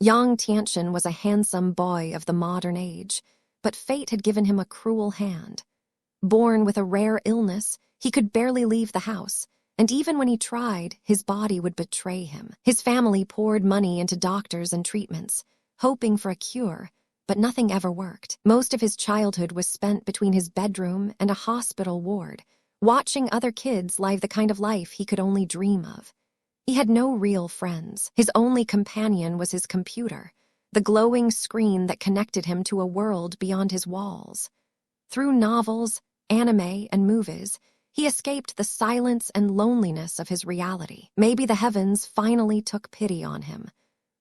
Yang Tianxian was a handsome boy of the modern age, but fate had given him a cruel hand. Born with a rare illness, he could barely leave the house, and even when he tried, his body would betray him. His family poured money into doctors and treatments, hoping for a cure, but nothing ever worked. Most of his childhood was spent between his bedroom and a hospital ward, watching other kids live the kind of life he could only dream of. He had no real friends. His only companion was his computer, the glowing screen that connected him to a world beyond his walls. Through novels, anime, and movies, he escaped the silence and loneliness of his reality. Maybe the heavens finally took pity on him.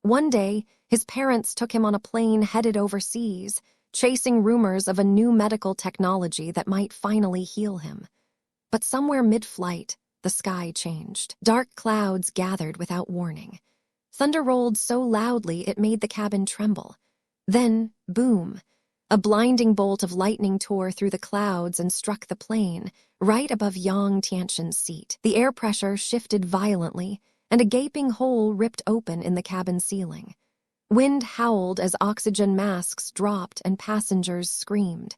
One day, his parents took him on a plane headed overseas, chasing rumors of a new medical technology that might finally heal him. But somewhere mid-flight, the sky changed. Dark clouds gathered without warning. Thunder rolled so loudly it made the cabin tremble. Then, boom, a blinding bolt of lightning tore through the clouds and struck the plane, right above Yang Tianxian's seat. The air pressure shifted violently, and a gaping hole ripped open in the cabin ceiling. Wind howled as oxygen masks dropped and passengers screamed.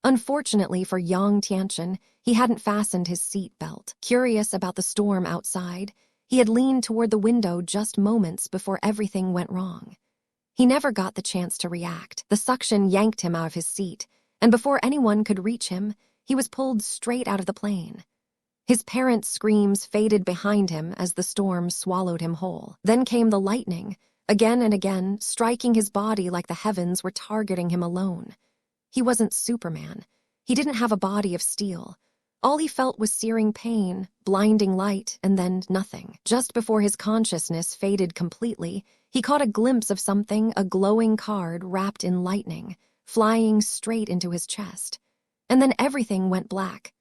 Unfortunately for Yang Tianxian, he hadn't fastened his seat belt. Curious about the storm outside, he had leaned toward the window just moments before everything went wrong. He never got the chance to react. The suction yanked him out of his seat, and before anyone could reach him, he was pulled straight out of the plane. His parents' screams faded behind him as the storm swallowed him whole. Then came the lightning, again and again, striking his body like the heavens were targeting him alone. He wasn't Superman. He didn't have a body of steel. All he felt was searing pain, blinding light, and then nothing. Just before his consciousness faded completely, he caught a glimpse of something, a glowing card wrapped in lightning, flying straight into his chest. And then everything went black.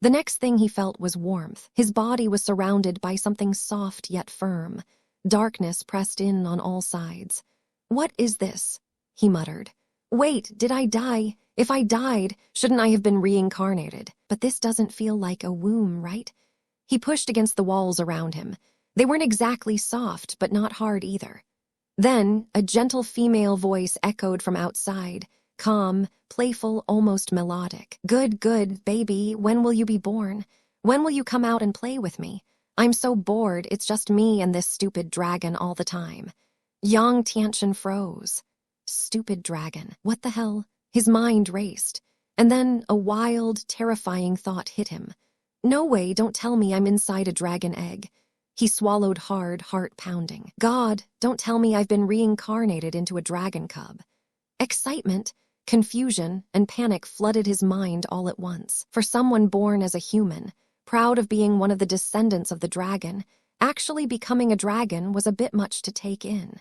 The next thing he felt was warmth. His body was surrounded by something soft yet firm. Darkness pressed in on all sides. "What is this?" he muttered. "Wait, did I die? If I died, shouldn't I have been reincarnated? But this doesn't feel like a womb, right?" He pushed against the walls around him. They weren't exactly soft, but not hard either. Then, a gentle female voice echoed from outside, calm, playful, almost melodic. "Good, good, baby, when will you be born? When will you come out and play with me? I'm so bored, it's just me and this stupid dragon all the time." Yang Tianxian froze. Stupid dragon. What the hell? His mind raced. And then a wild, terrifying thought hit him. No way, don't tell me I'm inside a dragon egg. He swallowed hard, heart pounding. God, don't tell me I've been reincarnated into a dragon cub. Excitement, confusion, and panic flooded his mind all at once. For someone born as a human, proud of being one of the descendants of the dragon, actually becoming a dragon was a bit much to take in.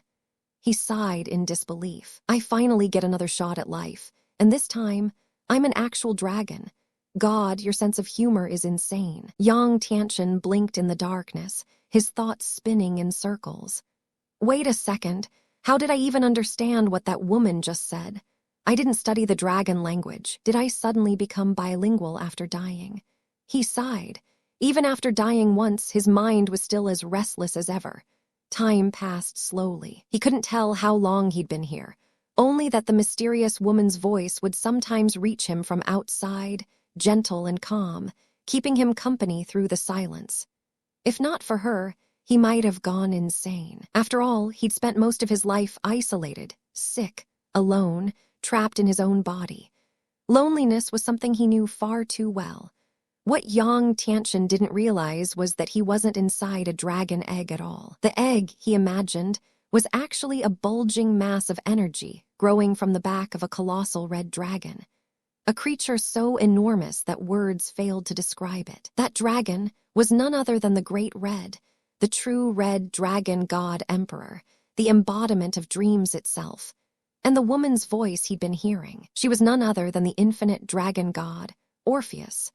He sighed in disbelief. I finally get another shot at life, and this time, I'm an actual dragon. God, your sense of humor is insane. Yang Tianxian blinked in the darkness, his thoughts spinning in circles. Wait a second, how did I even understand what that woman just said? I didn't study the dragon language. Did I suddenly become bilingual after dying? He sighed. Even after dying once, his mind was still as restless as ever. Time passed slowly. He couldn't tell how long he'd been here, only that the mysterious woman's voice would sometimes reach him from outside, gentle and calm, keeping him company through the silence. If not for her, he might have gone insane. After all, he'd spent most of his life isolated, sick, alone, trapped in his own body. Loneliness was something he knew far too well. What Yang Tianxian didn't realize was that he wasn't inside a dragon egg at all. The egg, he imagined, was actually a bulging mass of energy growing from the back of a colossal red dragon. A creature so enormous that words failed to describe it. That dragon was none other than the Great Red, the true red dragon god emperor, the embodiment of dreams itself. And the woman's voice he'd been hearing, she was none other than the infinite dragon god, Orpheus,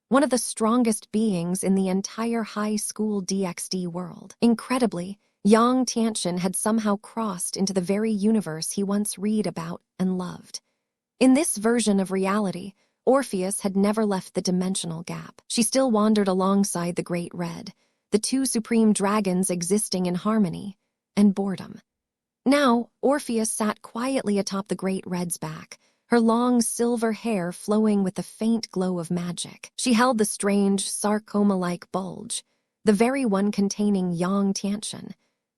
one of the strongest beings in the entire high school DXD world. Incredibly, Yang Tianxian had somehow crossed into the very universe he once read about and loved. In this version of reality, Orpheus had never left the dimensional gap. She still wandered alongside the Great Red, the two supreme dragons existing in harmony and boredom. Now, Orpheus sat quietly atop the great red's back, her long silver hair flowing with the faint glow of magic. She held the strange, sarcoma-like bulge, the very one containing Yang Tiantian,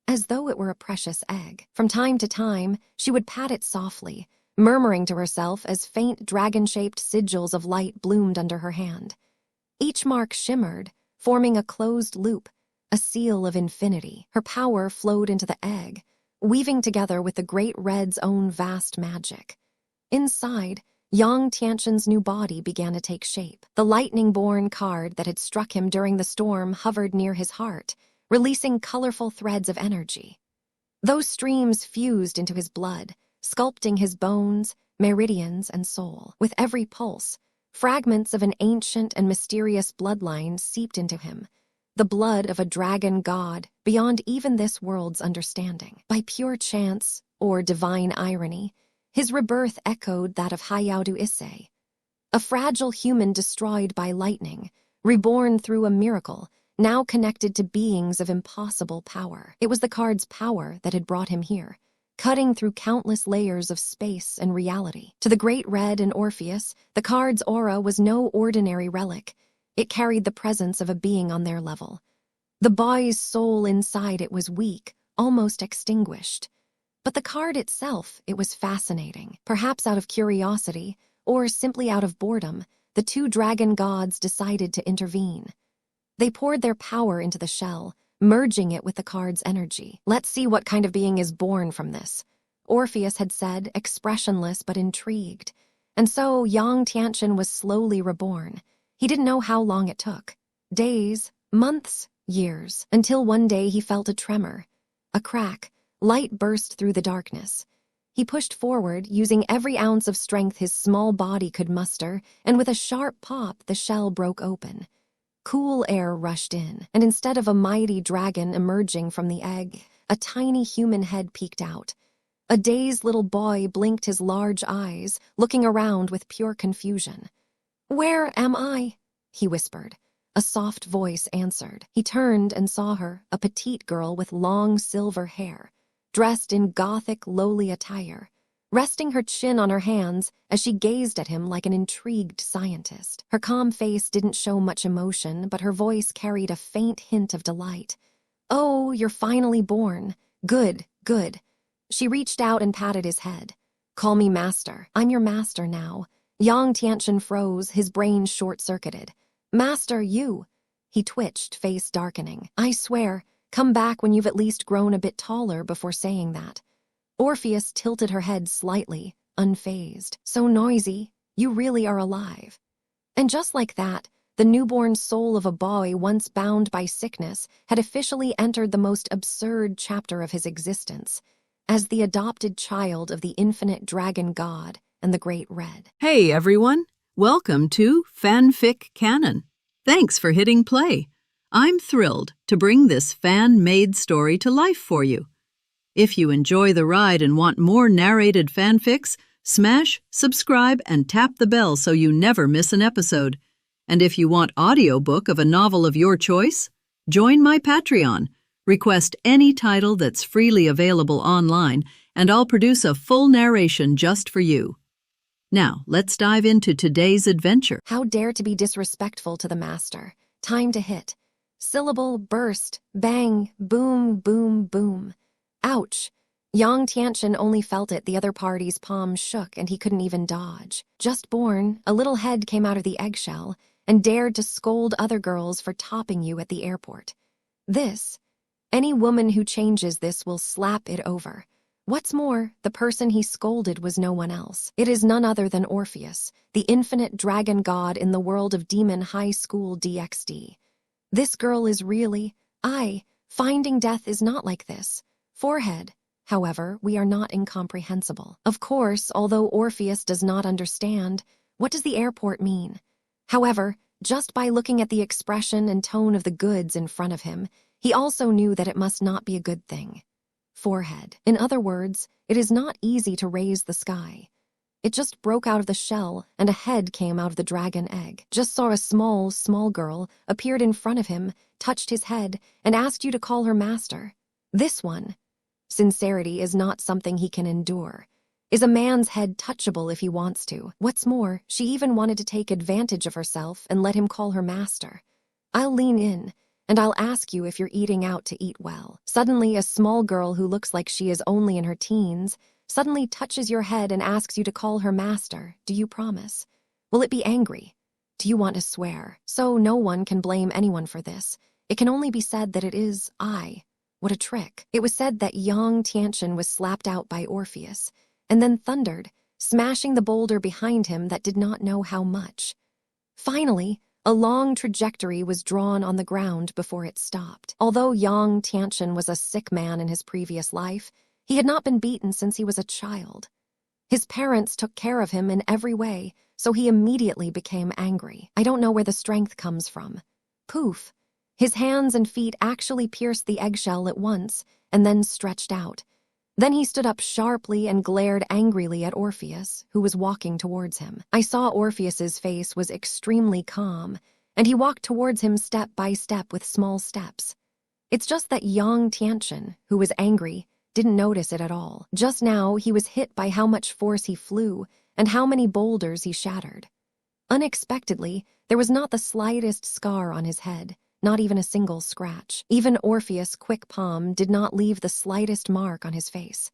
as though it were a precious egg. From time to time, she would pat it softly, murmuring to herself as faint dragon-shaped sigils of light bloomed under her hand. Each mark shimmered, forming a closed loop, a seal of infinity. Her power flowed into the egg, weaving together with the great red's own vast magic. Inside, Yang Tiantian's new body began to take shape. The lightning-born card that had struck him during the storm hovered near his heart, releasing colorful threads of energy. Those streams fused into his blood, sculpting his bones, meridians, and soul. With every pulse, fragments of an ancient and mysterious bloodline seeped into him, the blood of a dragon god beyond even this world's understanding. By pure chance, or divine irony, his rebirth echoed that of Hayao Issei, a fragile human destroyed by lightning, reborn through a miracle, now connected to beings of impossible power. It was the card's power that had brought him here, cutting through countless layers of space and reality. To the Great Red and Orpheus, the card's aura was no ordinary relic. It carried the presence of a being on their level. The boy's soul inside it was weak, almost extinguished. But the card itself, it was fascinating. Perhaps out of curiosity, or simply out of boredom, the two dragon gods decided to intervene. They poured their power into the shell, merging it with the card's energy. "Let's see what kind of being is born from this," Orpheus had said, expressionless but intrigued. And so Yang Tiantian was slowly reborn. He didn't know how long it took. Days, months, years, until one day he felt a tremor. A crack. Light burst through the darkness. He pushed forward, using every ounce of strength his small body could muster, and with a sharp pop, the shell broke open. Cool air rushed in, and instead of a mighty dragon emerging from the egg, a tiny human head peeked out. A dazed little boy blinked his large eyes, looking around with pure confusion. "Where am I?" he whispered. A soft voice answered. He turned and saw her, a petite girl with long silver hair, dressed in gothic, lowly attire, resting her chin on her hands as she gazed at him like an intrigued scientist. Her calm face didn't show much emotion, but her voice carried a faint hint of delight. "Oh, you're finally born. Good, good." She reached out and patted his head. "Call me master. I'm your master now." Yang Tiantian froze, his brain short-circuited. "Master, you." He twitched, face darkening. "I swear, come back when you've at least grown a bit taller before saying that." Orpheus tilted her head slightly, unfazed. "So noisy, you really are alive." And just like that, the newborn soul of a boy once bound by sickness had officially entered the most absurd chapter of his existence, as the adopted child of the infinite dragon god and the Great Red. Hey everyone, welcome to FanFic Canon. Thanks for hitting play. I'm thrilled to bring this fan-made story to life for you. If you enjoy the ride and want more narrated fanfics, smash, subscribe, and tap the bell so you never miss an episode. And if you want audiobook of a novel of your choice, join my Patreon. Request any title that's freely available online, and I'll produce a full narration just for you. Now, let's dive into today's adventure. How dare to be disrespectful to the master. Time to hit. Syllable, burst, bang, boom, boom, boom. Ouch. Yang Tiantian only felt it. The other party's palm shook and he couldn't even dodge. Just born, a little head came out of the eggshell and dared to scold other girls for topping you at the airport. Any woman who changes this will slap it over. What's more, the person he scolded was no one else. It is none other than Orpheus, the infinite dragon god in the world of demon high school DXD. This girl is really, finding death is not like this. Forehead. However, we are not incomprehensible. Of course, although Orpheus does not understand, what does the airport mean? However, just by looking at the expression and tone of the goods in front of him, he also knew that it must not be a good thing. Forehead. In other words, it is not easy to raise the sky. It just broke out of the shell, and a head came out of the dragon egg. Just saw a small girl, appeared in front of him, touched his head, and asked you to call her master. This one. Sincerity is not something he can endure. Is a man's head touchable if he wants to? What's more, she even wanted to take advantage of herself and let him call her master. I'll lean in, and I'll ask you if you're eating out to eat well. Suddenly, a small girl who looks like she is only in her teens suddenly touches your head and asks you to call her master. Do you promise? Will it be angry? Do you want to swear? So no one can blame anyone for this. It can only be said that it is I. What a trick. It was said that Yang Tianchen was slapped out by Orpheus, and then thundered, smashing the boulder behind him that did not know how much. Finally, a long trajectory was drawn on the ground before it stopped. Although Yang Tianchen was a sick man in his previous life, he had not been beaten since he was a child. His parents took care of him in every way, so he immediately became angry. I don't know where the strength comes from. Poof! His hands and feet actually pierced the eggshell at once and then stretched out. Then he stood up sharply and glared angrily at Orpheus, who was walking towards him. I saw Orpheus's face was extremely calm, and he walked towards him step by step with small steps. It's just that Yang Tianchen, who was angry, didn't notice it at all. Just now, he was hit by how much force he flew and how many boulders he shattered. Unexpectedly, there was not the slightest scar on his head, not even a single scratch. Even Orpheus' quick palm did not leave the slightest mark on his face.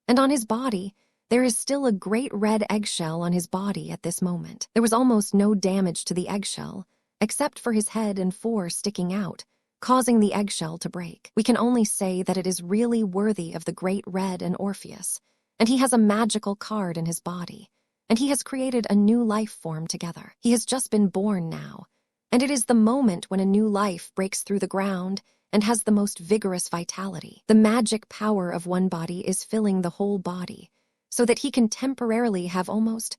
And on his body, there is still a great red eggshell on his body at this moment. There was almost no damage to the eggshell, except for his head and fore sticking out, causing the eggshell to break. We can only say that it is really worthy of the Great Red and Orpheus, and he has a magical card in his body, and he has created a new life form together. He has just been born now, and it is the moment when a new life breaks through the ground and has the most vigorous vitality. The magic power of one body is filling the whole body, so that he can temporarily have almost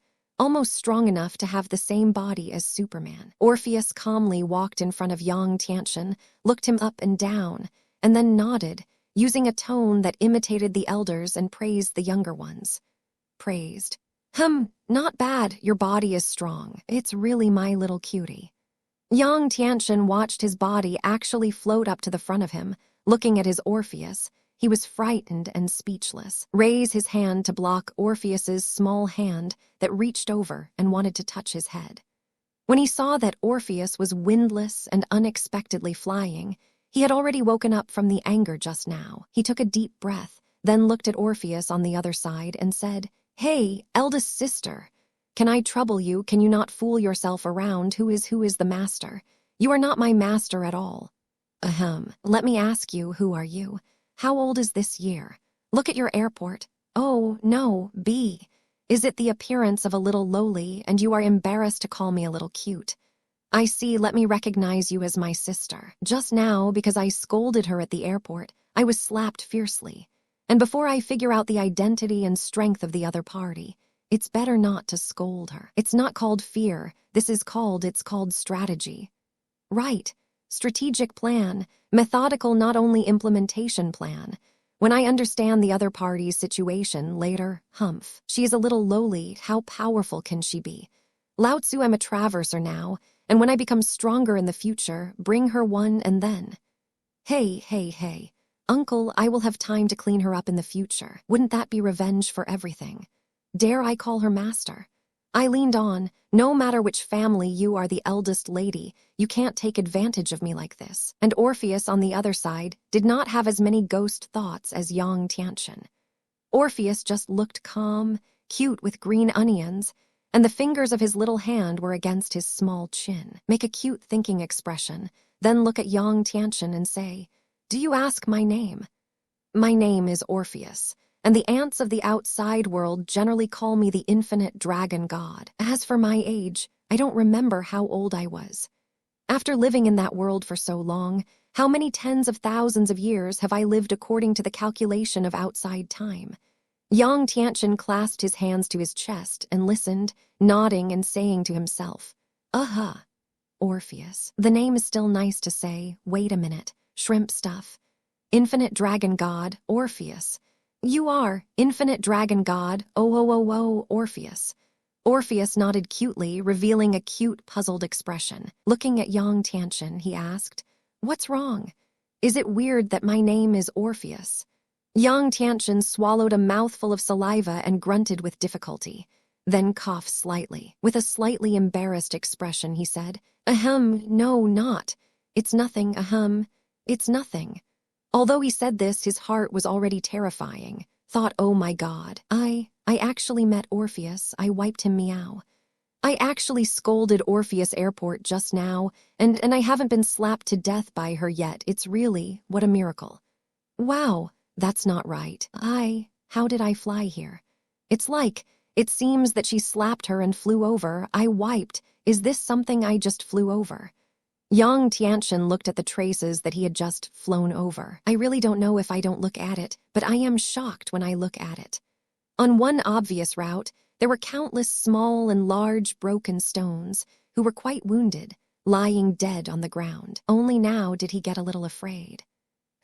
strong enough to have the same body as Superman. Orpheus calmly walked in front of Yang Tianchen, looked him up and down, and then nodded, using a tone that imitated the elders and praised the younger ones. Praised. Not bad, your body is strong. It's really my little cutie. Yang Tianchen watched his body actually float up to the front of him, looking at his Orpheus. He was frightened and speechless. Raise his hand to block Orpheus's small hand that reached over and wanted to touch his head. When he saw that Orpheus was windless and unexpectedly flying, he had already woken up from the anger just now. He took a deep breath, then looked at Orpheus on the other side and said, "Hey, eldest sister, can I trouble you? Can you not fool yourself around? Who is the master? You are not my master at all." Let me ask you, who are you? How old is this year? Look at your airport. Oh, no, B. Is it the appearance of a little lowly, and you are embarrassed to call me a little cute? I see, let me recognize you as my sister. Just now, because I scolded her at the airport, I was slapped fiercely. And before I figure out the identity and strength of the other party, it's better not to scold her. It's not called fear. It's called strategy. Right. Strategic plan, methodical, not only implementation plan. When I understand the other party's situation later, she is a little lowly, how powerful can she be? Lao Tzu, I'm a traverser now, and when I become stronger in the future, bring her one and then. Hey, uncle, I will have time to clean her up in the future. Wouldn't that be revenge for everything? Dare I call her master? I leaned on. No matter which family you are the eldest lady, you can't take advantage of me like this. And Orpheus on the other side did not have as many ghost thoughts as Yang Tianchen. Orpheus just looked calm, cute with green onions, and the fingers of his little hand were against his small chin. Make a cute thinking expression, then look at Yang Tianchen and say, "Do you ask my name?" My name is Orpheus, and the ants of the outside world generally call me the infinite dragon god. As for my age, I don't remember how old I was. After living in that world for so long, how many tens of thousands of years have I lived according to the calculation of outside time? Yang Tianchen clasped his hands to his chest and listened, nodding and saying to himself, Orpheus. The name is still nice to say. Wait a minute. Shrimp stuff. Infinite dragon god, Orpheus. You are infinite dragon god, Orpheus. Orpheus nodded cutely, revealing a cute, puzzled expression. Looking at Yang Tianchen, he asked, "What's wrong? Is it weird that my name is Orpheus?" Yang Tianchen swallowed a mouthful of saliva and grunted with difficulty, then coughed slightly. With a slightly embarrassed expression, he said, "Ahem, no, not. It's nothing, ahem, it's nothing." Although he said this, his heart was already terrifying. Thought, oh my God, I actually met Orpheus, I wiped him meow. I actually scolded Orpheus Airport just now, and I haven't been slapped to death by her yet. It's really, what a miracle. Wow, that's not right. How did I fly here? It's like, it seems that she slapped her and flew over. I wiped. Is this something I just flew over? Yang Tianchen looked at the traces that he had just flown over. I really don't know if I don't look at it, but I am shocked when I look at it. On one obvious route, there were countless small and large broken stones who were quite wounded, lying dead on the ground. Only now did he get a little afraid.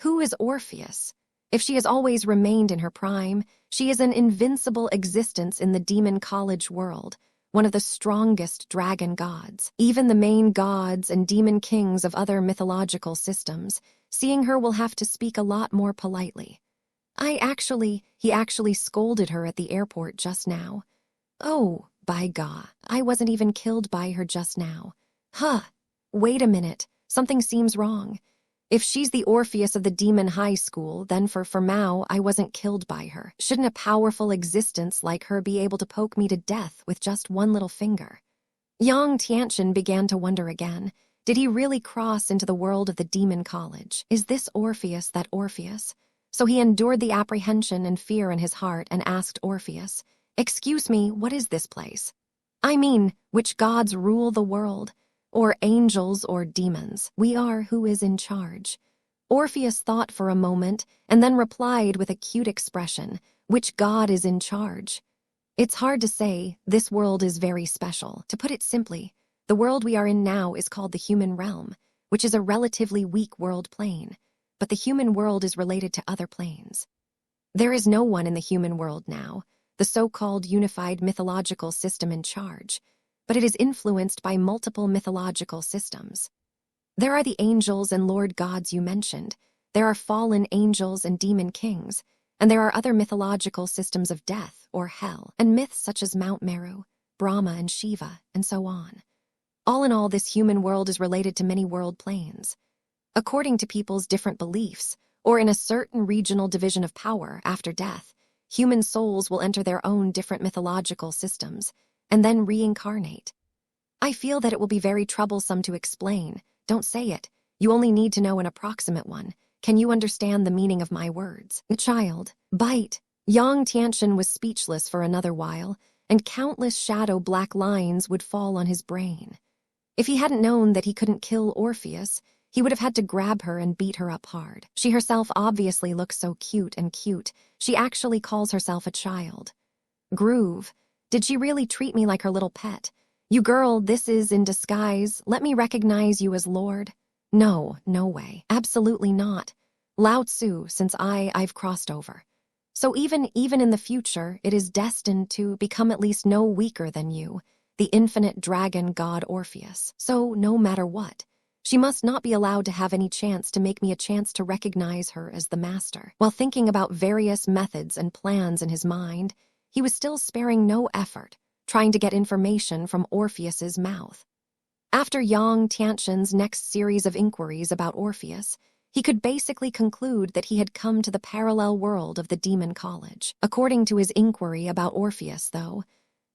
Who is Orpheus? If she has always remained in her prime, she is an invincible existence in the demon college world, one of the strongest dragon gods. Even the main gods and demon kings of other mythological systems, seeing her will have to speak a lot more politely. He actually scolded her at the airport just now. Oh, by God, I wasn't even killed by her just now. Huh, wait a minute, something seems wrong. If she's the Orpheus of the demon high school, then for Mao, I wasn't killed by her. Shouldn't a powerful existence like her be able to poke me to death with just one little finger? Yang Tianchen began to wonder again. Did he really cross into the world of the demon college? Is this Orpheus that Orpheus? So he endured the apprehension and fear in his heart and asked Orpheus, "Excuse me, what is this place? I mean, which gods rule the world? Or angels or demons? We are who is in charge." Orpheus thought for a moment and then replied with a cute expression, "Which god is in charge?" It's hard to say. This world is very special. To put it simply, the world we are in now is called the human realm, which is a relatively weak world plane, but the human world is related to other planes. There is no one in the human world now, the so-called unified mythological system in charge, but it is influenced by multiple mythological systems. There are the angels and lord gods you mentioned, there are fallen angels and demon kings, and there are other mythological systems of death or hell, and myths such as Mount Meru, Brahma and Shiva, and so on. All in all, this human world is related to many world planes. According to people's different beliefs, or in a certain regional division of power after death, human souls will enter their own different mythological systems, and then reincarnate. I feel that it will be very troublesome to explain. Don't say it. You only need to know an approximate one. Can you understand the meaning of my words? Child, bite. Yang Tianchen was speechless for another while, and countless shadow black lines would fall on his brain. If he hadn't known that he couldn't kill Orpheus, he would have had to grab her and beat her up hard. She herself obviously looks so cute and cute. She actually calls herself a child. Groove. Did she really treat me like her little pet? You girl, this is in disguise. Let me recognize you as Lord. No, no way. Absolutely not. Lao Tzu, since I've crossed over. So even in the future, it is destined to become at least no weaker than you, the infinite dragon god Orpheus. So no matter what, she must not be allowed to have any chance to make me a chance to recognize her as the master. While thinking about various methods and plans in his mind, he was still sparing no effort, trying to get information from Orpheus's mouth. After Yang Tianchen's next series of inquiries about Orpheus, he could basically conclude that he had come to the parallel world of the demon college. According to his inquiry about Orpheus, though,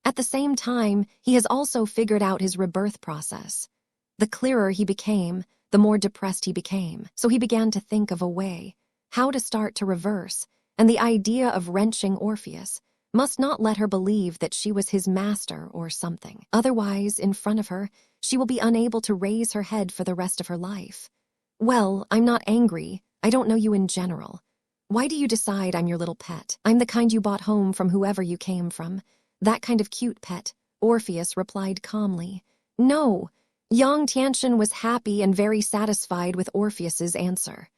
at the same time, he has also figured out his rebirth process. The clearer he became, the more depressed he became, so he began to think of a way, how to start to reverse, and the idea of wrenching Orpheus must not let her believe that she was his master or something. Otherwise, in front of her, she will be unable to raise her head for the rest of her life. Well, I'm not angry. I don't know you in general. Why do you decide I'm your little pet? I'm the kind you bought home from whoever you came from. That kind of cute pet, Orpheus replied calmly. No. Yang Tianchen was happy and very satisfied with Orpheus's answer.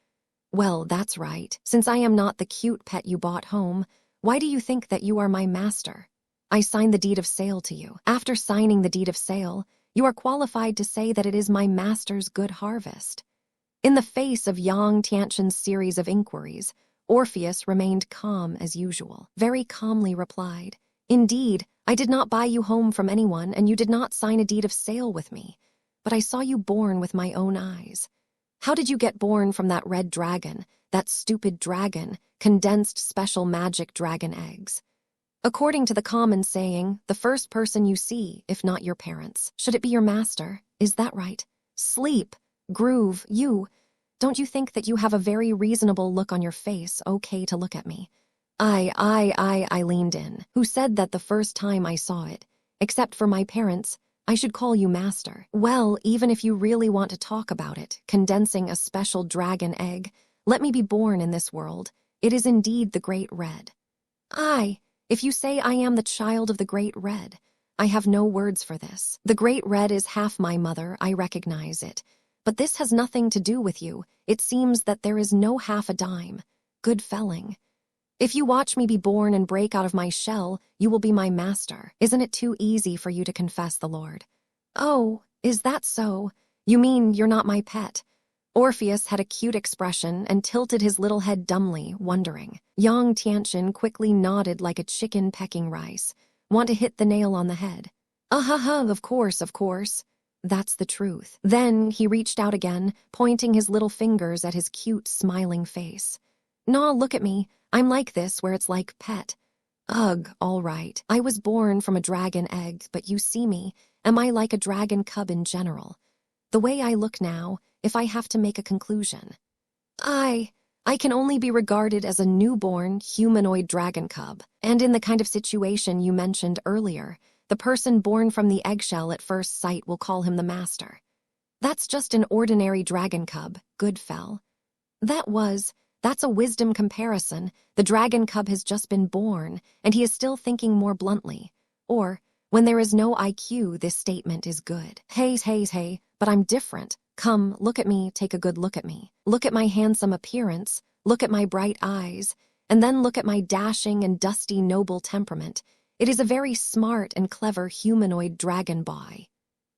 Well, that's right. Since I am not the cute pet you bought home, why do you think that you are my master? I signed the deed of sale to you. After signing the deed of sale, you are qualified to say that it is my master's good harvest. In the face of Yang Tianchen's series of inquiries, Orpheus remained calm as usual, very calmly replied, "Indeed, I did not buy you home from anyone, and you did not sign a deed of sale with me. But I saw you born with my own eyes. How did you get born from that red dragon, that stupid dragon, condensed special magic dragon eggs? According to the common saying, the first person you see, if not your parents, should it be your master? Is that right? Sleep, groove, you. Don't you think that you have a very reasonable look on your face, okay to look at me?" I leaned in. "Who said that the first time I saw it? Except for my parents, I should call you master." "Well, even if you really want to talk about it, condensing a special dragon egg, let me be born in this world. It is indeed the Great Red." If you say I am the child of the Great Red, I have no words for this. The Great Red is half my mother, I recognize it. But this has nothing to do with you. It seems that there is no half a dime. Good felling. If you watch me be born and break out of my shell, you will be my master. Isn't it too easy for you to confess the Lord? Oh, is that so? You mean you're not my pet? Orpheus had a cute expression and tilted his little head dumbly, wondering. Yang Tianchen quickly nodded like a chicken pecking rice. Want to hit the nail on the head? Of course, of course. That's the truth. Then he reached out again, pointing his little fingers at his cute, smiling face. Nah, look at me. I'm like this, where it's like pet. Ugh, all right. I was born from a dragon egg, but you see me. Am I like a dragon cub in general? The way I look now, if I have to make a conclusion. I can only be regarded as a newborn, humanoid dragon cub. And in the kind of situation you mentioned earlier, the person born from the eggshell at first sight will call him the master. That's just an ordinary dragon cub, good fell. That's a wisdom comparison. The dragon cub has just been born, and he is still thinking more bluntly. Or, when there is no IQ, this statement is good. Hey, but I'm different. Come, look at me, take a good look at me. Look at my handsome appearance, look at my bright eyes, and then look at my dashing and dusty noble temperament. It is a very smart and clever humanoid dragon boy.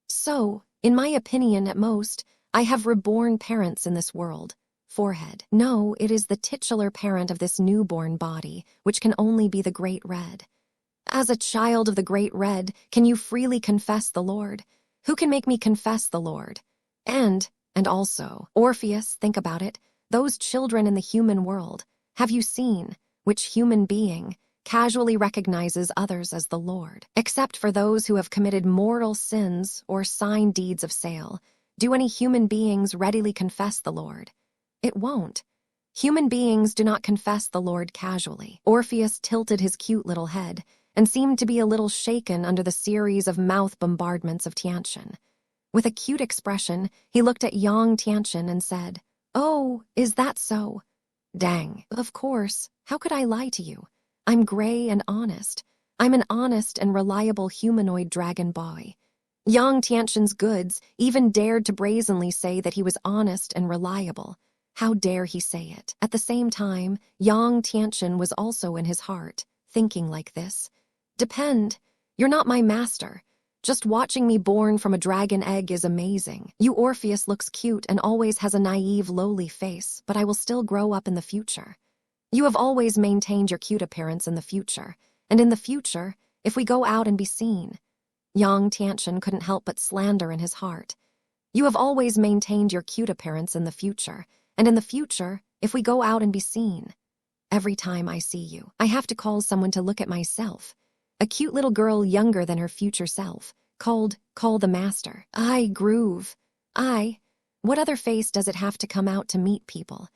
So, in my opinion at most, I have reborn parents in this world. Forehead. No, it is the titular parent of this newborn body, which can only be the Great Red. As a child of the Great Red, can you freely confess the Lord? Who can make me confess the Lord? And also, Orpheus, think about it, those children in the human world, have you seen which human being casually recognizes others as the Lord? Except for those who have committed mortal sins or signed deeds of sale, do any human beings readily confess the Lord? It won't. Human beings do not confess the Lord casually. Orpheus tilted his cute little head and seemed to be a little shaken under the series of mouth bombardments of Tianchen. With a cute expression, he looked at Yang Tianchen and said, "Oh, is that so? Dang, of course. How could I lie to you? I'm gray and honest. I'm an honest and reliable humanoid dragon boy." Yang Tianchen's goods even dared to brazenly say that he was honest and reliable. How dare he say it? At the same time, Yang Tianchen was also in his heart, thinking like this. Depend. You're not my master. Just watching me born from a dragon egg is amazing. You Orpheus looks cute and always has a naive, lowly face, but I will still grow up in the future. You have always maintained your cute appearance in the future, and in the future, if we go out and be seen. Yang Tianchen couldn't help but slander in his heart. You have always maintained your cute appearance in the future, and in the future, if we go out and be seen. Every time I see you, I have to call someone to look at myself. A cute little girl younger than her future self, call the master. Groove. What other face does it have to come out to meet people?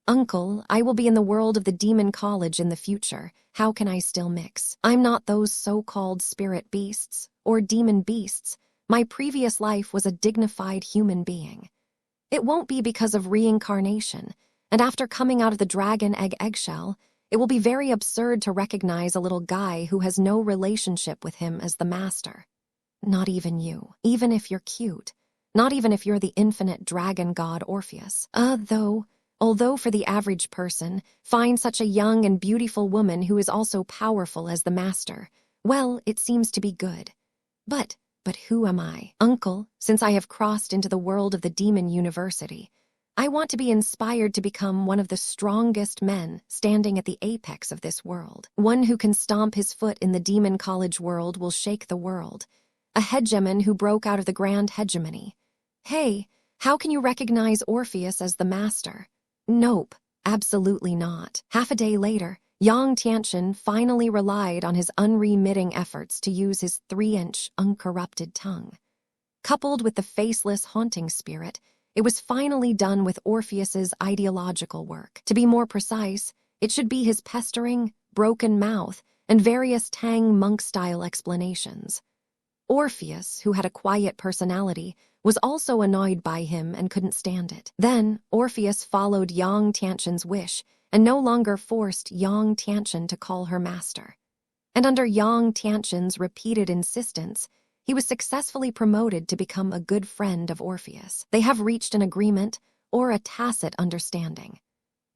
Uncle, I will be in the world of the demon college in the future. How can I still mix? I'm not those so-called spirit beasts, or demon beasts. My previous life was a dignified human being. It won't be because of reincarnation, and after coming out of the dragon eggshell, it will be very absurd to recognize a little guy who has no relationship with him as the master. Not even you, even if you're cute. Not even if you're the infinite dragon god Orpheus. Although for the average person, find such a young and beautiful woman who is also powerful as the master, well, it seems to be good. But who am I? Uncle, since I have crossed into the world of the demon university, I want to be inspired to become one of the strongest men standing at the apex of this world. One who can stomp his foot in the demon college world will shake the world. A hegemon who broke out of the grand hegemony. Hey, how can you recognize Orpheus as the master? Nope, absolutely not. Half a day later, Yang Tianchen finally relied on his unremitting efforts to use his 3-inch uncorrupted tongue. Coupled with the faceless haunting spirit, it was finally done with Orpheus's ideological work. To be more precise, it should be his pestering, broken mouth, and various Tang monk-style explanations. Orpheus, who had a quiet personality, was also annoyed by him and couldn't stand it. Then, Orpheus followed Yang Tianchen's wish and no longer forced Yang Tianchen to call her master. And under Yang Tianchen's repeated insistence, he was successfully promoted to become a good friend of Orpheus. They have reached an agreement, or a tacit understanding.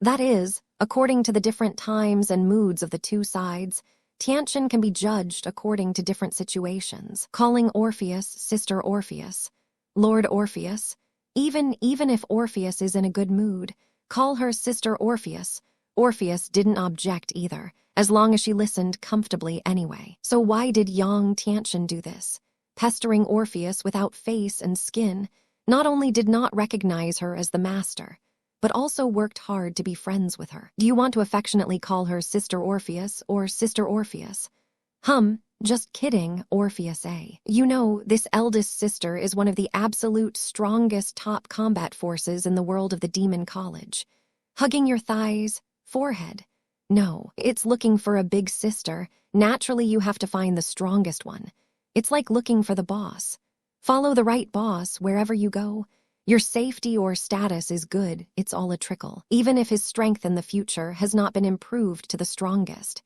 That is, according to the different times and moods of the two sides, Tianchen can be judged according to different situations, calling Orpheus Sister Orpheus, Lord Orpheus. Even if Orpheus is in a good mood, call her Sister Orpheus. Orpheus didn't object either, as long as she listened comfortably anyway. So why did Yang Tianchen do this? Pestering Orpheus without face and skin, not only did not recognize her as the master, but also worked hard to be friends with her. Do you want to affectionately call her Sister Orpheus or Sister Orpheus? Just kidding, Orpheus A. You know, this eldest sister is one of the absolute strongest top combat forces in the world of the demon college. Hugging your thighs, forehead. No, it's looking for a big sister. Naturally, you have to find the strongest one. It's like looking for the boss. Follow the right boss wherever you go. Your safety or status is good, it's all a trickle. Even if his strength in the future has not been improved to the strongest.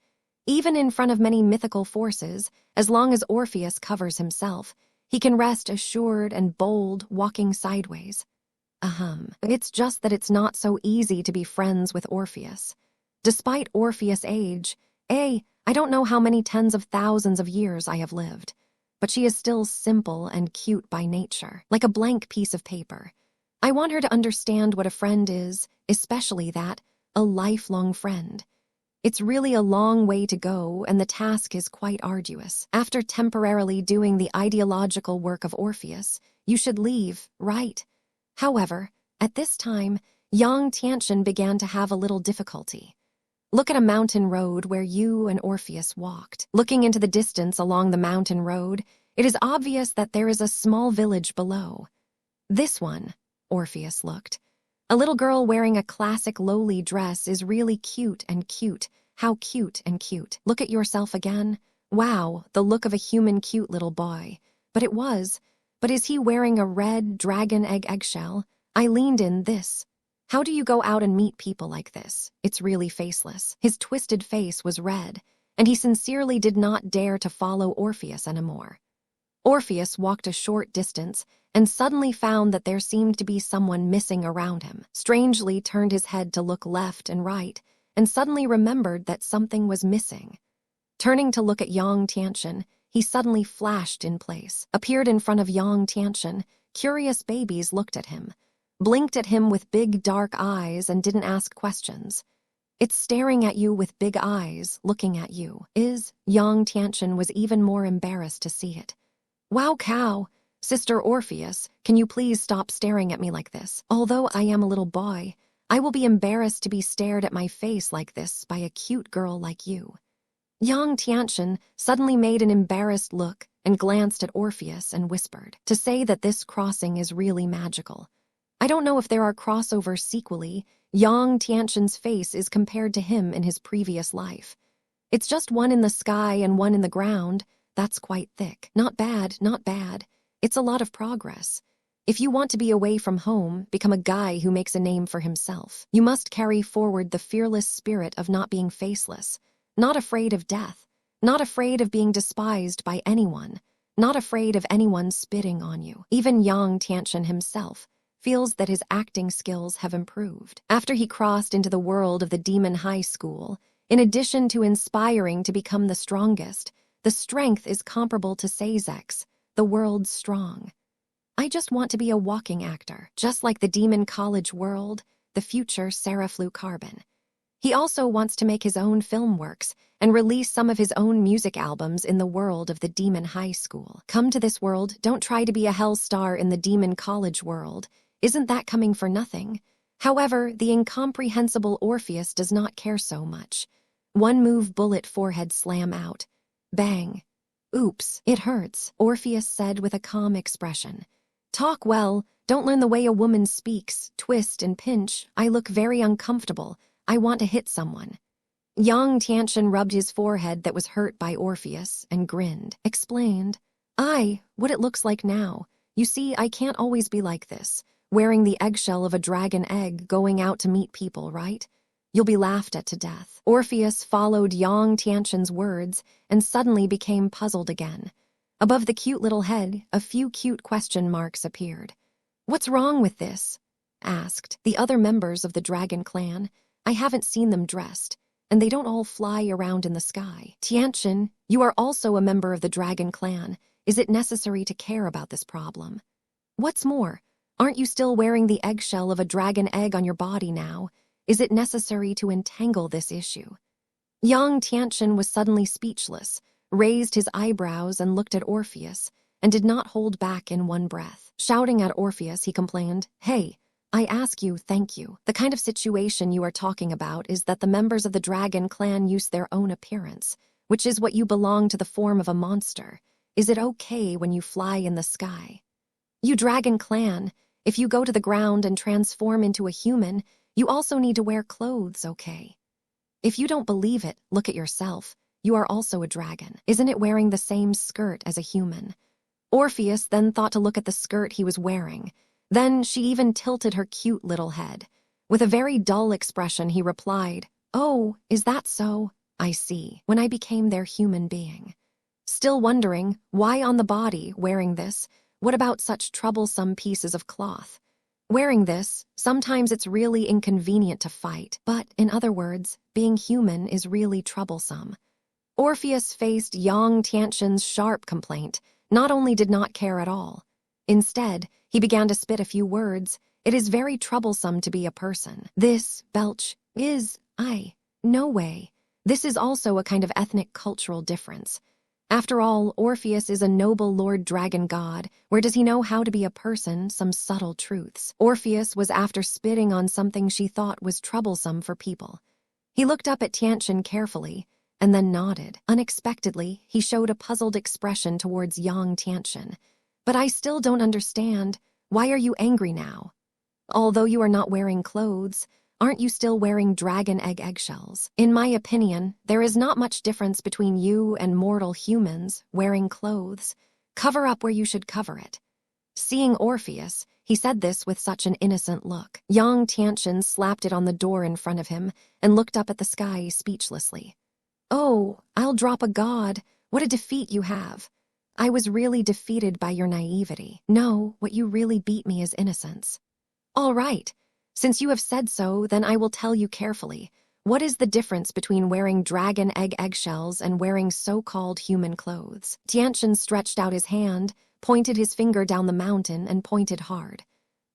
Even in front of many mythical forces, as long as Orpheus covers himself, he can rest assured and bold, walking sideways. It's just that it's not so easy to be friends with Orpheus. Despite Orpheus' age, I don't know how many tens of thousands of years I have lived. But she is still simple and cute by nature, like a blank piece of paper. I want her to understand what a friend is, especially that, a lifelong friend. It's really a long way to go, and the task is quite arduous. After temporarily doing the ideological work of Orpheus, you should leave, right? However, at this time, Yang Tianchen began to have a little difficulty. Look at a mountain road where you and Orpheus walked. Looking into the distance along the mountain road, it is obvious that there is a small village below. This one, Orpheus looked. A little girl wearing a classic lowly dress is really cute and cute. How cute and cute. Look at yourself again. Wow, the look of a human cute little boy. But is he wearing a red dragon eggshell? I leaned in this. How do you go out and meet people like this? It's really faceless. His twisted face was red, and he sincerely did not dare to follow Orpheus anymore. Orpheus walked a short distance and suddenly found that there seemed to be someone missing around him. Strangely turned his head to look left and right, and suddenly remembered that something was missing. Turning to look at Yang Tianchen, he suddenly flashed in place. Appeared in front of Yang Tianchen, curious babies looked at him. Blinked at him with big dark eyes and didn't ask questions. It's staring at you with big eyes, looking at you. Yang Tianchen was even more embarrassed to see it. Wow cow, Sister Orpheus, can you please stop staring at me like this? Although I am a little boy, I will be embarrassed to be stared at my face like this by a cute girl like you. Yang Tianchen suddenly made an embarrassed look and glanced at Orpheus and whispered, to say that this crossing is really magical. I don't know if there are crossovers sequely. Yang Tianchen's face is compared to him in his previous life. It's just one in the sky and one in the ground. That's quite thick. Not bad, not bad. It's a lot of progress. If you want to be away from home, become a guy who makes a name for himself. You must carry forward the fearless spirit of not being faceless, not afraid of death, not afraid of being despised by anyone, not afraid of anyone spitting on you. Even Yang Tianchen himself feels that his acting skills have improved. After he crossed into the world of the demon high school, in addition to inspiring to become the strongest, the strength is comparable to Sazek's, the world's strong. I just want to be a walking actor, just like the demon college world, the future Sarah flew carbon. He also wants to make his own film works and release some of his own music albums in the world of the demon high school. Come to this world, don't try to be a hell star in the demon college world. Isn't that coming for nothing? However, the incomprehensible Orpheus does not care so much. One move bullet forehead slam out. Bang. Oops, it hurts, Orpheus said with a calm expression. Talk well, don't learn the way a woman speaks, twist and pinch. I look very uncomfortable. I want to hit someone. Yang Tianchen rubbed his forehead that was hurt by Orpheus and grinned, explained, what it looks like now. You see, I can't always be like this, wearing the eggshell of a dragon egg going out to meet people, right? You'll be laughed at to death. Orpheus followed Yang Tianchen's words and suddenly became puzzled again. Above the cute little head, a few cute question marks appeared. What's wrong with this? Asked the other members of the dragon clan. I haven't seen them dressed, and they don't all fly around in the sky. Tianchen, you are also a member of the dragon clan. Is it necessary to care about this problem? What's more, aren't you still wearing the eggshell of a dragon egg on your body now? Is it necessary to entangle this issue? Yang Tianchen was suddenly speechless, raised his eyebrows and looked at Orpheus, and did not hold back in one breath. Shouting at Orpheus, he complained, Hey, I ask you, thank you. The kind of situation you are talking about is that the members of the dragon clan use their own appearance, which is what you belong to the form of a monster. Is it okay when you fly in the sky? You dragon clan, if you go to the ground and transform into a human, you also need to wear clothes, okay? If you don't believe it, look at yourself. You are also a dragon. Isn't it wearing the same skirt as a human? Orpheus then thought to look at the skirt he was wearing. Then she even tilted her cute little head. With a very dull expression, he replied, Oh, is that so? I see. When I became their human being. Still wondering, why on the body, wearing this? What about such troublesome pieces of cloth? Wearing this, sometimes it's really inconvenient to fight, but, in other words, being human is really troublesome. Orpheus faced Yang Tianchen's sharp complaint, not only did not care at all. Instead, he began to spit a few words. It is very troublesome to be a person. This, belch, is, no way. This is also a kind of ethnic cultural difference. After all, Orpheus is a noble Lord Dragon God. Where does he know how to be a person? Some subtle truths. Orpheus was after spitting on something she thought was troublesome for people. He looked up at Tianchen carefully, and then nodded. Unexpectedly, he showed a puzzled expression towards Yang Tianchen. But I still don't understand. Why are you angry now? Although you are not wearing clothes, aren't you still wearing dragon eggshells? In my opinion, there is not much difference between you and mortal humans wearing clothes. Cover up where you should cover it. Seeing Orpheus, he said this with such an innocent look. Yang Tianchen slapped it on the door in front of him and looked up at the sky speechlessly. Oh, I'll drop a god. What a defeat you have. I was really defeated by your naivety. No, what you really beat me is innocence. All right. Since you have said so, then I will tell you carefully. What is the difference between wearing dragon eggshells and wearing so-called human clothes? Tianchen stretched out his hand, pointed his finger down the mountain, and pointed hard.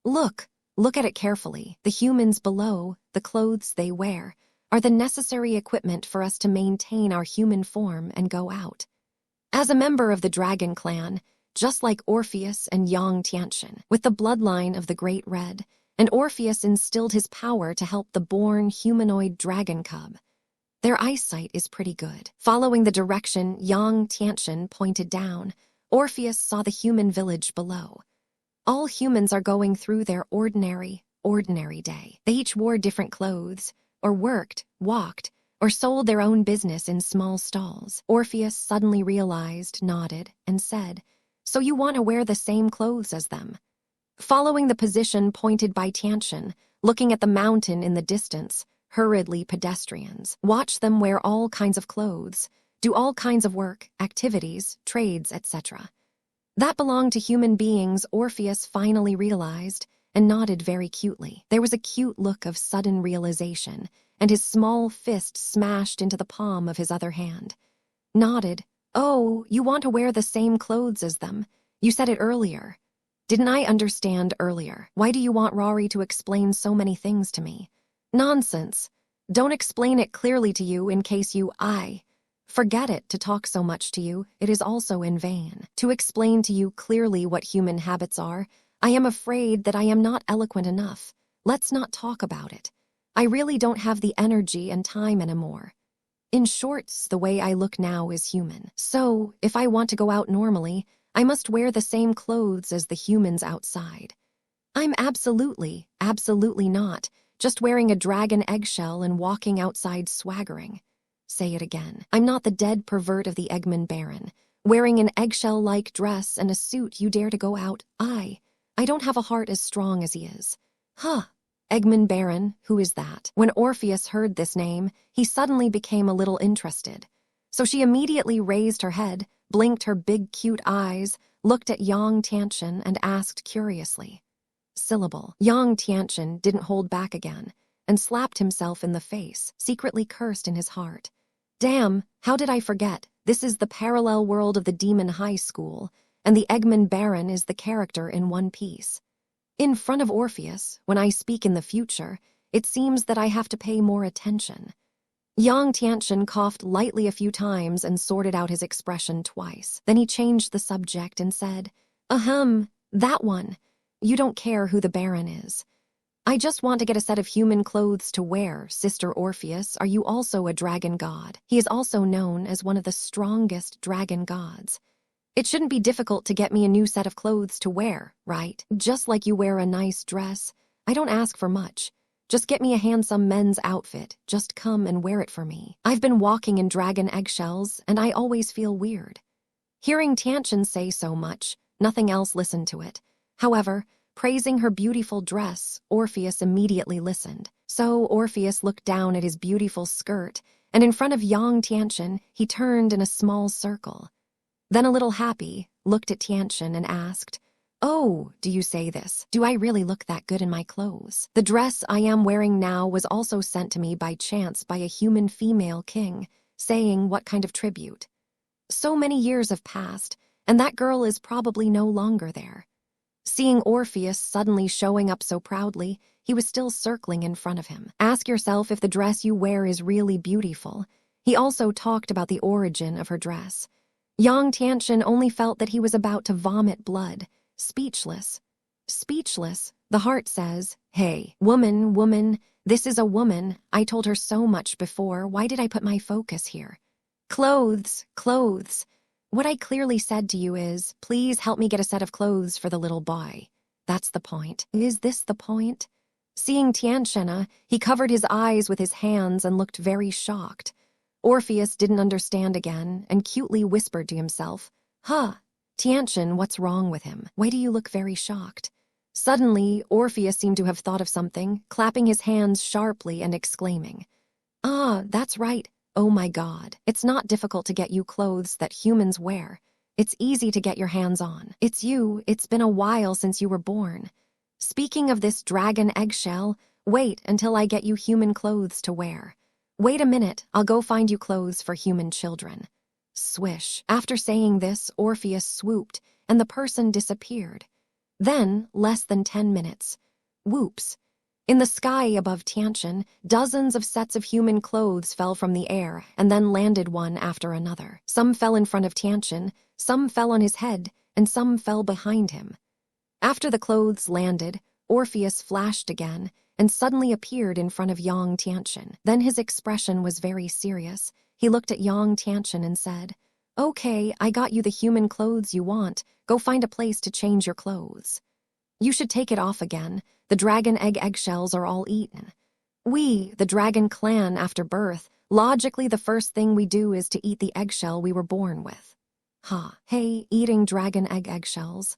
Look at it carefully. The humans below, the clothes they wear, are the necessary equipment for us to maintain our human form and go out. As a member of the dragon clan, just like Orpheus and Yang Tianchen, with the bloodline of the Great Red, and Orpheus instilled his power to help the born humanoid dragon cub. Their eyesight is pretty good. Following the direction Yang Tianchen pointed down, Orpheus saw the human village below. All humans are going through their ordinary day. They each wore different clothes, or worked, walked, or sold their own business in small stalls. Orpheus suddenly realized, nodded, and said, So you want to wear the same clothes as them? Following the position pointed by Tianchen, looking at the mountain in the distance, hurriedly pedestrians. Watch them wear all kinds of clothes, do all kinds of work, activities, trades, etc. That belonged to human beings, Orpheus finally realized, and nodded very cutely. There was a cute look of sudden realization, and his small fist smashed into the palm of his other hand. Nodded. Oh, you want to wear the same clothes as them. You said it earlier. Didn't I understand earlier? Why do you want Rory to explain so many things to me? Nonsense. Don't explain it clearly to you in case forget it to talk so much to you. It is also in vain. To explain to you clearly what human habits are, I am afraid that I am not eloquent enough. Let's not talk about it. I really don't have the energy and time anymore. In shorts, the way I look now is human. So, if I want to go out normally, I must wear the same clothes as the humans outside. I'm absolutely not just wearing a dragon eggshell and walking outside swaggering. Say it again. I'm not the dead pervert of the Eggman Baron. Wearing an eggshell-like dress and a suit, you dare to go out. I don't have a heart as strong as he is. Huh. Eggman Baron, who is that? When Orpheus heard this name, he suddenly became a little interested. So she immediately raised her head, blinked her big cute eyes, looked at Yang Tianchen and asked curiously. Syllable. Yang Tianchen didn't hold back again and slapped himself in the face, secretly cursed in his heart. Damn, how did I forget? This is the parallel world of the Demon High School, and the Eggman Baron is the character in One Piece. In front of Orpheus, when I speak in the future, it seems that I have to pay more attention. Yang Tianchen coughed lightly a few times and sorted out his expression twice. Then he changed the subject and said, Ahem, that one. You don't care who the Baron is. I just want to get a set of human clothes to wear. Sister Orpheus, are you also a dragon god? He is also known as one of the strongest dragon gods. It shouldn't be difficult to get me a new set of clothes to wear, right? Just like you wear a nice dress. I don't ask for much. Just get me a handsome men's outfit. Just come and wear it for me. I've been walking in dragon eggshells, and I always feel weird. Hearing Tianchen say so much, nothing else listened to it. However, praising her beautiful dress, Orpheus immediately listened. So Orpheus looked down at his beautiful skirt, and in front of Yang Tianchen, he turned in a small circle. Then a little happy, looked at Tianchen and asked, Oh, do you say this? Do I really look that good in my clothes? The dress I am wearing now was also sent to me by chance by a human female king, saying what kind of tribute. So many years have passed, and that girl is probably no longer there. Seeing Orpheus suddenly showing up so proudly, he was still circling in front of him. Ask yourself if the dress you wear is really beautiful. He also talked about the origin of her dress. Yang Tianchen only felt that he was about to vomit blood. Speechless. Speechless, the heart says, Hey, woman, this is a woman. I told her so much before. Why did I put my focus here? Clothes. What I clearly said to you is, please help me get a set of clothes for the little boy. That's the point. Is this the point? Seeing Tianchen, he covered his eyes with his hands and looked very shocked. Orpheus didn't understand again and cutely whispered to himself, Huh, Tianchen, what's wrong with him? Why do you look very shocked? Suddenly, Orpheus seemed to have thought of something, clapping his hands sharply and exclaiming, Ah, that's right. Oh my God, it's not difficult to get you clothes that humans wear. It's easy to get your hands on. It's you. It's been a while since you were born. Speaking of this dragon eggshell, wait until I get you human clothes to wear. Wait a minute, I'll go find you clothes for human children. Swish. After saying this, Orpheus swooped, and the person disappeared. Then, less than 10 minutes. Whoops. In the sky above Tianchen, dozens of sets of human clothes fell from the air and then landed one after another. Some fell in front of Tianchen, some fell on his head, and some fell behind him. After the clothes landed, Orpheus flashed again and suddenly appeared in front of Yang Tianchen. Then his expression was very serious. He looked at Yang Tianchen and said, Okay, I got you the human clothes you want. Go find a place to change your clothes. You should take it off again. The dragon eggshells are all eaten. We, the dragon clan after birth, logically the first thing we do is to eat the eggshell we were born with. Hey, eating dragon eggshells.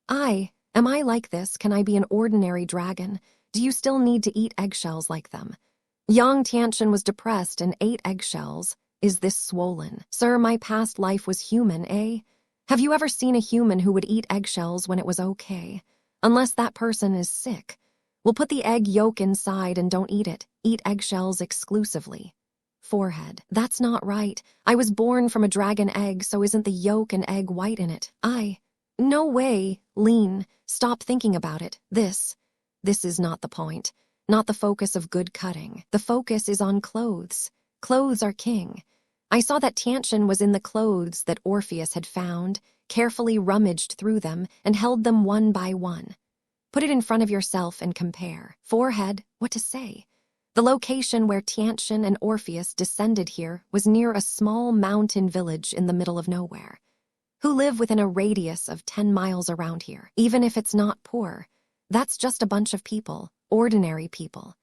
Am I like this? Can I be an ordinary dragon? Do you still need to eat eggshells like them? Yang Tianchen was depressed and ate eggshells. Is this swollen? Sir, my past life was human, eh? Have you ever seen a human who would eat eggshells when it was okay? Unless that person is sick. We'll put the egg yolk inside and don't eat it. Eat eggshells exclusively. Forehead. That's not right. I was born from a dragon egg, so isn't the yolk and egg white in it? No way, Lean. Stop thinking about it. This is not the point. Not the focus of good cutting. The focus is on clothes. Clothes are king. I saw that Tiantian was in the clothes that Orpheus had found, carefully rummaged through them, and held them one by one. Put it in front of yourself and compare. Forehead, what to say? The location where Tiantian and Orpheus descended here was near a small mountain village in the middle of nowhere. Who live within a radius of 10 miles around here, even if it's not poor. That's just a bunch of people, ordinary people.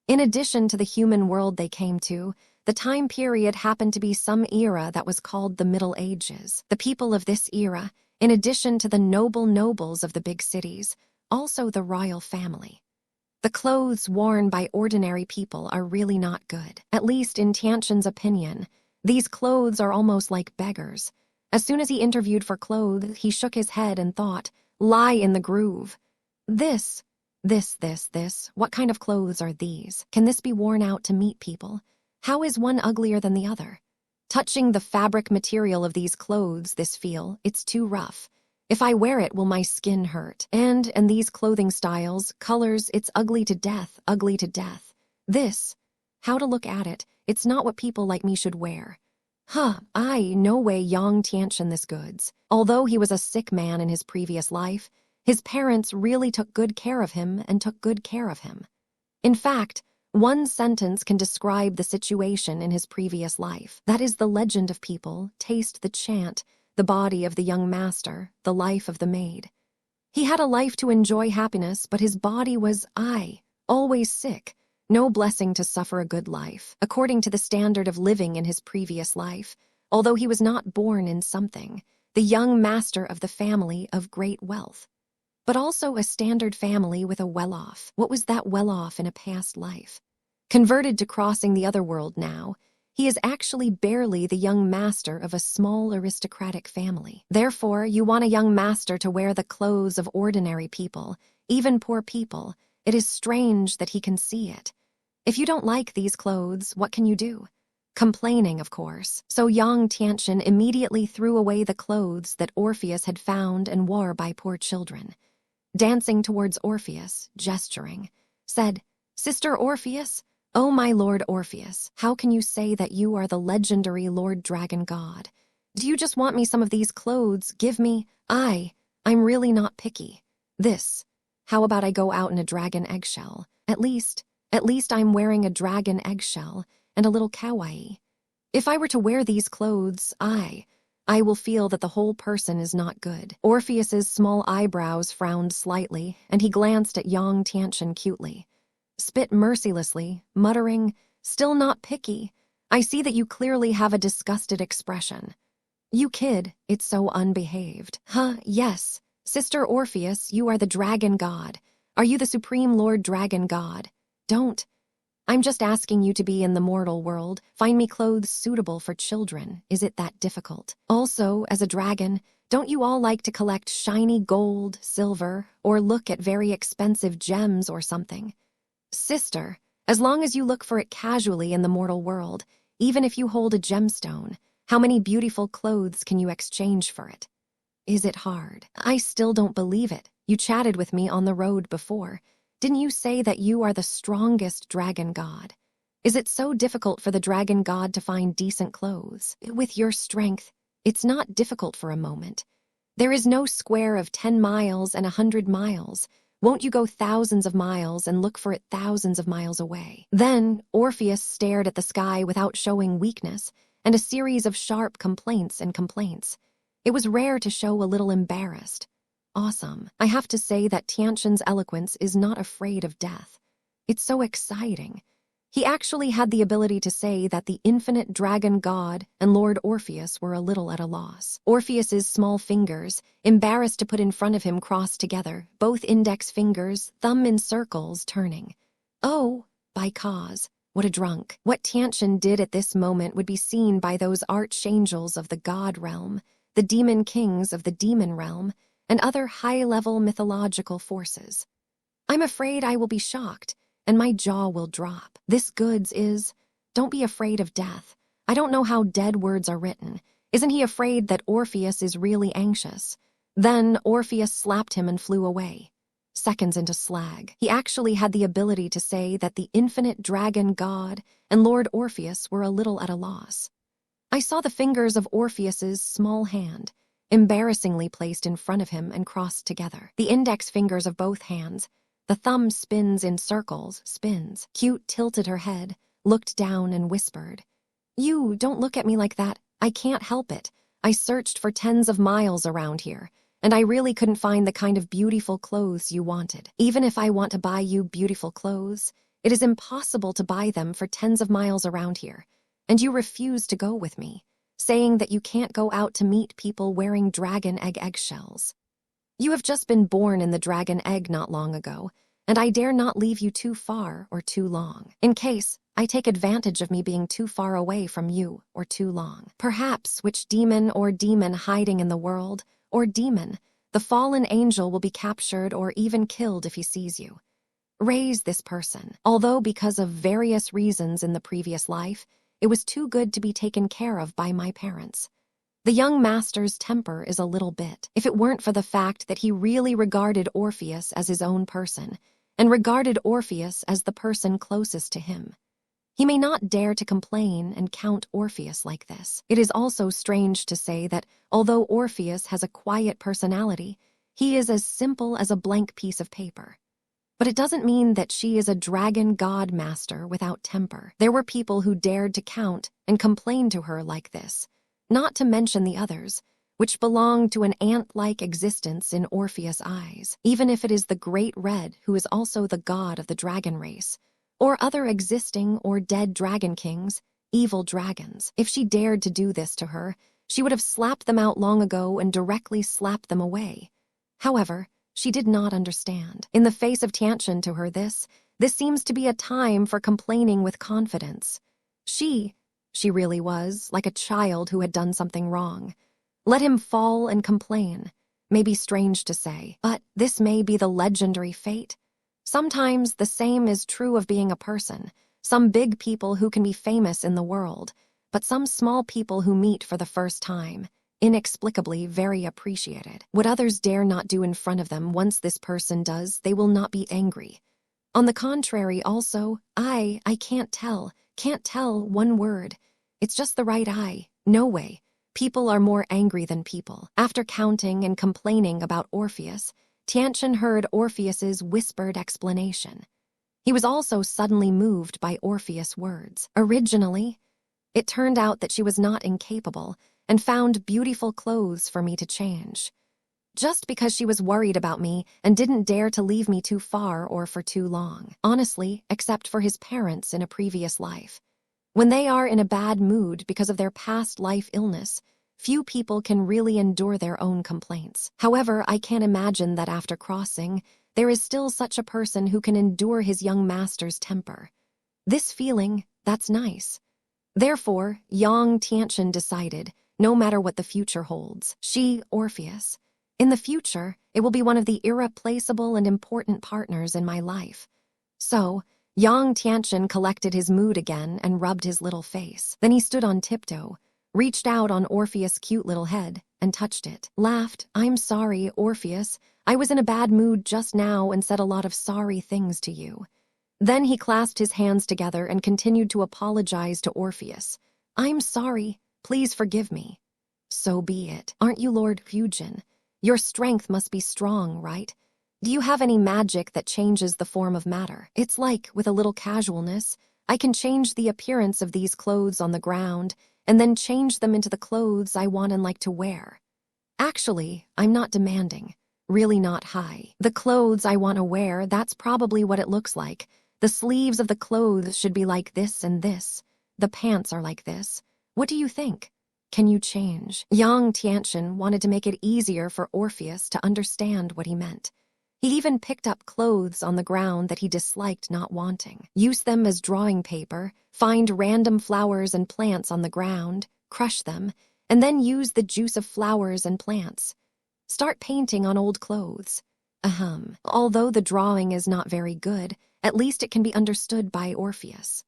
In addition to the human world they came to, the time period happened to be some era that was called the Middle Ages. The people of this era, in addition to the nobles of the big cities, also the royal family. The clothes worn by ordinary people are really not good. At least in Tiantian's opinion, these clothes are almost like beggars. As soon as he interviewed for clothes, he shook his head and thought, lie in the groove. This, what kind of clothes are these? Can this be worn out to meet people? How is one uglier than the other? Touching the fabric material of these clothes, it's too rough. If I wear it, will my skin hurt? And these clothing styles, colors, it's ugly to death, ugly to death. This, how to look at it, it's not what people like me should wear. No way Yang Tiantian this goods. Although he was a sick man in his previous life, his parents really took good care of him and took good care of him. In fact, one sentence can describe the situation in his previous life. That is the legend of people, taste the chant, the body of the young master, the life of the maid. He had a life to enjoy happiness, but his body was, always sick. No blessing to suffer a good life, according to the standard of living in his previous life, although he was not born in something, the young master of the family of great wealth. But also a standard family with a well-off. What was that well-off in a past life? Converted to crossing the other world now, he is actually barely the young master of a small aristocratic family. Therefore, you want a young master to wear the clothes of ordinary people, even poor people. It is strange that he can see it. If you don't like these clothes, what can you do? Complaining, of course. So Yang Tiantian immediately threw away the clothes that Orpheus had found and wore by poor children. Dancing towards Orpheus, gesturing, said, "Sister Orpheus, oh my Lord Orpheus, how can you say that you are the legendary Lord Dragon God? Do you just want me some of these clothes? Give me, I'm really not picky. This, how about I go out in a dragon eggshell? At least I'm wearing a dragon eggshell and a little kawaii. If I were to wear these clothes, I will feel that the whole person is not good." Orpheus's small eyebrows frowned slightly, and he glanced at Yang Tiantian cutely. Spit mercilessly, muttering, "Still not picky. I see that you clearly have a disgusted expression. You kid, it's so unbehaved." Yes. Sister Orpheus, you are the dragon god. Are you the supreme Lord Dragon God? Don't. I'm just asking you to be in the mortal world. Find me clothes suitable for children. Is it that difficult? Also, as a dragon, don't you all like to collect shiny gold, silver, or look at very expensive gems or something? Sister, as long as you look for it casually in the mortal world, even if you hold a gemstone, how many beautiful clothes can you exchange for it? Is it hard? I still don't believe it. You chatted with me on the road before. Didn't you say that you are the strongest dragon god? Is it so difficult for the dragon god to find decent clothes? With your strength, it's not difficult for a moment. There is no square of 10 miles and 100 miles. Won't you go thousands of miles and look for it thousands of miles away? Then Orpheus stared at the sky without showing weakness, and a series of sharp complaints. It was rare to show a little embarrassed. Awesome. I have to say that Tiantian's eloquence is not afraid of death. It's so exciting. He actually had the ability to say that the infinite dragon god and Lord Orpheus were a little at a loss. Orpheus's small fingers, embarrassed to put in front of him, crossed together, both index fingers, thumb in circles, turning. Oh, by cause. What a drunk. What Tiantian did at this moment would be seen by those archangels of the god realm, the demon kings of the demon realm, and other high-level mythological forces. I'm afraid I will be shocked, and my jaw will drop. This goods is, don't be afraid of death. I don't know how dead words are written. Isn't he afraid that Orpheus is really anxious? Then Orpheus slapped him and flew away. Seconds into slag, he actually had the ability to say that the infinite dragon god and Lord Orpheus were a little at a loss. I saw the fingers of Orpheus's small hand, embarrassingly placed in front of him and crossed together. The index fingers of both hands, the thumb spins in circles, spins. Cute tilted her head, looked down and whispered, "You, don't look at me like that. I can't help it. I searched for tens of miles around here, and I really couldn't find the kind of beautiful clothes you wanted. Even if I want to buy you beautiful clothes, it is impossible to buy them for tens of miles around here, and you refuse to go with me, saying that you can't go out to meet people wearing dragon eggshells. You have just been born in the dragon egg not long ago, and I dare not leave you too far or too long, in case I take advantage of me being too far away from you or too long. Perhaps which demon or demon hiding in the world, or demon, the fallen angel will be captured or even killed if he sees you. Raise this person, although because of various reasons in the previous life, it was too good to be taken care of by my parents. The young master's temper is a little bit, if it weren't for the fact that he really regarded Orpheus as his own person, and regarded Orpheus as the person closest to him. He may not dare to complain and count Orpheus like this. It is also strange to say that, although Orpheus has a quiet personality, he is as simple as a blank piece of paper. But it doesn't mean that she is a dragon god master without temper. There were people who dared to count and complain to her like this, not to mention the others, which belong to an ant-like existence in Orpheus' eyes, even if it is the Great Red who is also the god of the dragon race, or other existing or dead dragon kings, evil dragons. If she dared to do this to her, she would have slapped them out long ago and directly slapped them away. However, she did not understand. In the face of Tianchen to her this seems to be a time for complaining with confidence. She really was like a child who had done something wrong. Let him fall and complain. May be strange to say, but this may be the legendary fate. Sometimes the same is true of being a person. Some big people who can be famous in the world, but some small people who meet for the first time, inexplicably very appreciated. What others dare not do in front of them, once this person does, they will not be angry. On the contrary, also, I can't tell one word. It's just the right eye. No way. People are more angry than people. After counting and complaining about Orpheus, Tianchen heard Orpheus's whispered explanation. He was also suddenly moved by Orpheus' words. Originally, it turned out that she was not incapable and found beautiful clothes for me to change. Just because she was worried about me and didn't dare to leave me too far or for too long. Honestly, except for his parents in a previous life. When they are in a bad mood because of their past life illness, few people can really endure their own complaints. However, I can't imagine that after crossing, there is still such a person who can endure his young master's temper. This feeling, that's nice. Therefore, young Tianchen decided, no matter what the future holds, she, Orpheus, in the future, it will be one of the irreplaceable and important partners in my life. So, Yang Tianchen collected his mood again and rubbed his little face. Then he stood on tiptoe, reached out on Orpheus' cute little head, and touched it. Laughed, "I'm sorry, Orpheus. I was in a bad mood just now and said a lot of sorry things to you." Then he clasped his hands together and continued to apologize to Orpheus. "I'm sorry. Please forgive me." "So be it. Aren't you Lord Fujin? Your strength must be strong, right? Do you have any magic that changes the form of matter? It's like, with a little casualness, I can change the appearance of these clothes on the ground and then change them into the clothes I want and like to wear. Actually, I'm not demanding. Really not high. The clothes I want to wear, that's probably what it looks like. The sleeves of the clothes should be like this and this. The pants are like this. What do you think? Can you change?" Yang Tianchen wanted to make it easier for Orpheus to understand what he meant. He even picked up clothes on the ground that he disliked not wanting, used them as drawing paper, find random flowers and plants on the ground, crush them, and then use the juice of flowers and plants. Start painting on old clothes. Although the drawing is not very good, at least it can be understood by Orpheus.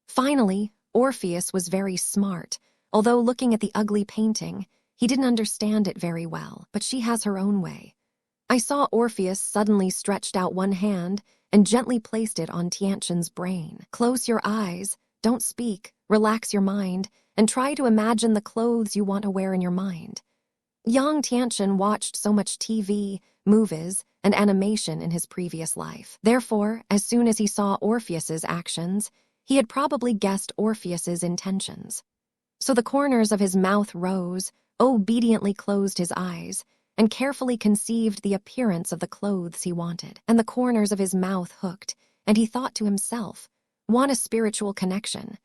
Finally, Orpheus was very smart. Although looking at the ugly painting, He didn't understand it very well, but she has her own way. I saw Orpheus suddenly stretched out one hand and gently placed it on Tianqian's brain. Close your eyes, don't speak, relax your mind, and try to imagine the clothes you want to wear in your mind. Young Tianqian watched so much TV, movies, and animation in his previous life. Therefore, as soon as he saw Orpheus's actions, he had probably guessed Orpheus's intentions. So the corners of his mouth rose, obediently closed his eyes, and carefully conceived the appearance of the clothes he wanted. And the corners of his mouth hooked, and he thought to himself, "Want a spiritual connection?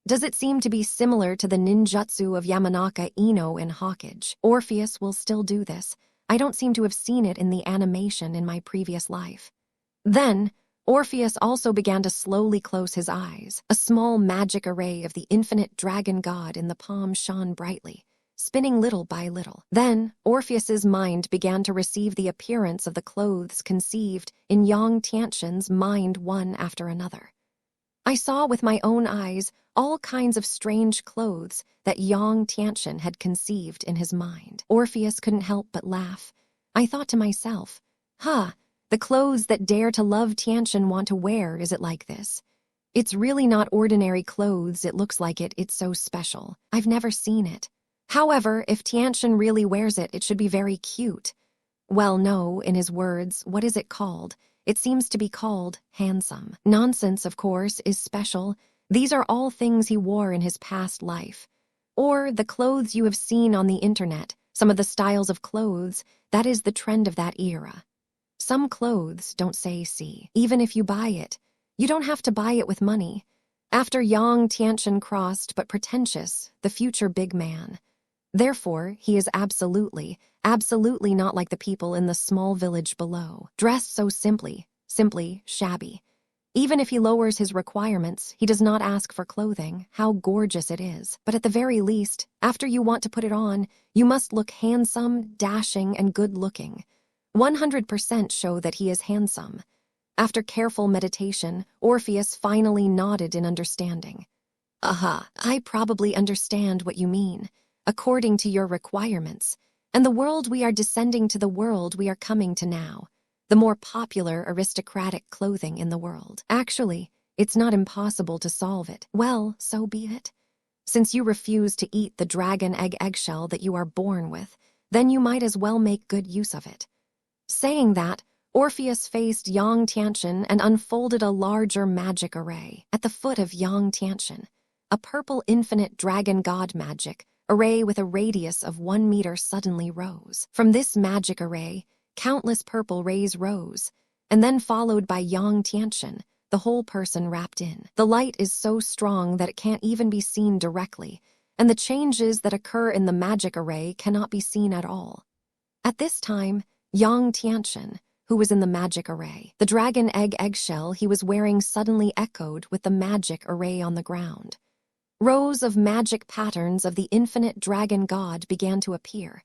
Does it seem to be similar to the ninjutsu of Yamanaka Ino in Hawkage? Orpheus will still do this. I don't seem to have seen it in the animation in my previous life." Then, Orpheus also began to slowly close his eyes. A small magic array of the infinite dragon god in the palm shone brightly, spinning little by little. Then, Orpheus's mind began to receive the appearance of the clothes conceived in Yang Tianqian's mind one after another. I saw with my own eyes all kinds of strange clothes that Yang Tianqian had conceived in his mind. Orpheus couldn't help but laugh. I thought to myself, the clothes that Dare to Love Tianqian want to wear, is it like this? It's really not ordinary clothes, it looks like it's so special. I've never seen it. However, if Tianqian really wears it, it should be very cute. Well, no, in his words, what is it called? It seems to be called handsome. Nonsense, of course, is special. These are all things he wore in his past life. Or the clothes you have seen on the internet, some of the styles of clothes, that is the trend of that era. Some clothes don't say see. Even if you buy it, you don't have to buy it with money. After Yang Tianqian crossed but pretentious, the future big man. Therefore, he is absolutely not like the people in the small village below, dressed so simply, shabby. Even if he lowers his requirements, he does not ask for clothing. How gorgeous it is. But at the very least, after you want to put it on, you must look handsome, dashing, and good-looking. 100% show that he is handsome. After careful meditation, Orpheus finally nodded in understanding. I probably understand what you mean. According to your requirements, and the world we are descending to the world we are coming to now, the more popular aristocratic clothing in the world. Actually, it's not impossible to solve it. Well, so be it. Since you refuse to eat the dragon eggshell that you are born with, then you might as well make good use of it. Saying that, Orpheus faced Yang Tianqian and unfolded a larger magic array. At the foot of Yang Tianqian, a purple infinite dragon god magic array with a radius of 1 meter suddenly rose. From this magic array, countless purple rays rose, and then followed by Yang Tianqian, the whole person wrapped in. The light is so strong that it can't even be seen directly, and the changes that occur in the magic array cannot be seen at all. At this time, Yang Tianqian, who was in the magic array, the dragon eggshell he was wearing suddenly echoed with the magic array on the ground. Rows of magic patterns of the infinite dragon god began to appear.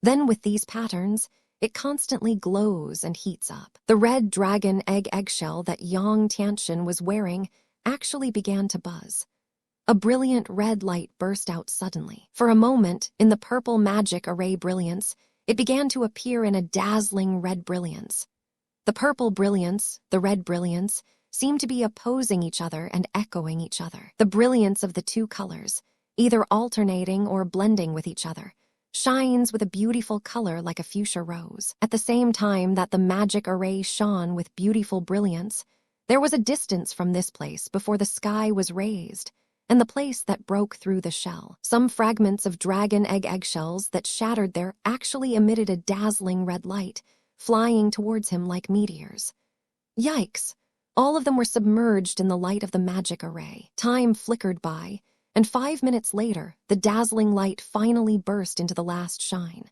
Then with these patterns, it constantly glows and heats up. The red dragon eggshell that Yang Tianqian was wearing actually began to buzz. A brilliant red light burst out suddenly. For a moment, in the purple magic array brilliance, it began to appear in a dazzling red brilliance. The purple brilliance, the red brilliance, seemed to be opposing each other and echoing each other. The brilliance of the two colors, either alternating or blending with each other, shines with a beautiful color like a fuchsia rose. At the same time that the magic array shone with beautiful brilliance, there was a distance from this place before the sky was raised, and the place that broke through the shell. Some fragments of dragon eggshells that shattered there actually emitted a dazzling red light, flying towards him like meteors. Yikes! All of them were submerged in the light of the magic array. Time flickered by, and 5 minutes later, the dazzling light finally burst into the last shine.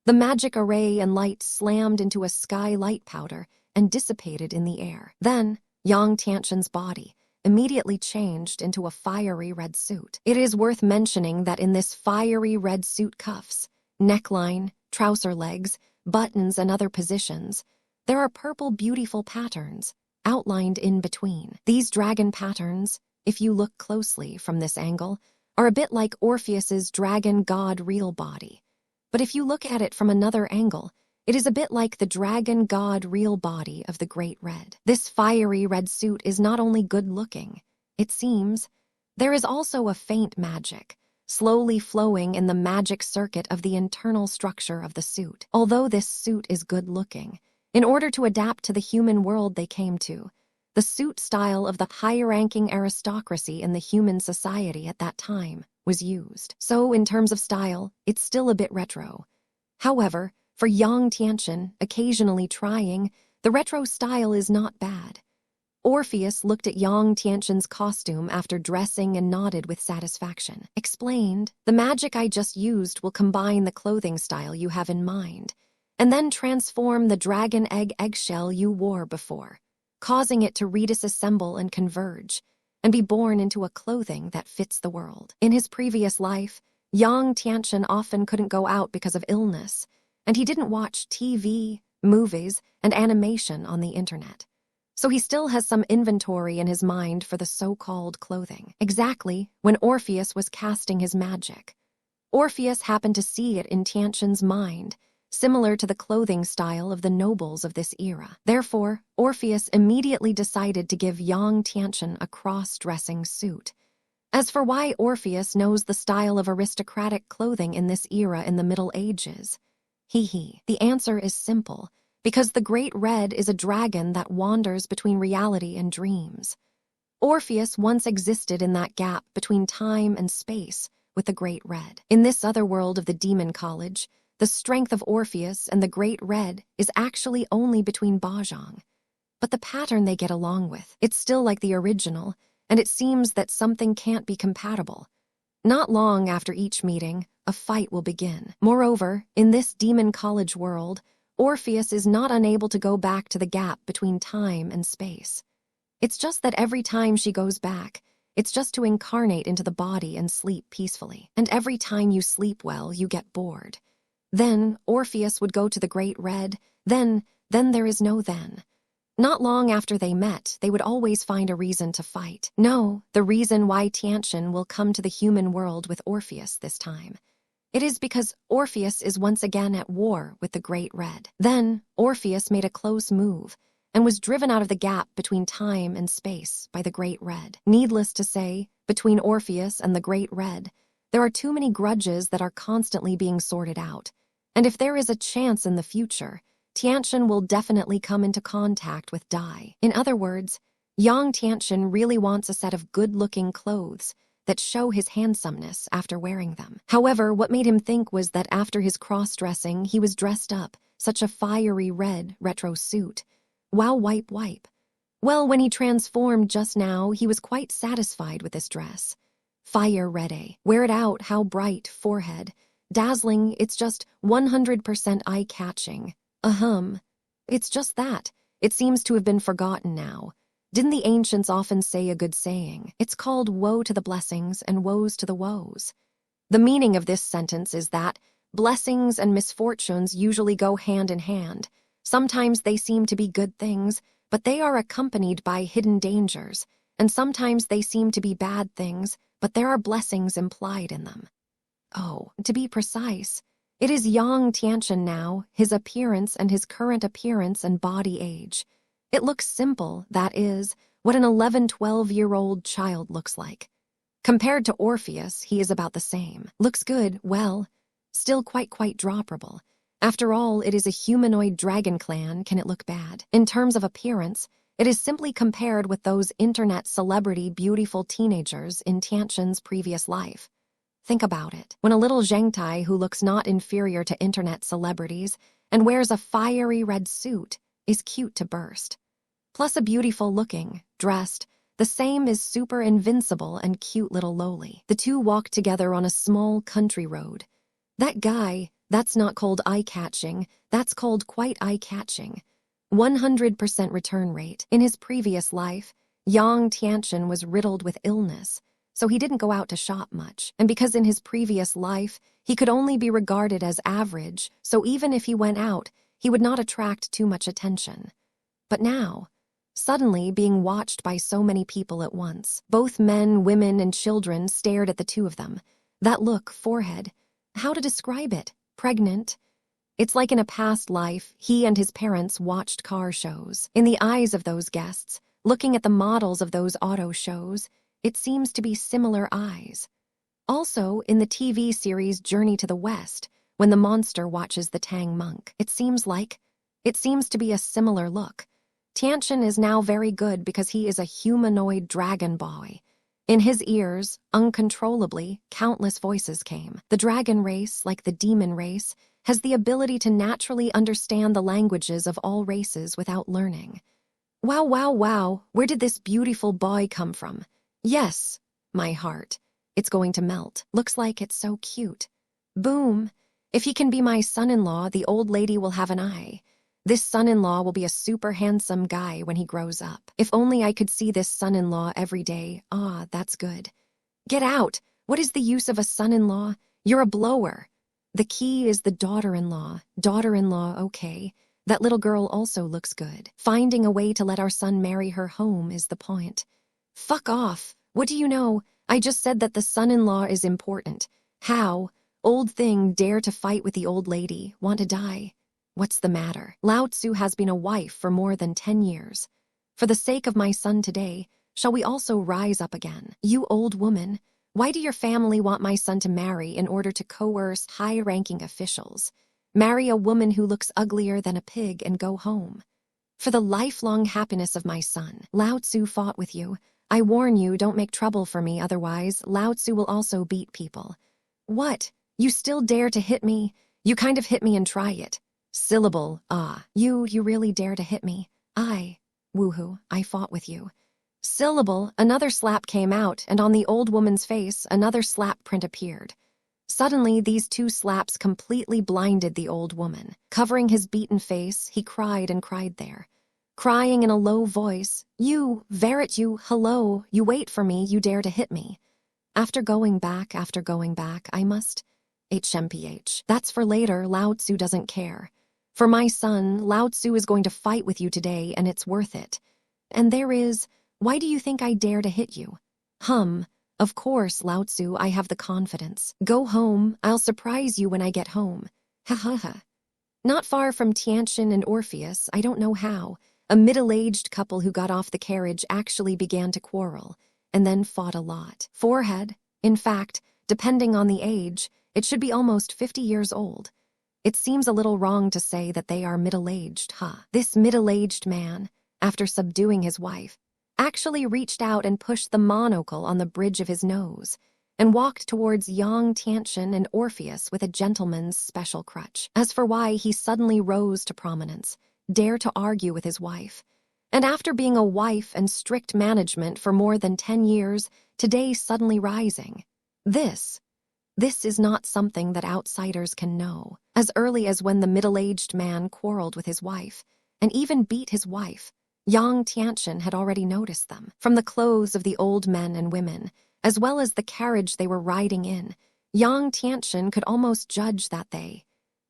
The magic array and light slammed into a sky light powder and dissipated in the air. Then, Yang Tianqian's body immediately changed into a fiery red suit. It is worth mentioning that in this fiery red suit cuffs, neckline, trouser legs, buttons, and other positions, there are purple beautiful patterns outlined in between. These dragon patterns, if you look closely from this angle, are a bit like Orpheus's dragon god real body, But if you look at it from another angle, it is a bit like the dragon god real body of the Great Red. This fiery red suit is not only good-looking, it seems. There is also a faint magic, slowly flowing in the magic circuit of the internal structure of the suit. Although this suit is good-looking, in order to adapt to the human world they came to, the suit style of the high-ranking aristocracy in the human society at that time was used. So, in terms of style, it's still a bit retro. However, for Yang Tianchen, occasionally trying, the retro style is not bad. Orpheus looked at Yang Tianchen's costume after dressing and nodded with satisfaction. Explained, "The magic I just used will combine the clothing style you have in mind, and then transform the dragon eggshell you wore before, causing it to redisassemble and converge, and be born into a clothing that fits the world." In his previous life, Yang Tianchen often couldn't go out because of illness, and he didn't watch TV, movies, and animation on the internet. So he still has some inventory in his mind for the so-called clothing. Exactly when Orpheus was casting his magic, Orpheus happened to see it in Tianchen's mind, similar to the clothing style of the nobles of this era. Therefore, Orpheus immediately decided to give Yang Tianchen a cross-dressing suit. As for why Orpheus knows the style of aristocratic clothing in this era in the Middle Ages, the answer is simple. Because the Great Red is a dragon that wanders between reality and dreams. Orpheus once existed in that gap between time and space with the Great Red. In this other world of the Demon College, the strength of Orpheus and the Great Red is actually only between Bajang. But the pattern they get along with, it's still like the original, and it seems that something can't be compatible. Not long after each meeting, a fight will begin. Moreover, in this Demon College world, Orpheus is not unable to go back to the gap between time and space. It's just that every time she goes back, it's just to incarnate into the body and sleep peacefully. And every time you sleep well, you get bored. Then Orpheus would go to the Great Red, then there is no then. Not long after they met, they would always find a reason to fight. No, the reason why Tianchen will come to the human world with Orpheus this time. It is because Orpheus is once again at war with the Great Red. Then, Orpheus made a close move and was driven out of the gap between time and space by the Great Red. Needless to say, between Orpheus and the Great Red, there are too many grudges that are constantly being sorted out. And if there is a chance in the future, Tianchen will definitely come into contact with Dai. In other words, Yang Tianchen really wants a set of good-looking clothes that show his handsomeness after wearing them. However, what made him think was that after his cross-dressing, he was dressed up, such a fiery red retro suit. Wow, wipe. Well, when he transformed just now, he was quite satisfied with this dress. Fire red, wear it out, how bright, forehead. Dazzling, it's just 100% eye-catching. It's just that. It seems to have been forgotten now. Didn't the ancients often say a good saying? It's called woe to the blessings and woes to the woes. The meaning of this sentence is that blessings and misfortunes usually go hand in hand. Sometimes they seem to be good things, but they are accompanied by hidden dangers, and sometimes they seem to be bad things, but there are blessings implied in them. Oh, to be precise, it is Yang Tianchen now, his appearance and his current appearance and body age. It looks simple, that is, what an 11-12-year-old child looks like. Compared to Orpheus, he is about the same. Looks good, well, still quite droppable. After all, it is a humanoid dragon clan, can it look bad? In terms of appearance, it is simply compared with those internet celebrity beautiful teenagers in Tianchen's previous life. Think about it. When a little Zhengtai who looks not inferior to internet celebrities and wears a fiery red suit is cute to burst. Plus a beautiful looking, dressed, the same as super invincible and cute little Loli. The two walk together on a small country road. That guy, that's not called eye-catching, that's called quite eye-catching. 100% return rate. In his previous life, Yang Tianchen was riddled with illness, so he didn't go out to shop much. And because in his previous life, he could only be regarded as average, so even if he went out, he would not attract too much attention. But now, suddenly being watched by so many people at once, both men, women, and children stared at the two of them. That look, forehead, how to describe it? pregnant. It's like in a past life, he and his parents watched car shows. In the eyes of those guests, looking at the models of those auto shows, it seems to be similar eyes. Also, in the TV series Journey to the West, when the monster watches the Tang monk, it seems to be a similar look. Tianchen is now very good because he is a humanoid dragon boy. In his ears, uncontrollably, countless voices came. The dragon race, like the demon race, has the ability to naturally understand the languages of all races without learning. Wow, wow, wow, where did this beautiful boy come from? Yes, my heart. It's going to melt. Looks like it's so cute. Boom. If he can be my son-in-law, the old lady will have an eye. This son-in-law will be a super handsome guy when he grows up. If only I could see this son-in-law every day. Ah, that's good. Get out! What is the use of a son-in-law? You're a blower. The key is the daughter-in-law. Daughter-in-law, okay. That little girl also looks good. Finding a way to let our son marry her home is the point. Fuck off. What do you know? I just said that the son-in-law is important. How? Old thing, dare to fight with the old lady. Want to die? What's the matter? Lao Tzu has been a wife for more than 10 years. For the sake of my son today, shall we also rise up again? You old woman, why do your family want my son to marry in order to coerce high-ranking officials? Marry a woman who looks uglier than a pig and go home. For the lifelong happiness of my son, Lao Tzu fought with you. I warn you, don't make trouble for me, otherwise Lao Tzu will also beat people. What? You still dare to hit me? You kind of hit me and try it. Syllable, ah, you really dare to hit me. Woohoo, I fought with you. Syllable, another slap came out, and on the old woman's face, another slap print appeared. Suddenly, these two slaps completely blinded the old woman. Covering his beaten face, he cried and cried there. Crying in a low voice, you, Verret, you, hello, you wait for me, you dare to hit me. After going back, I must. HMPH. That's for later, Lao Tzu doesn't care. For my son, Lao Tzu is going to fight with you today, and it's worth it. And there is, why do you think I dare to hit you? Of course, Lao Tzu, I have the confidence. Go home, I'll surprise you when I get home. Ha ha ha. Not far from Tianchen and Orpheus, I don't know how, a middle-aged couple who got off the carriage actually began to quarrel, and then fought a lot. Forehead, in fact, depending on the age, it should be almost 50 years old. It seems a little wrong to say that they are middle-aged, huh? This middle-aged man, after subduing his wife, actually reached out and pushed the monocle on the bridge of his nose, and walked towards young Tianchen and Orpheus with a gentleman's special crutch. As for why he suddenly rose to prominence, dared to argue with his wife, and after being a wife and strict management for more than 10 years, today suddenly rising. This is not something that outsiders can know. As early as when the middle-aged man quarreled with his wife, and even beat his wife, Yang Tianchen had already noticed them. From the clothes of the old men and women, as well as the carriage they were riding in, Yang Tianchen could almost judge that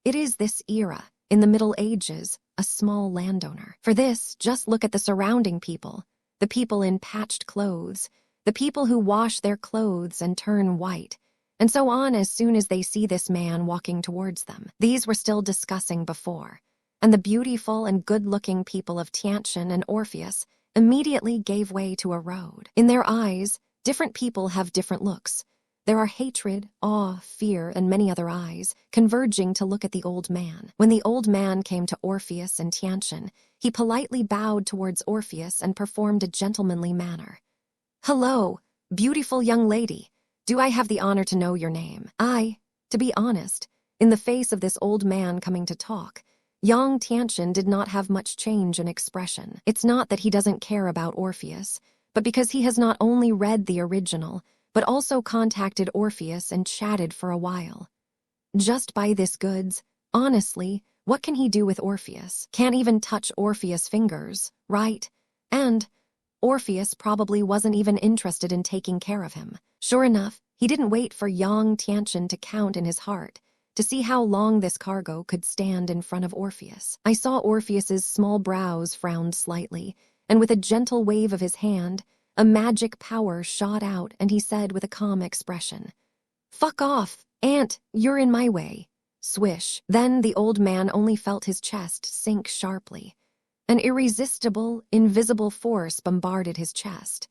it is this era, in the Middle Ages, a small landowner. For this, just look at the surrounding people, the people in patched clothes, the people who wash their clothes and turn white, and so on as soon as they see this man walking towards them. These were still discussing before, and the beautiful and good-looking people of Tianchen and Orpheus immediately gave way to a road. In their eyes, different people have different looks. There are hatred, awe, fear, and many other eyes, converging to look at the old man. When the old man came to Orpheus and Tianchen, he politely bowed towards Orpheus and performed a gentlemanly manner. Hello, beautiful young lady. Do I have the honor to know your name? To be honest, in the face of this old man coming to talk, Yang Tianchen did not have much change in expression. It's not that he doesn't care about Orpheus, but because he has not only read the original, but also contacted Orpheus and chatted for a while. Just buy this goods. Honestly, what can he do with Orpheus? Can't even touch Orpheus' fingers, right? And Orpheus probably wasn't even interested in taking care of him. Sure enough, he didn't wait for Yang Tianchen to count in his heart to see how long this cargo could stand in front of Orpheus. I saw Orpheus's small brows frown slightly, and with a gentle wave of his hand, a magic power shot out, and he said with a calm expression, "Fuck off, Aunt, you're in my way." Swish. Then the old man only felt his chest sink sharply. An irresistible, invisible force bombarded his chest.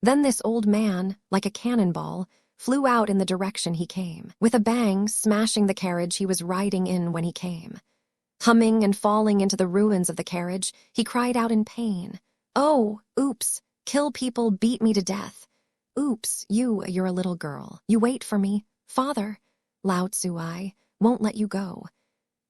Then this old man, like a cannonball, flew out in the direction he came, with a bang smashing the carriage he was riding in when he came. Humming and falling into the ruins of the carriage, he cried out in pain. "Oh, oops, kill people, beat me to death. Oops, you're a little girl. You wait for me. Father, Lao Tzu, I won't let you go."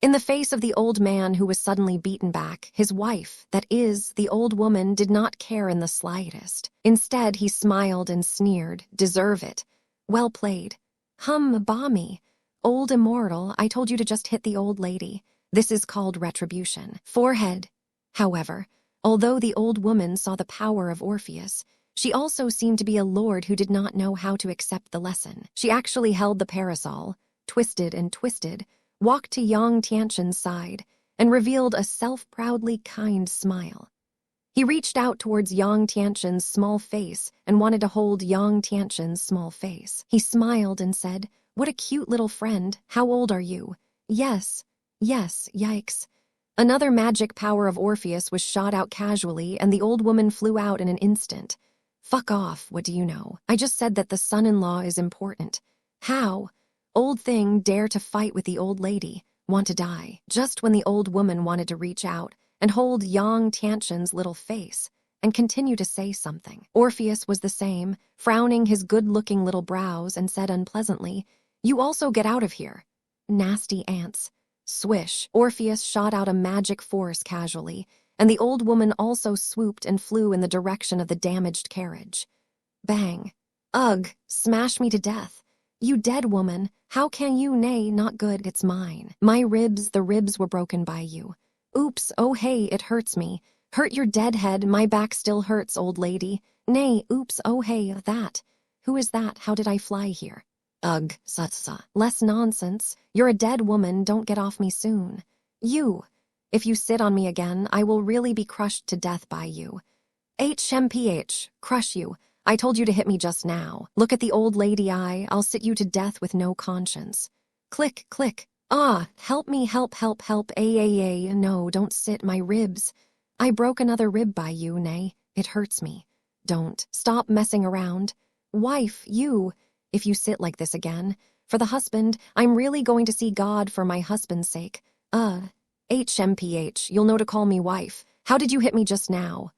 In the face of the old man who was suddenly beaten back, his wife, that is, the old woman, did not care in the slightest. Instead, he smiled and sneered. "Deserve it. Well played. Bommy. Old immortal, I told you to just hit the old lady. This is called retribution." Forehead. However, although the old woman saw the power of Orpheus, she also seemed to be a lord who did not know how to accept the lesson. She actually held the parasol, twisted and twisted, walked to Yang Tianxin's side, and revealed a self-proudly kind smile. He reached out towards Yang Tianxin's small face and wanted to hold Yang Tianxin's small face. He smiled and said, "What a cute little friend. How old are you?" Yes, yikes. Another magic power of Orpheus was shot out casually, and the old woman flew out in an instant. "Fuck off, what do you know? I just said that the son-in-law is important." "How? Old thing, dare to fight with the old lady. Want to die." Just when the old woman wanted to reach out and hold Yang Tianxin's little face and continue to say something, Orpheus was the same, frowning his good-looking little brows, and said unpleasantly, "You also get out of here. Nasty ants." Swish. Orpheus shot out a magic force casually, and the old woman also swooped and flew in the direction of the damaged carriage. Bang. "Ugh, smash me to death. You dead woman, how can you? Nay, not good, it's mine. My ribs, the ribs were broken by you. Oops, oh hey, it hurts me. Hurt your dead head, my back still hurts, old lady. Nay, oops, oh hey, that. Who is that? How did I fly here? Ugh, sa. Less nonsense. You're a dead woman, don't get off me soon. You. If you sit on me again, I will really be crushed to death by you. HMPH, crush you. I told you to hit me just now. Look at the old lady I'll sit you to death with no conscience. Click, click. Ah, help me, help. No, don't sit, my ribs. I broke another rib by you, nay, it hurts me. Don't. Stop messing around. Wife, you. If you sit like this again. For the husband, I'm really going to see God for my husband's sake. HMPH, you'll know to call me wife. How did you hit me just now?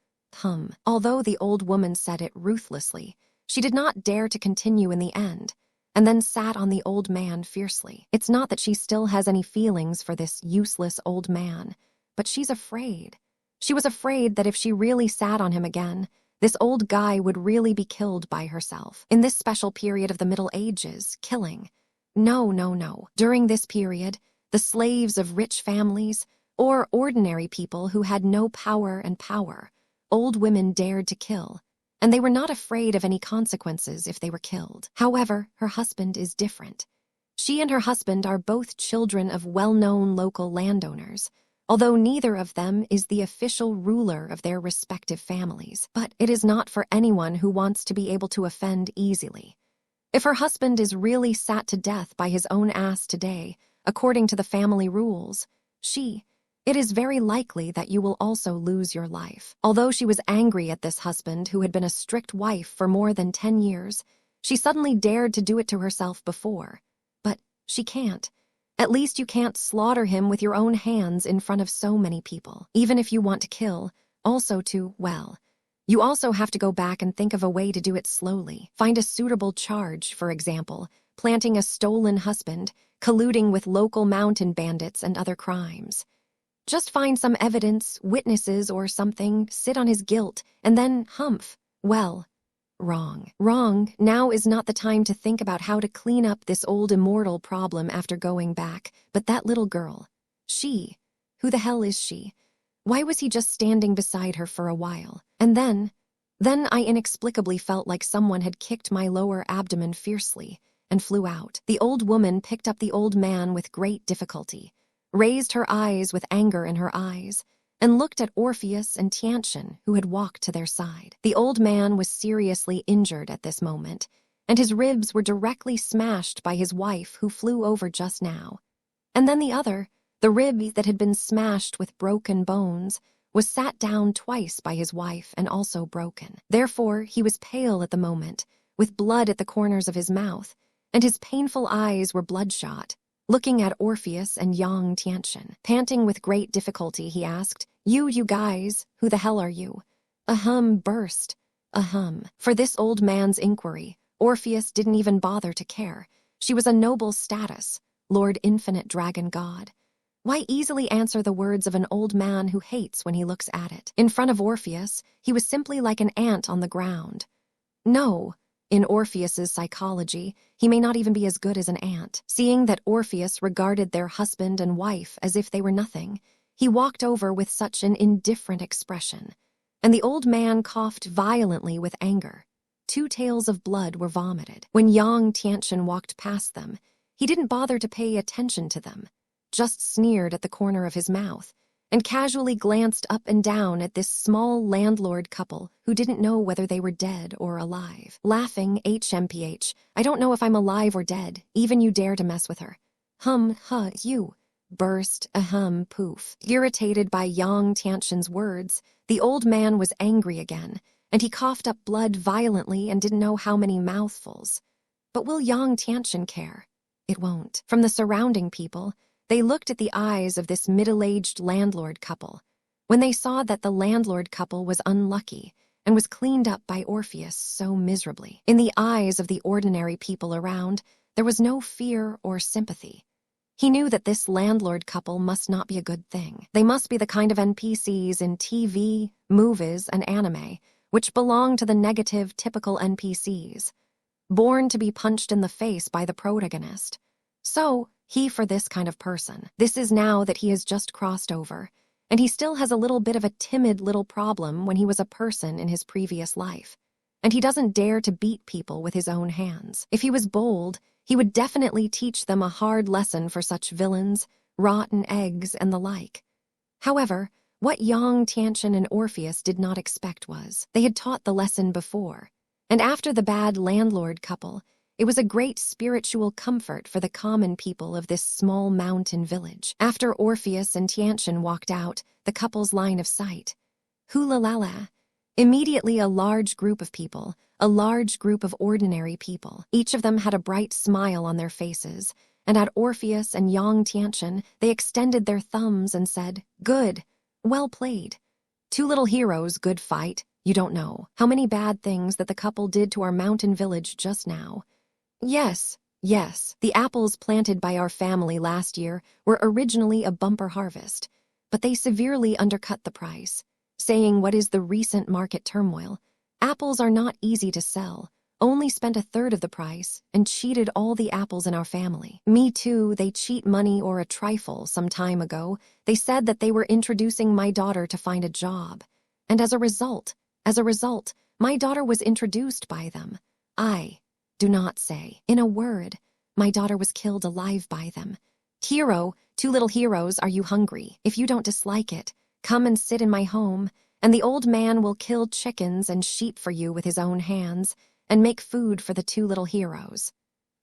Although the old woman said it ruthlessly, she did not dare to continue in the end, and then sat on the old man fiercely. It's not that she still has any feelings for this useless old man, but she's afraid. She was afraid that if she really sat on him again, this old guy would really be killed by herself. In this special period of the Middle Ages, killing. No. During this period, the slaves of rich families, or ordinary people who had no power, old women dared to kill, and they were not afraid of any consequences if they were killed. However, her husband is different. She and her husband are both children of well-known local landowners, although neither of them is the official ruler of their respective families. But it is not for anyone who wants to be able to offend easily. If her husband is really sat to death by his own ass today, according to the family rules, it is very likely that you will also lose your life. Although she was angry at this husband who had been a strict wife for more than 10 years, she suddenly dared to do it to herself before. But she can't. At least you can't slaughter him with your own hands in front of so many people. Even if you want to kill, you also have to go back and think of a way to do it slowly. Find a suitable charge, for example, planting a stolen husband, colluding with local mountain bandits and other crimes. Just find some evidence, witnesses or something, sit on his guilt, and then humph. Wrong. Now is not the time to think about how to clean up this old immortal problem after going back, but that little girl. Who the hell is she? Why was he just standing beside her for a while? And then I inexplicably felt like someone had kicked my lower abdomen fiercely and flew out. The old woman picked up the old man with great difficulty, raised her eyes with anger in her eyes, and looked at Orpheus and Tianxin, who had walked to their side. The old man was seriously injured at this moment, and his ribs were directly smashed by his wife who flew over just now. And then the other, the rib that had been smashed with broken bones, was sat down twice by his wife and also broken. Therefore, he was pale at the moment, with blood at the corners of his mouth, and his painful eyes were bloodshot. Looking at Orpheus and Yang Tianchen, panting with great difficulty, he asked, You guys, who the hell are you?" Ahem burst. Ahem. For this old man's inquiry, Orpheus didn't even bother to care. She was a noble status, Lord Infinite Dragon God. Why easily answer the words of an old man who hates when he looks at it? In front of Orpheus, he was simply like an ant on the ground. No. In Orpheus's psychology, he may not even be as good as an ant. Seeing that Orpheus regarded their husband and wife as if they were nothing, he walked over with such an indifferent expression, and the old man coughed violently with anger. 2 tails of blood were vomited. When Yang Tianchen walked past them, he didn't bother to pay attention to them, just sneered at the corner of his mouth, and casually glanced up and down at this small landlord couple who didn't know whether they were dead or alive. Laughing, HMPH, I don't know if I'm alive or dead, even you dare to mess with her. You. Burst, poof. Irritated by Yang Tianchen's words, the old man was angry again, and he coughed up blood violently and didn't know how many mouthfuls. But will Yang Tianchen care? It won't. From the surrounding people, they looked at the eyes of this middle-aged landlord couple. When they saw that the landlord couple was unlucky and was cleaned up by Orpheus so miserably, in the eyes of the ordinary people around, there was no fear or sympathy. He knew that this landlord couple must not be a good thing. They must be the kind of NPCs in TV, movies, and anime, which belong to the negative, typical NPCs, born to be punched in the face by the protagonist. So, he for this kind of person. This is now that he has just crossed over, and he still has a little bit of a timid little problem when he was a person in his previous life. And he doesn't dare to beat people with his own hands. If he was bold, he would definitely teach them a hard lesson for such villains, rotten eggs, and the like. However, what Yang Tianchen and Orpheus did not expect was, they had taught the lesson before, and after the bad landlord couple, it was a great spiritual comfort for the common people of this small mountain village. After Orpheus and Tianchen walked out, the couple's line of sight, hula-la-la, immediately a large group of people, a large group of ordinary people. Each of them had a bright smile on their faces, and at Orpheus and Yang Tianchen, they extended their thumbs and said, "Good, well played. 2 little heroes, good fight. You don't know how many bad things that the couple did to our mountain village just now." Yes, the apples planted by our family last year were originally a bumper harvest, but they severely undercut the price, saying what is the recent market turmoil. Apples are not easy to sell, only spent 1/3 of the price, and cheated all the apples in our family. Me too, they cheat money or a trifle some time ago. They said that they were introducing my daughter to find a job, and as a result, my daughter was introduced by them. Do not say. In a word, my daughter was killed alive by them. Hero, 2 little heroes, are you hungry? If you don't dislike it, come and sit in my home, and the old man will kill chickens and sheep for you with his own hands, and make food for the 2 little heroes.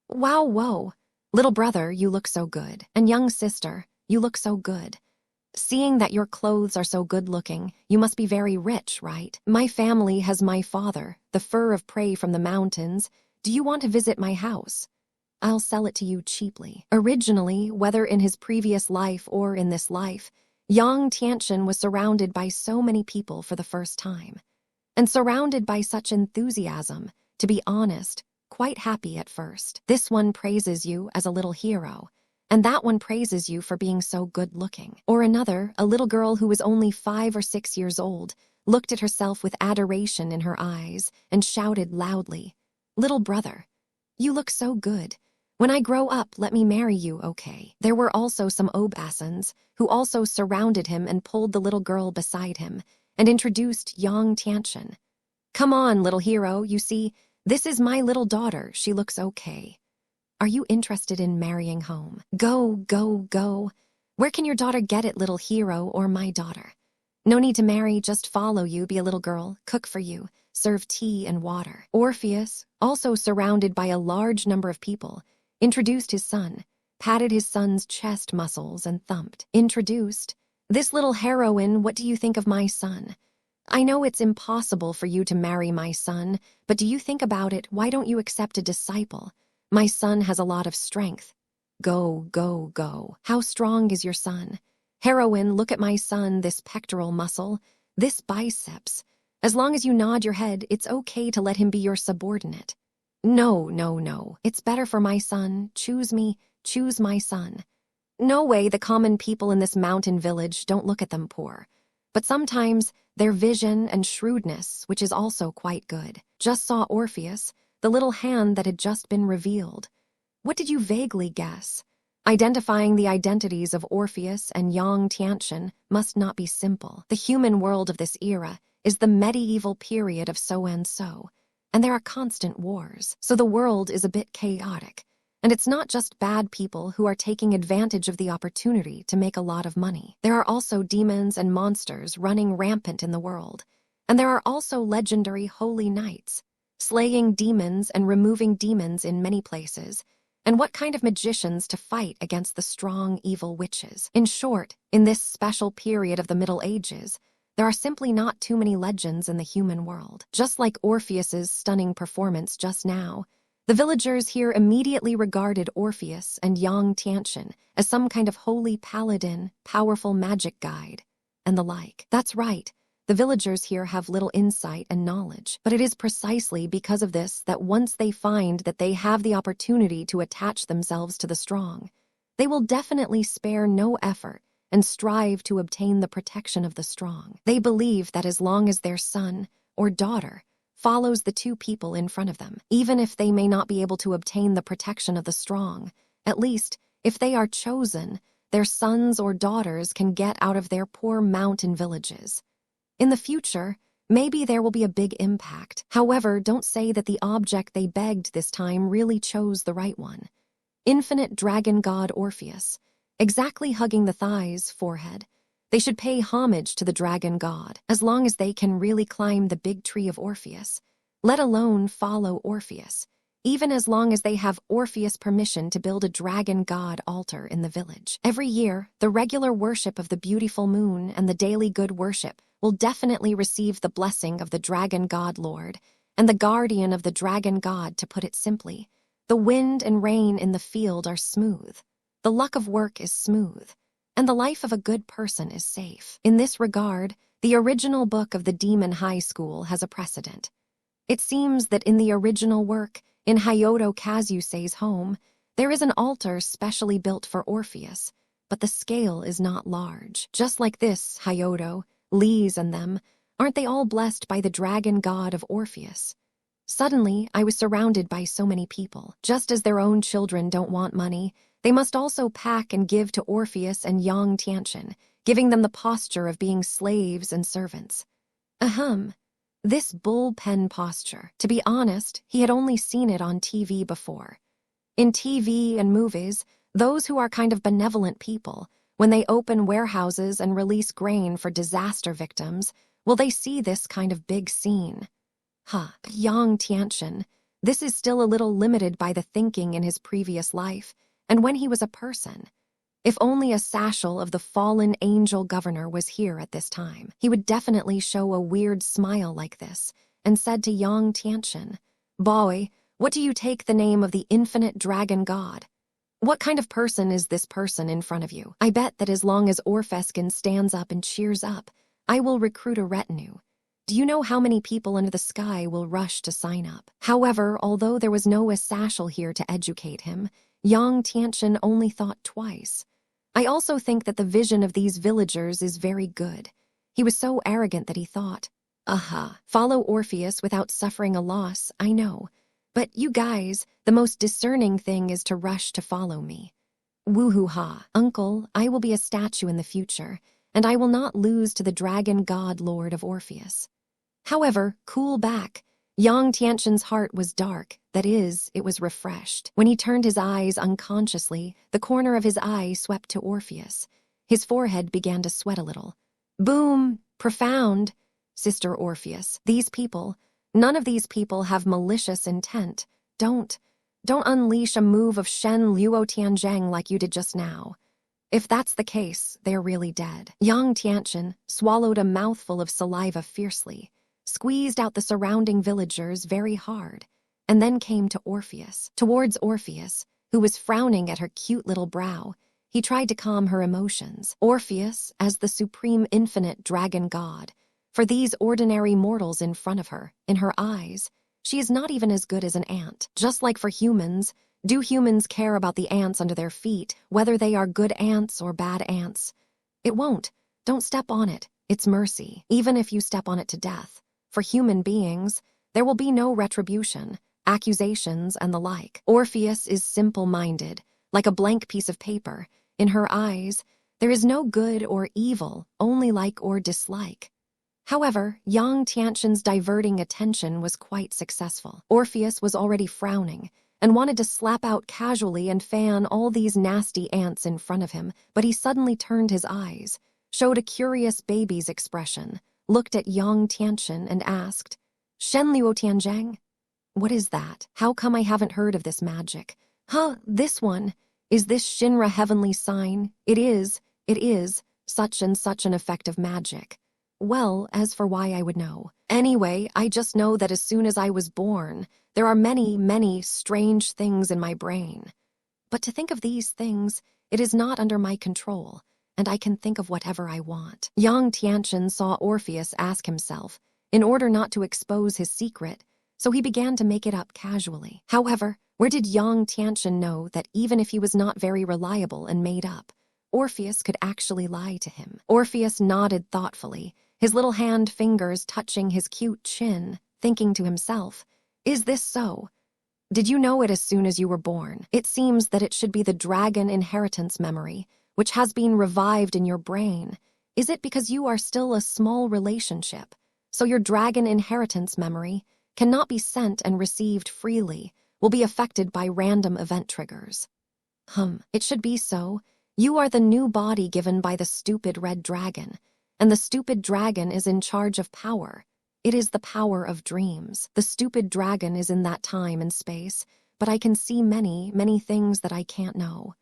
Wow, whoa. Little brother, you look so good. And young sister, you look so good. Seeing that your clothes are so good-looking, you must be very rich, right? My family has my father, the fur of prey from the mountains. Do you want to visit my house? I'll sell it to you cheaply. Originally, whether in his previous life or in this life, Yang Tianchen was surrounded by so many people for the first time, and surrounded by such enthusiasm, to be honest, quite happy at first. This one praises you as a little hero, and that one praises you for being so good-looking. Or another, a little girl who was only 5 or 6 years old, looked at herself with adoration in her eyes and shouted loudly, "Little brother, you look so good. When I grow up, let me marry you, okay?" There were also some obeisans, who also surrounded him and pulled the little girl beside him, and introduced Yang Tianchen. "Come on, little hero, you see, this is my little daughter, she looks okay. Are you interested in marrying home? Go, go, go. Where can your daughter get it, little hero, or my daughter? No need to marry, just follow you, be a little girl, cook for you, serve tea and water." Orpheus, also surrounded by a large number of people, introduced his son, patted his son's chest muscles and thumped. Introduced, "This little heroine, what do you think of my son? I know it's impossible for you to marry my son, but do you think about it? Why don't you accept a disciple? My son has a lot of strength. Go, go, go. How strong is your son? Heroine, look at my son, this pectoral muscle, this biceps. As long as you nod your head, it's okay to let him be your subordinate. No, no, no. It's better for my son. Choose me. Choose my son. No way, the common people in this mountain village don't look at them poor. But sometimes their vision and shrewdness, which is also quite good. Just saw Orpheus, the little hand that had just been revealed. What did you vaguely guess? Identifying the identities of Orpheus and Yang Tiantian must not be simple. The human world of this era is the medieval period of so-and-so, and there are constant wars, so the world is a bit chaotic. And it's not just bad people who are taking advantage of the opportunity to make a lot of money. There are also demons and monsters running rampant in the world. And there are also legendary holy knights, slaying demons and removing demons in many places. And what kind of magicians to fight against the strong, evil witches? In short, in this special period of the Middle Ages, there are simply not too many legends in the human world. Just like Orpheus's stunning performance just now, the villagers here immediately regarded Orpheus and Yang Tiantian as some kind of holy paladin, powerful magic guide, and the like. That's right, the villagers here have little insight and knowledge, but it is precisely because of this that once they find that they have the opportunity to attach themselves to the strong, they will definitely spare no effort and strive to obtain the protection of the strong. They believe that as long as their son or daughter follows the two people in front of them, even if they may not be able to obtain the protection of the strong, at least, if they are chosen, their sons or daughters can get out of their poor mountain villages. In the future, maybe there will be a big impact. However, don't say that the object they begged this time really chose the right one. Infinite dragon god Orpheus, exactly hugging the thighs, forehead. They should pay homage to the dragon god, as long as they can really climb the big tree of Orpheus, let alone follow Orpheus, even as long as they have Orpheus' permission to build a dragon god altar in the village. Every year, the regular worship of the beautiful moon and the daily good worship will definitely receive the blessing of the dragon god lord, and the guardian of the dragon god, to put it simply. The wind and rain in the field are smooth. The luck of work is smooth. And the life of a good person is safe. In this regard, the original book of the Demon High School has a precedent. It seems that in the original work, in Hyodo Kazusei's home, there is an altar specially built for Orpheus, but the scale is not large. Just like this, Hyodo, Lise and them, aren't they all blessed by the dragon god of Orpheus? Suddenly, I was surrounded by so many people. Just as their own children don't want money, they must also pack and give to Orpheus and Yang Tiantian, giving them the posture of being slaves and servants. This bullpen posture. To be honest, he had only seen it on TV before. In TV and movies, those who are kind of benevolent people, when they open warehouses and release grain for disaster victims, will they see this kind of big scene? Yang Tiantian, this is still a little limited by the thinking in his previous life, and when he was a person. If only a satchel of the fallen angel governor was here at this time, he would definitely show a weird smile like this, and said to Yang Tiantian, "Boy, what do you take the name of the infinite dragon god? What kind of person is this person in front of you? I bet that as long as Orpheskin stands up and cheers up, I will recruit a retinue. Do you know how many people under the sky will rush to sign up?" However, although there was no Asashel here to educate him, Yang Tiantian only thought twice. I also think that the vision of these villagers is very good. He was so arrogant that he thought, follow Orpheus without suffering a loss, I know. But you guys, the most discerning thing is to rush to follow me. Woohoo-ha, uncle, I will be a statue in the future, and I will not lose to the dragon god lord of Orpheus. However, cool back. Yang Tiantian's heart was dark, that is, it was refreshed. When he turned his eyes unconsciously, the corner of his eye swept to Orpheus. His forehead began to sweat a little. Boom! Profound! Sister Orpheus, these people, none of these people have malicious intent. Don't Don't unleash a move of Shen Luo Tianzheng like you did just now. If that's the case, they're really dead. Yang Tianchen swallowed a mouthful of saliva fiercely, squeezed out the surrounding villagers very hard, and then came to Orpheus. Towards Orpheus, who was frowning at her cute little brow, he tried to calm her emotions. Orpheus, as the supreme infinite dragon god, for these ordinary mortals in front of her, in her eyes, she is not even as good as an ant. Just like for humans, do humans care about the ants under their feet, whether they are good ants or bad ants? It won't. Don't step on it. It's mercy, even if you step on it to death. For human beings, there will be no retribution, accusations, and the like. Orpheus is simple-minded, like a blank piece of paper. In her eyes, there is no good or evil, only like or dislike. However, Yang Tianxin's diverting attention was quite successful. Orpheus was already frowning and wanted to slap out casually and fan all these nasty ants in front of him, but he suddenly turned his eyes, showed a curious baby's expression, looked at Yang Tianxin and asked, "Shen Luo Tianzhang? What is that? How come I haven't heard of this magic? Huh, this one. Is this Shinra heavenly sign? It is, such and such an effective magic. Well, as for why I would know. Anyway, I just know that as soon as I was born, there are many, many strange things in my brain. But to think of these things, it is not under my control, and I can think of whatever I want." Yang Tianxin saw Orpheus ask himself, in order not to expose his secret, so he began to make it up casually. However, where did Yang Tianxin know that even if he was not very reliable and made up, Orpheus could actually lie to him? Orpheus nodded thoughtfully, his little hand fingers touching his cute chin, thinking to himself, "Is this so? Did you know it as soon as you were born? It seems that it should be the dragon inheritance memory, which has been revived in your brain. Is it because you are still a small relationship, so your dragon inheritance memory cannot be sent and received freely, will be affected by random event triggers?" It should be so. You are the new body given by the stupid red dragon, and the stupid dragon is in charge of power. It is the power of dreams. The stupid dragon is in that time and space, but I can see many, many things that I can't know.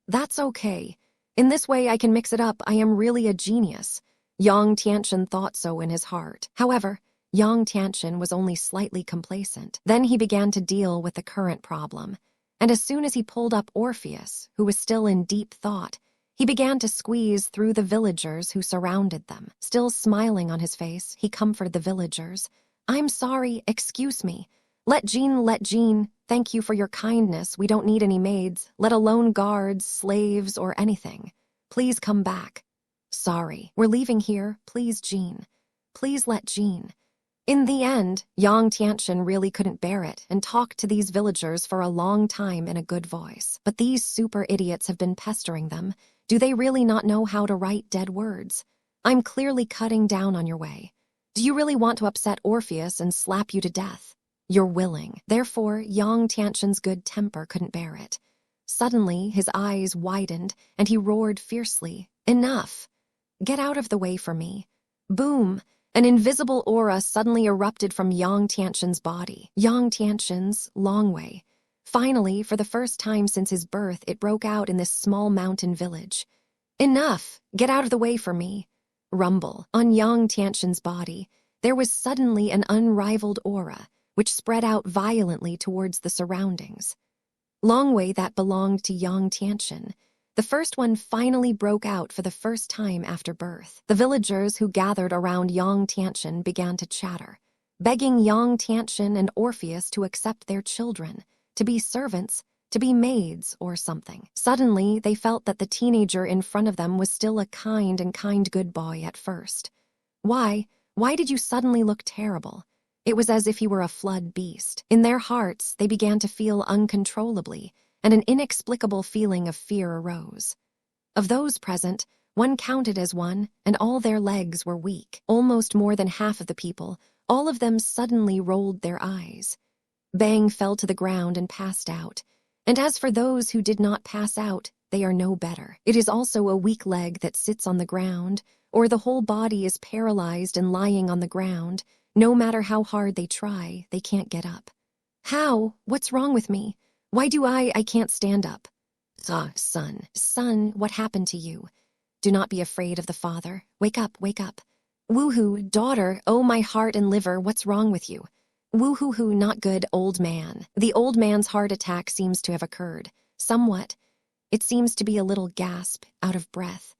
That's okay. In this way I can mix it up. I am really a genius. Yang Tianxin thought so in his heart. However, Yang Tianxin was only slightly complacent. Then he began to deal with the current problem, and as soon as he pulled up Orpheus, who was still in deep thought, he began to squeeze through the villagers who surrounded them. Still smiling on his face, he comforted the villagers. "I'm sorry, excuse me. Let Jean. Thank you for your kindness. We don't need any maids, let alone guards, slaves, or anything. Please come back. Sorry, we're leaving here. Please, Jean. Please let Jean." In the end, Yang Tianxin really couldn't bear it and talked to these villagers for a long time in a good voice. But these super idiots have been pestering them. Do they really not know how to write dead words? I'm clearly cutting down on your way. Do you really want to upset Orpheus and slap you to death? You're willing. Therefore, Yang Tianxin's good temper couldn't bear it. Suddenly, his eyes widened and he roared fiercely, "Enough! Get out of the way for me." Boom! An invisible aura suddenly erupted from Yang Tianxin's body. Yang Tianxin's long way. Finally, for the first time since his birth, it broke out in this small mountain village. "Enough! Get out of the way for me." Rumble. On Yang Tianxin's body, there was suddenly an unrivaled aura, which spread out violently towards the surroundings. Long way that belonged to Yang Tianxin. The first one finally broke out for the first time after birth. The villagers who gathered around Yang Tianxin began to chatter, begging Yang Tianxin and Orpheus to accept their children, to be servants, to be maids or something. Suddenly, they felt that the teenager in front of them was still a kind good boy at first. Why did you suddenly look terrible? It was as if he were a flood beast. In their hearts, they began to feel uncontrollably, and an inexplicable feeling of fear arose. Of those present, one counted as one, and all their legs were weak. Almost more than half of the people, all of them suddenly rolled their eyes. Bang fell to the ground and passed out. And as for those who did not pass out, they are no better. It is also a weak leg that sits on the ground, or the whole body is paralyzed and lying on the ground. No matter how hard they try, they can't get up. How? What's wrong with me? Why do I can't stand up? Ah, son, what happened to you? Do not be afraid of the father. Wake up, wake up. Woohoo, daughter, oh my heart and liver, what's wrong with you? Woohoo, not good, old man. The old man's heart attack seems to have occurred. Somewhat. It seems to be a little gasp, out of breath.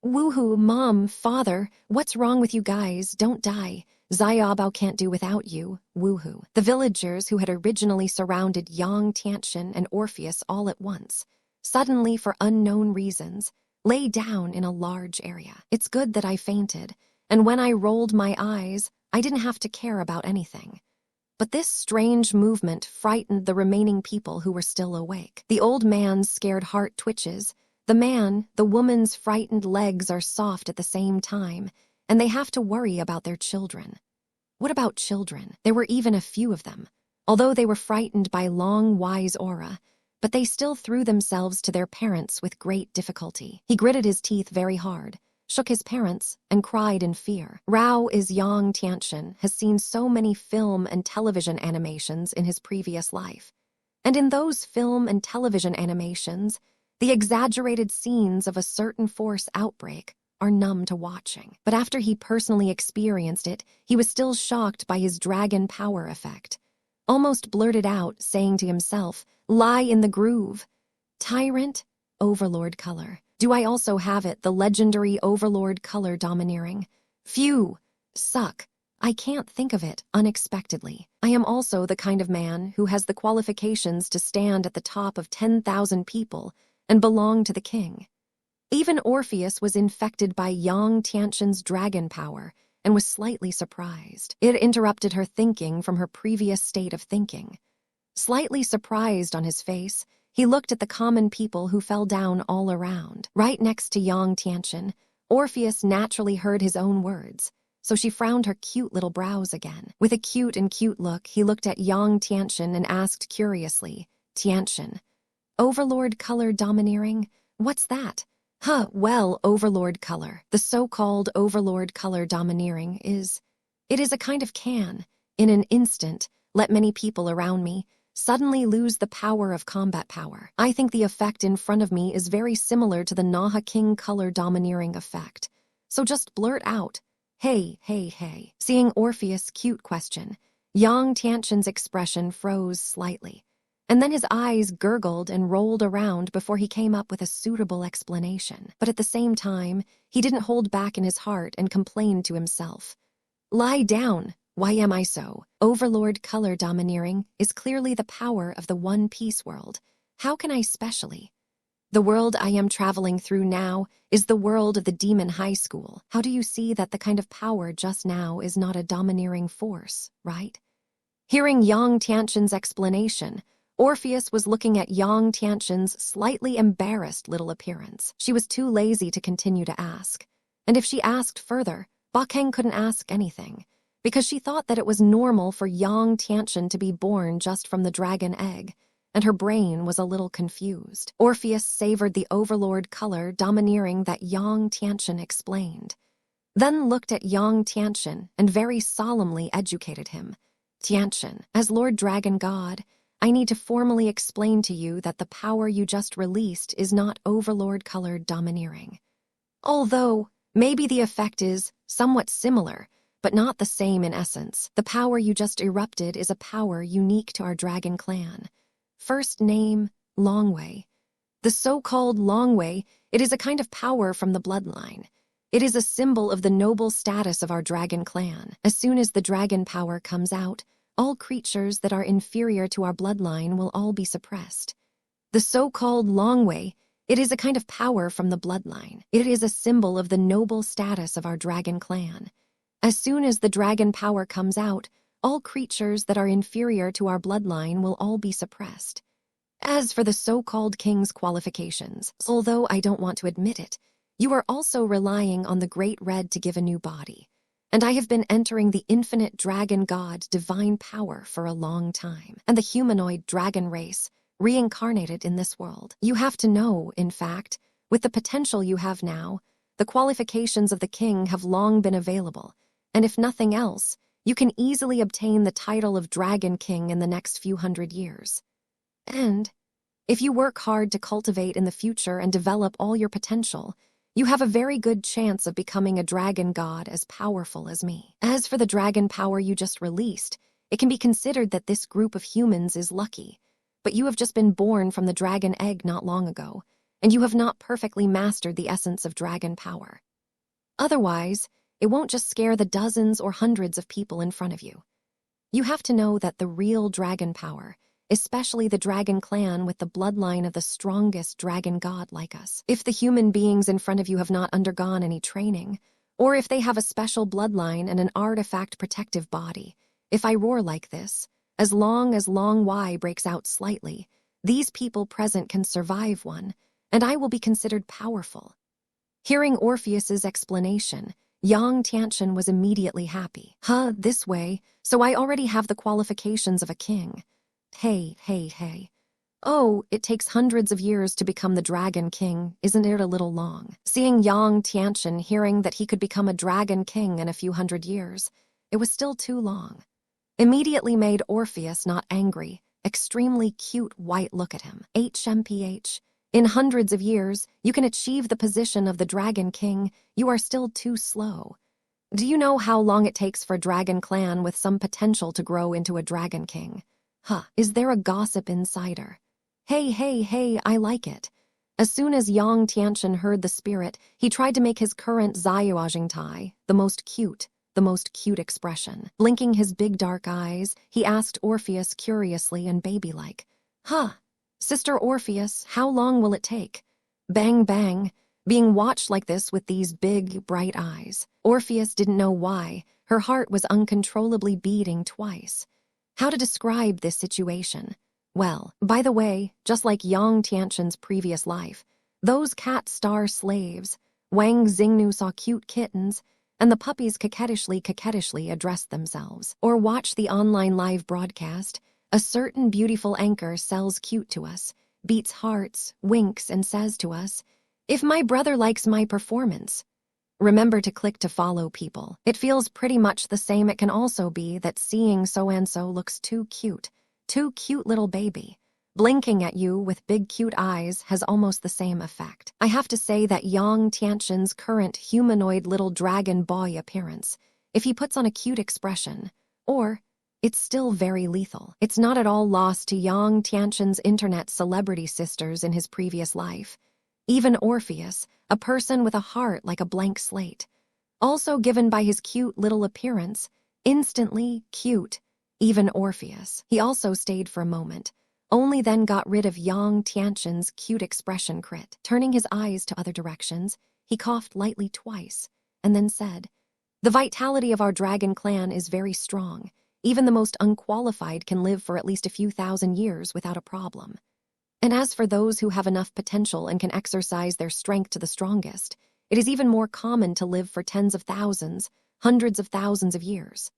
Woohoo, mom, father, what's wrong with you guys? Don't die. Xiaobao can't do without you. Woohoo. The villagers who had originally surrounded Yang Tiantian and Orpheus all at once, suddenly for unknown reasons, lay down in a large area. It's good that I fainted, and when I rolled my eyes, I didn't have to care about anything. But this strange movement frightened the remaining people who were still awake. The old man's scared heart twitches. The woman's frightened legs are soft at the same time, and they have to worry about their children. What about children? There were even a few of them. Although they were frightened by Long Wai's aura, but they still threw themselves to their parents with great difficulty. He gritted his teeth very hard, shook his parents, and cried in fear. Rao is Yang Tiantian, has seen so many film and television animations in his previous life. And in those film and television animations, the exaggerated scenes of a certain force outbreak are numb to watching. But after he personally experienced it, he was still shocked by his dragon power effect. Almost blurted out, saying to himself, "Lie in the groove." Tyrant, Overlord color. Do I also have it, the legendary Overlord color domineering? Phew, suck. I can't think of it, unexpectedly. I am also the kind of man who has the qualifications to stand at the top of 10,000 people and belong to the king. Even Orpheus was infected by Yang Tiantian's dragon power and was slightly surprised. It interrupted her thinking from her previous state of thinking. Slightly surprised on his face, he looked at the common people who fell down all around. Right next to Yang Tiantian, Orpheus naturally heard his own words, so she frowned her cute little brows again. With a cute look, he looked at Yang Tiantian and asked curiously, "Tiantian, Overlord color domineering? What's that?" Well, Overlord color, the so-called Overlord color domineering it is a kind of can, in an instant, let many people around me suddenly lose the power of combat power. I think the effect in front of me is very similar to the Naha King color domineering effect. So just blurt out, hey. Seeing Orpheus' cute question, Yang Tiantian's expression froze slightly, and then his eyes gurgled and rolled around before he came up with a suitable explanation. But at the same time, he didn't hold back in his heart and complained to himself. Lie down. Why am I so? Overlord color domineering is clearly the power of the One Piece world. How can I specially? The world I am traveling through now is the world of the Demon High School. How do you see that the kind of power just now is not a domineering force, right? Hearing Yang Tiantian's explanation, Orpheus was looking at Yang Tiantian's slightly embarrassed little appearance. She was too lazy to continue to ask. And if she asked further, Bakeng couldn't ask anything, because she thought that it was normal for Yang Tiantian to be born just from the dragon egg, and her brain was a little confused. Orpheus savored the Overlord color domineering that Yang Tiantian explained, then looked at Yang Tiantian and very solemnly educated him. Tiantian, as Lord Dragon God, I need to formally explain to you that the power you just released is not Overlord color domineering. Although, maybe the effect is somewhat similar, but not the same in essence. The power you just erupted is a power unique to our dragon clan. First name, Longwei. The so-called Longwei, it is a kind of power from the bloodline. It is a symbol of the noble status of our dragon clan. As soon as the dragon power comes out, all creatures that are inferior to our bloodline will all be suppressed. The so-called Longwei, it is a kind of power from the bloodline. It is a symbol of the noble status of our dragon clan. As soon as the dragon power comes out, all creatures that are inferior to our bloodline will all be suppressed. As for the so-called king's qualifications, although I don't want to admit it, you are also relying on the Great Red to give a new body. And I have been entering the infinite dragon god divine power for a long time, and the humanoid dragon race, reincarnated in this world. You have to know, in fact, with the potential you have now, the qualifications of the king have long been available, and if nothing else, you can easily obtain the title of Dragon King in the next few hundred years. And if you work hard to cultivate in the future and develop all your potential, you have a very good chance of becoming a dragon god as powerful as me. As for the dragon power you just released, it can be considered that this group of humans is lucky, but you have just been born from the dragon egg not long ago, and you have not perfectly mastered the essence of dragon power. Otherwise, it won't just scare the dozens or hundreds of people in front of you. You have to know that the real dragon power, especially the dragon clan with the bloodline of the strongest dragon god like us. If the human beings in front of you have not undergone any training, or if they have a special bloodline and an artifact protective body, if I roar like this, as long Y breaks out slightly, these people present can survive one, and I will be considered powerful. Hearing Orpheus's explanation, Yang Tianchen was immediately happy. This way, so I already have the qualifications of a king. Hey. Oh, it takes hundreds of years to become the Dragon King, isn't it a little long? Seeing Yang Tianchen hearing that he could become a Dragon King in a few hundred years, it was still too long. Immediately made Orpheus not angry, extremely cute white look at him. HMPH. In hundreds of years, you can achieve the position of the Dragon King. You are still too slow. Do you know how long it takes for a dragon clan with some potential to grow into a Dragon King? Is there a gossip insider? Hey, I like it. As soon as Yang Tianchen heard the spirit, he tried to make his current Zayuajingtai, the most cute expression. Blinking his big dark eyes, he asked Orpheus curiously and baby-like, Sister Orpheus, how long will it take? Bang, bang, being watched like this with these big, bright eyes. Orpheus didn't know why. Her heart was uncontrollably beating twice. How to describe this situation? Well, by the way, just like Yang Tianchen's previous life, those cat star slaves, Wang Xingnu saw cute kittens, and the puppies coquettishly addressed themselves. Or watch the online live broadcast. A certain beautiful anchor sells cute to us, beats hearts, winks, and says to us, "If my brother likes my performance." Remember to click to follow people. It feels pretty much the same. It can also be that seeing so-and-so looks too cute little baby. Blinking at you with big cute eyes has almost the same effect. I have to say that Yang Tianchen's current humanoid little dragon boy appearance, if he puts on a cute expression, it's still very lethal. It's not at all lost to Yang Tianchen's internet celebrity sisters in his previous life. Even Orpheus, a person with a heart like a blank slate, also given by his cute little appearance, instantly cute. Even Orpheus. He also stayed for a moment, only then got rid of Yang Tianchen's cute expression crit. Turning his eyes to other directions, he coughed lightly twice, and then said, "The vitality of our dragon clan is very strong. Even the most unqualified can live for at least a few thousand years without a problem. And as for those who have enough potential and can exercise their strength to the strongest, it is even more common to live for tens of thousands, hundreds of thousands of years.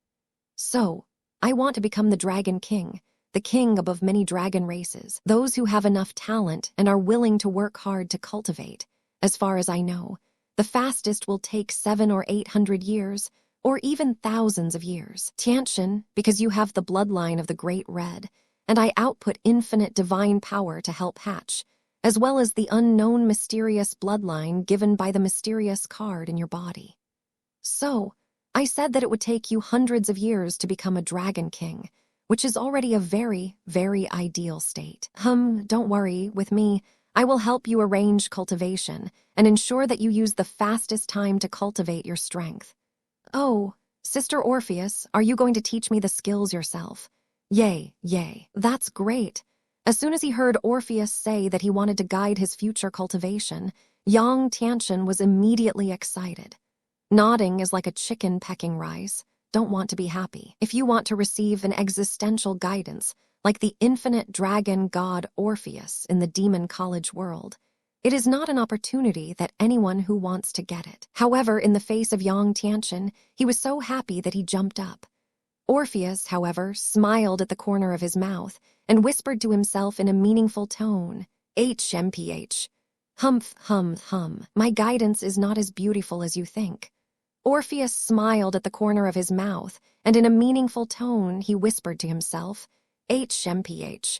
So, I want to become the Dragon King, the king above many dragon races, those who have enough talent and are willing to work hard to cultivate. As far as I know, the fastest will take 700 or 800 years, or even thousands of years. Tianchen, because you have the bloodline of the Great Red, and I output infinite divine power to help hatch, as well as the unknown mysterious bloodline given by the mysterious card in your body. So, I said that it would take you hundreds of years to become a Dragon King, which is already a very, very ideal state. Don't worry, with me, I will help you arrange cultivation and ensure that you use the fastest time to cultivate your strength. Oh, Sister Orpheus, are you going to teach me the skills yourself? Yay. That's great. As soon as he heard Orpheus say that he wanted to guide his future cultivation, Yang Tianchen was immediately excited. Nodding is like a chicken pecking rice. Don't want to be happy. If you want to receive an existential guidance, like the infinite dragon god Orpheus in the demon college world, it is not an opportunity that anyone who wants to get it. However, in the face of Yang Tianchen, he was so happy that he jumped up. Orpheus, however, smiled at the corner of his mouth and whispered to himself in a meaningful tone, HMPH. Humph. My guidance is not as beautiful as you think. Orpheus smiled at the corner of his mouth, and in a meaningful tone he whispered to himself, HMPH.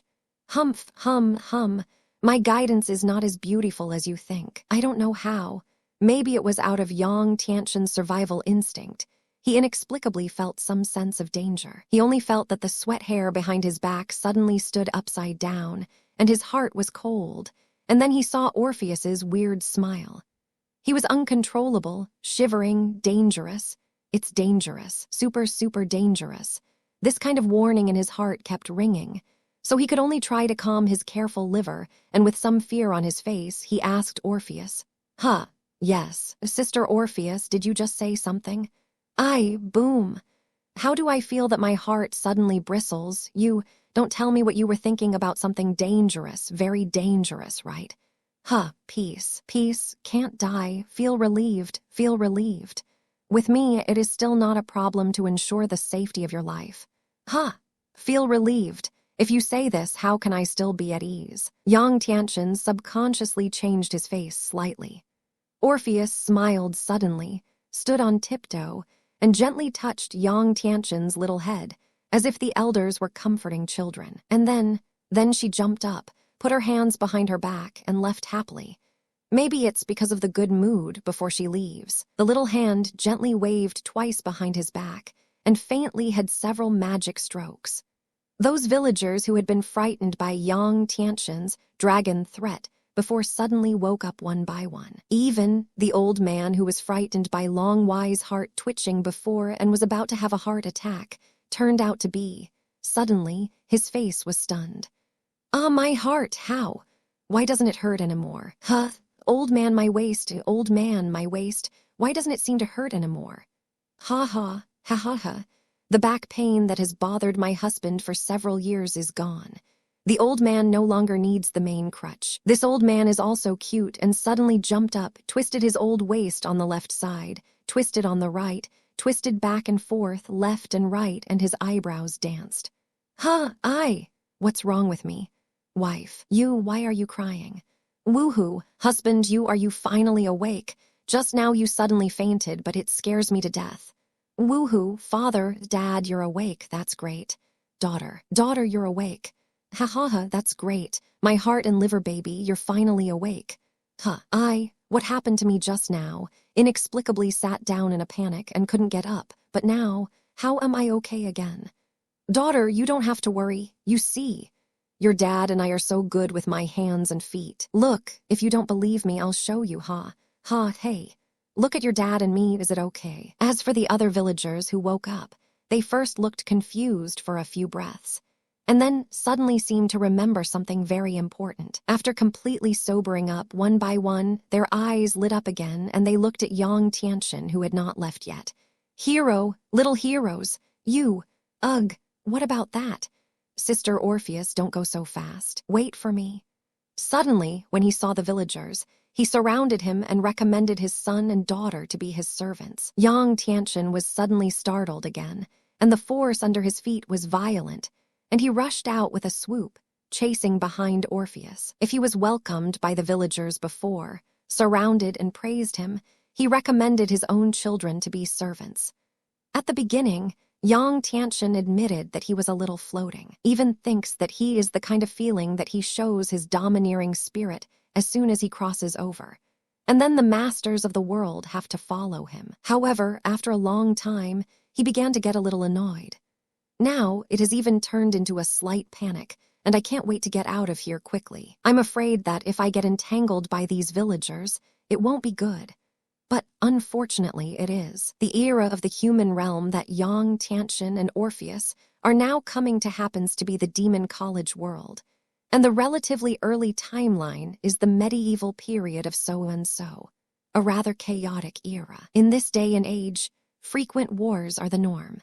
Humph, hum, hum. My guidance is not as beautiful as you think. I don't know how. Maybe it was out of Yang Tianxin's survival instinct. He inexplicably felt some sense of danger. He only felt that the sweat hair behind his back suddenly stood upside down, and his heart was cold. And then he saw Orpheus's weird smile. He was uncontrollable, shivering, dangerous. It's dangerous, super, super dangerous. This kind of warning in his heart kept ringing. So he could only try to calm his careful liver, and with some fear on his face, he asked Orpheus, Huh, yes, Sister Orpheus, did you just say something? Boom. How do I feel that my heart suddenly bristles? You don't tell me what you were thinking about something dangerous, very dangerous, right? Peace, can't die, feel relieved. With me, it is still not a problem to ensure the safety of your life. Feel relieved. If you say this, how can I still be at ease? Yang Tianxin subconsciously changed his face slightly. Orpheus smiled suddenly, stood on tiptoe, and gently touched Yang Tianxin's little head, as if the elders were comforting children. And then she jumped up, put her hands behind her back, and left happily. Maybe it's because of the good mood before she leaves. The little hand gently waved twice behind his back, and faintly had several magic strokes. Those villagers who had been frightened by Yang Tianxin's dragon threat before suddenly woke up one by one. Even the old man who was frightened by Long Wai's heart twitching before and was about to have a heart attack turned out to be. Suddenly, his face was stunned. My heart, how? Why doesn't it hurt anymore? Old man, my waist, why doesn't it seem to hurt anymore? Ha. The back pain that has bothered my husband for several years is gone. The old man no longer needs the main crutch. This old man is also cute and suddenly jumped up, twisted his old waist on the left side, twisted on the right, twisted back and forth, left and right, and his eyebrows danced. What's wrong with me? Wife, why are you crying? Woohoo, husband, are you finally awake? Just now you suddenly fainted, but it scares me to death. Woohoo, father, dad, you're awake, that's great. Daughter, you're awake. That's great. My heart and liver baby, you're finally awake. What happened to me just now? Inexplicably sat down in a panic and couldn't get up, but now, how am I okay again? Daughter, you don't have to worry, you see. Your dad and I are so good with my hands and feet. Look, if you don't believe me, I'll show you, hey. Look at your dad and me, is it okay? As for the other villagers who woke up, they first looked confused for a few breaths, and then suddenly seemed to remember something very important. After completely sobering up one by one, their eyes lit up again, and they looked at Yang Tianxin, who had not left yet. Hero, little heroes, what about that? Sister Orpheus, don't go so fast. Wait for me. Suddenly, when he saw the villagers, he surrounded him and recommended his son and daughter to be his servants. Yang Tianxin was suddenly startled again, and the force under his feet was violent, and he rushed out with a swoop, chasing behind Orpheus. If he was welcomed by the villagers before, surrounded and praised him, he recommended his own children to be servants. At the beginning, Yang Tianxin admitted that he was a little floating, even thinks that he is the kind of feeling that he shows his domineering spirit as soon as he crosses over. And then the masters of the world have to follow him. However, after a long time, he began to get a little annoyed. Now, it has even turned into a slight panic, and I can't wait to get out of here quickly. I'm afraid that if I get entangled by these villagers, it won't be good. But unfortunately, it is. The era of the human realm that Yang Tianxin and Orpheus are now coming to happens to be the Demon College world. And the relatively early timeline is the medieval period of so-and-so, a rather chaotic era. In this day and age, frequent wars are the norm.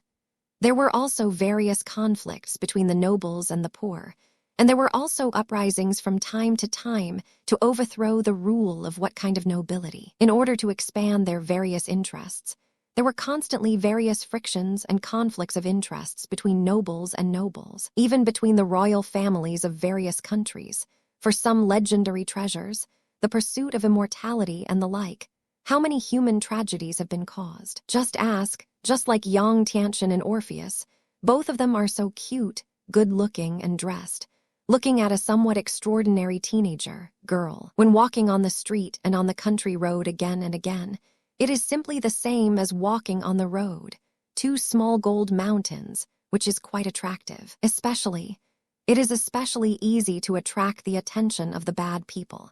There were also various conflicts between the nobles and the poor, and there were also uprisings from time to time to overthrow the rule of what kind of nobility. In order to expand their various interests, there were constantly various frictions and conflicts of interests between nobles and nobles, even between the royal families of various countries, for some legendary treasures, the pursuit of immortality and the like. How many human tragedies have been caused? Just ask, just like Yang Tiantian and Orpheus. Both of them are so cute, good-looking, and dressed, looking at a somewhat extraordinary teenager, girl, when walking on the street and on the country road again and again. It is simply the same as walking on the road. Two small gold mountains, which is quite attractive. It is especially easy to attract the attention of the bad people.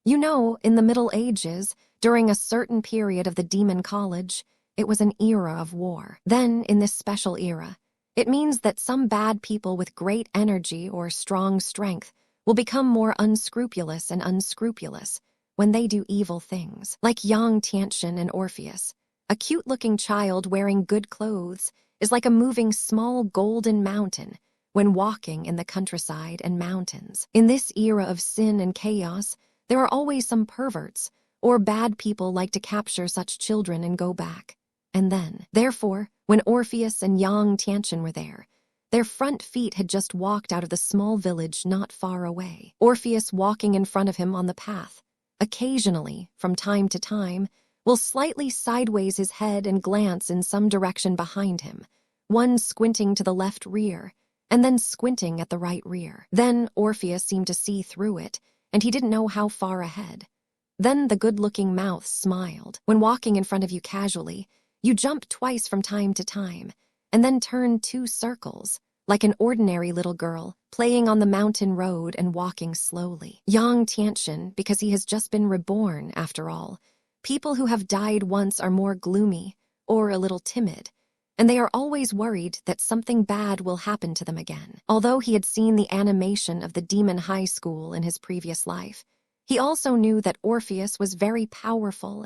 You know, in the Middle Ages, during a certain period of the Demon College, it was an era of war. Then, in this special era, it means that some bad people with great energy or strong strength will become more unscrupulous and unscrupulous when they do evil things. Like Yang Tiantian and Orpheus, a cute-looking child wearing good clothes is like a moving small golden mountain when walking in the countryside and mountains. In this era of sin and chaos, there are always some perverts or bad people like to capture such children and go back. And then, therefore, when Orpheus and Yang Tiantian were there, their front feet had just walked out of the small village not far away. Orpheus walking in front of him on the path, occasionally, from time to time, will slightly sideways his head and glance in some direction behind him, one squinting to the left rear, and then squinting at the right rear. Then Orpheus seemed to see through it, and he didn't know how far ahead. Then the good-looking mouth smiled. When walking in front of you casually, you jump twice from time to time, and then turn 2 circles, like an ordinary little girl, playing on the mountain road and walking slowly. Yang Tiantian, because he has just been reborn, after all. People who have died once are more gloomy, or a little timid, and they are always worried that something bad will happen to them again. Although he had seen the animation of the demon high school in his previous life, he also knew that Orpheus was very powerful,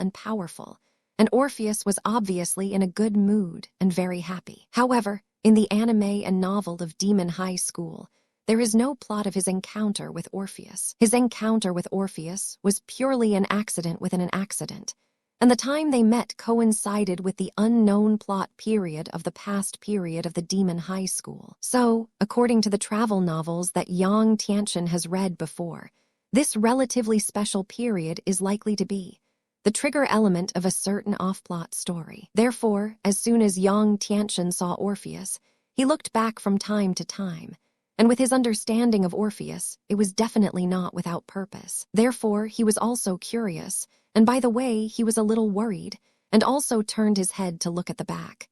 and Orpheus was obviously in a good mood and very happy. However, in the anime and novel of Demon High School, there is no plot of his encounter with Orpheus. His encounter with Orpheus was purely an accident within an accident, and the time they met coincided with the unknown plot period of the past period of the Demon High School. So, according to the travel novels that Yang Tiantian has read before, this relatively special period is likely to be the trigger element of a certain off-plot story. Therefore, as soon as Yang Tiantian saw Orpheus, he looked back from time to time, and with his understanding of Orpheus, it was definitely not without purpose. Therefore, he was also curious, and by the way, he was a little worried, and also turned his head to look at the back.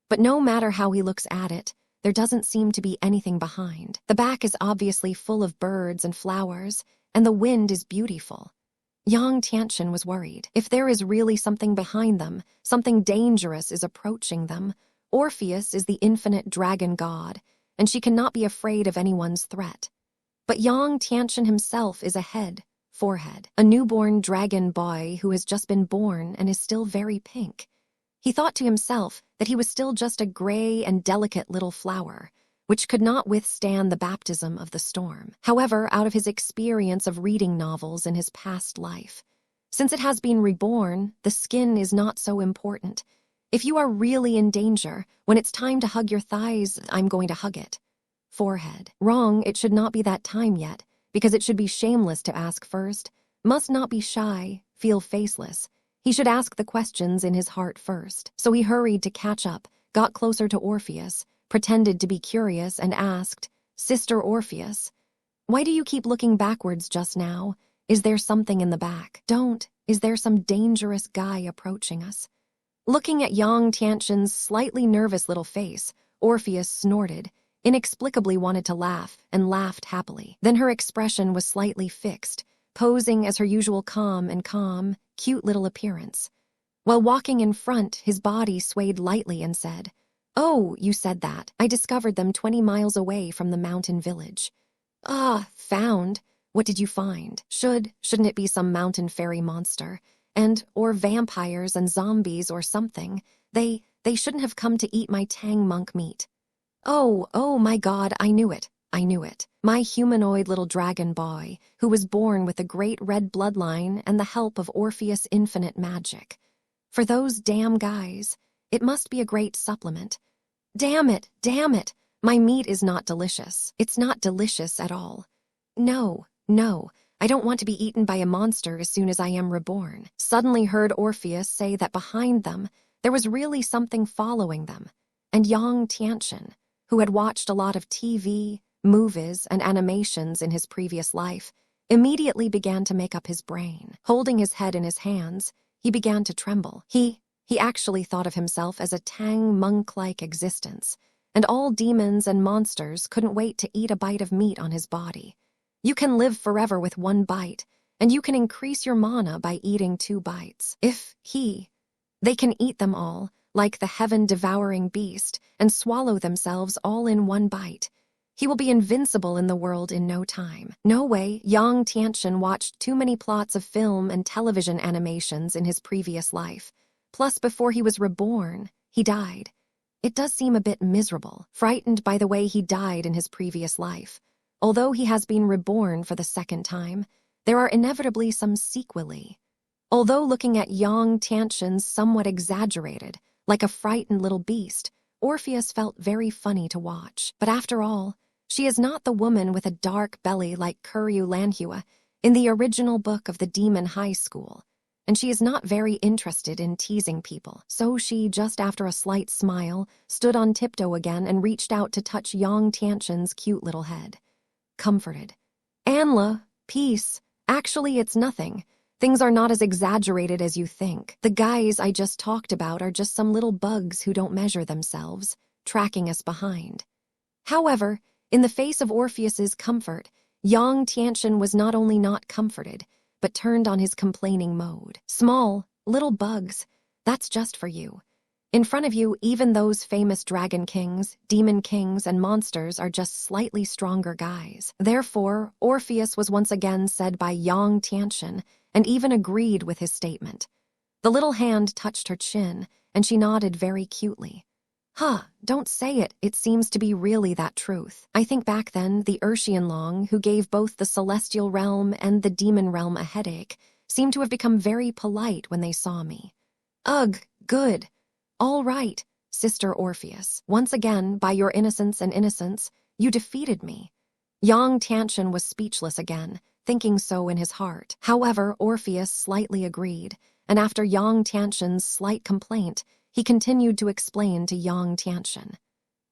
But no matter how he looks at it, there doesn't seem to be anything behind. The back is obviously full of birds and flowers, and the wind is beautiful. Yang Tiantian was worried. If there is really something behind them, something dangerous is approaching them. Orpheus is the infinite dragon god, and she cannot be afraid of anyone's threat. But Yang Tiantian himself is a forehead, a newborn dragon boy who has just been born and is still very pink. He thought to himself that he was still just a gray and delicate little flower, which could not withstand the baptism of the storm. However, out of his experience of reading novels in his past life, since it has been reborn, the skin is not so important. If you are really in danger, when it's time to hug your thighs, I'm going to hug it. Forehead. Wrong, it should not be that time yet, because it should be shameless to ask first. Must not be shy, feel faceless. He should ask the questions in his heart first. So he hurried to catch up, got closer to Orpheus, pretended to be curious, and asked, "Sister Orpheus, why do you keep looking backwards just now? Is there something in the back? Don't. Is there some dangerous guy approaching us?" Looking at Yang Tiantian's slightly nervous little face, Orpheus snorted, inexplicably wanted to laugh, and laughed happily. Then her expression was slightly fixed, posing as her usual calm, cute little appearance. While walking in front, his body swayed lightly and said, "Oh, you said that. I discovered them 20 miles away from the mountain village." "Ah, found? What did you find? Shouldn't it be some mountain fairy monster? Or vampires and zombies or something? They shouldn't have come to eat my tang monk meat." Oh my God, I knew it. My humanoid little dragon boy, who was born with a great red bloodline and the help of Orpheus' infinite magic. For those damn guys, it must be a great supplement. Damn it, my meat is not delicious. It's not delicious at all. No, I don't want to be eaten by a monster as soon as I am reborn. Suddenly heard Orpheus say that behind them, there was really something following them, and Yang Tianchen, who had watched a lot of TV, movies, and animations in his previous life, immediately began to make up his brain. Holding his head in his hands, he began to tremble. He actually thought of himself as a Tang monk-like existence, and all demons and monsters couldn't wait to eat a bite of meat on his body. You can live forever with 1 bite, and you can increase your mana by eating 2 bites. They can eat them all, like the heaven-devouring beast, and swallow themselves all in 1 bite. He will be invincible in the world in no time. No way, Yang Tianchen watched too many plots of film and television animations in his previous life. Plus, before he was reborn, he died. It does seem a bit miserable, frightened by the way he died in his previous life. Although he has been reborn for the 2nd time, there are inevitably some sequelae. Although looking at Yang Tianchen somewhat exaggerated, like a frightened little beast, Orpheus felt very funny to watch. But after all, she is not the woman with a dark belly like Kuryu Lanhua in the original book of the Demon High School, and she is not very interested in teasing people. So she, just after a slight smile, stood on tiptoe again and reached out to touch Yang Tianchen's cute little head. Comforted. Anla, peace. Actually, it's nothing. Things are not as exaggerated as you think. The guys I just talked about are just some little bugs who don't measure themselves, tracking us behind. However, in the face of Orpheus's comfort, Yang Tianchen was not only not comforted, but turned on his complaining mode. Small, little bugs, that's just for you. In front of you, even those famous dragon kings, demon kings, and monsters are just slightly stronger guys. Therefore, Orpheus was once again said by Yang Tianchen, and even agreed with his statement. The little hand touched her chin, and she nodded very cutely. Don't say it. It seems to be really that truth. I think back then, the Urshianlong, who gave both the celestial realm and the demon realm a headache, seemed to have become very polite when they saw me. Ugh, good. All right, Sister Orpheus. Once again, by your innocence and innocence, you defeated me. Yang Tianchen was speechless again, thinking so in his heart. However, Orpheus slightly agreed, and after Yang Tianchen's slight complaint, he continued to explain to Yang Tianchen.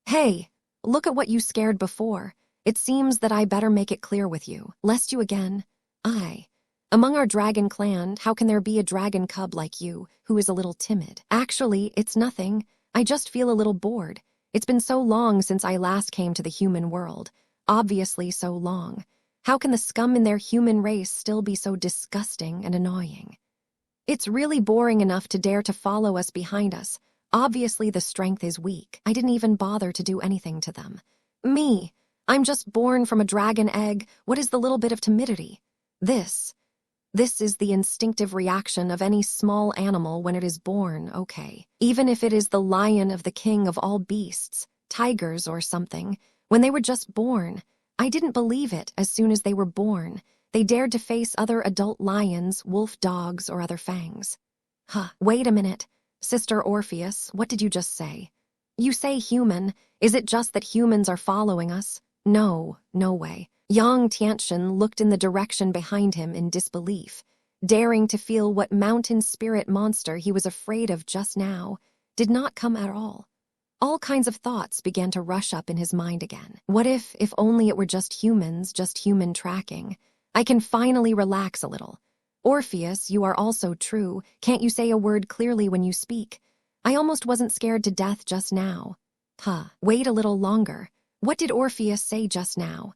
Hey, look at what you scared before. It seems that I better make it clear with you, lest you again. Among our dragon clan, how can there be a dragon cub like you, who is a little timid? Actually, it's nothing. I just feel a little bored. It's been so long since I last came to the human world. Obviously so long. How can the scum in their human race still be so disgusting and annoying? It's really boring enough to dare to follow us behind us. Obviously the strength is weak. I didn't even bother to do anything to them. Me, I'm just born from a dragon egg. What is the little bit of timidity? This is the instinctive reaction of any small animal when it is born, okay. Even if it is the lion of the king of all beasts, tigers or something, when they were just born, I didn't believe it as soon as they were born. They dared to face other adult lions, wolf dogs, or other fangs. Wait a minute. Sister Orpheus, what did you just say? You say human. Is it just that humans are following us? No way. Yang Tianchen looked in the direction behind him in disbelief, daring to feel what mountain spirit monster he was afraid of just now did not come at all. All kinds of thoughts began to rush up in his mind again. What if only it were just humans, just human tracking? I can finally relax a little. Orpheus, you are also true. Can't you say a word clearly when you speak? I almost wasn't scared to death just now. Wait a little longer. What did Orpheus say just now?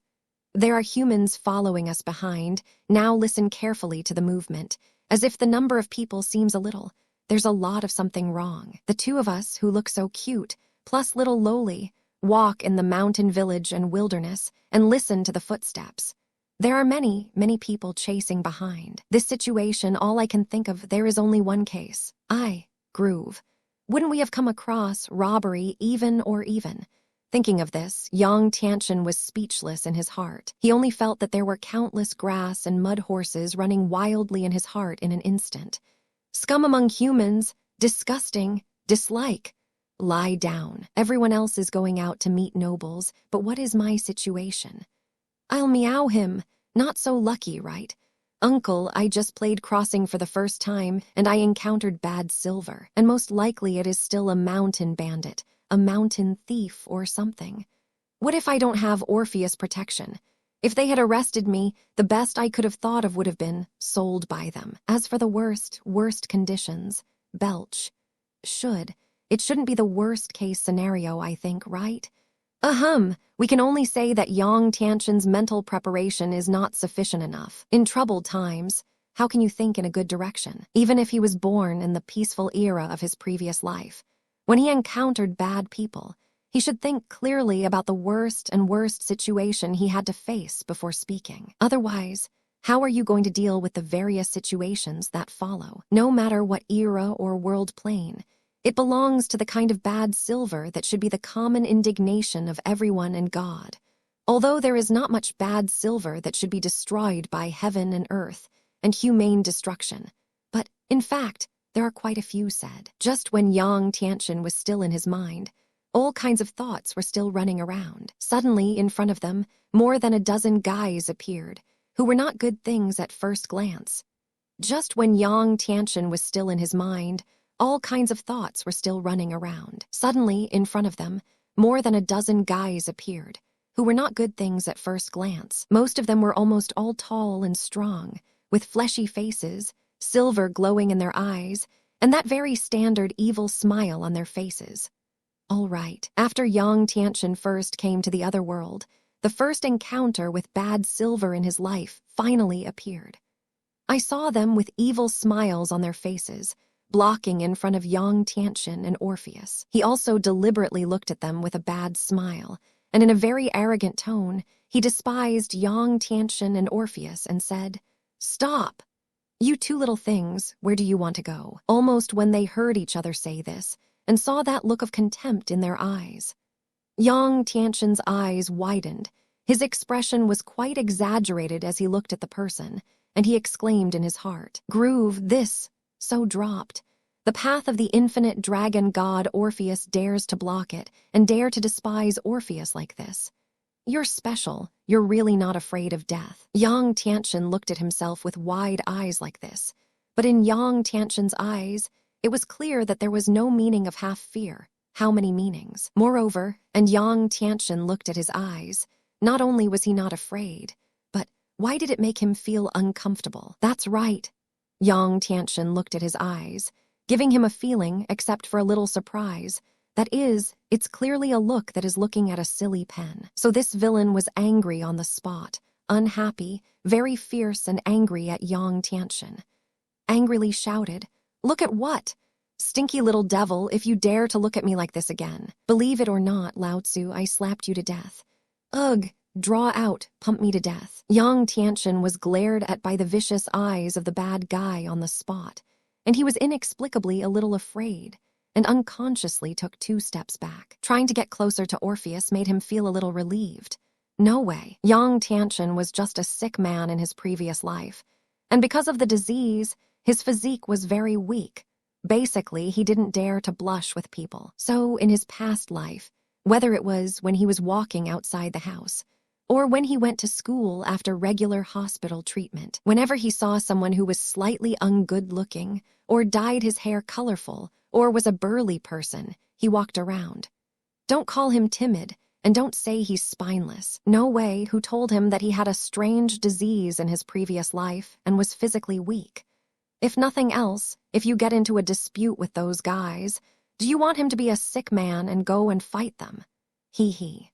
There are humans following us behind. Now listen carefully to the movement. As if the number of people seems a little. There's a lot of something wrong. The two of us, who look so cute, plus little lowly, walk in the mountain village and wilderness and listen to the footsteps. There are many people chasing behind. This situation, all I can think of, there is only one case. Groove. Wouldn't we have come across robbery even? Thinking of this, Yang Tianchen was speechless in his heart. He only felt that there were countless grass and mud horses running wildly in his heart in an instant. Scum among humans, disgusting, dislike. Lie down. Everyone else is going out to meet nobles, but what is my situation? I'll meow him. Not so lucky, right? Uncle, I just played crossing for the first time, and I encountered bad silver, and most likely it is still a mountain bandit, a mountain thief or something. What if I don't have Orpheus protection? If they had arrested me, the best I could have thought of would have been sold by them. As for the worst conditions, belch. It shouldn't be the worst case scenario, I think, right? We can only say that Yang Tianxin's mental preparation is not sufficient enough. In troubled times, how can you think in a good direction? Even if he was born in the peaceful era of his previous life, when he encountered bad people, he should think clearly about the worst and worst situation he had to face before speaking. Otherwise, how are you going to deal with the various situations that follow? No matter what era or world plane, it belongs to the kind of bad silver that should be the common indignation of everyone and God. Although there is not much bad silver that should be destroyed by heaven and earth and humane destruction, but, in fact, there are quite a few said. Just when Yang Tianxin was still in his mind, all kinds of thoughts were still running around. Suddenly, in front of them, more than a dozen guys appeared, who were not good things at first glance. Just when Yang Tianxin was still in his mind, all kinds of thoughts were still running around. Suddenly, in front of them, more than a dozen guys appeared, who were not good things at first glance. Most of them were almost all tall and strong, with fleshy faces, silver glowing in their eyes, and that very standard evil smile on their faces. All right, after Yang Tianxin first came to the other world, the first encounter with bad silver in his life finally appeared. I saw them with evil smiles on their faces, blocking in front of Yang Tianxin and Orpheus. He also deliberately looked at them with a bad smile, and in a very arrogant tone, he despised Yang Tianxin and Orpheus and said, "Stop! You two little things, where do you want to go?" Almost when they heard each other say this, and saw that look of contempt in their eyes. Yang Tianxin's eyes widened. His expression was quite exaggerated as he looked at the person, and he exclaimed in his heart, "Groove, this!" So dropped. The path of the infinite dragon god Orpheus dares to block it, and dare to despise Orpheus like this. You're special. You're really not afraid of death. Yang Tianxin looked at himself with wide eyes like this. But in Yang Tianxin's eyes, it was clear that there was no meaning of half fear. How many meanings? Moreover, and Yang Tianxin looked at his eyes, not only was he not afraid, but why did it make him feel uncomfortable? That's right. Yang Tianxin looked at his eyes, giving him a feeling, except for a little surprise. That is, it's clearly a look that is looking at a silly pen. So this villain was angry on the spot, unhappy, very fierce and angry at Yang Tianxin. Angrily shouted, "Look at what? Stinky little devil, if you dare to look at me like this again. Believe it or not, Lao Tzu, I slapped you to death. Ugh! Draw out, pump me to death." Yang Tianxin was glared at by the vicious eyes of the bad guy on the spot, and he was inexplicably a little afraid, and unconsciously took 2 steps back. Trying to get closer to Orpheus made him feel a little relieved. No way. Yang Tianxin was just a sick man in his previous life, and because of the disease, his physique was very weak. Basically, he didn't dare to blush with people. So, in his past life, whether it was when he was walking outside the house, or when he went to school after regular hospital treatment, whenever he saw someone who was slightly ungood-looking, or dyed his hair colorful, or was a burly person, he walked around. Don't call him timid, and don't say he's spineless. No way. Who told him that he had a strange disease in his previous life and was physically weak? If nothing else, if you get into a dispute with those guys, do you want him to be a sick man and go and fight them?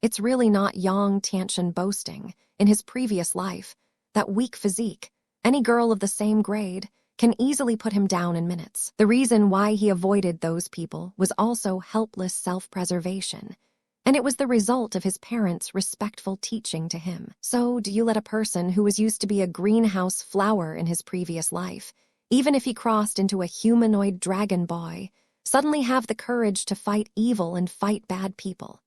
It's really not Yang Tianxin boasting. In his previous life, that weak physique, any girl of the same grade, can easily put him down in minutes. The reason why he avoided those people was also helpless self-preservation, and it was the result of his parents' respectful teaching to him. So, do you let a person who was used to be a greenhouse flower in his previous life, even if he crossed into a humanoid dragon boy, suddenly have the courage to fight evil and fight bad people?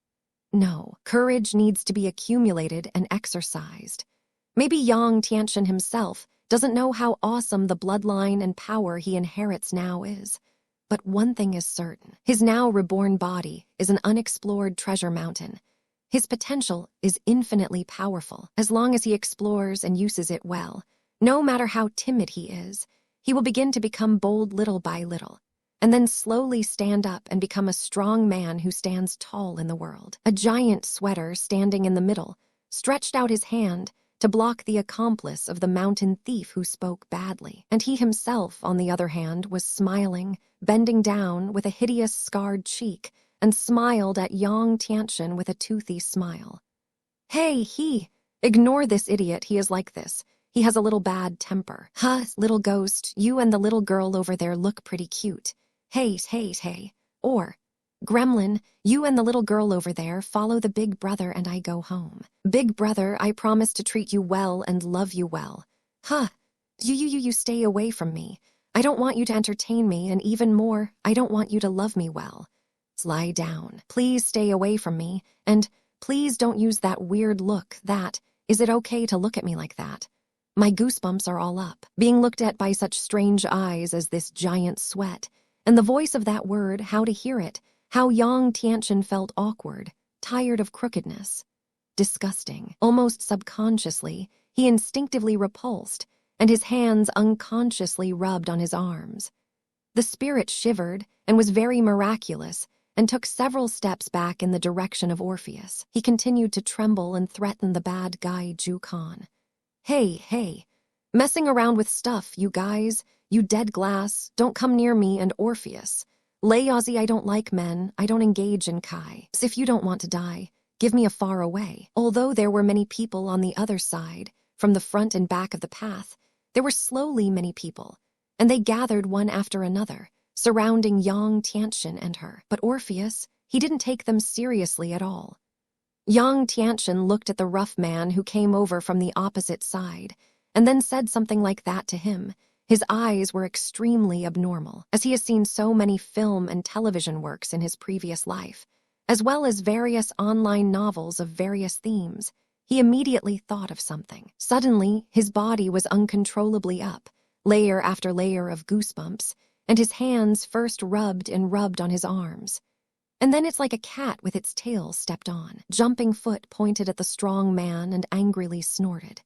No, courage needs to be accumulated and exercised. Maybe Yang Tianxin himself doesn't know how awesome the bloodline and power he inherits now is. But one thing is certain. His now reborn body is an unexplored treasure mountain. His potential is infinitely powerful as long as he explores and uses it well. No matter how timid he is, he will begin to become bold little by little, and then slowly stand up and become a strong man who stands tall in the world. A giant sweater standing in the middle stretched out his hand to block the accomplice of the mountain thief who spoke badly. And he himself, on the other hand, was smiling, bending down with a hideous scarred cheek, and smiled at Yang Tianchen with a toothy smile. Hey, ignore this idiot, he is like this. He has a little bad temper. Huh, little ghost, you and the little girl over there look pretty cute. Hey. Or, Gremlin, you and the little girl over there follow the big brother and I go home. Big brother, I promise to treat you well and love you well. Huh, you stay away from me. I don't want you to entertain me, and even more, I don't want you to love me well. Lie down. Please stay away from me, and please don't use that weird look. Is it okay to look at me like that? My goosebumps are all up, being looked at by such strange eyes as this giant sweat, and the voice of that word, how to hear it, how Yang Tianchen felt awkward, tired of crookedness. Disgusting. Almost subconsciously, he instinctively repulsed, and his hands unconsciously rubbed on his arms. The spirit shivered and was very miraculous, and took several steps back in the direction of Orpheus. He continued to tremble and threaten the bad guy Ju Khan. Hey, messing around with stuff, you guys, you dead glass, don't come near me and Orpheus. Layazi, I don't like men, I don't engage in Kai. If you don't want to die, give me a far away. Although there were many people on the other side, from the front and back of the path, there were slowly many people, and they gathered one after another, surrounding Yang Tianchen and her. But Orpheus, he didn't take them seriously at all. Yang Tianchen looked at the rough man who came over from the opposite side, and then said something like that to him. His eyes were extremely abnormal, as he has seen so many film and television works in his previous life, as well as various online novels of various themes. He immediately thought of something. Suddenly, his body was uncontrollably up, layer after layer of goosebumps, and his hands first rubbed on his arms. And then it's like a cat with its tail stepped on. Jumping foot pointed at the strong man and angrily snorted.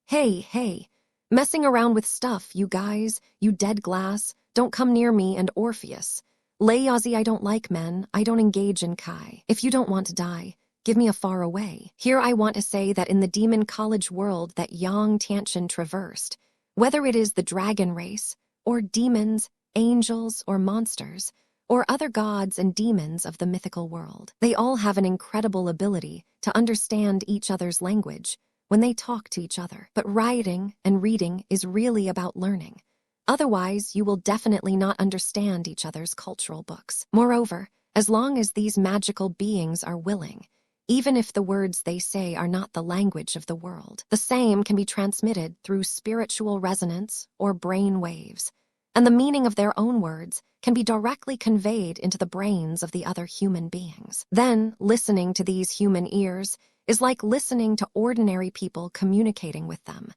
Hey, messing around with stuff, you guys, you dead glass, don't come near me and Orpheus. Layazi, I don't like men, I don't engage in Kai. If you don't want to die, give me a far away. Here I want to say that in the demon college world that Yang Tianchen traversed, whether it is the dragon race, or demons, angels, or monsters, or other gods and demons of the mythical world, they all have an incredible ability to understand each other's language when they talk to each other. But writing and reading is really about learning. Otherwise, you will definitely not understand each other's cultural books. Moreover, as long as these magical beings are willing, even if the words they say are not the language of the world, the same can be transmitted through spiritual resonance or brain waves, and the meaning of their own words can be directly conveyed into the brains of the other human beings. Then, listening to these human ears is like listening to ordinary people communicating with them.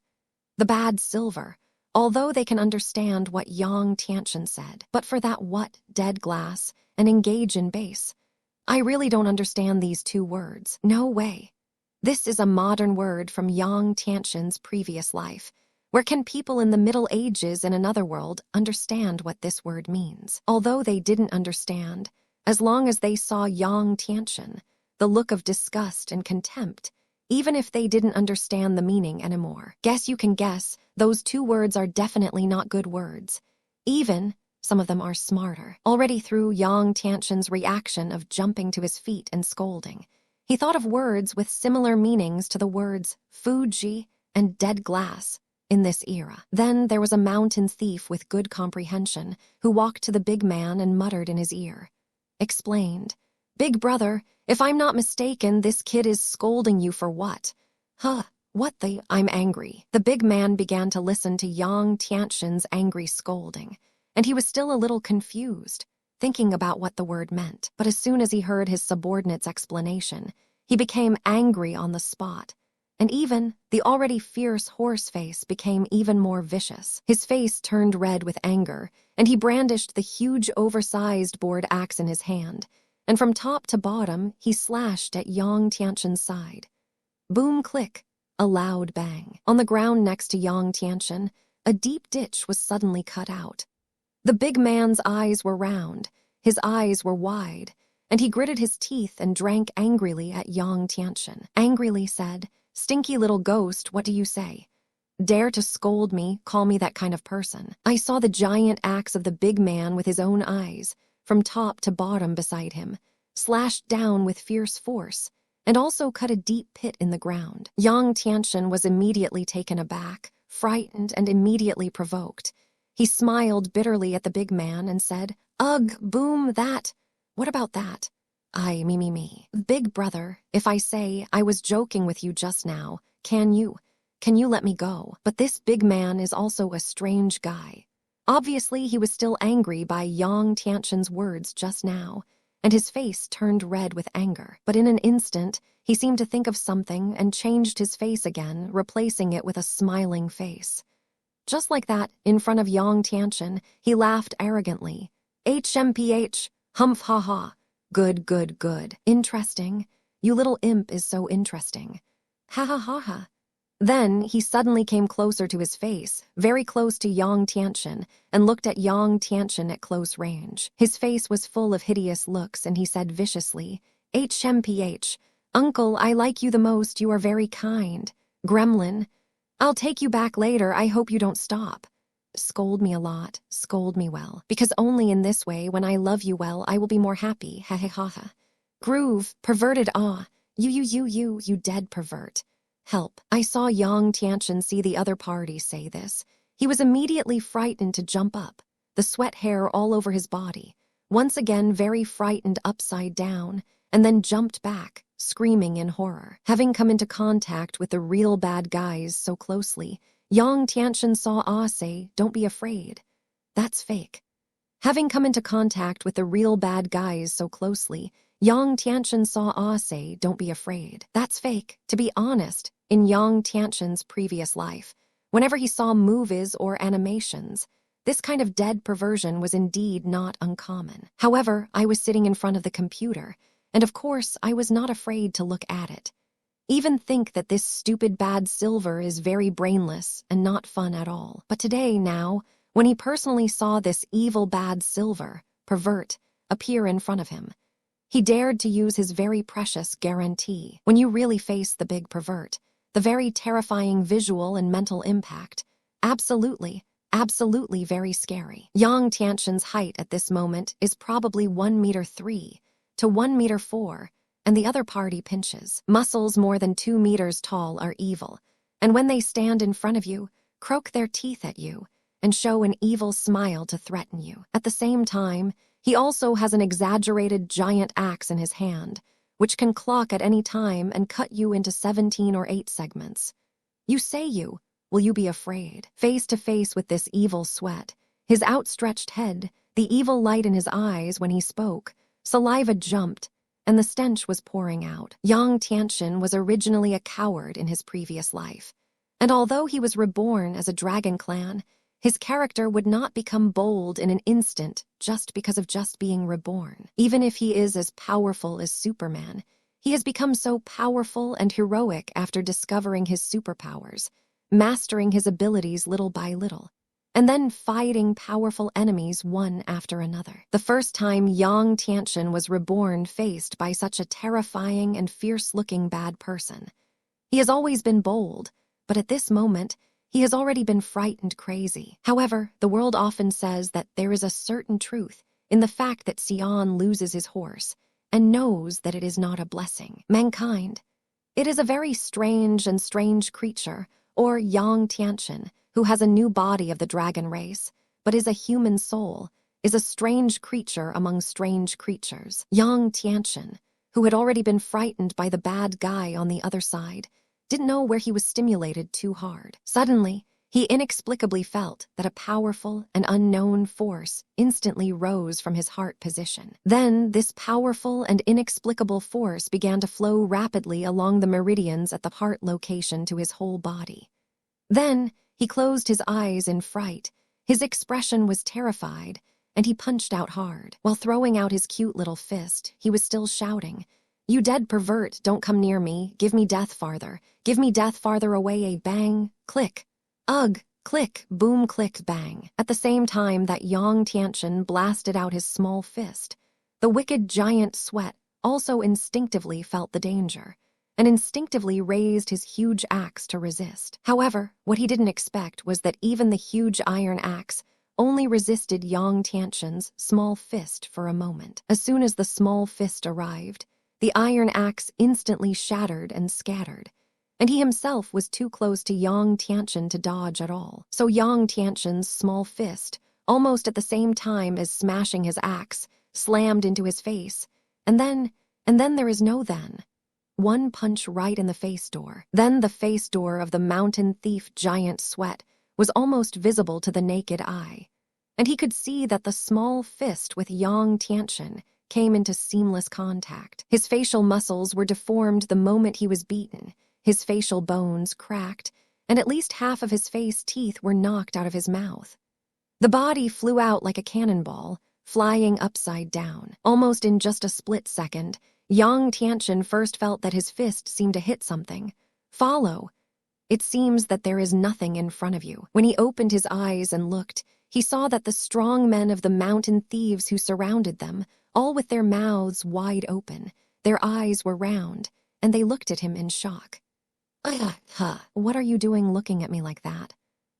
The bad silver, although they can understand what Yang Tianchen said, but for that what, dead glass, and engage in base, I really don't understand these two words. No way. This is a modern word from Yang Tianchen's previous life. Where can people in the Middle Ages in another world understand what this word means? Although they didn't understand, as long as they saw Yang Tianchen, the look of disgust and contempt, even if they didn't understand the meaning anymore. Guess you can guess, those two words are definitely not good words. Even, some of them are smarter. Already through Yang Tianchen's reaction of jumping to his feet and scolding, he thought of words with similar meanings to the words Fuji and dead glass in this era. Then there was a mountain thief with good comprehension who walked to the big man and muttered in his ear. Explained, "Big brother, if I'm not mistaken, this kid is scolding you for what?" I'm angry. The big man began to listen to Yang Tianchen's angry scolding, and he was still a little confused, thinking about what the word meant. But as soon as he heard his subordinate's explanation, he became angry on the spot. And even the already fierce horse face became even more vicious. His face turned red with anger, and he brandished the huge oversized board axe in his hand, and from top to bottom, he slashed at Yang Tianxin's side. Boom click, a loud bang. On the ground next to Yang Tianxin, a deep ditch was suddenly cut out. The big man's eyes were round, his eyes were wide, and he gritted his teeth and drank angrily at Yang Tianxin. Angrily said, "Stinky little ghost, what do you say? Dare to scold me, call me that kind of person." I saw the giant axe of the big man with his own eyes, from top to bottom beside him, slashed down with fierce force, and also cut a deep pit in the ground. Yang Tianxin was immediately taken aback, frightened, and immediately provoked. He smiled bitterly at the big man and said, "Ugh, boom, that. What about that? I, me. Big brother, if I say I was joking with you just now, can you let me go?" But this big man is also a strange guy. Obviously, he was still angry by Yang Tianxin's words just now, and his face turned red with anger. But in an instant, he seemed to think of something and changed his face again, replacing it with a smiling face. Just like that, in front of Yang Tianxin, he laughed arrogantly. "HMPH, humph ha ha. Good. Interesting. You little imp is so interesting. Ha ha ha ha." Then he suddenly came closer to his face, very close to Yang Tianxin, and looked at Yang Tianxin at close range. His face was full of hideous looks, and he said viciously, "HMPH, uncle, I like you the most, you are very kind. Gremlin, I'll take you back later, I hope you don't stop. Scold me a lot, scold me well, because only in this way, when I love you well, I will be more happy, ha ha ha ha. Groove, perverted you dead pervert. Help." I saw Yang Tianxin see the other party say this. He was immediately frightened to jump up, the sweat hair all over his body, once again very frightened upside down, and then jumped back, screaming in horror. Having come into contact with the real bad guys so closely, Yang Tianxin saw Ah say, "Don't be afraid. That's fake." Having come into contact with the real bad guys so closely, Yang Tianxin saw Ah say, "Don't be afraid. That's fake." To be honest, in Yang Tianxin's previous life, whenever he saw movies or animations, this kind of dead perversion was indeed not uncommon. However, I was sitting in front of the computer, and of course I was not afraid to look at it. Even think that this stupid bad Silver is very brainless and not fun at all. But today now, when he personally saw this evil bad Silver, pervert, appear in front of him, he dared to use his very precious guarantee. When you really face the big pervert, the very terrifying visual and mental impact, absolutely very scary. Yang Tianxin's height at this moment is probably 1.3 to 1.4, and the other party pinches. Muscles more than 2 meters tall are evil, and when they stand in front of you, croak their teeth at you, and show an evil smile to threaten you. At the same time, he also has an exaggerated giant axe in his hand, which can clock at any time and cut you into 17 or 8 segments. Will you be afraid? Face to face with this evil sweat, his outstretched head, the evil light in his eyes when he spoke, saliva jumped, and the stench was pouring out. Yang Tianxin was originally a coward in his previous life, and although he was reborn as a dragon clan, his character would not become bold in an instant just because of just being reborn. Even if he is as powerful as Superman, he has become so powerful and heroic after discovering his superpowers, mastering his abilities little by little, and then fighting powerful enemies one after another. The first time Yang Tianxin was reborn faced by such a terrifying and fierce-looking bad person. He has always been bold, but at this moment, he has already been frightened crazy. However, the world often says that there is a certain truth in the fact that Sion loses his horse and knows that it is not a blessing. Mankind. It is a very strange creature, or Yang Tianxin, who has a new body of the dragon race, but is a human soul, is a strange creature among strange creatures. Yang Tianxin, who had already been frightened by the bad guy on the other side, didn't know where he was stimulated too hard. Suddenly, he inexplicably felt that a powerful and unknown force instantly rose from his heart position. Then, this powerful and inexplicable force began to flow rapidly along the meridians at the heart location to his whole body. Then, he closed his eyes in fright. His expression was terrified, and he punched out hard. While throwing out his cute little fist, he was still shouting, "You dead pervert, don't come near me, give me death farther away, a bang, click, ugh, click, boom, click, bang." At the same time that Yang Tianchen blasted out his small fist, the wicked giant Sweat also instinctively felt the danger, and instinctively raised his huge axe to resist. However, what he didn't expect was that even the huge iron axe only resisted Yang Tianchen's small fist for a moment. As soon as the small fist arrived, the iron axe instantly shattered and scattered, and he himself was too close to Yang Tianchen to dodge at all. So Yang Tianchen's small fist, almost at the same time as smashing his axe, slammed into his face, and then there is no then. One punch right in the face door. Then the face door of the mountain thief giant Sweat was almost visible to the naked eye, and he could see that the small fist with Yang Tianchen came into seamless contact. His facial muscles were deformed the moment he was beaten, his facial bones cracked, and at least half of his face teeth were knocked out of his mouth. The body flew out like a cannonball, flying upside down. Almost in just a split second, Yang Tianchen first felt that his fist seemed to hit something. Follow. It seems that there is nothing in front of you. When he opened his eyes and looked, he saw that the strong men of the mountain thieves who surrounded them, all with their mouths wide open, their eyes were round, and they looked at him in shock. What are you doing looking at me like that?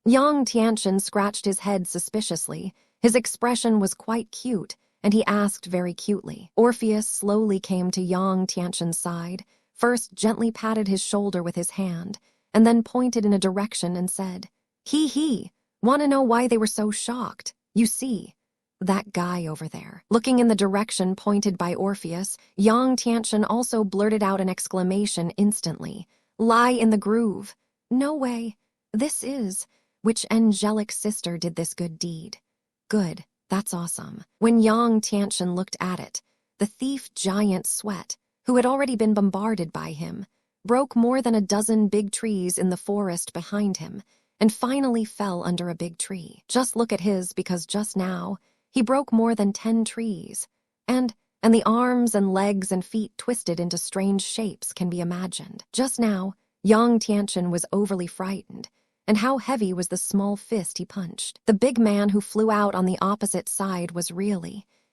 Yang Tianchen scratched his head suspiciously. His expression was quite cute, and he asked very cutely. Orpheus slowly came to Yang Tianchen's side, first gently patted his shoulder with his hand, and then pointed in a direction and said, "He, wanna know why they were so shocked? You see, that guy over there." Looking in the direction pointed by Orpheus, Yang Tianchen also blurted out an exclamation instantly. "Lie in the groove. No way. This is. Which angelic sister did this good deed? Good, that's awesome." When Yang Tianchen looked at it, the thief giant Sweat, who had already been bombarded by him, broke more than a dozen big trees in the forest behind him, and finally fell under a big tree. Just look at his, because just now, he broke more than 10 trees, and the arms and legs and feet twisted into strange shapes can be imagined. Just now, Yang Tianchen was overly frightened, and how heavy was the small fist he punched. The big man who flew out on the opposite side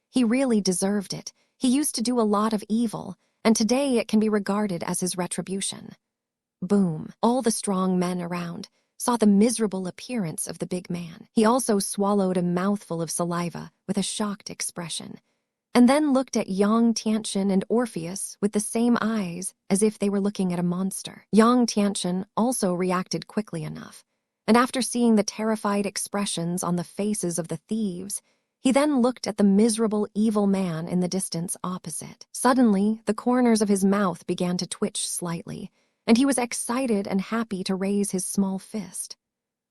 he really deserved it. He used to do a lot of evil, and today it can be regarded as his retribution. Boom. All the strong men around saw the miserable appearance of the big man. He also swallowed a mouthful of saliva with a shocked expression, and then looked at Yang Tianchen and Orpheus with the same eyes as if they were looking at a monster. Yang Tianchen also reacted quickly enough, and after seeing the terrified expressions on the faces of the thieves, he then looked at the miserable evil man in the distance opposite. Suddenly, the corners of his mouth began to twitch slightly, and he was excited and happy to raise his small fist.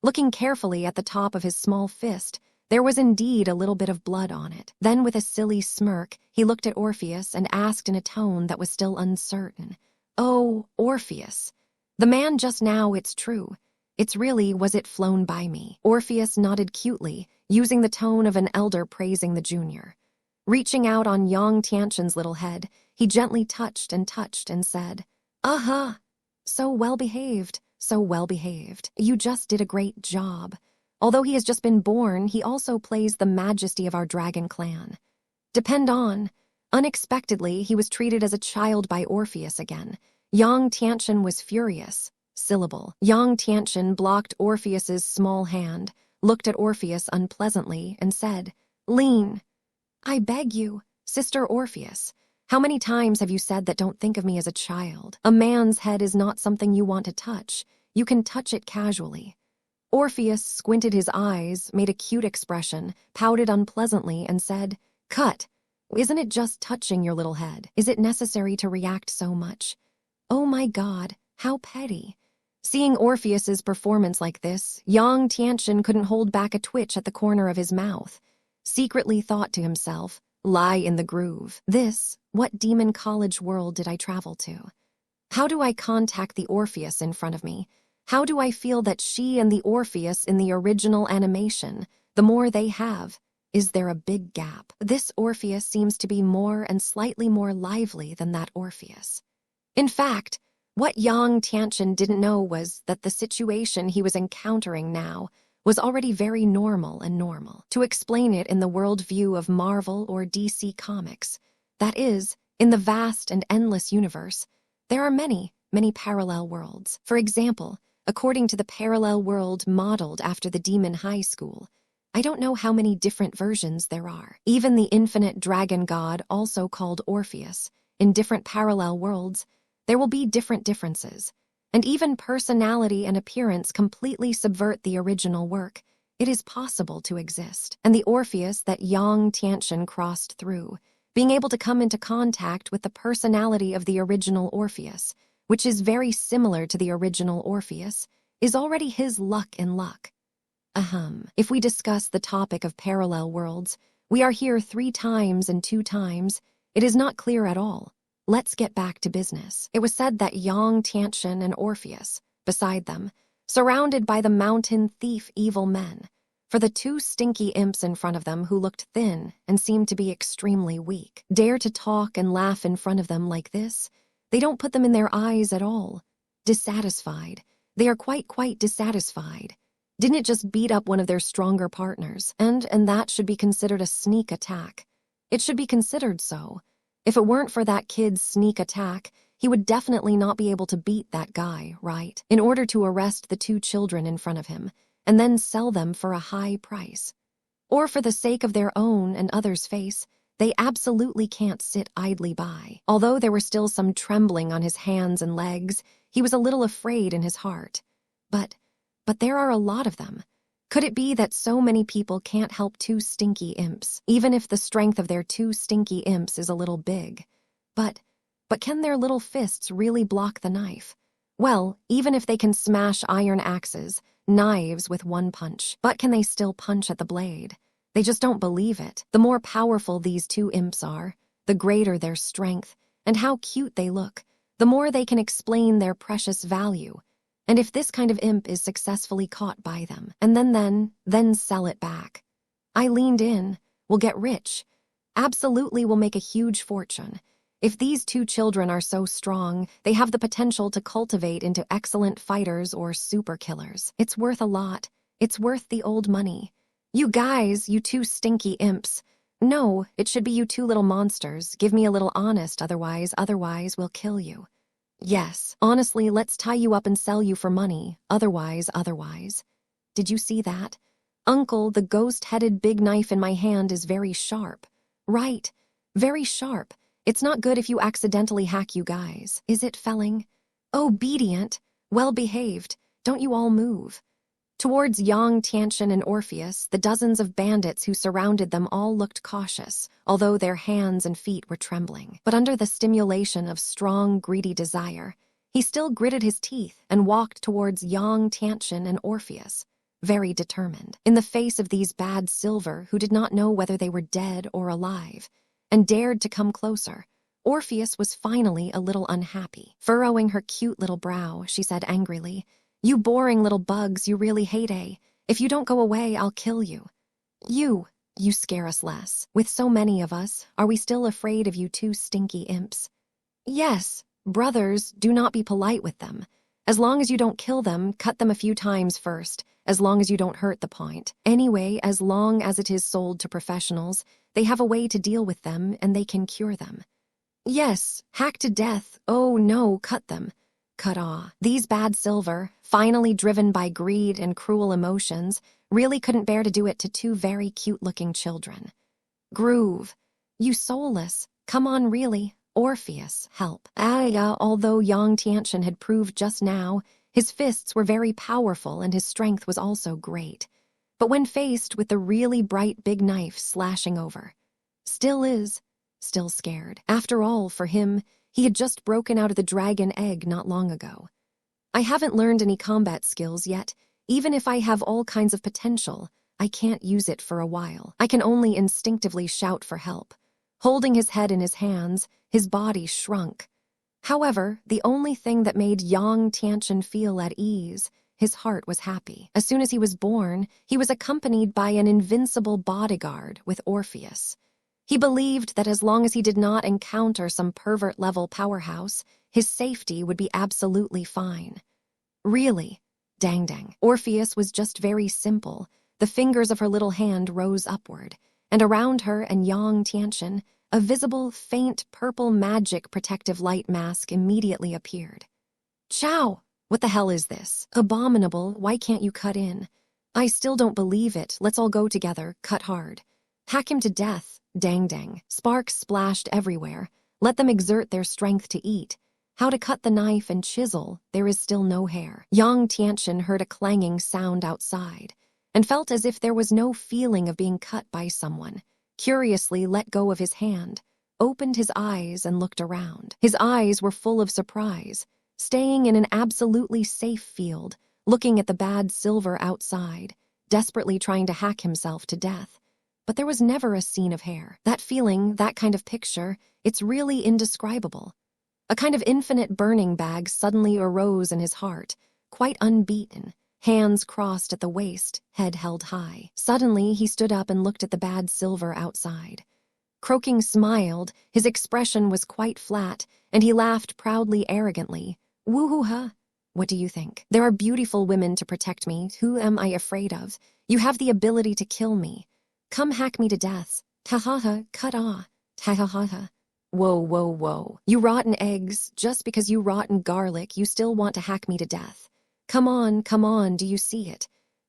Looking carefully at the top of his small fist, there was indeed a little bit of blood on it. Then with a silly smirk, he looked at Orpheus and asked in a tone that was still uncertain, "Oh, Orpheus, the man just now, it's true. It's really, was it flown by me?" Orpheus nodded cutely, using the tone of an elder praising the junior. Reaching out on Yang Tianchen's little head, he gently touched and said, "So well behaved, so well behaved. You just did a great job." Although he has just been born, he also plays the majesty of our dragon clan. Depend on. Unexpectedly, he was treated as a child by Orpheus again. Yang Tianchen was furious. Syllable. Yang Tianchen blocked Orpheus's small hand, looked at Orpheus unpleasantly, and said, "Lean. I beg you, Sister Orpheus. How many times have you said that don't think of me as a child? A man's head is not something you want to touch. You can touch it casually." Orpheus squinted his eyes, made a cute expression, pouted unpleasantly, and said, "Cut. Isn't it just touching your little head? Is it necessary to react so much? Oh my God, how petty." Seeing Orpheus's performance like this, Yang Tianchen couldn't hold back a twitch at the corner of his mouth. Secretly thought to himself, "Lie in the groove. What demon college world did I travel to? How do I contact the Orpheus in front of me? How do I feel that she and the Orpheus in the original animation, the more they have, is there a big gap? This Orpheus seems to be more and slightly more lively than that Orpheus. In fact, what Yang Tianchen didn't know was that the situation he was encountering now was already very normal and normal. To explain it in the worldview of Marvel or DC Comics, that is, in the vast and endless universe, there are many, many parallel worlds. For example, according to the parallel world modeled after the Demon High School, I don't know how many different versions there are. Even the infinite dragon god, also called Orpheus, in different parallel worlds, there will be different differences. And even personality and appearance completely subvert the original work. It is possible to exist. And the Orpheus that Yang Tianchen crossed through, being able to come into contact with the personality of the original Orpheus, which is very similar to the original Orpheus, is already his luck in luck. If we discuss the topic of parallel worlds, we are here 3 times and 2 times. It is not clear at all. Let's get back to business. It was said that Yang Tianchen and Orpheus, beside them, surrounded by the mountain thief evil men, for the 2 stinky imps in front of them who looked thin and seemed to be extremely weak, dare to talk and laugh in front of them like this. They don't put them in their eyes at all. Dissatisfied. They are quite dissatisfied. Didn't it just beat up one of their stronger partners, and that should be considered a sneak attack. It should be considered so. If it weren't for that kid's sneak attack, he would definitely not be able to beat that guy, right? In order to arrest the 2 children in front of him, and then sell them for a high price. Or for the sake of their own and others' face, they absolutely can't sit idly by. Although there were still some trembling on his hands and legs, he was a little afraid in his heart. But there are a lot of them. Could it be that so many people can't help 2 stinky imps, even if the strength of their 2 stinky imps is a little big? But can their little fists really block the knife? Well, even if they can smash iron axes, knives with 1 punch, but can they still punch at the blade? They just don't believe it. The more powerful these 2 imps are, the greater their strength, and how cute they look, the more they can explain their precious value. And if this kind of imp is successfully caught by them, and then sell it back. I leaned in. We'll get rich. Absolutely will make a huge fortune. If these 2 children are so strong, they have the potential to cultivate into excellent fighters or super killers. It's worth a lot. It's worth the old money. You guys, you 2 stinky imps. No, it should be you 2 little monsters. Give me a little honest, otherwise we'll kill you. Yes, honestly, let's tie you up and sell you for money. Otherwise. Did you see that? Uncle, the ghost-headed big knife in my hand is very sharp. Right, very sharp. It's not good if you accidentally hack you guys. Is it, Felling? Obedient, well-behaved. Don't you all move. Towards Yang Tianchen and Orpheus, the dozens of bandits who surrounded them all looked cautious, although their hands and feet were trembling. But under the stimulation of strong, greedy desire, he still gritted his teeth and walked towards Yang Tianchen and Orpheus, very determined, in the face of these bad silver who did not know whether they were dead or alive, and dared to come closer. Orpheus was finally a little unhappy. Furrowing her cute little brow, she said angrily, "You boring little bugs you really hate, eh? If you don't go away, I'll kill you. You scare us less. With so many of us, are we still afraid of you 2 stinky imps?" Yes, brothers, do not be polite with them. As long as you don't kill them, cut them a few times first, as long as you don't hurt the point. Anyway, as long as it is sold to professionals, they have a way to deal with them and they can cure them. Yes, hack to death. Oh no, cut them. Cut off. These bad silver, finally driven by greed and cruel emotions, really couldn't bear to do it to 2 very cute-looking children. Groove. You soulless. Come on, really. Orpheus, help. Although Yang Tianchen had proved just now, his fists were very powerful and his strength was also great. But when faced with the really bright big knife slashing over, still scared. After all, for him, he had just broken out of the dragon egg not long ago. I haven't learned any combat skills yet. Even if I have all kinds of potential, I can't use it for a while. I can only instinctively shout for help. Holding his head in his hands, his body shrunk. However, the only thing that made Yang Tianchen feel at ease his heart was happy. As soon as he was born, he was accompanied by an invincible bodyguard with Orpheus. He believed that as long as he did not encounter some pervert-level powerhouse, his safety would be absolutely fine. Really? Dang dang. Orpheus was just very simple. The fingers of her little hand rose upward, and around her and Yang Tianchen, a visible, faint, purple magic protective light mask immediately appeared. Chow! What the hell is this? Abominable, why can't you cut in? I still don't believe it. Let's all go together, cut hard. Hack him to death. Dang dang. Sparks splashed everywhere. Let them exert their strength to eat. How to cut the knife and chisel, there is still no hair. Yang Tianchen heard a clanging sound outside, and felt as if there was no feeling of being cut by someone. Curiously let go of his hand, opened his eyes and looked around. His eyes were full of surprise, staying in an absolutely safe field, looking at the bad silver outside, desperately trying to hack himself to death. But there was never a scene of hair. That feeling, that kind of picture, it's really indescribable. A kind of infinite burning bag suddenly arose in his heart, quite unbeaten, hands crossed at the waist, head held high. Suddenly, he stood up and looked at the bad silver outside. Croaking smiled, his expression was quite flat, and he laughed proudly, arrogantly. Woo-hoo-ha! What do you think? There are beautiful women to protect me. Who am I afraid of? You have the ability to kill me. Come hack me to death. Ta-ha-ha, cut-ah. Ta-ha-ha-ha. Whoa, whoa, whoa. You rotten eggs, just because you rotten garlic, you still want to hack me to death. Come on, do you see it?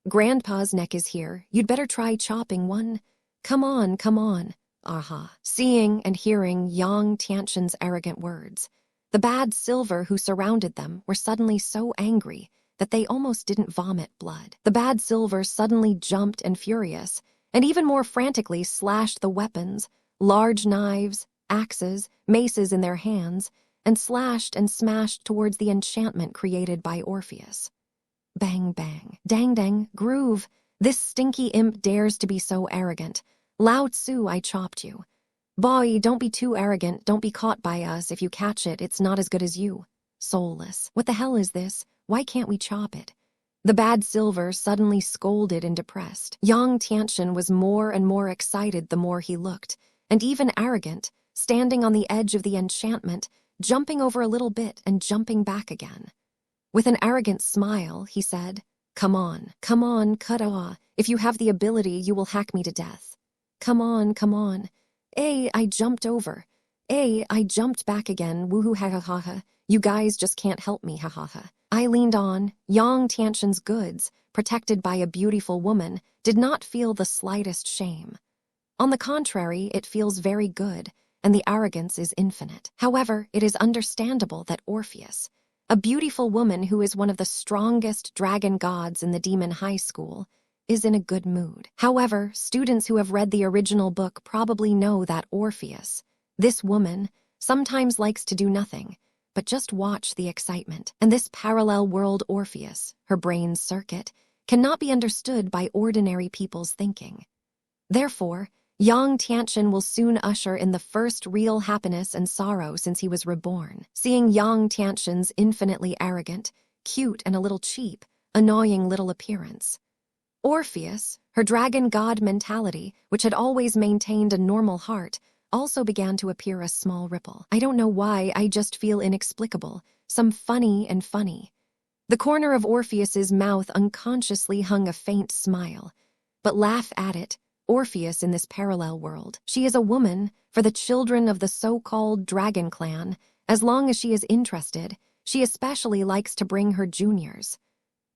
Grandpa's neck is here. You'd better try chopping one. Come on. Aha. Seeing and hearing Yang Tianchen's arrogant words, the bad silver who surrounded them were suddenly so angry that they almost didn't vomit blood. The bad silver suddenly jumped and furious, and even more frantically slashed the weapons, large knives, axes, maces in their hands, and slashed and smashed towards the enchantment created by Orpheus. Bang, bang. Dang, dang. Groove. This stinky imp dares to be so arrogant. Lao Tzu, I chopped you. Boy, don't be too arrogant. Don't be caught by us. If you catch it, it's not as good as you. Soulless. What the hell is this? Why can't we chop it? The bad silver suddenly scolded and depressed. Yang Tianchen was more and more excited the more he looked, and even arrogant, standing on the edge of the enchantment, jumping over a little bit and jumping back again. With an arrogant smile, he said, Come on, cut-ah. If you have the ability, you will hack me to death. Come on. I jumped over. I jumped back again, woohoo ha-ha-ha-ha. You guys just can't help me, ha-ha-ha. I leaned on. Yang Tianchen's goods, protected by a beautiful woman, did not feel the slightest shame. On the contrary, it feels very good, and the arrogance is infinite. However, it is understandable that Orpheus, a beautiful woman who is one of the strongest dragon gods in the demon high school, is in a good mood. However, students who have read the original book probably know that Orpheus, this woman, sometimes likes to do nothing, but just watch the excitement. And this parallel world Orpheus, her brain's circuit, cannot be understood by ordinary people's thinking. Therefore, Yang Tianchen will soon usher in the first real happiness and sorrow since he was reborn. Seeing Yang Tianchen's infinitely arrogant, cute and a little cheap, annoying little appearance, Orpheus, her dragon god mentality, which had always maintained a normal heart, also began to appear a small ripple. I don't know why, I just feel inexplicable, some funny. The corner of Orpheus's mouth unconsciously hung a faint smile, but laugh at it, Orpheus in this parallel world. She is a woman for the children of the so-called dragon clan. As long as she is interested, she especially likes to bring her juniors.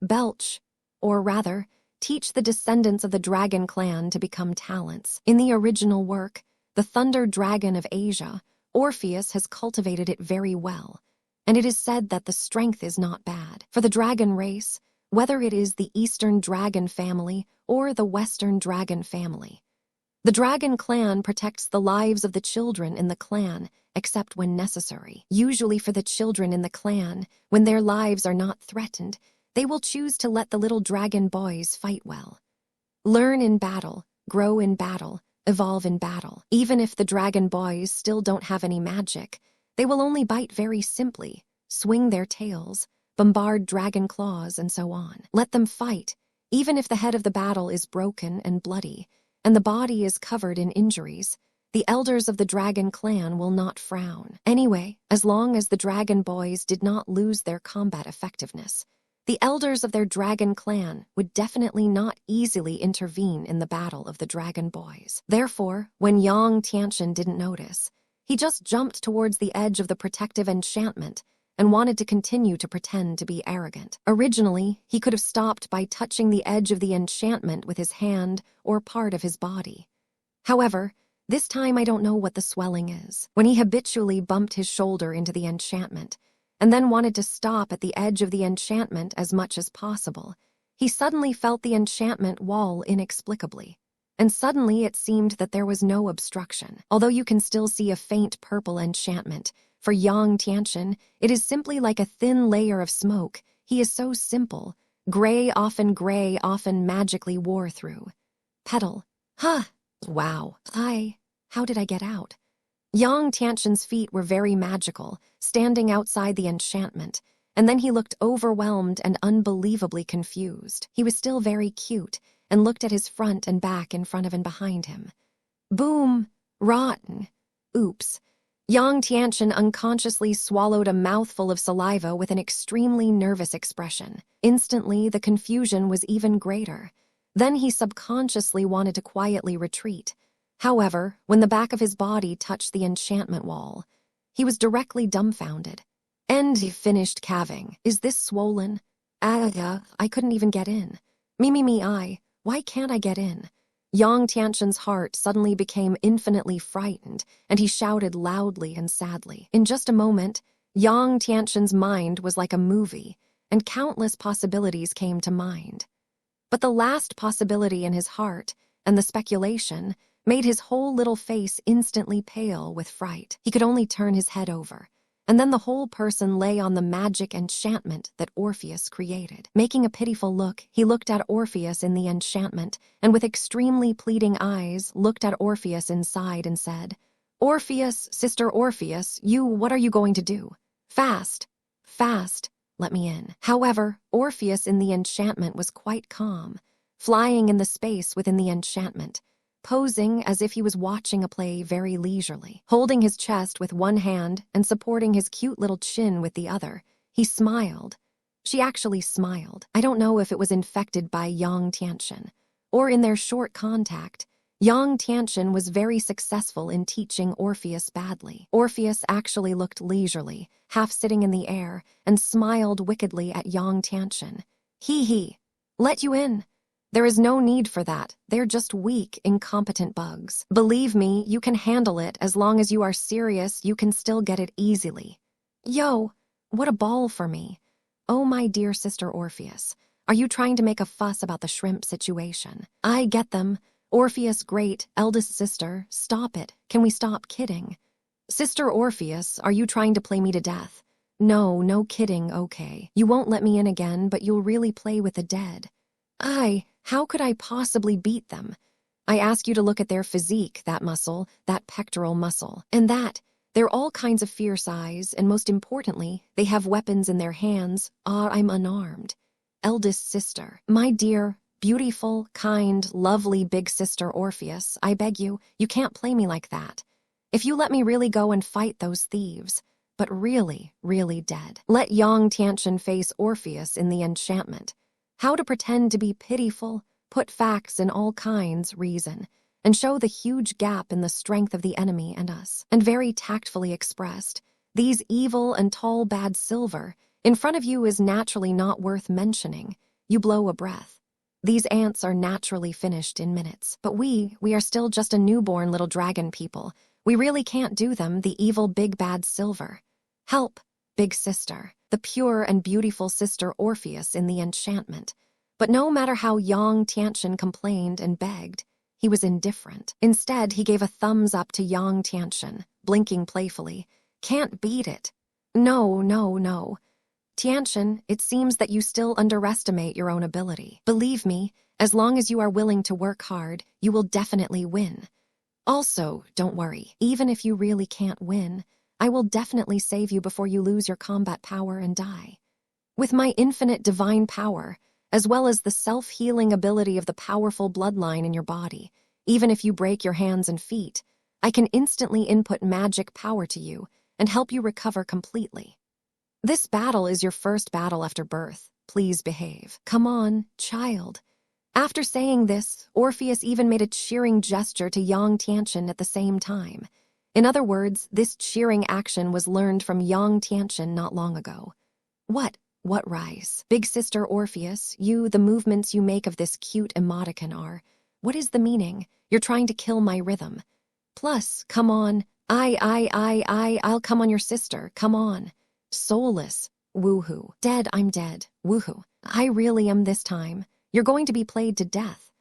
Belch, or rather, teach the descendants of the dragon clan to become talents. In the original work, The Thunder Dragon of Asia, Orpheus has cultivated it very well, and it is said that the strength is not bad. For the dragon race, whether it is the Eastern Dragon family or the Western Dragon family, the dragon clan protects the lives of the children in the clan, except when necessary. Usually for the children in the clan, when their lives are not threatened, they will choose to let the little dragon boys fight well. Learn in battle, grow in battle, evolve in battle. Even if the dragon boys still don't have any magic, they will only bite very simply, swing their tails, bombard dragon claws, and so on. Let them fight, even if the head of the battle is broken and bloody, and the body is covered in injuries. The elders of the dragon clan will not frown. Anyway, as long as the dragon boys did not lose their combat effectiveness, the elders of their dragon clan would definitely not easily intervene in the battle of the dragon boys. Therefore, when Yang Tianchen didn't notice, he just jumped towards the edge of the protective enchantment and wanted to continue to pretend to be arrogant. Originally, he could have stopped by touching the edge of the enchantment with his hand or part of his body. However, this time I don't know what the swelling is. When he habitually bumped his shoulder into the enchantment, and then wanted to stop at the edge of the enchantment as much as possible, he suddenly felt the enchantment wall inexplicably. And suddenly it seemed that there was no obstruction. Although you can still see a faint purple enchantment, for Yang Tianchen, it is simply like a thin layer of smoke. He is so simple. Gray often magically wore through. Petal. Huh. Wow. How did I get out? Yang Tianchen's feet were very magical, standing outside the enchantment, and then he looked overwhelmed and unbelievably confused. He was still very cute, and looked at his front and back in front of and behind him. Boom! Rotten! Oops. Yang Tianchen unconsciously swallowed a mouthful of saliva with an extremely nervous expression. Instantly, the confusion was even greater. Then he subconsciously wanted to quietly retreat. However, when the back of his body touched the enchantment wall, he was directly dumbfounded. And he finished calving. Is this swollen? I couldn't even get in. Why can't I get in? Yang Tianchen's heart suddenly became infinitely frightened, and he shouted loudly and sadly. In just a moment, Yang Tianchen's mind was like a movie, and countless possibilities came to mind. But the last possibility in his heart, and the speculation, made his whole little face instantly pale with fright. He could only turn his head over, and then the whole person lay on the magic enchantment that Orpheus created. Making a pitiful look, he looked at Orpheus in the enchantment, and with extremely pleading eyes, looked at Orpheus inside and said, Orpheus, Sister Orpheus, what are you going to do? Fast, let me in. However, Orpheus in the enchantment was quite calm, flying in the space within the enchantment, posing as if he was watching a play very leisurely. Holding his chest with one hand and supporting his cute little chin with the other, he smiled. She actually smiled. I don't know if it was infected by Yang Tianchen, or in their short contact, Yang Tianchen was very successful in teaching Orpheus badly. Orpheus actually looked leisurely, half sitting in the air, and smiled wickedly at Yang Tianchen. He. Let you in. There is no need for that. They're just weak, incompetent bugs. Believe me, you can handle it. As long as you are serious, you can still get it easily. Yo, what a ball for me. Oh, my dear Sister Orpheus, are you trying to make a fuss about the shrimp situation? I get them. Orpheus, great, eldest sister, stop it. Can we stop kidding? Sister Orpheus, are you trying to play me to death? No kidding, okay. You won't let me in again, but you'll really play with the dead. How could I possibly beat them? I ask you to look at their physique, that muscle, that pectoral muscle, and that. They're all kinds of fierce eyes, and most importantly, they have weapons in their hands. I'm unarmed. Eldest sister, my dear, beautiful, kind, lovely big sister Orpheus, I beg you can't play me like that. If you let me really go and fight those thieves, but really dead. Let Yang Tianchen face Orpheus in the enchantment. How to pretend to be pitiful, put facts in all kinds, reason, and show the huge gap in the strength of the enemy and us. And very tactfully expressed, these evil and tall bad silver, in front of you is naturally not worth mentioning. You blow a breath. These ants are naturally finished in minutes. But we are still just a newborn little dragon people. We really can't do them, the evil big bad silver. Help, big sister, the pure and beautiful sister Orpheus in the enchantment. But no matter how Yang Tianchen complained and begged, he was indifferent. Instead, he gave a thumbs up to Yang Tianchen, blinking playfully. Can't beat it. No. Tianchen, it seems that you still underestimate your own ability. Believe me, as long as you are willing to work hard, you will definitely win. Also, don't worry, even if you really can't win, I will definitely save you before you lose your combat power and die. With my infinite divine power, as well as the self-healing ability of the powerful bloodline in your body, even if you break your hands and feet, I can instantly input magic power to you and help you recover completely. This battle is your first battle after birth. Please behave. Come on, child. After saying this, Orpheus even made a cheering gesture to Yang Tianchen at the same time. In other words, this cheering action was learned from Yang Tianchen not long ago. What rise? Big sister Orpheus, the movements you make of this cute emoticon are. What is the meaning? You're trying to kill my rhythm. Plus, come on. I'll come on your sister. Come on. Soulless. Woohoo. Dead, I'm dead. Woohoo. I really am this time. You're going to be played to death.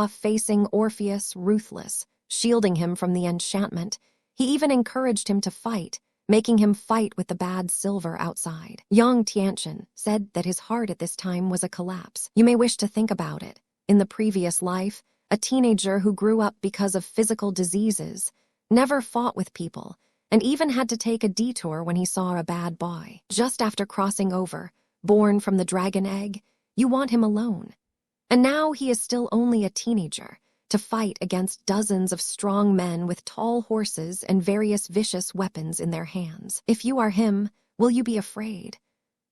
Facing Orpheus, ruthless, shielding him from the enchantment. He even encouraged him to fight, making him fight with the bad silver outside. Yang Tianchen said that his heart at this time was a collapse. You may wish to think about it. In the previous life, a teenager who grew up because of physical diseases, never fought with people, and even had to take a detour when he saw a bad boy. Just after crossing over, born from the dragon egg, you want him alone. And now he is still only a teenager, to fight against dozens of strong men with tall horses and various vicious weapons in their hands. If you are him, will you be afraid?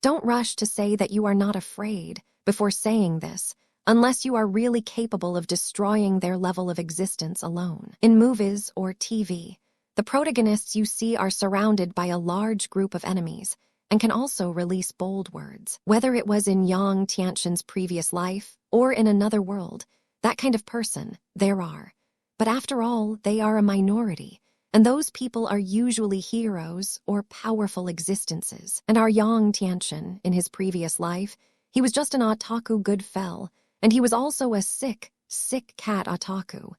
Don't rush to say that you are not afraid before saying this, unless you are really capable of destroying their level of existence alone. In movies or TV, the protagonists you see are surrounded by a large group of enemies and can also release bold words. Whether it was in Yang Tianchen's previous life or in another world, that kind of person, there are. But after all, they are a minority, and those people are usually heroes or powerful existences. And our Yang Tianchen, in his previous life, he was just an otaku good fell, and he was also a sick cat otaku.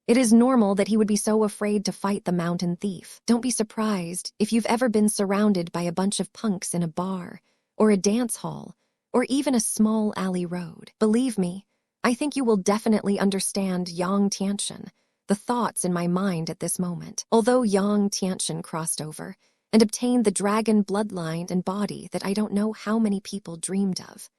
It is normal that he would be so afraid to fight the mountain thief. Don't be surprised if you've ever been surrounded by a bunch of punks in a bar, or a dance hall, or even a small alley road. Believe me, I think you will definitely understand Yang Tianchen, the thoughts in my mind at this moment. Although Yang Tianchen crossed over and obtained the dragon bloodline and body that I don't know how many people dreamed of.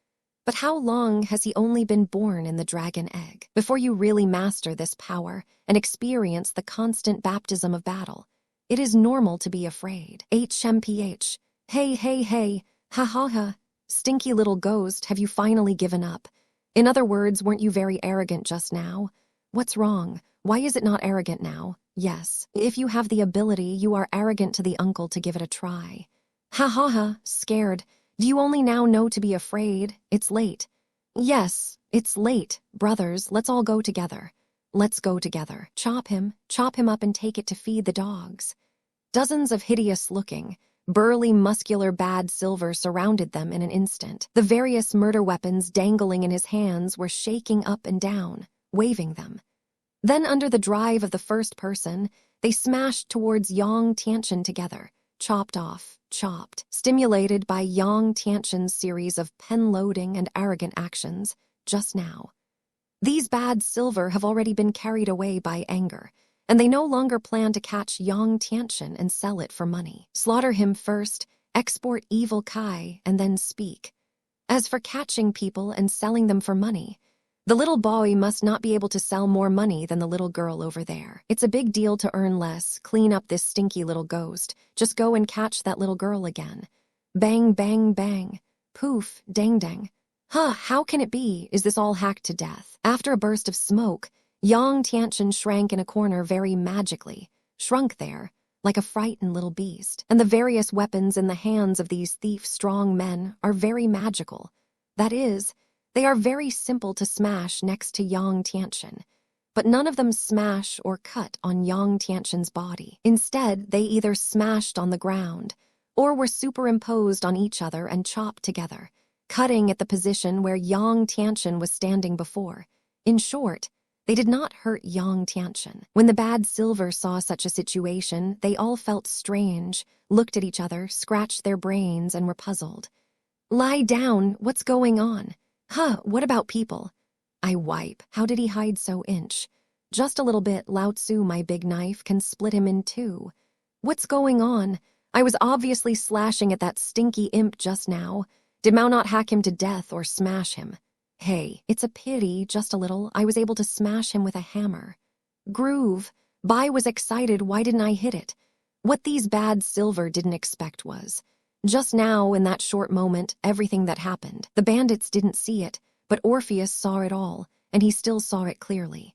But how long has he only been born in the dragon egg? Before you really master this power and experience the constant baptism of battle, it is normal to be afraid. HMPH. Hey, ha ha ha. Stinky little ghost, have you finally given up? In other words, weren't you very arrogant just now? What's wrong? Why is it not arrogant now? Yes, if you have the ability, you are arrogant to the uncle to give it a try. Ha ha ha, scared. Do you only now know to be afraid? It's late. Yes, it's late. Brothers, let's all go together. Let's go together. Chop him up and take it to feed the dogs. Dozens of hideous-looking, burly, muscular bad silver surrounded them in an instant. The various murder weapons dangling in his hands were shaking up and down, waving them. Then, under the drive of the first person, they smashed towards Yang Tianchen together, chopped off. Chopped, stimulated by Yang Tianchen's series of pen-loading and arrogant actions, just now. These bad silver have already been carried away by anger, and they no longer plan to catch Yang Tianchen and sell it for money. Slaughter him first, export evil Kai, and then speak. As for catching people and selling them for money, the little boy must not be able to sell more money than the little girl over there. It's a big deal to earn less, clean up this stinky little ghost. Just go and catch that little girl again. Bang, bang, bang. Poof, dang, dang. How can it be? Is this all hacked to death? After a burst of smoke, Yang Tianchen shrank in a corner very magically, shrunk there, like a frightened little beast. And the various weapons in the hands of these thief-strong men are very magical. That is, they are very simple to smash next to Yang Tianchen, but none of them smash or cut on Yang Tianchen's body. Instead, they either smashed on the ground or were superimposed on each other and chopped together, cutting at the position where Yang Tianchen was standing before. In short, they did not hurt Yang Tianchen. When the bad silver saw such a situation, they all felt strange, looked at each other, scratched their brains, and were puzzled. Lie down, what's going on? What about people? I wipe. How did he hide so inch? Just a little bit, Lao Tzu, my big knife, can split him in two. What's going on? I was obviously slashing at that stinky imp just now. Did Mao not hack him to death or smash him? Hey, it's a pity, just a little. I was able to smash him with a hammer. Groove. Bai was excited. Why didn't I hit it? What these bad silver didn't expect was, just now, in that short moment, everything that happened. The bandits didn't see it, but Orpheus saw it all, and he still saw it clearly.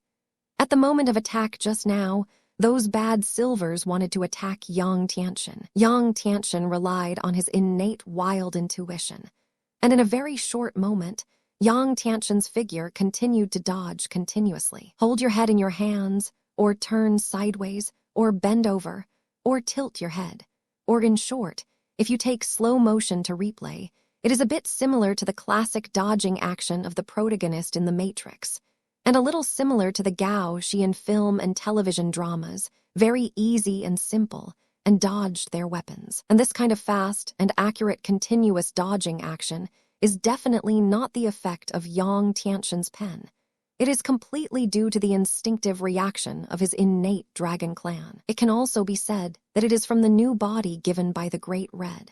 At the moment of attack just now, those bad silvers wanted to attack Yang Tianchen. Yang Tianchen relied on his innate wild intuition. And in a very short moment, Yang Tianchen's figure continued to dodge continuously. Hold your head in your hands, or turn sideways, or bend over, or tilt your head. Or in short, if you take slow motion to replay, it is a bit similar to the classic dodging action of the protagonist in The Matrix, and a little similar to the gouache in film and television dramas, very easy and simple, and dodged their weapons. And this kind of fast and accurate continuous dodging action is definitely not the effect of Yang Tianchen's pen. It is completely due to the instinctive reaction of his innate dragon clan. It can also be said that it is from the new body given by the Great Red,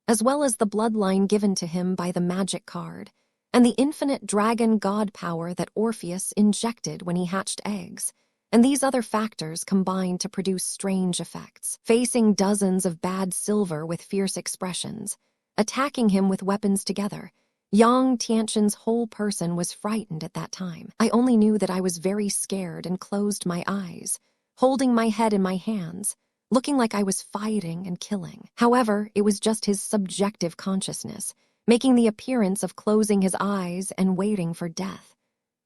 as well as the bloodline given to him by the magic card, and the infinite dragon god power that Orpheus injected when he hatched eggs. And these other factors combine to produce strange effects. Facing dozens of bad silver with fierce expressions, attacking him with weapons together, Yang Tianchen's whole person was frightened at that time. I only knew that I was very scared and closed my eyes, holding my head in my hands, looking like I was fighting and killing. However, it was just his subjective consciousness, making the appearance of closing his eyes and waiting for death.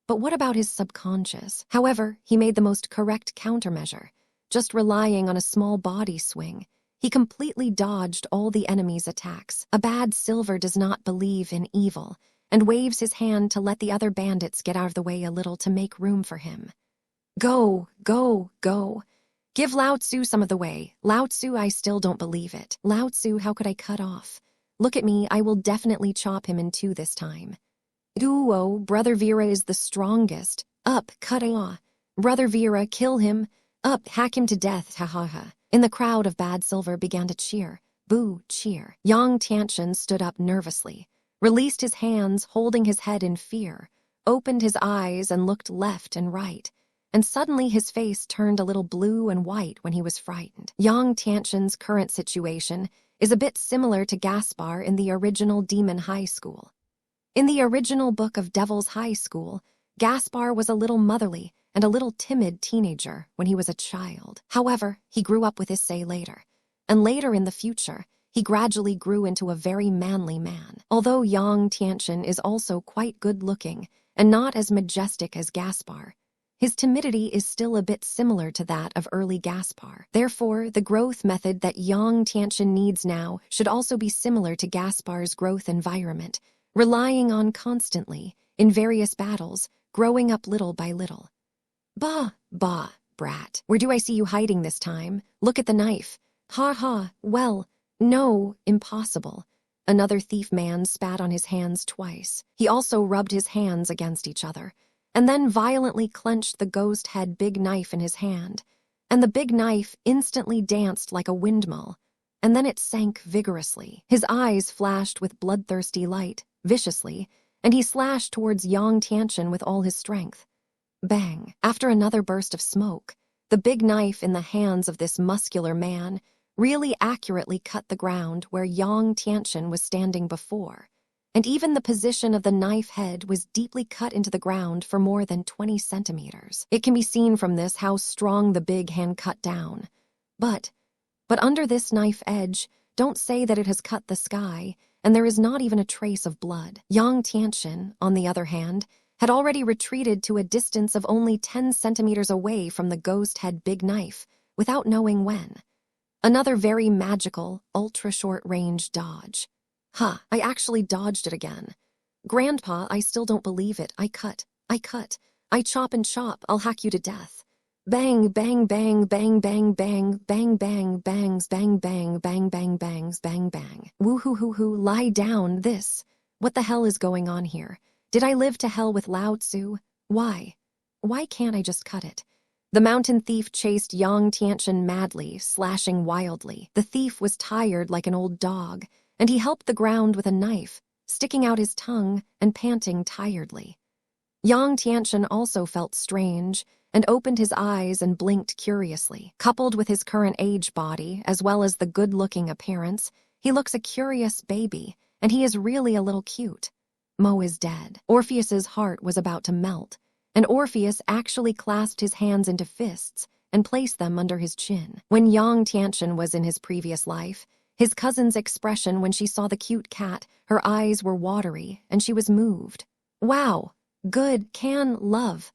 But what about his subconscious? However, he made the most correct countermeasure, just relying on a small body swing. He completely dodged all the enemy's attacks. A bad silver does not believe in evil, and waves his hand to let the other bandits get out of the way a little to make room for him. Go, go, go. Give Lao Tzu some of the way. Lao Tzu, I still don't believe it. Lao Tzu, how could I cut off? Look at me, I will definitely chop him in two this time. Duo, Brother Vera is the strongest. Up, cut off. Brother Vera, kill him. Up, hack him to death, ha ha ha. In the crowd of bad silver began to cheer. Boo, cheer. Yang Tianchen stood up nervously, released his hands, holding his head in fear, opened his eyes and looked left and right, and suddenly his face turned a little blue and white when he was frightened. Yang Tianchen's current situation is a bit similar to Gaspar in the original Demon High School. In the original book of Devil's High School, Gaspar was a little motherly and a little timid teenager when he was a child. However, he grew up with his say later, and later in the future, he gradually grew into a very manly man. Although Yang Tianchen is also quite good-looking and not as majestic as Gaspar, his timidity is still a bit similar to that of early Gaspar. Therefore, the growth method that Yang Tianchen needs now should also be similar to Gaspar's growth environment, relying on constantly, in various battles, growing up little by little. Bah, brat. Where do I see you hiding this time? Look at the knife. Ha ha, well, no, impossible. Another thief man spat on his hands twice. He also rubbed his hands against each other, and then violently clenched the ghost head big knife in his hand, and the big knife instantly danced like a windmill, and then it sank vigorously. His eyes flashed with bloodthirsty light, viciously, and he slashed towards Yang Tianchen with all his strength. Bang! After another burst of smoke, the big knife in the hands of this muscular man really accurately cut the ground where Yang Tianchen was standing before, and even the position of the knife head was deeply cut into the ground for more than 20 centimeters. It can be seen from this how strong the big hand cut down. But under this knife edge, don't say that it has cut the sky, and there is not even a trace of blood. Yang Tianchen, on the other hand, had already retreated to a distance of only 10 centimeters away from the ghost head big knife, without knowing when. Another very magical, ultra-short-range dodge. Ha, I actually dodged it again. Grandpa, I still don't believe it. I cut. I chop and chop. I'll hack you to death. Bang, bang, bang, bang, bang, bang, bang, bang, bangs, bang, bang, bang, bang, bangs, bang, bang. Woo-hoo-hoo-hoo, lie down, this. What the hell is going on here? Did I live to hell with Lao Tzu? Why? Why can't I just cut it? The mountain thief chased Yang Tianchen madly, slashing wildly. The thief was tired like an old dog, and he helped the ground with a knife, sticking out his tongue and panting tiredly. Yang Tianchen also felt strange and opened his eyes and blinked curiously. Coupled with his current age body, as well as the good-looking appearance, he looks a curious baby, and he is really a little cute. Mo is dead. Orpheus's heart was about to melt, and Orpheus actually clasped his hands into fists and placed them under his chin. When Yang Tianchen was in his previous life, his cousin's expression when she saw the cute cat, her eyes were watery, and she was moved. Wow, good, love.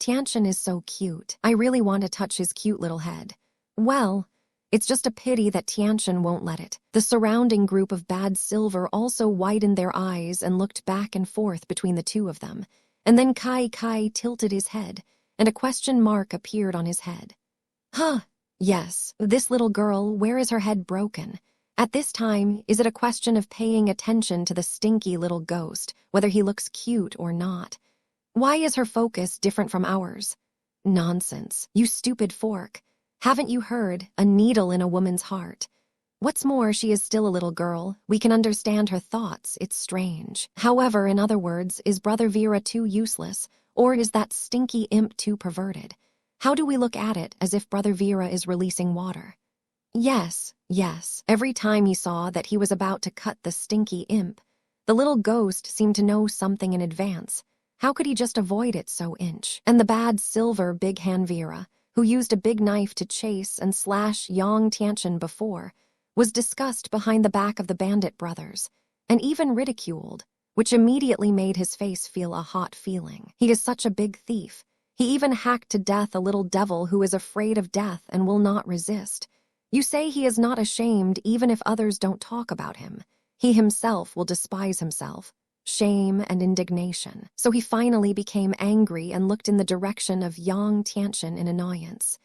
Tianchen is so cute. I really want to touch his cute little head. Well, it's just a pity that Tianchen won't let it. The surrounding group of bad silver also widened their eyes and looked back and forth between the two of them. And then Kai tilted his head, and a question mark appeared on his head. Huh, yes, this little girl, where is her head broken? At this time, is it a question of paying attention to the stinky little ghost, whether he looks cute or not? Why is her focus different from ours? Nonsense, you stupid fork. Haven't you heard, a needle in a woman's heart? What's more, she is still a little girl. We can understand her thoughts, it's strange. However, in other words, is Brother Vera too useless, or is that stinky imp too perverted? How do we look at it, as if Brother Vera is releasing water? Yes. Every time he saw that he was about to cut the stinky imp, the little ghost seemed to know something in advance. How could he just avoid it so inch? And the bad silver big hand Vera, who used a big knife to chase and slash Yang Tianchen before, was discussed behind the back of the bandit brothers, and even ridiculed, which immediately made his face feel a hot feeling. He is such a big thief. He even hacked to death a little devil who is afraid of death and will not resist. You say he is not ashamed even if others don't talk about him. He himself will despise himself. Shame and indignation. So he finally became angry and looked in the direction of Yang Tianchen in annoyance.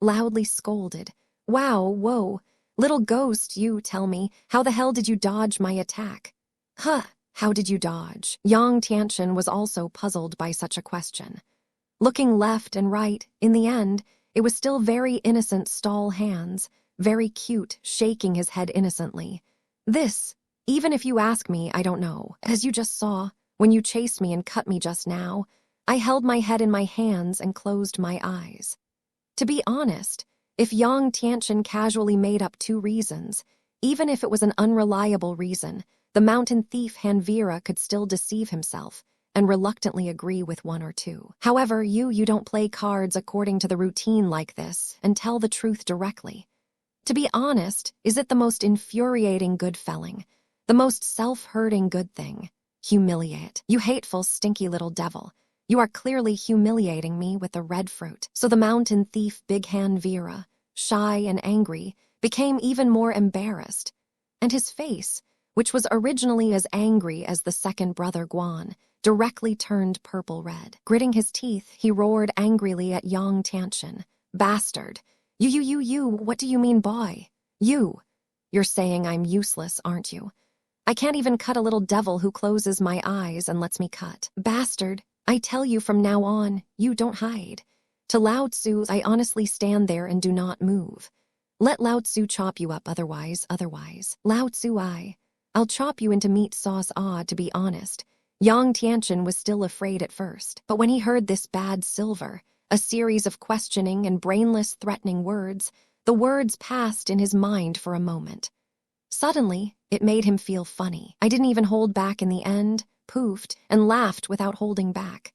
Loudly scolded. Wow, whoa. Little ghost, you tell me, how the hell did you dodge my attack? Huh, how did you dodge? Yang Tianchen was also puzzled by such a question. Looking left and right, in the end, it was still very innocent Stall hands, very cute, shaking his head innocently. This, even if you ask me, I don't know. As you just saw, when you chased me and cut me just now, I held my head in my hands and closed my eyes. To be honest, if Yang Tianchen casually made up 2 reasons, even if it was an unreliable reason, the mountain thief Han Vera could still deceive himself and reluctantly agree with 1 or 2. However, you don't play cards according to the routine like this and tell the truth directly. To be honest, is it the most infuriating good felling? The most self-hurting good thing. Humiliate. You hateful, stinky little devil. You are clearly humiliating me with the red fruit. So the mountain thief Big Hand Vera, shy and angry, became even more embarrassed. And his face, which was originally as angry as the second brother Guan, directly turned purple red. Gritting his teeth, he roared angrily at Yang Tianchen. Bastard. You, what do you mean, boy? You. You're saying I'm useless, aren't you? I can't even cut a little devil who closes my eyes and lets me cut. Bastard, I tell you from now on, you don't hide. To Lao Tzu, I honestly stand there and do not move. Let Lao Tzu chop you up otherwise. Lao Tzu, I'll chop you into meat sauce. To be honest, Yang Tianchen was still afraid at first. But when he heard this bad silver, a series of questioning and brainless threatening words, the words passed in his mind for a moment. Suddenly, it made him feel funny. I didn't even hold back in the end, poofed, and laughed without holding back.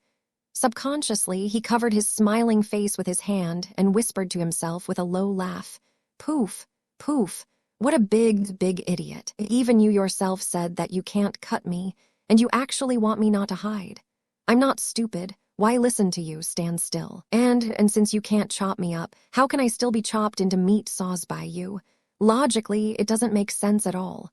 Subconsciously, he covered his smiling face with his hand and whispered to himself with a low laugh, Poof, poof, what a big idiot. Even you yourself said that you can't cut me, and you actually want me not to hide. I'm not stupid. Why listen to you? Stand still. And since you can't chop me up, how can I still be chopped into meat sauce by you? Logically, it doesn't make sense at all.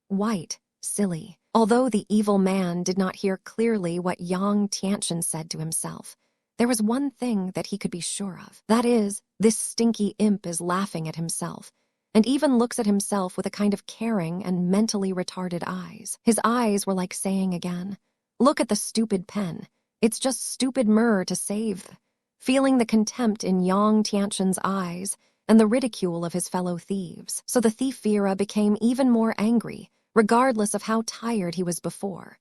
White, silly. Although the evil man did not hear clearly what Yang Tianchen said to himself, there was one thing that he could be sure of. That is, this stinky imp is laughing at himself, and even looks at himself with a kind of caring and mentally retarded eyes. His eyes were like saying again, look at the stupid pen. It's just stupid murr to save. Feeling the contempt in Yang Tianchen's eyes, and the ridicule of his fellow thieves. So the thief Vera became even more angry, regardless of how tired he was before.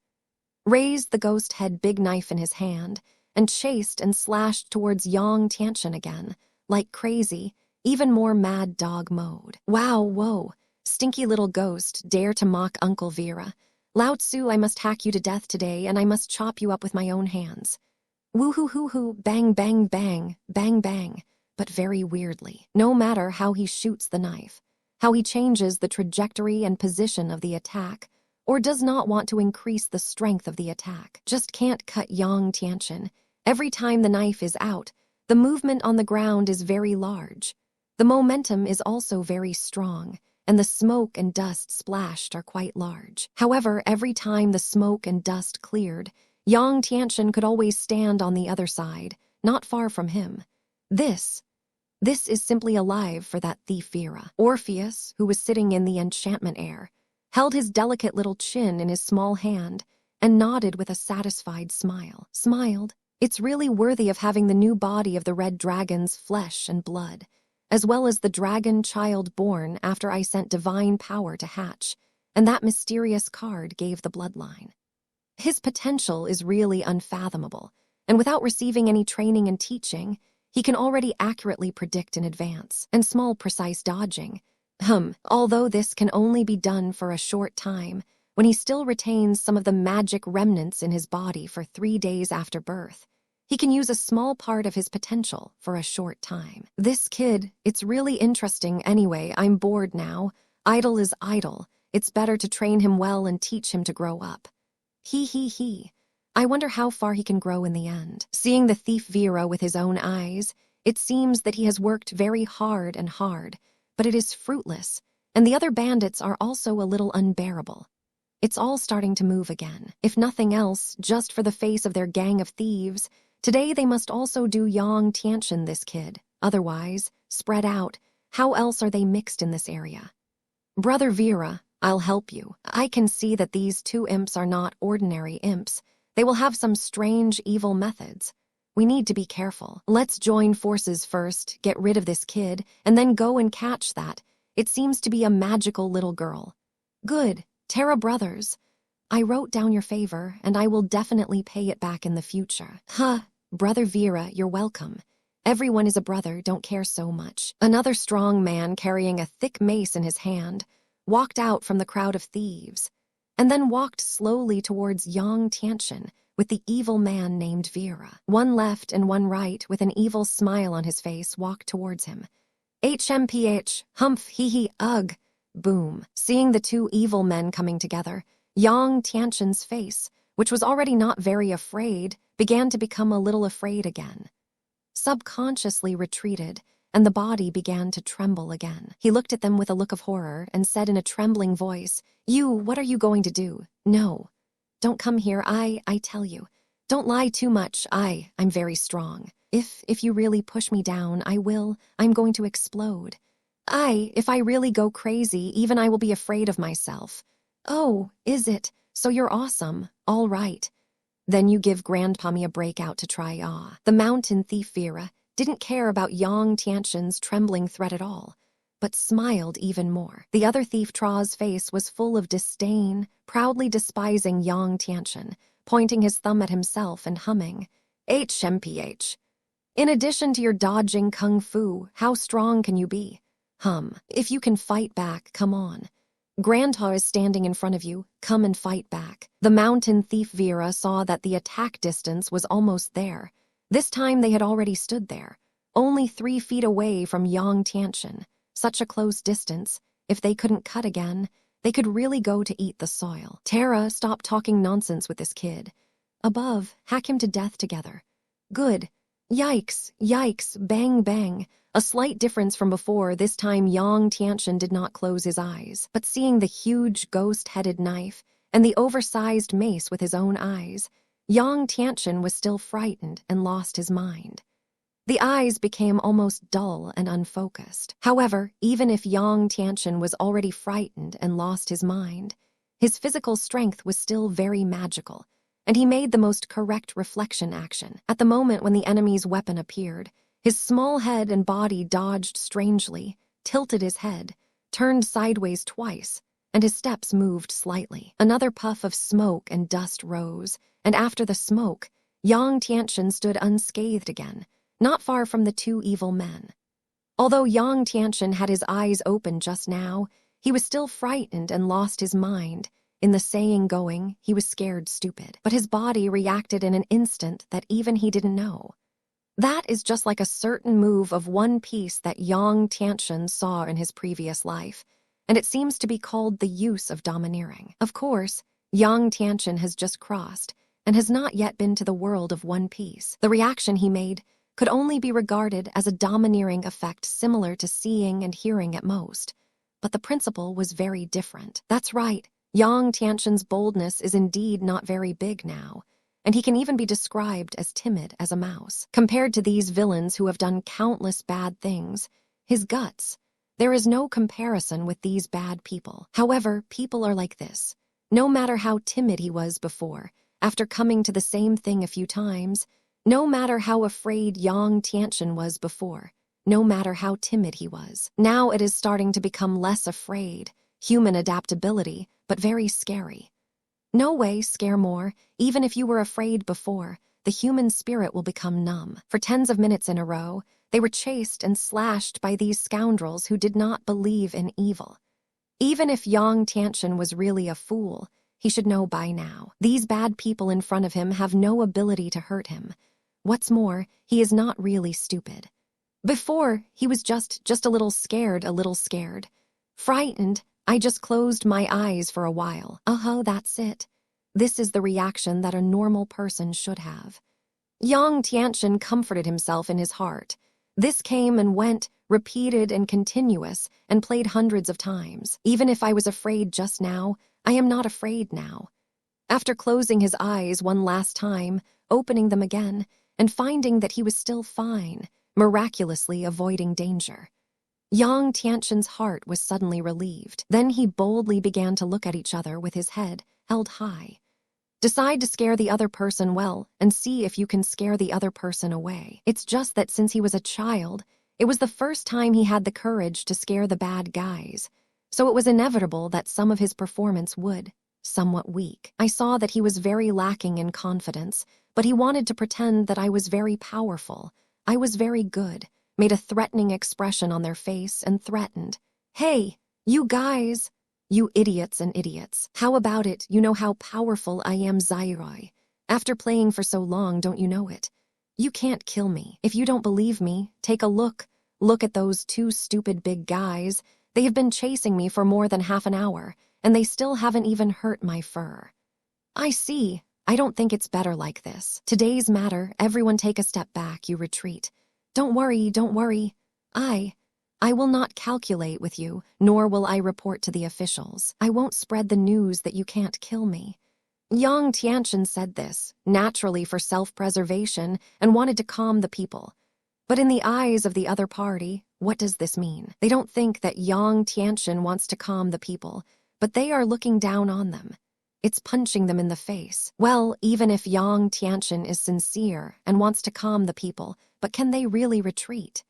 Raised the ghost head big knife in his hand, and chased and slashed towards Yang Tianchen again, like crazy, even more mad dog mode. Wow, whoa, stinky little ghost, dare to mock Uncle Vera. Lao Tzu, I must hack you to death today, and I must chop you up with my own hands. Woo-hoo-hoo-hoo, bang, bang, bang, bang, bang, but very weirdly. No matter how he shoots the knife, how he changes the trajectory and position of the attack, or does not want to increase the strength of the attack, just can't cut Yang Tianchen. Every time the knife is out, the movement on the ground is very large. The momentum is also very strong, and the smoke and dust splashed are quite large. However, every time the smoke and dust cleared, Yang Tianchen could always stand on the other side, not far from him. This is simply alive for that thief Vera. Orpheus, who was sitting in the enchantment air, held his delicate little chin in his small hand and nodded with a satisfied smile. Smiled. It's really worthy of having the new body of the red dragon's flesh and blood, as well as the dragon child born after I sent divine power to hatch, and that mysterious card gave the bloodline. His potential is really unfathomable, and without receiving any training and teaching, he can already accurately predict in advance, and small precise dodging. Although this can only be done for a short time, when he still retains some of the magic remnants in his body for 3 days after birth, he can use a small part of his potential for a short time. This kid, it's really interesting anyway. I'm bored now. Idle is idle. It's better to train him well and teach him to grow up. He. I wonder how far he can grow in the end. Seeing the thief Vera with his own eyes, it seems that he has worked very hard, but it is fruitless, and the other bandits are also a little unbearable. It's all starting to move again. If nothing else, just for the face of their gang of thieves, today they must also do Yang Tianchen this kid. Otherwise, spread out, how else are they mixed in this area? Brother Vera, I'll help you. I can see that these 2 imps are not ordinary imps. They will have some strange, evil methods. We need to be careful. Let's join forces first, get rid of this kid, and then go and catch that. It seems to be a magical little girl. Good. Terra brothers. I wrote down your favor, and I will definitely pay it back in the future. Brother Vera, you're welcome. Everyone is a brother, don't care so much. Another strong man carrying a thick mace in his hand walked out from the crowd of thieves, and then walked slowly towards Yang Tianchen with the evil man named Vera. One left and one right, with an evil smile on his face, walked towards him. HMPH, humph, hee, ugh, boom. Seeing the 2 evil men coming together, Yang Tianchen's face, which was already not very afraid, began to become a little afraid again. Subconsciously retreated, and the body began to tremble again. He looked at them with a look of horror and said in a trembling voice, what are you going to do? No. Don't come here, I tell you. Don't lie too much, I'm very strong. If you really push me down, I'm going to explode. If I really go crazy, even I will be afraid of myself. Oh, is it? So you're awesome. All right. Then you give Grandpommy a breakout to try. The mountain thief Vera didn't care about Yang Tianchen's trembling threat at all, but smiled even more. The other thief Tra's face was full of disdain, proudly despising Yang Tianchen, pointing his thumb at himself and humming, HMPH. In addition to your dodging kung fu, how strong can you be? If you can fight back, come on. Grandpa is standing in front of you, come and fight back. The mountain thief Vera saw that the attack distance was almost there. This time they had already stood there, only 3 feet away from Yang Tianchen. Such a close distance, if they couldn't cut again, they could really go to eat the soil. Terra, stop talking nonsense with this kid. Above, hack him to death together. Good. Yikes, bang, bang. A slight difference from before, this time Yang Tianchen did not close his eyes, but seeing the huge ghost-headed knife and the oversized mace with his own eyes, Yang Tianchen was still frightened and lost his mind. The eyes became almost dull and unfocused. However, even if Yang Tianchen was already frightened and lost his mind, his physical strength was still very magical, and he made the most correct reflection action. At the moment when the enemy's weapon appeared, his small head and body dodged strangely, tilted his head, turned sideways twice, and his steps moved slightly. Another puff of smoke and dust rose, and after the smoke, Yang Tianchen stood unscathed again, not far from the two evil men. Although Yang Tianchen had his eyes open just now, he was still frightened and lost his mind. In the saying going, he was scared stupid, but his body reacted in an instant that even he didn't know. That is just like a certain move of One Piece that Yang Tianchen saw in his previous life, and it seems to be called the use of domineering. Of course, Yang Tianchen has just crossed and has not yet been to the world of One Piece. The reaction he made could only be regarded as a domineering effect similar to seeing and hearing at most. But the principle was very different. That's right, Yang Tianchen's boldness is indeed not very big now, and he can even be described as timid as a mouse. Compared to these villains who have done countless bad things, his guts, there is no comparison with these bad people. However, people are like this. No matter how timid he was before, after coming to the same thing a few times, no matter how afraid Yang Tianchen was before, no matter how timid he was, now it is starting to become less afraid, human adaptability, but very scary. No way, scare more. Even if you were afraid before, the human spirit will become numb. For tens of minutes in a row, they were chased and slashed by these scoundrels who did not believe in evil. Even if Yang Tianchen was really a fool, he should know by now. These bad people in front of him have no ability to hurt him. What's more, he is not really stupid. Before, he was just a little scared. Frightened, I just closed my eyes for a while. That's it. This is the reaction that a normal person should have. Yang Tianchen comforted himself in his heart. This came and went, repeated and continuous, and played hundreds of times. Even if I was afraid just now, I am not afraid now. After closing his eyes one last time, opening them again, and finding that he was still fine, miraculously avoiding danger, Yang Tianchen's heart was suddenly relieved. Then he boldly began to look at each other with his head held high. Decide to scare the other person well, and see if you can scare the other person away. It's just that since he was a child, it was the first time he had the courage to scare the bad guys, so it was inevitable that some of his performance would somewhat weak. I saw that he was very lacking in confidence, but he wanted to pretend that I was very powerful. I was very good, made a threatening expression on their face and threatened. Hey, you guys! You idiots and idiots. How about it? You know how powerful I am, Zairoi. After playing for so long, don't you know it? You can't kill me. If you don't believe me, take a look. Look at those two stupid big guys. They have been chasing me for more than half an hour, and they still haven't even hurt my fur. I see. I don't think it's better like this. Today's matter, everyone take a step back, you retreat. Don't worry. I will not calculate with you, nor will I report to the officials. I won't spread the news that you can't kill me. Yang Tianchen said this, naturally for self-preservation, and wanted to calm the people. But in the eyes of the other party, what does this mean? They don't think that Yang Tianchen wants to calm the people, but they are looking down on them. It's punching them in the face. Well, even if Yang Tianchen is sincere and wants to calm the people, but can they really retreat?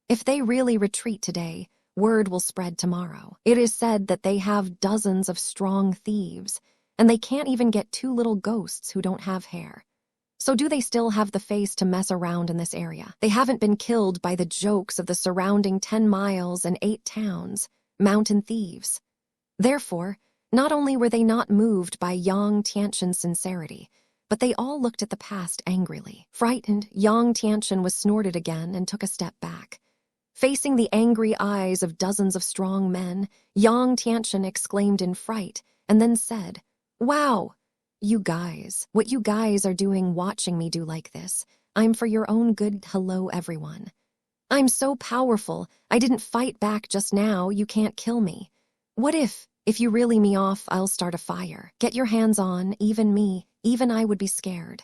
If they really retreat today, word will spread tomorrow. It is said that they have dozens of strong thieves, and they can't even get two little ghosts who don't have hair. So do they still have the face to mess around in this area? They haven't been killed by the jokes of the surrounding 10 miles and 8 towns, mountain thieves. Therefore, not only were they not moved by Yang Tianchen's sincerity, but they all looked at the past angrily. Frightened, Yang Tianchen was snorted again and took a step back. Facing the angry eyes of dozens of strong men, Yang Tianchen exclaimed in fright, and then said, "Wow! You guys, what you guys are doing watching me do like this, I'm for your own good. Hello, everyone. I'm so powerful, I didn't fight back just now, you can't kill me. What if you really me off, I'll start a fire. Get your hands on, even me, even I would be scared.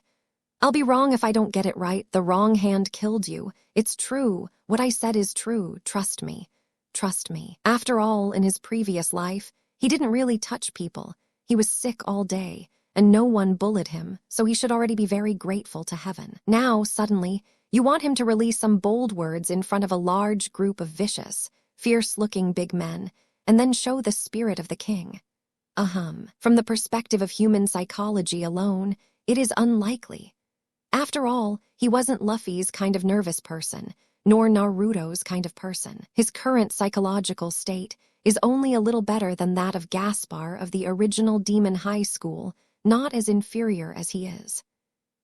I'll be wrong if I don't get it right. The wrong hand killed you. It's true. What I said is true. Trust me. Trust me." After all, in his previous life, he didn't really touch people. He was sick all day, and no one bullied him, so he should already be very grateful to heaven. Now, suddenly, you want him to release some bold words in front of a large group of vicious, fierce-looking big men, and then show the spirit of the king. From the perspective of human psychology alone, it is unlikely. After all, he wasn't Luffy's kind of nervous person, nor Naruto's kind of person. His current psychological state is only a little better than that of Gaspar of the original Demon High School, not as inferior as he is.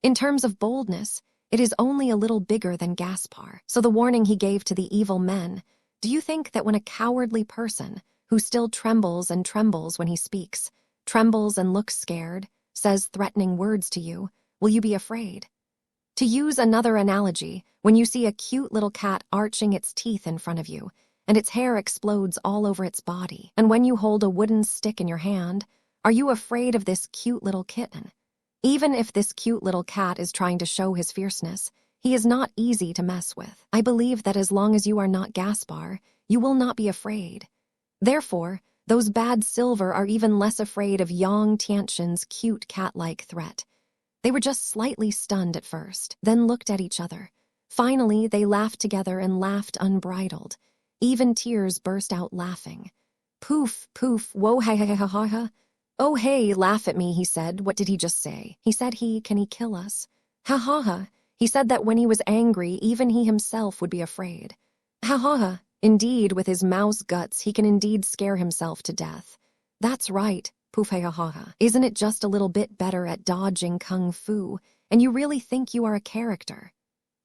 In terms of boldness, it is only a little bigger than Gaspar. So the warning he gave to the evil men, do you think that when a cowardly person, who still trembles and trembles when he speaks, trembles and looks scared, says threatening words to you, will you be afraid? To use another analogy, when you see a cute little cat arching its teeth in front of you, and its hair explodes all over its body, and when you hold a wooden stick in your hand, are you afraid of this cute little kitten? Even if this cute little cat is trying to show his fierceness, he is not easy to mess with. I believe that as long as you are not Gaspar, you will not be afraid. Therefore, those bad silver are even less afraid of Yang Tianxin's cute cat-like threat. They were just slightly stunned at first, then looked at each other. Finally, they laughed together and laughed unbridled. Even tears burst out laughing. Poof, poof, whoa, ha ha ha ha ha. Oh hey, laugh at me, he said. What did he just say? He said can he kill us? Ha ha ha. He said that when he was angry, even he himself would be afraid. Ha ha ha. Indeed, with his mouse guts, he can indeed scare himself to death. That's right. Poof ha ha ha. Isn't it just a little bit better at dodging kung fu, and you really think you are a character?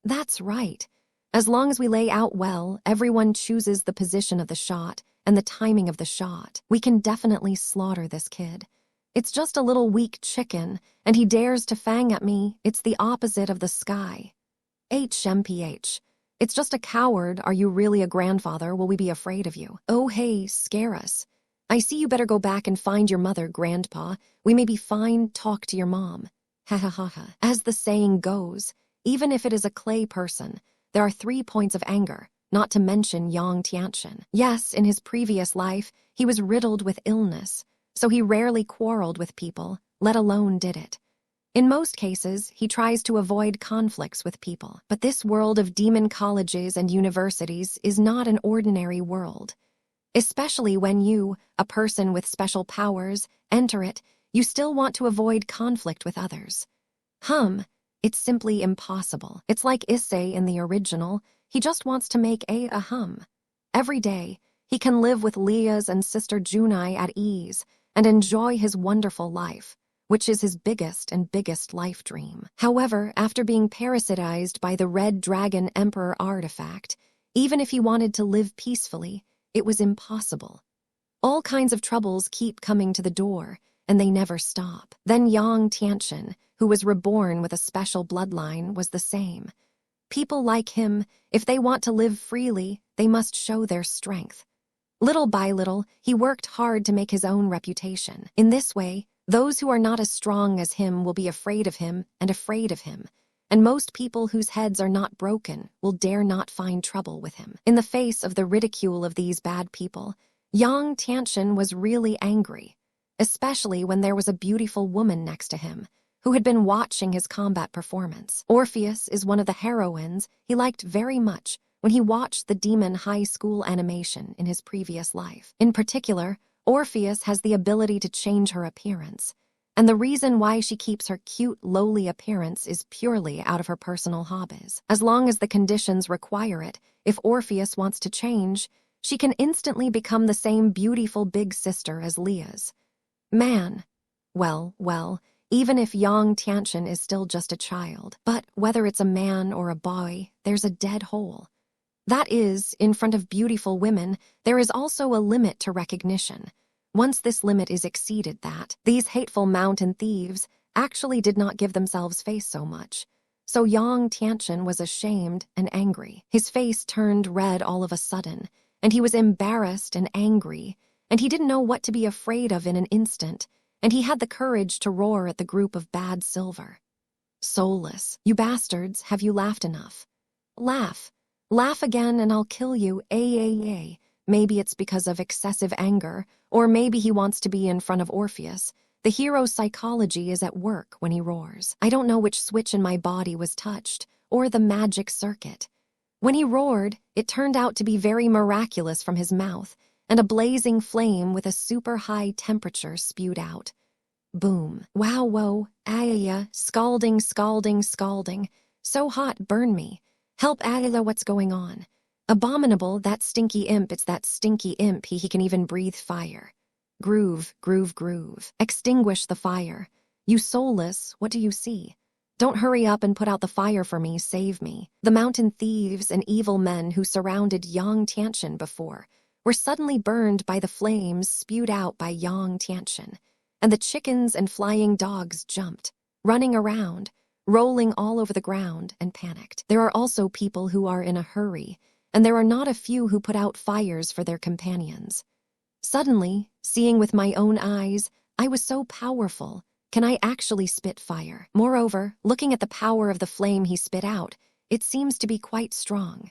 That's right. As long as we lay out well, everyone chooses the position of the shot and the timing of the shot, we can definitely slaughter this kid. It's just a little weak chicken, and he dares to fang at me. It's the opposite of the sky. HMPH. It's just a coward. Are you really a grandfather? Will we be afraid of you? Oh hey, scare us. I see you better go back and find your mother, Grandpa. We may be fine. Talk to your mom. Ha ha ha ha. As the saying goes, even if it is a clay person, there are 3 points of anger, not to mention Yang Tianxin. Yes, in his previous life, he was riddled with illness, so he rarely quarreled with people, let alone did it. In most cases, he tries to avoid conflicts with people. But this world of demon colleges and universities is not an ordinary world. Especially when you, a person with special powers, enter it, you still want to avoid conflict with others. It's simply impossible. It's like Issei in the original. He just wants to make a Every day, he can live with Leah's and Sister Junai at ease and enjoy his wonderful life, which is his biggest and biggest life dream. However, after being parasitized by the Red Dragon Emperor artifact, even if he wanted to live peacefully, it was impossible. All kinds of troubles keep coming to the door, and they never stop. Then Yang Tianxin, who was reborn with a special bloodline, was the same. People like him, if they want to live freely, they must show their strength. Little by little, he worked hard to make his own reputation. In this way, those who are not as strong as him will be afraid of him, and most people whose heads are not broken will dare not find trouble with him. In the face of the ridicule of these bad people, Yang Tianxin was really angry, especially when there was a beautiful woman next to him, who had been watching his combat performance. Orpheus is one of the heroines he liked very much when he watched the Demon High School animation in his previous life. In particular, Orpheus has the ability to change her appearance, and the reason why she keeps her cute, lowly appearance is purely out of her personal hobbies. As long as the conditions require it, if Orpheus wants to change, she can instantly become the same beautiful big sister as Leah's. Man. Well, even if Yang Tianxin is still just a child, but whether it's a man or a boy, there's a dead hole. That is, in front of beautiful women, there is also a limit to recognition. Once this limit is exceeded, these hateful mountain thieves actually did not give themselves face so much. So Yang Tianxin was ashamed and angry. His face turned red all of a sudden, and he was embarrassed and angry, and he didn't know what to be afraid of in an instant, and he had the courage to roar at the group of bad silver. Soulless, you bastards, have you laughed enough? Laugh. Laugh again and I'll kill you, Maybe it's because of excessive anger, or maybe he wants to be in front of Orpheus. The hero's psychology is at work when he roars. I don't know which switch in my body was touched, or the magic circuit. When he roared, it turned out to be very miraculous from his mouth, and a blazing flame with a super high temperature spewed out. Boom. Wow, whoa, ayaya, scalding, scalding, scalding. So hot, burn me. Help, ayaya, what's going on? Abominable, that stinky imp, it's that stinky imp, he can even breathe fire. Groove, groove, groove. Extinguish the fire. You soulless, what do you see? Don't hurry up and put out the fire for me, save me. The mountain thieves and evil men who surrounded Yang Tianchen before were suddenly burned by the flames spewed out by Yang Tianchen, and the chickens and flying dogs jumped, running around, rolling all over the ground, and panicked. There are also people who are in a hurry, and there are not a few who put out fires for their companions. Suddenly, seeing with my own eyes, I was so powerful. Can I actually spit fire? Moreover, looking at the power of the flame he spit out, it seems to be quite strong.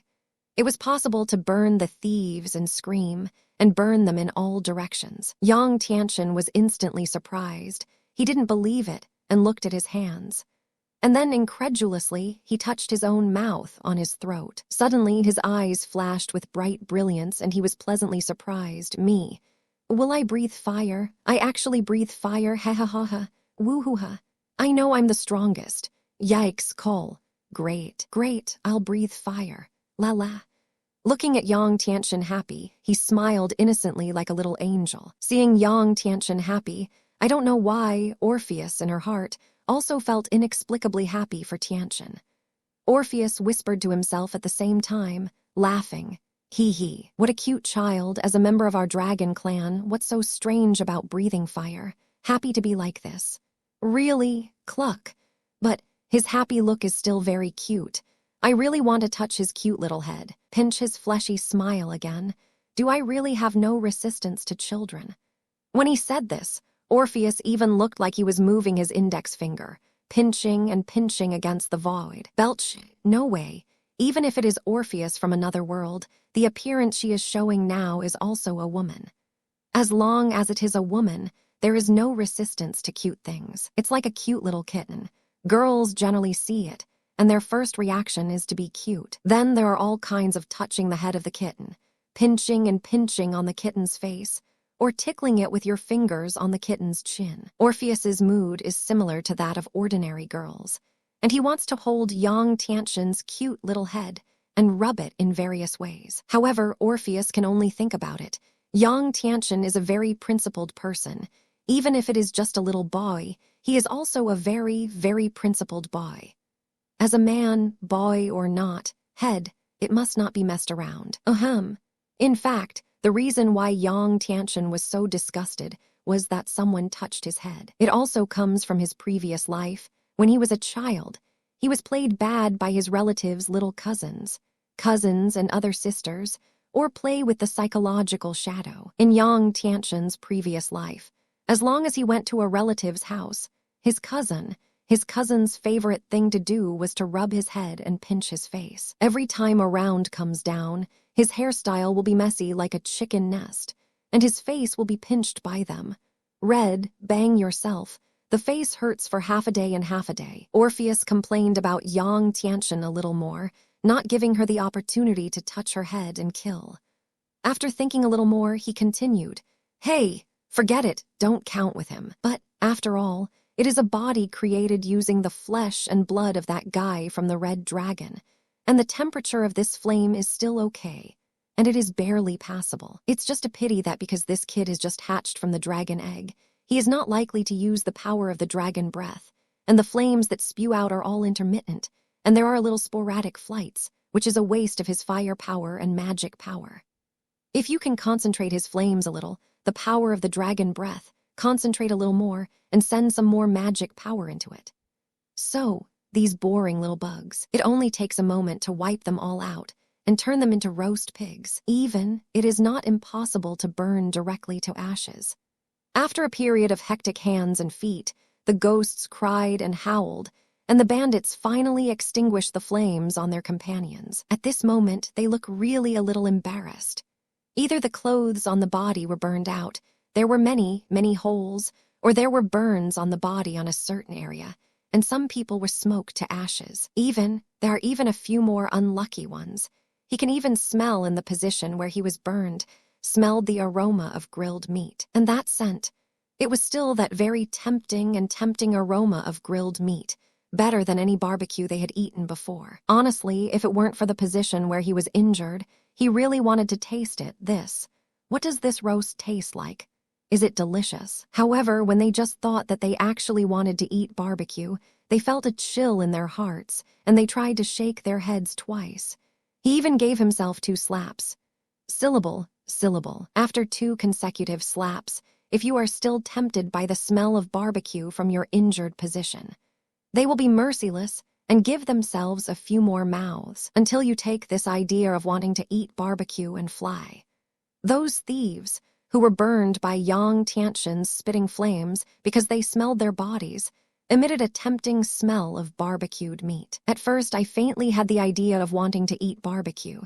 It was possible to burn the thieves and scream, and burn them in all directions. Yang Tianchen was instantly surprised. He didn't believe it, and looked at his hands. And then, incredulously, he touched his own mouth on his throat. Suddenly, his eyes flashed with bright brilliance, and he was pleasantly surprised. Me. Will I breathe fire? I actually breathe fire, ha ha ha ha. Woo-hoo-ha. I know I'm the strongest. Yikes, Cole. Great, great, I'll breathe fire. La la. Looking at Yang Tianchen happy, he smiled innocently like a little angel. Seeing Yang Tianchen happy, I don't know why, Orpheus in her heart also felt inexplicably happy for Tianchen. Orpheus whispered to himself at the same time, laughing. Hee hee, what a cute child. As a member of our dragon clan, what's so strange about breathing fire? Happy to be like this. Really, cluck. But his happy look is still very cute. I really want to touch his cute little head, pinch his fleshy smile again. Do I really have no resistance to children? When he said this, Orpheus even looked like he was moving his index finger, pinching and pinching against the void. Belch, no way. Even if it is Orpheus from another world, the appearance she is showing now is also a woman. As long as it is a woman, there is no resistance to cute things. It's like a cute little kitten. Girls generally see it, and their first reaction is to be cute. Then there are all kinds of touching the head of the kitten, pinching and pinching on the kitten's face, or tickling it with your fingers on the kitten's chin. Orpheus's mood is similar to that of ordinary girls, and he wants to hold Yang Tianchen's cute little head and rub it in various ways. However, Orpheus can only think about it. Yang Tianchen is a very principled person. Even if it is just a little boy, he is also a very, very principled boy. As a man, boy or not, head, it must not be messed around. In fact, the reason why Yang Tianchen was so disgusted was that someone touched his head. It also comes from his previous life. When he was a child, he was played bad by his relatives' little cousins and other sisters, or play with the psychological shadow. In Yang Tianchen's previous life, as long as he went to a relative's house, his cousin's favorite thing to do was to rub his head and pinch his face. Every time a round comes down, his hairstyle will be messy like a chicken nest, and his face will be pinched by them. Red, bang yourself. The face hurts for half a day and half a day. Orpheus complained about Yang Tianchen a little more, not giving her the opportunity to touch her head and kill. After thinking a little more, he continued, Hey, forget it, don't count with him. But, after all, it is a body created using the flesh and blood of that guy from the Red Dragon, and the temperature of this flame is still okay, and it is barely passable. It's just a pity that because this kid is just hatched from the dragon egg, he is not likely to use the power of the dragon breath, and the flames that spew out are all intermittent, and there are little sporadic flights, which is a waste of his fire power and magic power. If you can concentrate his flames a little, the power of the dragon breath, concentrate a little more, and send some more magic power into it. So, these boring little bugs, it only takes a moment to wipe them all out and turn them into roast pigs. Even, it is not impossible to burn directly to ashes. After a period of hectic hands and feet, the ghosts cried and howled, and the bandits finally extinguished the flames on their companions. At this moment, they look really a little embarrassed. Either the clothes on the body were burned out, there were many, many holes, or there were burns on the body on a certain area, and some people were smoked to ashes. There are even a few more unlucky ones. He can even smell in the position where he was burned, smelled the aroma of grilled meat. And that scent, it was still that very tempting aroma of grilled meat, better than any barbecue they had eaten before. Honestly, if it weren't for the position where he was injured, he really wanted to taste it, this. What does this roast taste like? Is it delicious? However, when they just thought that they actually wanted to eat barbecue, they felt a chill in their hearts, and they tried to shake their heads twice. He even gave himself 2 slaps. Syllable, syllable. After 2 consecutive slaps, if you are still tempted by the smell of barbecue from your injured position. They will be merciless and give themselves a few more mouths until you take this idea of wanting to eat barbecue and fly. Those thieves, who were burned by Yang Tianxin's spitting flames because they smelled their bodies, emitted a tempting smell of barbecued meat. At first, I faintly had the idea of wanting to eat barbecue,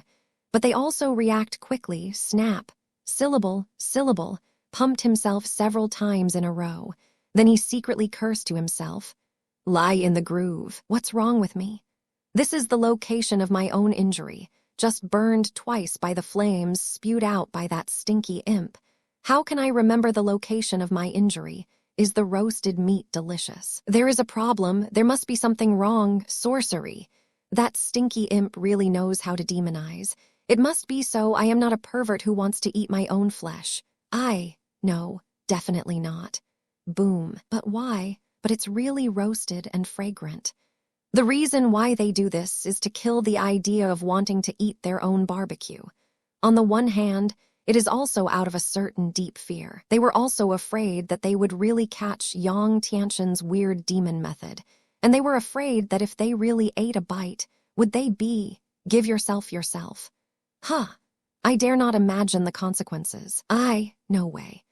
but they also react quickly, snap, syllable, syllable, pumped himself several times in a row. Then he secretly cursed to himself. Lie in the groove. What's wrong with me? This is the location of my own injury, just burned twice by the flames spewed out by that stinky imp. How can I remember the location of my injury? Is the roasted meat delicious? There is a problem. There must be something wrong. Sorcery. That stinky imp really knows how to demonize. It must be so. I am not a pervert who wants to eat my own flesh. No, definitely not. Boom. But why? But it's really roasted and fragrant. The reason why they do this is to kill the idea of wanting to eat their own barbecue. On the one hand, it is also out of a certain deep fear. They were also afraid that they would really catch Yang Tianxin's weird demon method, and they were afraid that if they really ate a bite, would they be, give yourself. I dare not imagine the consequences. No way.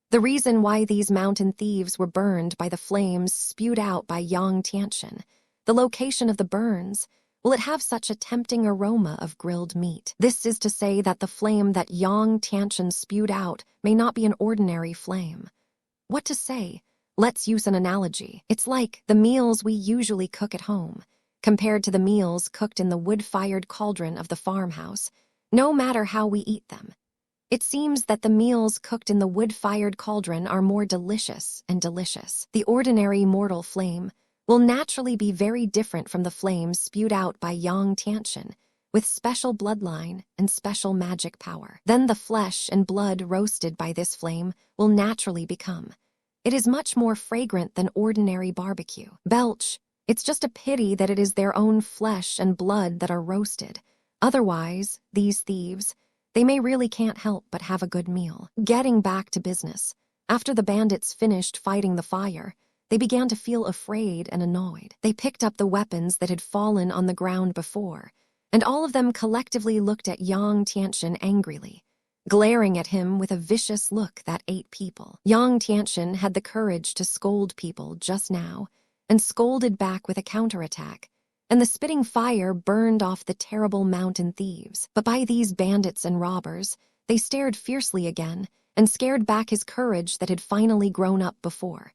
The reason why these mountain thieves were burned by the flames spewed out by Yang Tianxin, the location of the burns, will it have such a tempting aroma of grilled meat? This is to say that the flame that Yang Tianxin spewed out may not be an ordinary flame. What to say? Let's use an analogy. It's like the meals we usually cook at home, compared to the meals cooked in the wood-fired cauldron of the farmhouse, no matter how we eat them. It seems that the meals cooked in the wood-fired cauldron are more delicious and delicious. The ordinary mortal flame will naturally be very different from the flames spewed out by Yang Tianxin, with special bloodline and special magic power. Then the flesh and blood roasted by this flame will naturally become. It is much more fragrant than ordinary barbecue. Belch, it's just a pity that it is their own flesh and blood that are roasted. Otherwise, these thieves, they may really can't help but have a good meal. Getting back to business, after the bandits finished fighting the fire, they began to feel afraid and annoyed. They picked up the weapons that had fallen on the ground before, and all of them collectively looked at Yang Tianxin angrily, glaring at him with a vicious look that ate people. Yang Tianxin had the courage to scold people just now, and scolded back with a counterattack, and the spitting fire burned off the terrible mountain thieves. But by these bandits and robbers, they stared fiercely again and scared back his courage that had finally grown up before.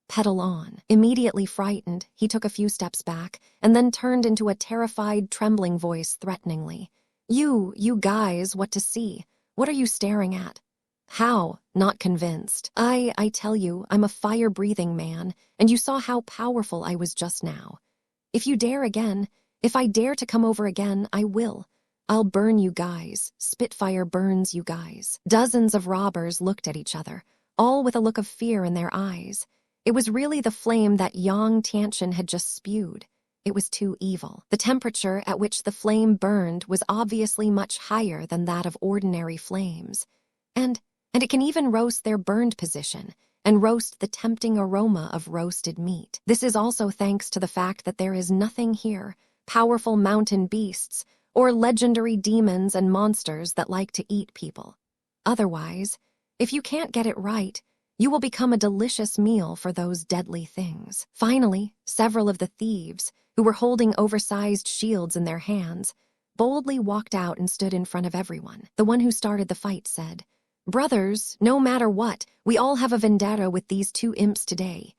Pedal on. Immediately frightened, he took a few steps back and then turned into a terrified, trembling voice threateningly. You guys, what to see? What are you staring at? How? Not convinced. I tell you, I'm a fire-breathing man, and you saw how powerful I was just now. If you dare again, if I dare to come over again, I will. I'll burn you guys. Spitfire burns you guys. Dozens of robbers looked at each other, all with a look of fear in their eyes. It was really the flame that Yang Tianxin had just spewed. It was too evil. The temperature at which the flame burned was obviously much higher than that of ordinary flames. And it can even roast their burned position, and roast the tempting aroma of roasted meat. This is also thanks to the fact that there is nothing here, powerful mountain beasts, or legendary demons and monsters that like to eat people. Otherwise, if you can't get it right, you will become a delicious meal for those deadly things. Finally, several of the thieves, who were holding oversized shields in their hands, boldly walked out and stood in front of everyone. The one who started the fight said, "Brothers, no matter what, we all have a vendetta with these 2 imps today.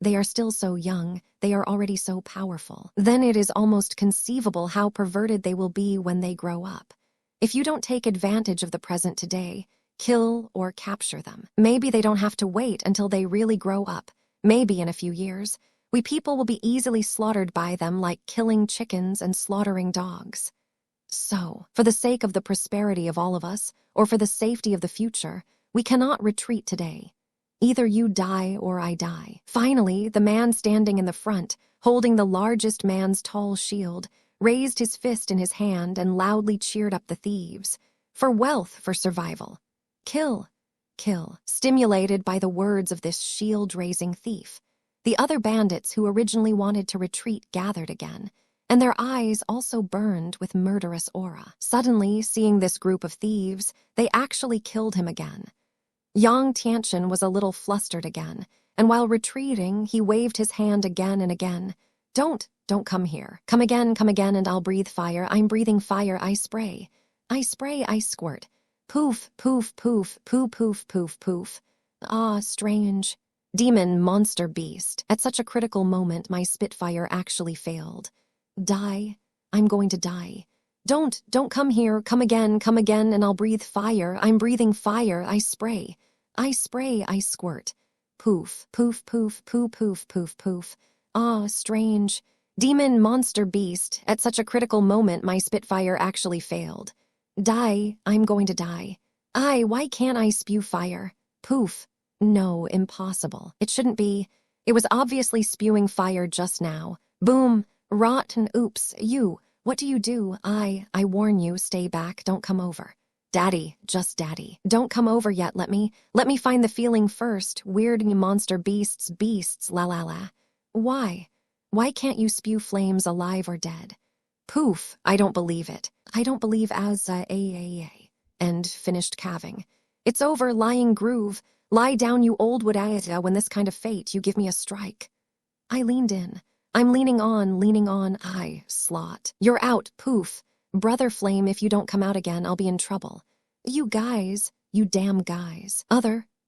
They are still so young, they are already so powerful. Then it is almost conceivable how perverted they will be when they grow up. If you don't take advantage of the present today, Kill or capture them. Maybe they don't have to wait until they really grow up. Maybe in a few years, we people will be easily slaughtered by them like killing chickens and slaughtering dogs. So, for the sake of the prosperity of all of us, or for the safety of the future, we cannot retreat today. Either you die or I die. Finally, the man standing in the front, holding the largest man's tall shield, raised his fist in his hand and loudly cheered up the thieves. For wealth, for survival. Kill, kill, stimulated by the words of this shield-raising thief. The other bandits who originally wanted to retreat gathered again, and their eyes also burned with murderous aura. Suddenly, seeing this group of thieves, they actually killed him again. Yang Tianchen was a little flustered again, and while retreating, he waved his hand again and again. Don't come here. Come again, and I'll breathe fire. I'm breathing fire, I spray. I spray, I squirt. Poof, poof, poof, poo, poof, poof, poof. Ah, strange. Demon, monster, beast. At such a critical moment, my spitfire actually failed. Die. I'm going to die. Don't come here. Come again, and I'll breathe fire. I'm breathing fire, I spray. I spray, I squirt. Poof, poof, poof, poo, poof, poof, poof. Ah, strange. Demon, monster, beast. At such a critical moment, my spitfire actually failed. Die, I'm going to die. Why can't I spew fire? Poof. No, impossible. It shouldn't be. It was obviously spewing fire just now. Boom, rotten, oops, you. What do you do? I warn you, stay back, don't come over. Daddy, just daddy. Don't come over yet, let me find the feeling first. Weird monster beasts, la la la. Why? Why can't you spew flames alive or dead? Poof, I don't believe it. I don't believe as and finished calving. It's over, lying groove. Lie down, you old wood when this kind of fate, you give me a strike. I leaned in. I'm leaning on, I, slot. You're out, poof. Brother Flame, if you don't come out again, I'll be in trouble. You guys, you damn guys.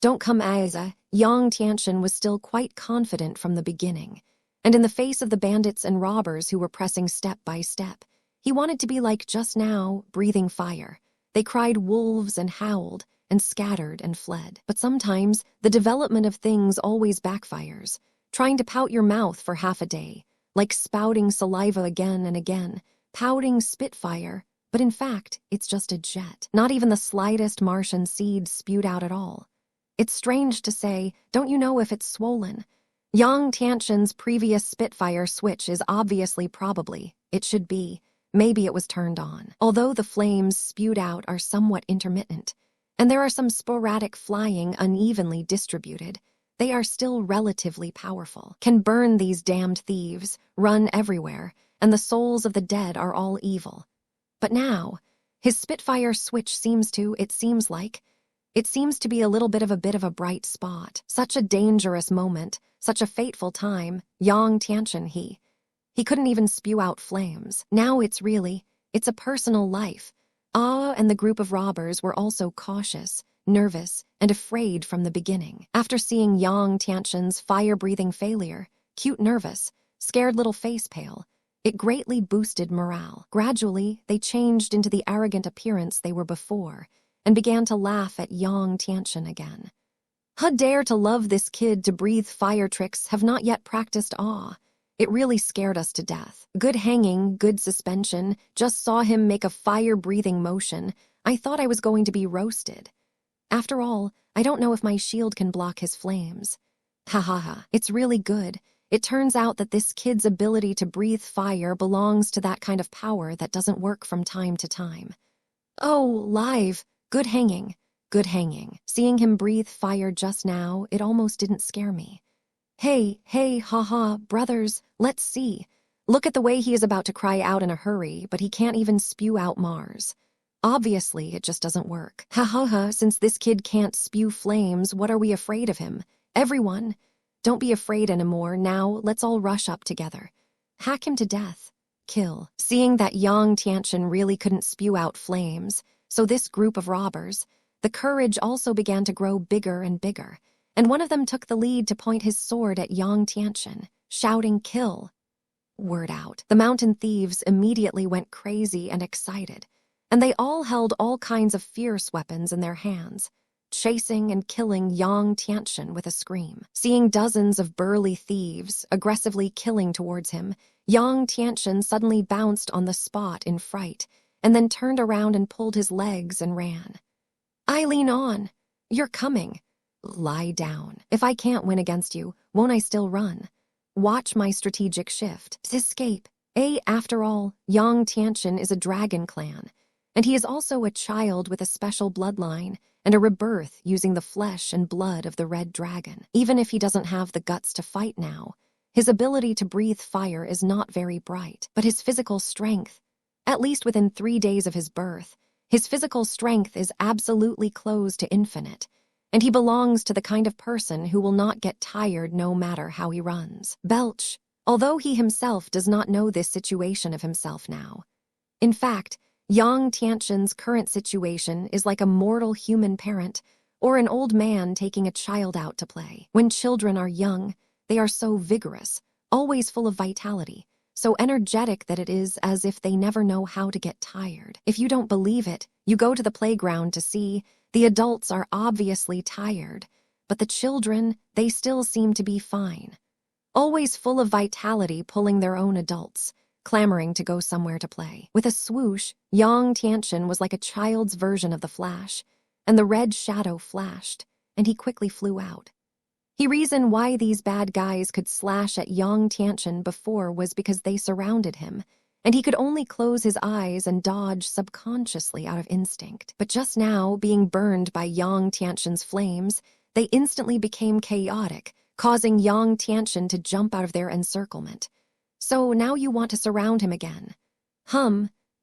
Don't come Aiza. Yang Tianchen was still quite confident from the beginning. And in the face of the bandits and robbers who were pressing step by step, he wanted to be like just now, breathing fire. They cried wolves and howled, and scattered and fled. But sometimes, the development of things always backfires. Trying to pout your mouth for half a day, like spouting saliva again and again, pouting spitfire, but in fact, it's just a jet. Not even the slightest Martian seed spewed out at all. It's strange to say, don't you know if it's swollen? Yang Tianchen's previous spitfire switch is obviously it should be, maybe it was turned on. Although the flames spewed out are somewhat intermittent, and there are some sporadic flying unevenly distributed, they are still relatively powerful, can burn these damned thieves, run everywhere, and the souls of the dead are all evil. But now, his spitfire switch seems to be a little bit of a bright spot. Such a dangerous moment, such a fateful time, Yang Tianchen, he couldn't even spew out flames. Now it's a personal life. And the group of robbers were also cautious, nervous, and afraid from the beginning. After seeing Yang Tianchen's fire-breathing failure, cute nervous, scared little face pale, it greatly boosted morale. Gradually, they changed into the arrogant appearance they were before, and began to laugh at Yang Tianchen again. How dare to love this kid to breathe fire tricks, have not yet practiced awe. It really scared us to death. Good hanging, good suspension, just saw him make a fire-breathing motion. I thought I was going to be roasted. After all, I don't know if my shield can block his flames. Ha ha ha, it's really good. It turns out that this kid's ability to breathe fire belongs to that kind of power that doesn't work from time to time. Oh, live. Good hanging. Good hanging. Seeing him breathe fire just now, it almost didn't scare me. Hey, haha, brothers, let's see. Look at the way he is about to cry out in a hurry, but he can't even spew out Mars. Obviously, it just doesn't work. Ha ha ha, since this kid can't spew flames, what are we afraid of him? Everyone, don't be afraid anymore. Now, let's all rush up together. Hack him to death. Kill. Seeing that Yang Tianchen really couldn't spew out flames, so this group of robbers, the courage also began to grow bigger and bigger, and one of them took the lead to point his sword at Yang Tianchen, shouting kill. Word out. The mountain thieves immediately went crazy and excited. and they all held all kinds of fierce weapons in their hands, chasing and killing Yang Tianchen with a scream. Seeing dozens of burly thieves aggressively killing towards him, Yang Tianchen suddenly bounced on the spot in fright, and then turned around and pulled his legs and ran. "I lean on. You're coming. Lie down. If I can't win against you, won't I still run? Watch my strategic shift. Escape. After all, Yang Tianchen is a dragon clan, and he is also a child with a special bloodline and a rebirth using the flesh and blood of the red dragon. Even if he doesn't have the guts to fight now, his ability to breathe fire is not very bright, but his physical strength, at least within 3 days of his birth, his physical strength is absolutely close to infinite, and he belongs to the kind of person who will not get tired no matter how he runs. Belch, although he himself does not know this situation of himself now. In fact, Yang Tianchen's current situation is like a mortal human parent or an old man taking a child out to play. When children are young, they are so vigorous, always full of vitality, so energetic that it is as if they never know how to get tired. If you don't believe it, you go to the playground to see. The adults are obviously tired, but the children, they still seem to be fine. Always full of vitality, pulling their own adults, clamoring to go somewhere to play. With a swoosh, Yang Tianchen was like a child's version of the Flash, and the red shadow flashed, and he quickly flew out. He reasoned why these bad guys could slash at Yang Tianchen before was because they surrounded him, and he could only close his eyes and dodge subconsciously out of instinct. But just now, being burned by Yang Tianchen's flames, they instantly became chaotic, causing Yang Tianchen to jump out of their encirclement. So now you want to surround him again.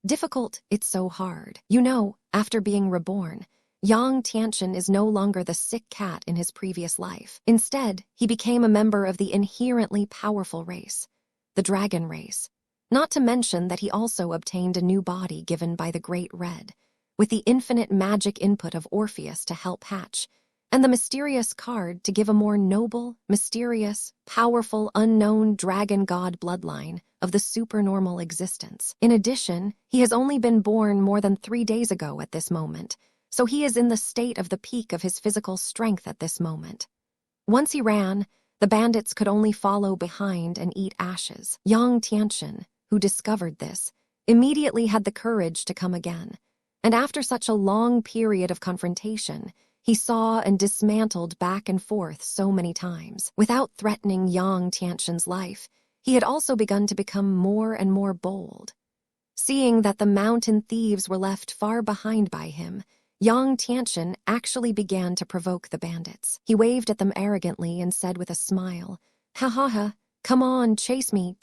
Difficult, it's so hard. You know, after being reborn, Yang Tianchen is no longer the sick cat in his previous life. Instead, he became a member of the inherently powerful race, the dragon race. Not to mention that he also obtained a new body given by the Great Red, with the infinite magic input of Orpheus to help hatch, and the mysterious card to give a more noble, mysterious, powerful, unknown dragon god bloodline of the supernormal existence. In addition, he has only been born more than 3 days ago at this moment, so he is in the state of the peak of his physical strength at this moment. Once he ran, the bandits could only follow behind and eat ashes. Yang Tianchen, who discovered this, immediately had the courage to come again, and after such a long period of confrontation, he saw and dismantled back and forth so many times. Without threatening Yang Tianchen's life, he had also begun to become more and more bold. Seeing that the mountain thieves were left far behind by him, Yang Tianchen actually began to provoke the bandits. He waved at them arrogantly and said with a smile, "Ha ha ha, come on, chase me,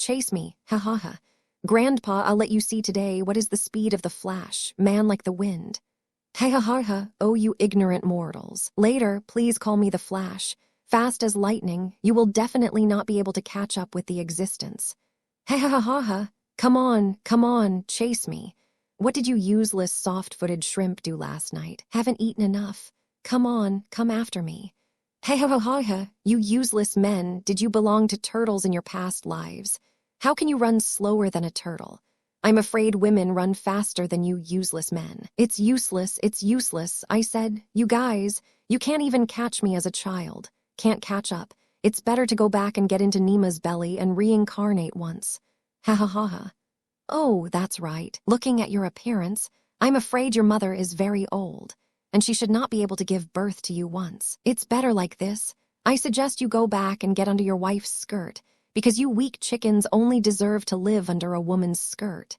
ha ha ha. Grandpa, I'll let you see today what is the speed of the Flash, man like the wind. Ha ha ha ha, oh you ignorant mortals. Later, please call me the Flash. Fast as lightning, you will definitely not be able to catch up with the existence. Ha ha ha ha ha, come on, chase me. What did you useless soft-footed shrimp do last night? Haven't eaten enough. Come on, come after me. Ha ha ha ha ha, you useless men, did you belong to turtles in your past lives? How can you run slower than a turtle? I'm afraid women run faster than you useless men. It's useless, I said. You guys, you can't even catch me as a child. Can't catch up. It's better to go back and get into Nima's belly and reincarnate once. Ha ha ha ha. Oh, that's right. Looking at your appearance, I'm afraid your mother is very old, and she should not be able to give birth to you once. It's better like this. I suggest you go back and get under your wife's skirt, because you weak chickens only deserve to live under a woman's skirt.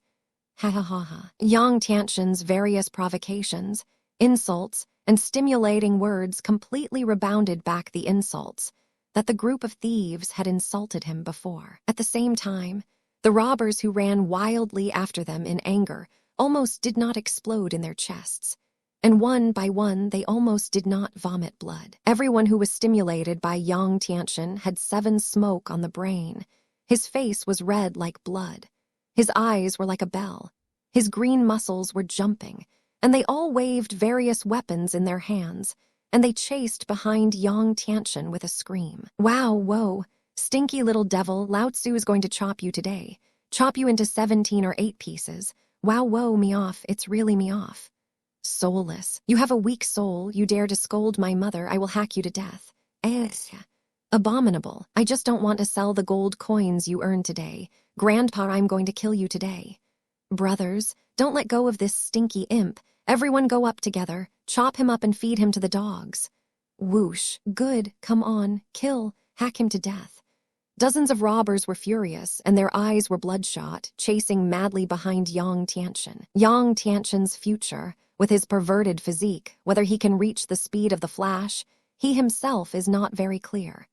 Ha ha ha ha. Yang Tianchen's various provocations, insults, and stimulating words completely rebounded back the insults that the group of thieves had insulted him before. At the same time, the robbers who ran wildly after them in anger almost did not explode in their chests, and one by one they almost did not vomit blood. Everyone who was stimulated by Yang Tianchen had 7 smoke on the brain. His face was red like blood. His eyes were like a bell. His green muscles were jumping, and they all waved various weapons in their hands, and they chased behind Yang Tianchen with a scream. Wow, whoa, stinky little devil, Lao Tzu is going to chop you today. Chop you into 17 or 8 pieces. Wow, whoa, me off, it's really me off. Soulless. You have a weak soul, you dare to scold my mother, I will hack you to death. Abominable. I just don't want to sell the gold coins you earned today. Grandpa, I'm going to kill you today. Brothers, don't let go of this stinky imp. Everyone go up together, chop him up and feed him to the dogs. Whoosh. Good, come on, kill, hack him to death. Dozens of robbers were furious, and their eyes were bloodshot, chasing madly behind Yang Tianchen. Yang Tianchen's future, with his perverted physique, whether he can reach the speed of the Flash, he himself is not very clear.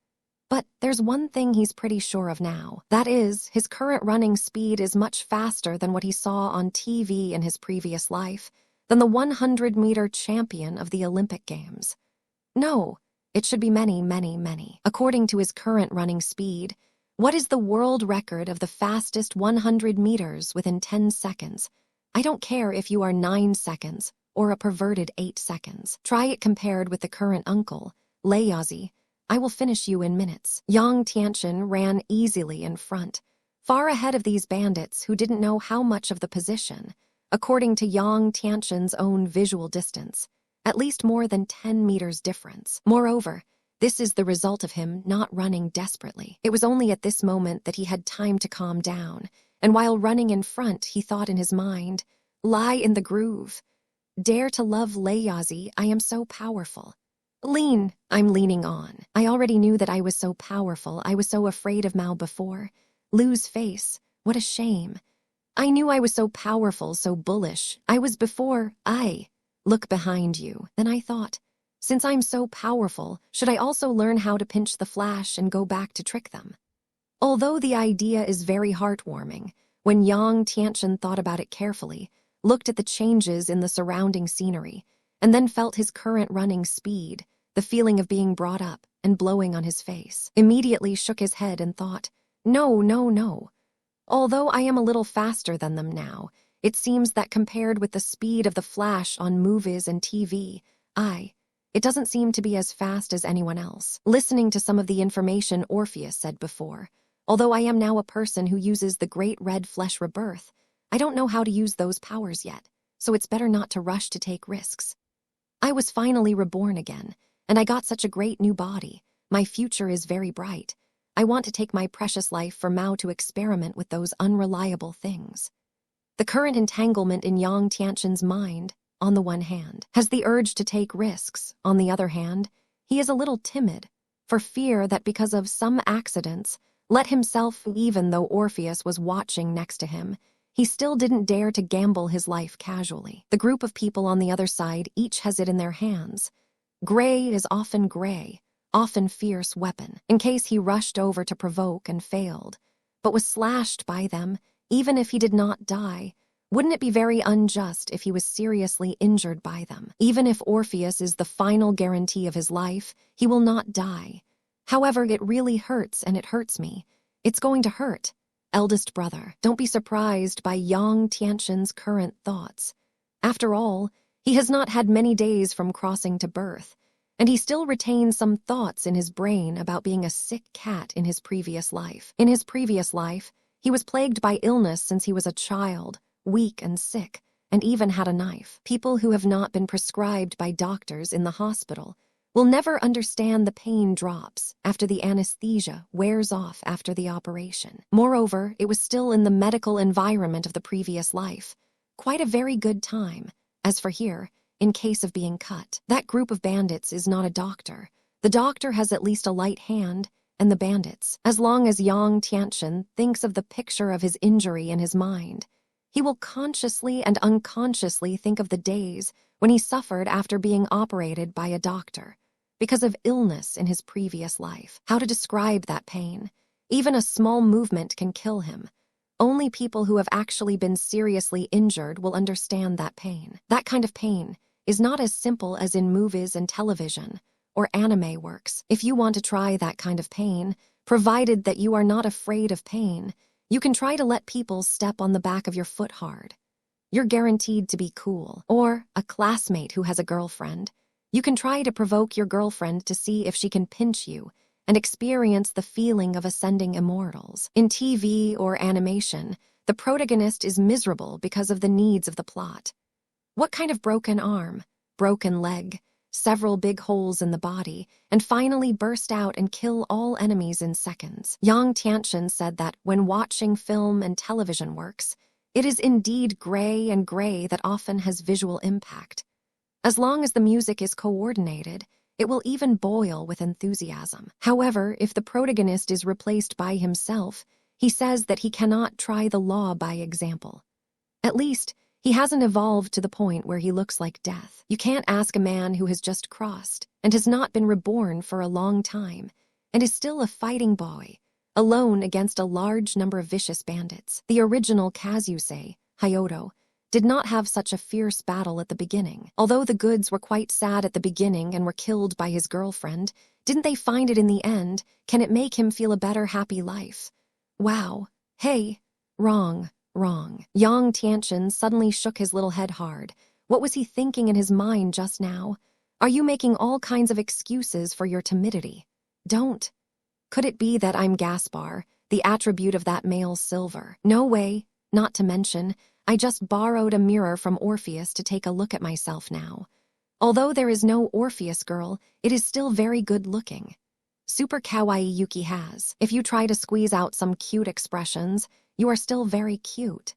But there's one thing he's pretty sure of now. That is, his current running speed is much faster than what he saw on TV in his previous life, than the 100-meter champion of the Olympic Games. No, it should be many, many, many. According to his current running speed, what is the world record of the fastest 100 meters within 10 seconds? I don't care if you are 9 seconds or a perverted 8 seconds. Try it compared with the current uncle, Layazi. I will finish you in minutes. Yang Tianchen ran easily in front, far ahead of these bandits who didn't know how much of the position, according to Yang Tianchen's own visual distance, at least more than 10 meters difference. Moreover, this is the result of him not running desperately. It was only at this moment that he had time to calm down, and while running in front, he thought in his mind, lie in the groove. Dare to love Layazi, I am so powerful. Lean, I'm leaning on. I already knew that I was so powerful, I was so afraid of Mao before. Lose face, what a shame. I knew I was so powerful, so bullish. I was before, look behind you. Then I thought, since I'm so powerful, should I also learn how to pinch the Flash and go back to trick them? Although the idea is very heartwarming, when Yang Tianchen thought about it carefully, looked at the changes in the surrounding scenery, and then felt his current running speed, the feeling of being brought up and blowing on his face, immediately shook his head and thought, no, no, no. Although I am a little faster than them now, it seems that compared with the speed of the Flash on movies and TV, it doesn't seem to be as fast as anyone else. Listening to some of the information Orpheus said before, although I am now a person who uses the great red flesh rebirth, I don't know how to use those powers yet, so it's better not to rush to take risks. I was finally reborn again, and I got such a great new body. My future is very bright. I want to take my precious life for Mao to experiment with those unreliable things. The current entanglement in Yang Tianchen's mind, on the one hand, has the urge to take risks. On the other hand, he is a little timid, for fear that because of some accidents, let himself, even though Orpheus was watching next to him, he still didn't dare to gamble his life casually. The group of people on the other side each has it in their hands. Gray is often gray, often fierce weapon, in case he rushed over to provoke and failed, but was slashed by them, even if he did not die. Wouldn't it be very unjust if he was seriously injured by them? Even if Orpheus is the final guarantee of his life, he will not die. However, it really hurts, and it hurts me. It's going to hurt. Eldest brother, don't be surprised by Yang Tianchen's current thoughts. After all, he has not had many days from crossing to birth, and he still retains some thoughts in his brain about being a sick cat in his previous life. In his previous life, he was plagued by illness since he was a child, weak and sick, and even had a knife. People who have not been prescribed by doctors in the hospital will never understand the pain drops after the anesthesia wears off after the operation. Moreover, it was still in the medical environment of the previous life. Quite a very good time. As for here, in case of being cut, that group of bandits is not a doctor. The doctor has at least a light hand, and the bandits. As long as Yang Tianchen thinks of the picture of his injury in his mind, he will consciously and unconsciously think of the days when he suffered after being operated by a doctor, because of illness in his previous life. How to describe that pain? Even a small movement can kill him. Only people who have actually been seriously injured will understand that pain. That kind of pain is not as simple as in movies and television or anime works. If you want to try that kind of pain, provided that you are not afraid of pain, you can try to let people step on the back of your foot hard. You're guaranteed to be cool. Or a classmate who has a girlfriend. You can try to provoke your girlfriend to see if she can pinch you and experience the feeling of ascending immortals. In TV or animation, The protagonist is miserable because of the needs of the plot. What kind of broken arm, broken leg, several big holes in the body, and finally burst out and kill all enemies in seconds? Yang Tianxian said that when watching film and television works, it is indeed gray and gray that often has visual impact. As long as the music is coordinated, it will even boil with enthusiasm. However, if the protagonist is replaced by himself, he says that he cannot try the law by example. At least, he hasn't evolved to the point where he looks like death. You can't ask a man who has just crossed and has not been reborn for a long time and is still a fighting boy, alone against a large number of vicious bandits. The original Kazusei, Hyoto, did not have such a fierce battle at the beginning. Although the goods were quite sad at the beginning and were killed by his girlfriend, didn't they find it in the end? Can it make him feel a better, happy life? Wow. Hey. Wrong. Yang Tianxian suddenly shook his little head hard. What was he thinking in his mind just now? Are you making all kinds of excuses for your timidity? Don't. Could it be that I'm Gaspar, the attribute of that male silver? No way. Not to mention, I just borrowed a mirror from Orpheus to take a look at myself now. Although there is no Orpheus girl, it is still very good looking. Super kawaii Yuki has. If you try to squeeze out some cute expressions, you are still very cute.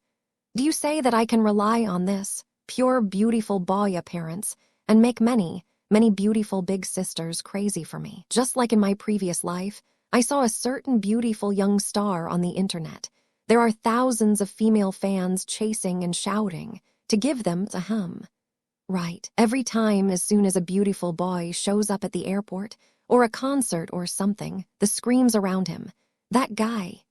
Do you say that I can rely on this pure, beautiful boy appearance and make many, many beautiful big sisters crazy for me? Just like in my previous life, I saw a certain beautiful young star on the internet. There are thousands of female fans chasing and shouting to give them a hum. Right. Every time as soon as a beautiful boy shows up at the airport or a concert or something, the screams around him. That guy.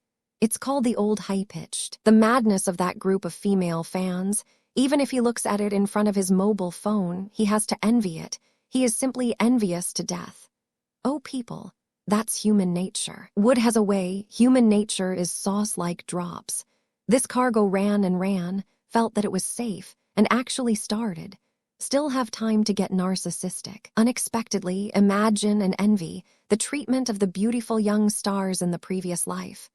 It's called the old high-pitched. The madness of that group of female fans. Even if he looks at it in front of his mobile phone, he has to envy it. He is simply envious to death. Oh, people. That's human nature. Wood has a way. Human nature is sauce-like drops. This cargo ran and ran, felt that it was safe, and actually started. Still have time to get narcissistic. Unexpectedly, imagine and envy the treatment of the beautiful young stars in the previous life.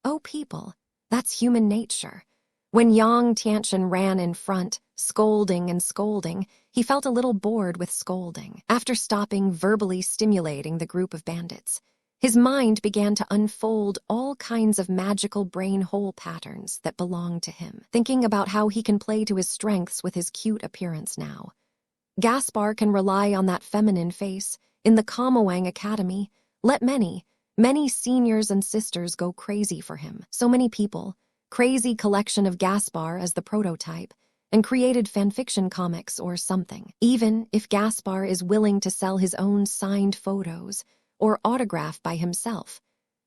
Oh, people, that's human nature. When Yang Tianxian ran in front, scolding and scolding, he felt a little bored with scolding. After stopping verbally stimulating the group of bandits, his mind began to unfold all kinds of magical brain hole patterns that belonged to him, thinking about how he can play to his strengths with his cute appearance now. Gaspar can rely on that feminine face. In the Kamawang Academy, let many seniors and sisters go crazy for him. So many people, crazy collection of Gaspar as the prototype, and created fanfiction comics or something. Even if Gaspar is willing to sell his own signed photos or autograph by himself,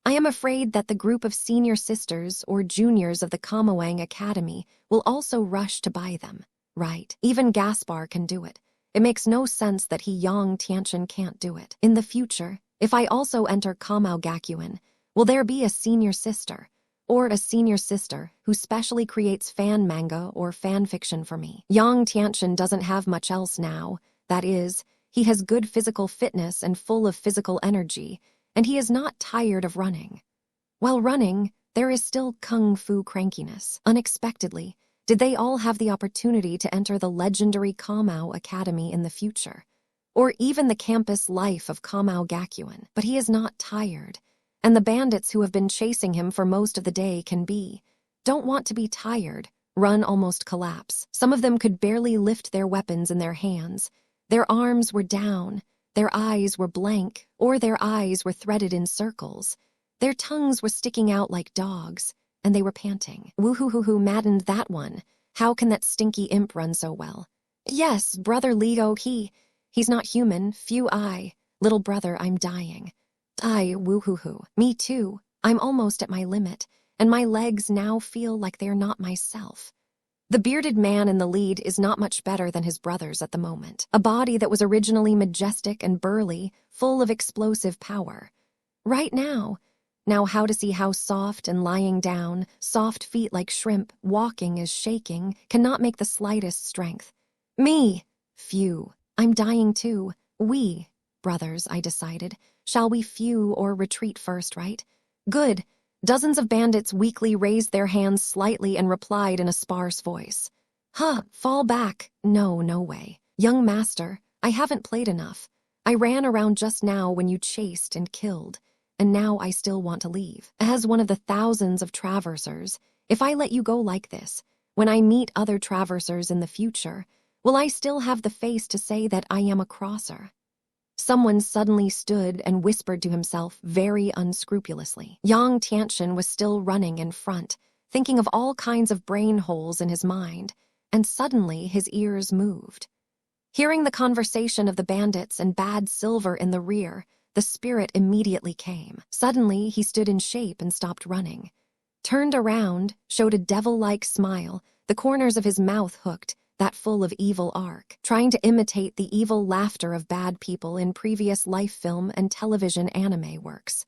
I am afraid that the group of senior sisters or juniors of the Kamawang Academy will also rush to buy them. Right, even Gaspar can do it. It makes no sense that Yang Tianxian can't do it. In the future, if I also enter Kamau Gakuen, will there be a senior sister, or a senior sister who specially creates fan manga or fan fiction for me? Yang Tianxian doesn't have much else now. That is, he has good physical fitness and full of physical energy, and he is not tired of running. While running, there is still kung fu crankiness. Unexpectedly, did they all have the opportunity to enter the legendary Kamau Academy in the future? Or even the campus life of Kamau Gakuen? But he is not tired, and the bandits who have been chasing him for most of the day don't want to be tired, run almost collapse. Some of them could barely lift their weapons in their hands. Their arms were down, their eyes were blank, or their eyes were threaded in circles. Their tongues were sticking out like dogs, and they were panting. Woohoo, maddened that one. How can that stinky imp run so well? Yes, Brother Leo, he's not human, little brother, I'm dying. Woohoo. Me too. I'm almost at my limit, and my legs now feel like they're not myself. The bearded man in the lead is not much better than his brothers at the moment. A body that was originally majestic and burly, full of explosive power. Right now how to see how soft and lying down, soft feet like shrimp, walking is shaking, cannot make the slightest strength. Me! Phew. I'm dying too. We, brothers, I decided. Shall we few or retreat first, right? Good. Dozens of bandits weakly raised their hands slightly and replied in a sparse voice. Huh, fall back. No, no way. Young master, I haven't played enough. I ran around just now when you chased and killed, and now I still want to leave. As one of the thousands of traversers, if I let you go like this, when I meet other traversers in the future, will I still have the face to say that I am a crosser? Someone suddenly stood and whispered to himself very unscrupulously. Yang Tianchen was still running in front, thinking of all kinds of brain holes in his mind, and suddenly his ears moved. Hearing the conversation of the bandits and bad silver in the rear, the spirit immediately came. Suddenly, he stood in shape and stopped running. Turned around, showed a devil-like smile, the corners of his mouth hooked, that full of evil arc, trying to imitate the evil laughter of bad people in previous life film and television anime works.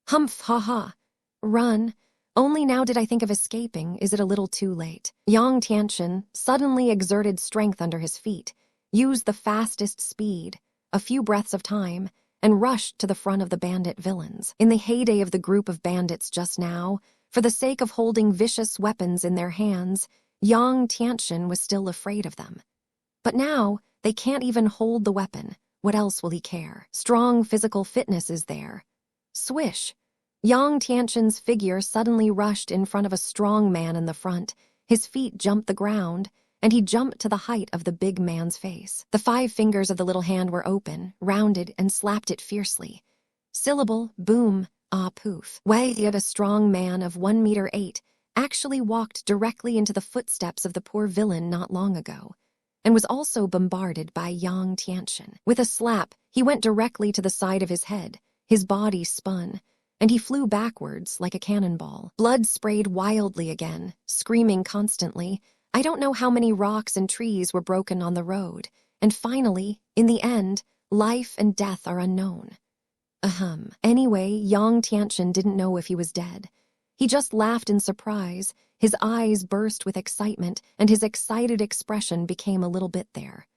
Humph, ha ha. Run. Only now did I think of escaping. Is it a little too late? Yang Tianchen suddenly exerted strength under his feet, used the fastest speed, a few breaths of time, and rushed to the front of the bandit villains. In the heyday of the group of bandits just now, for the sake of holding vicious weapons in their hands, Yang Tianchen was still afraid of them. But now, they can't even hold the weapon. What else will he care? Strong physical fitness is there. Swish! Yang Tianchen's figure suddenly rushed in front of a strong man in the front. His feet jumped the ground, and he jumped to the height of the big man's face. The 5 fingers of the little hand were open, rounded, and slapped it fiercely. Syllable, boom, ah poof. Wei, yet a strong man of 1.8 meters, actually walked directly into the footsteps of the poor villain not long ago, and was also bombarded by Yang Tianchen. With a slap, he went directly to the side of his head. His body spun, and he flew backwards like a cannonball. Blood sprayed wildly again, screaming constantly. I don't know how many rocks and trees were broken on the road, and finally, in the end, life and death are unknown. Anyway, Yang Tianchen didn't know if he was dead. He just laughed in surprise, his eyes burst with excitement, and his excited expression became a little bit there.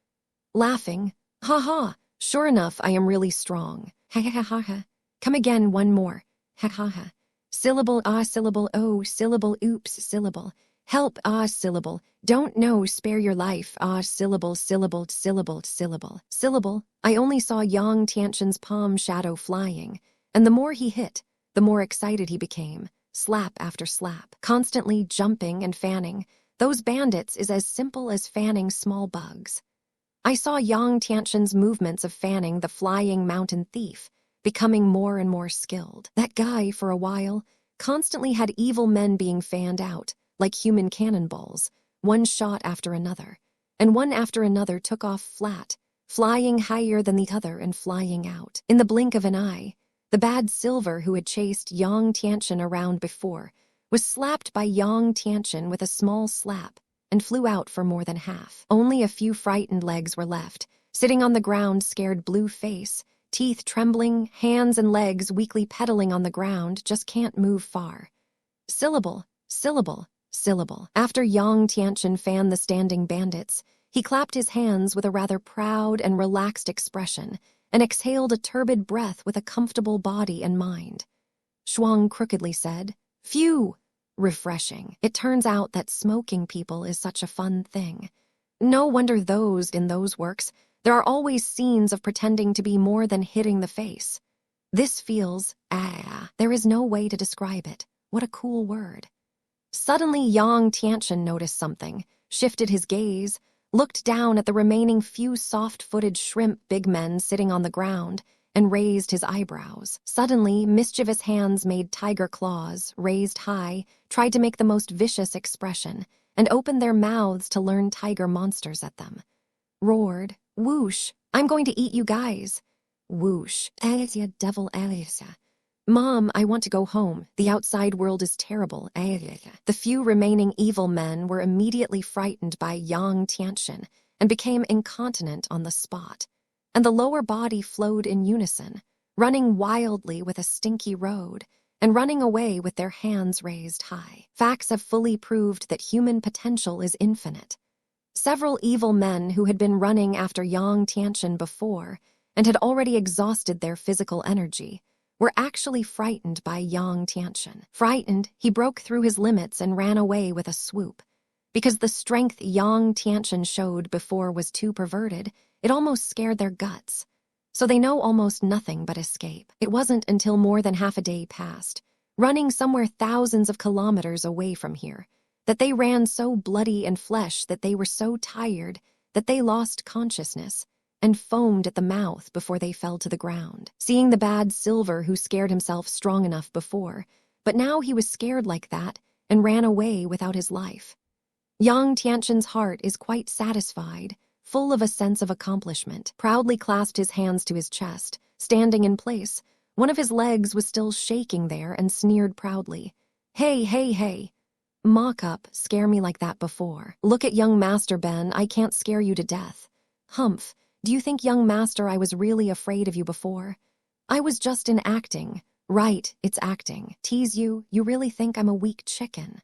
Laughing, ha ha, sure enough I am really strong. Ha ha ha ha ha. Come again, one more. Ha ha ha. Syllable, ah syllable, oh syllable, oops syllable. Help, ah syllable. Don't know, spare your life, ah syllable, syllable, syllable, syllable. Syllable, I only saw Yang Tianchen's palm shadow flying, and the more he hit, the more excited he became. Slap after slap, constantly jumping and fanning. Those bandits is as simple as fanning small bugs. I saw Yang Tianchen's movements of fanning the flying mountain thief, becoming more and more skilled. That guy, for a while, constantly had evil men being fanned out, like human cannonballs, one shot after another, and one after another took off flat, flying higher than the other and flying out. In the blink of an eye, the bad silver who had chased Yang Tianchen around before was slapped by Yang Tianchen with a small slap and flew out for more than half. Only a few frightened legs were left, sitting on the ground, scared blue face, teeth trembling, hands and legs weakly pedaling on the ground, just can't move far. Syllable, syllable, syllable. After Yang Tianchen fanned the standing bandits, he clapped his hands with a rather proud and relaxed expression and exhaled a turbid breath with a comfortable body and mind. Shuang crookedly said, Phew! Refreshing. It turns out that smoking people is such a fun thing. No wonder in those works, there are always scenes of pretending to be more than hitting the face. This feels, there is no way to describe it. What a cool word. Suddenly Yang Tianchen noticed something, shifted his gaze, looked down at the remaining few soft-footed shrimp big men sitting on the ground, and raised his eyebrows. Suddenly, mischievous hands made tiger claws, raised high, tried to make the most vicious expression, and opened their mouths to learn tiger monsters at them. Roared, Whoosh, I'm going to eat you guys. Whoosh, Alicia devil Alicia. Mom, I want to go home. The outside world is terrible. The few remaining evil men were immediately frightened by Yang Tianchen and became incontinent on the spot, and the lower body flowed in unison, running wildly with a stinky road and running away with their hands raised high. Facts have fully proved that human potential is infinite. Several evil men who had been running after Yang Tianchen before and had already exhausted their physical energy were actually frightened by Yang Tianchen. Frightened, he broke through his limits and ran away with a swoop. Because the strength Yang Tianchen showed before was too perverted, it almost scared their guts. So they know almost nothing but escape. It wasn't until more than half a day passed, running somewhere thousands of kilometers away from here, that they ran so bloody and flesh that they were so tired that they lost consciousness and foamed at the mouth before they fell to the ground. Seeing the bad Silver who scared himself strong enough before, but now he was scared like that and ran away without his life. Yang Tianchen's heart is quite satisfied, full of a sense of accomplishment. Proudly clasped his hands to his chest, standing in place. One of his legs was still shaking there and sneered proudly. Hey, hey, hey. Mock up, scare me like that before. Look at young Master Ben, I can't scare you to death. Humph, do you think, young Master, I was really afraid of you before? I was just in acting. Right, it's acting. Tease you, you really think I'm a weak chicken?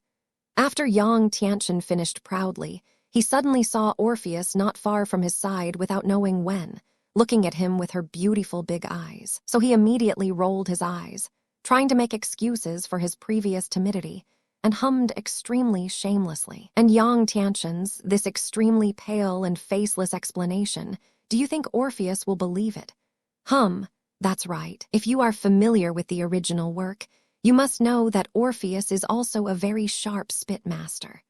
After Yang Tianchen finished proudly, he suddenly saw Orpheus not far from his side without knowing when, looking at him with her beautiful big eyes. So he immediately rolled his eyes, trying to make excuses for his previous timidity, and hummed extremely shamelessly. And Yang Tianchen's this extremely pale and faceless explanation, do you think Orpheus will believe it? That's right. If you are familiar with the original work, you must know that Orpheus is also a very sharp spit master.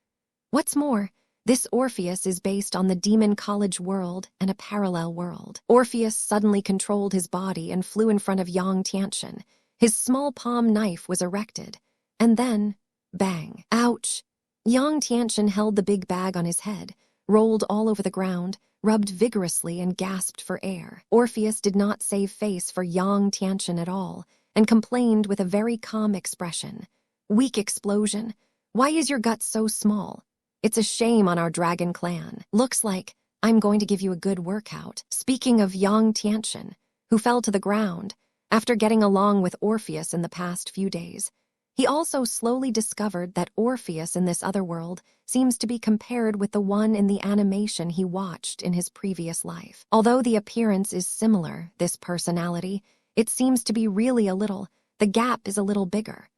What's more, this Orpheus is based on the Demon College world and a parallel world. Orpheus suddenly controlled his body and flew in front of Yang Tianchen. His small palm knife was erected, and then, bang. Ouch! Yang Tianchen held the big bag on his head, rolled all over the ground, rubbed vigorously and gasped for air. Orpheus did not save face for Yang Tianchen at all, and complained with a very calm expression. Weak explosion. Why is your gut so small? It's a shame on our dragon clan. Looks like I'm going to give you a good workout. Speaking of Yang Tianchen, who fell to the ground after getting along with Orpheus in the past few days, he also slowly discovered that Orpheus in this other world seems to be compared with the one in the animation he watched in his previous life. Although the appearance is similar, this personality, it seems to be really the gap is a little bigger.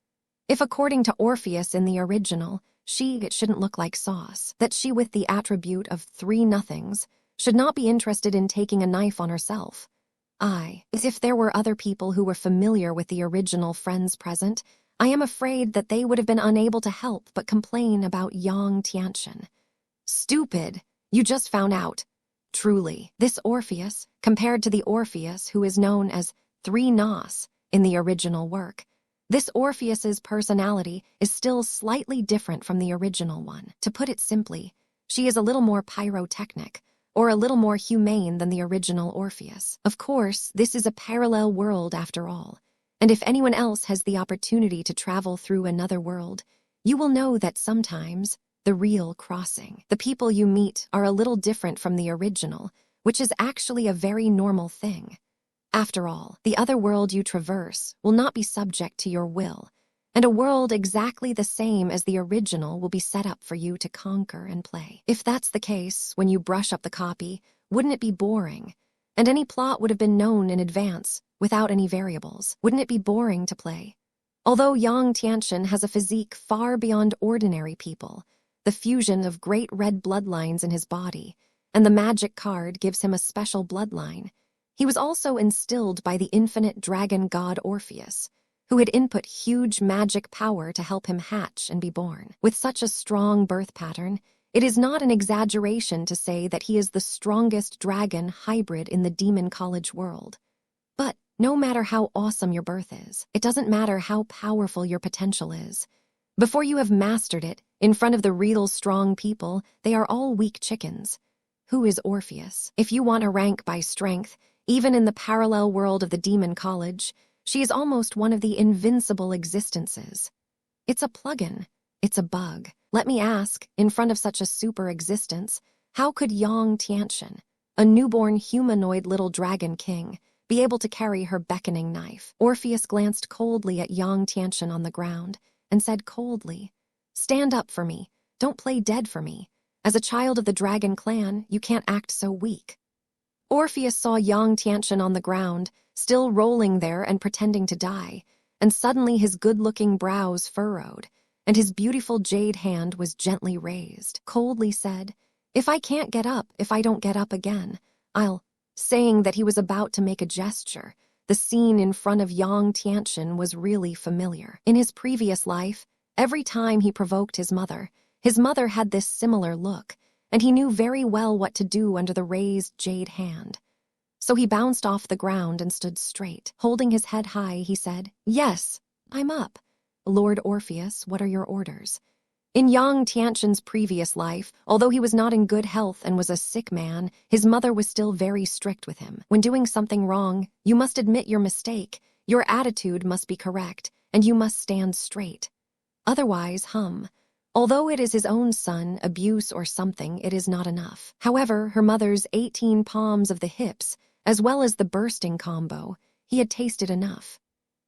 If according to Orpheus in the original, it shouldn't look like sauce, that she with the attribute of 3 nothings should not be interested in taking a knife on herself. As if there were other people who were familiar with the original friends present, I am afraid that they would have been unable to help but complain about Yang Tianchen. Stupid, you just found out. Truly, this Orpheus, compared to the Orpheus who is known as 3 Nos in the original work, this Orpheus's personality is still slightly different from the original one. To put it simply, she is a little more pyrotechnic, or a little more humane than the original Orpheus. Of course, this is a parallel world after all, and if anyone else has the opportunity to travel through another world, you will know that sometimes the real crossing. The people you meet are a little different from the original, which is actually a very normal thing. After all, the other world you traverse will not be subject to your will, and a world exactly the same as the original will be set up for you to conquer and play. If that's the case, when you brush up the copy, wouldn't it be boring? And any plot would have been known in advance, without any variables. Wouldn't it be boring to play? Although Yang Tianchen has a physique far beyond ordinary people, the fusion of great red bloodlines in his body, and the magic card gives him a special bloodline, he was also instilled by the infinite dragon god Orpheus, who had input huge magic power to help him hatch and be born. With such a strong birth pattern, it is not an exaggeration to say that he is the strongest dragon hybrid in the Demon College world. But no matter how awesome your birth is, it doesn't matter how powerful your potential is. Before you have mastered it, in front of the real strong people, they are all weak chickens. Who is Orpheus? If you want to rank by strength, even in the parallel world of the Demon College, she is almost one of the invincible existences. It's a plugin. It's a bug. Let me ask, in front of such a super existence, how could Yang Tianchen, a newborn humanoid little dragon king, be able to carry her beckoning knife? Orpheus glanced coldly at Yang Tianchen on the ground and said coldly, "Stand up for me. Don't play dead for me. As a child of the dragon clan, you can't act so weak." Orpheus saw Yang Tiantian on the ground, still rolling there and pretending to die, and suddenly his good-looking brows furrowed, and his beautiful jade hand was gently raised. Coldly said, "If I can't get up, if I don't get up again, I'll—" Saying that he was about to make a gesture, the scene in front of Yang Tiantian was really familiar. In his previous life, every time he provoked his mother had this similar look, and he knew very well what to do under the raised jade hand. So he bounced off the ground and stood straight. Holding his head high, he said, "Yes, I'm up. Lord Orpheus, what are your orders?" In Yang Tiantian's previous life, although he was not in good health and was a sick man, his mother was still very strict with him. When doing something wrong, you must admit your mistake, your attitude must be correct, and you must stand straight. Otherwise, although it is his own son, abuse or something, it is not enough. However, her mother's 18 palms of the hips, as well as the bursting combo, he had tasted enough.